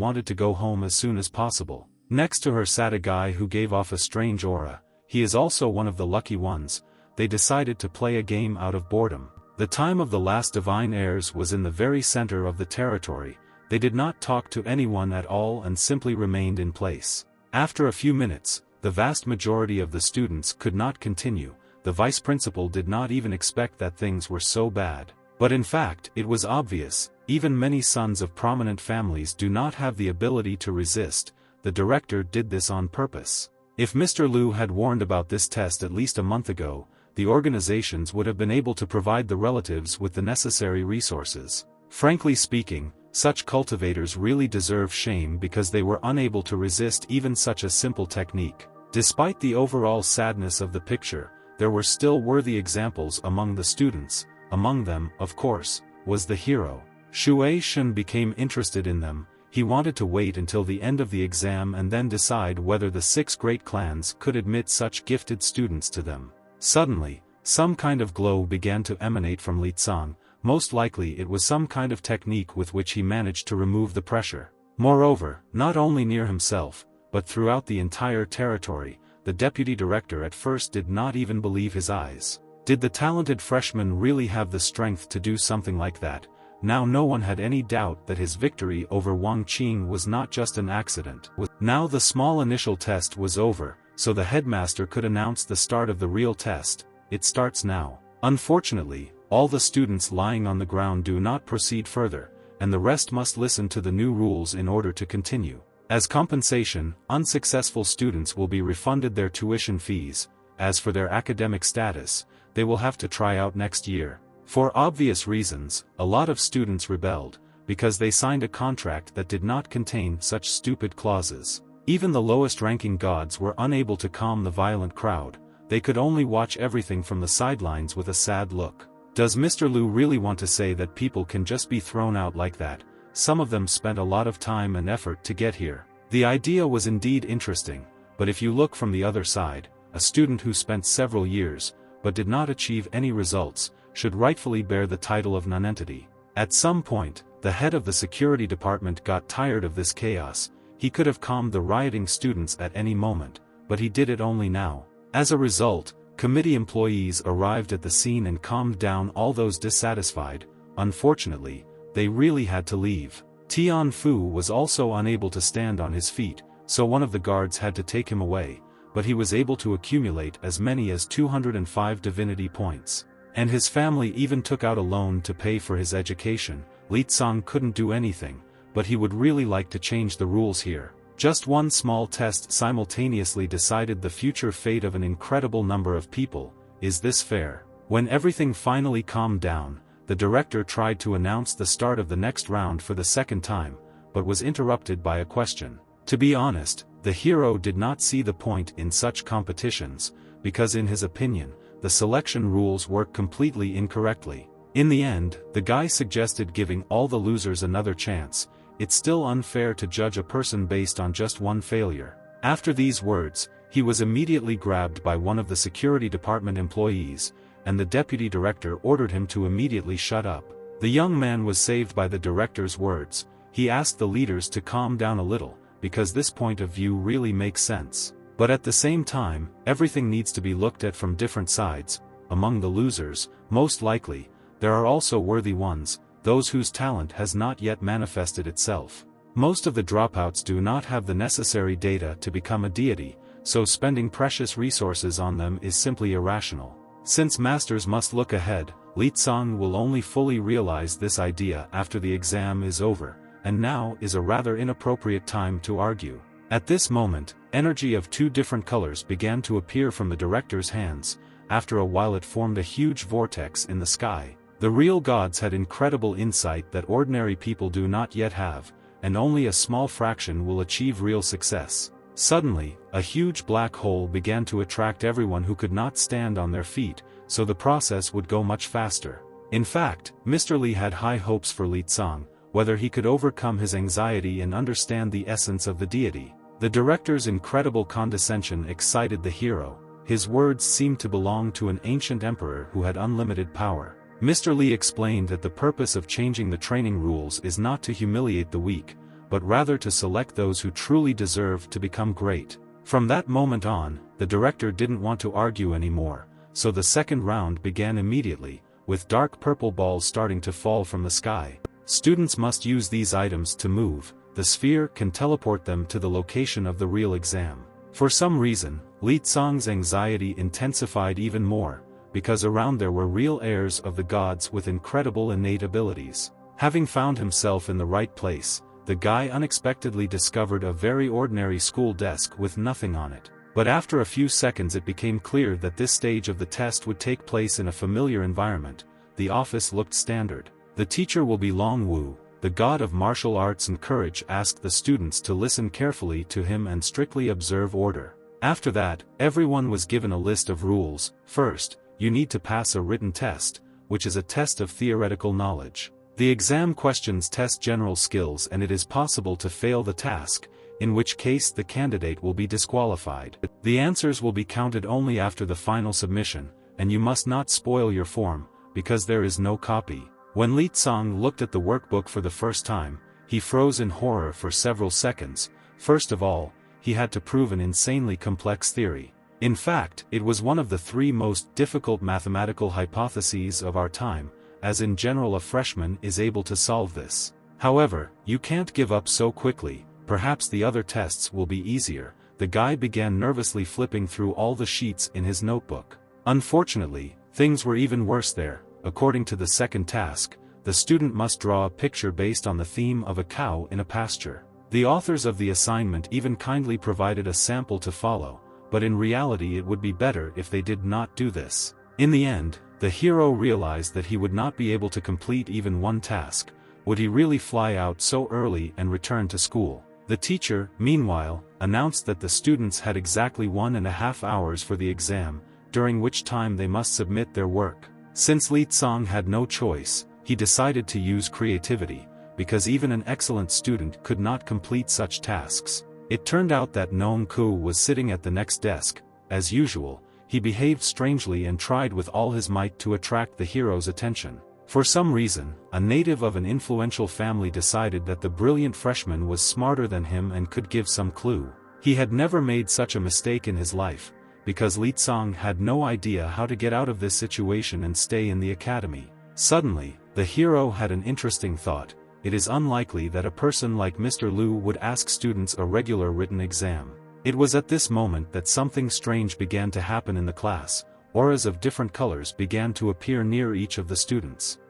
[SPEAKER 1] wanted to go home as soon as possible. Next to her sat a guy who gave off a strange aura. He is also one of the lucky ones. They decided to play a game out of boredom. The time of the last divine heirs was in the very center of the territory. They did not talk to anyone at all and simply remained in place. After a few minutes, the vast majority of the students could not continue. The vice principal did not even expect that things were so bad. But in fact, it was obvious. Even many sons of prominent families do not have the ability to resist. The director did this on purpose. If Mr. Liu had warned about this test at least a month ago, the organizations would have been able to provide the relatives with the necessary resources. Frankly speaking, such cultivators really deserve shame because they were unable to resist even such a simple technique. Despite the overall sadness of the picture, there were still worthy examples among the students. Among them, of course, was the hero. Shui Shun became interested in them. He wanted to wait until the end of the exam and then decide whether the 6 great clans could admit such gifted students to them. Suddenly, some kind of glow began to emanate from Leang. Most likely it was some kind of technique with which he managed to remove the pressure. Moreover, not only near himself, but throughout the entire territory, the deputy director at first did not even believe his eyes. Did the talented freshman really have the strength to do something like that? Now no one had any doubt that his victory over Wang Qing was not just an accident. Now the small initial test was over, so the headmaster could announce the start of the real test. It starts now. Unfortunately, all the students lying on the ground do not proceed further, and the rest must listen to the new rules in order to continue. As compensation, unsuccessful students will be refunded their tuition fees. As for their academic status, they will have to try out next year. For obvious reasons, a lot of students rebelled, because they signed a contract that did not contain such stupid clauses. Even the lowest-ranking gods were unable to calm the violent crowd. They could only watch everything from the sidelines with a sad look. Does Mr. Liu really want to say that people can just be thrown out like that? Some of them spent a lot of time and effort to get here. The idea was indeed interesting, but if you look from the other side, a student who spent several years, but did not achieve any results, should rightfully bear the title of nonentity. At some point, the head of the security department got tired of this chaos. He could have calmed the rioting students at any moment, but he did it only now. As a result, committee employees arrived at the scene and calmed down all those dissatisfied. Unfortunately, they really had to leave. Tian Fu was also unable to stand on his feet, so one of the guards had to take him away, but he was able to accumulate as many as 205 divinity points. And his family even took out a loan to pay for his education. Leang couldn't do anything, but he would really like to change the rules here. Just one small test simultaneously decided the future fate of an incredible number of people. Is this fair? When everything finally calmed down, the director tried to announce the start of the next round for the second time, but was interrupted by a question. To be honest, the hero did not see the point in such competitions, because in his opinion, the selection rules work completely incorrectly. In the end, the guy suggested giving all the losers another chance. It's still unfair to judge a person based on just one failure. After these words, he was immediately grabbed by one of the security department employees, and the deputy director ordered him to immediately shut up. The young man was saved by the director's words. He asked the leaders to calm down a little, because this point of view really makes sense. But at the same time, everything needs to be looked at from different sides. Among the losers, most likely, there are also worthy ones, those whose talent has not yet manifested itself. Most of the dropouts do not have the necessary data to become a deity, so spending precious resources on them is simply irrational. Since masters must look ahead, Leang will only fully realize this idea after the exam is over, and now is a rather inappropriate time to argue. At this moment, energy of 2 different colors began to appear from the director's hands. After a while it formed a huge vortex in the sky. The real gods had incredible insight that ordinary people do not yet have, and only a small fraction will achieve real success. Suddenly, a huge black hole began to attract everyone who could not stand on their feet, so the process would go much faster. In fact, Mr. Lee had high hopes for Li Tsang, whether he could overcome his anxiety and understand the essence of the deity. The director's incredible condescension excited the hero. His words seemed to belong to an ancient emperor who had unlimited power. Mr. Lee explained that the purpose of changing the training rules is not to humiliate the weak, but rather to select those who truly deserve to become great. From that moment on, the director didn't want to argue anymore, so the second round began immediately, with dark purple balls starting to fall from the sky. Students must use these items to move. The sphere can teleport them to the location of the real exam. For some reason, Li Tsang's anxiety intensified even more, because around there were real heirs of the gods with incredible innate abilities. Having found himself in the right place, the guy unexpectedly discovered a very ordinary school desk with nothing on it. But after a few seconds it became clear that this stage of the test would take place in a familiar environment. The office looked standard. The teacher will be Long Wu, the god of martial arts and courage, asked the students to listen carefully to him and strictly observe order. After that, everyone was given a list of rules. First, you need to pass a written test, which is a test of theoretical knowledge. The exam questions test general skills and it is possible to fail the task, in which case the candidate will be disqualified. The answers will be counted only after the final submission, and you must not spoil your form, because there is no copy. When Li Tsang looked at the workbook for the first time, he froze in horror for several seconds. First of all, he had to prove an insanely complex theory. In fact, it was one of the three most difficult mathematical hypotheses of our time, as in general a freshman is able to solve this. However, you can't give up so quickly, perhaps the other tests will be easier. The guy began nervously flipping through all the sheets in his notebook. Unfortunately, things were even worse there. According to the second task, the student must draw a picture based on the theme of a cow in a pasture. The authors of the assignment even kindly provided a sample to follow, but in reality it would be better if they did not do this. In the end, the hero realized that he would not be able to complete even one task. Would he really fly out so early and return to school? The teacher, meanwhile, announced that the students had exactly 1.5 hours for the exam, during which time they must submit their work. Since Li Tsang had no choice, he decided to use creativity, because even an excellent student could not complete such tasks. It turned out that Nong Ku was sitting at the next desk. As usual, he behaved strangely and tried with all his might to attract the hero's attention. For some reason, a native of an influential family decided that the brilliant freshman was smarter than him and could give some clue. He had never made such a mistake in his life, because Li Tsang had no idea how to get out of this situation and stay in the academy. Suddenly, the hero had an interesting thought. It is unlikely that a person like Mr. Liu would ask students a regular written exam. It was at this moment that something strange began to happen in the class. Auras of different colors began to appear near each of the students.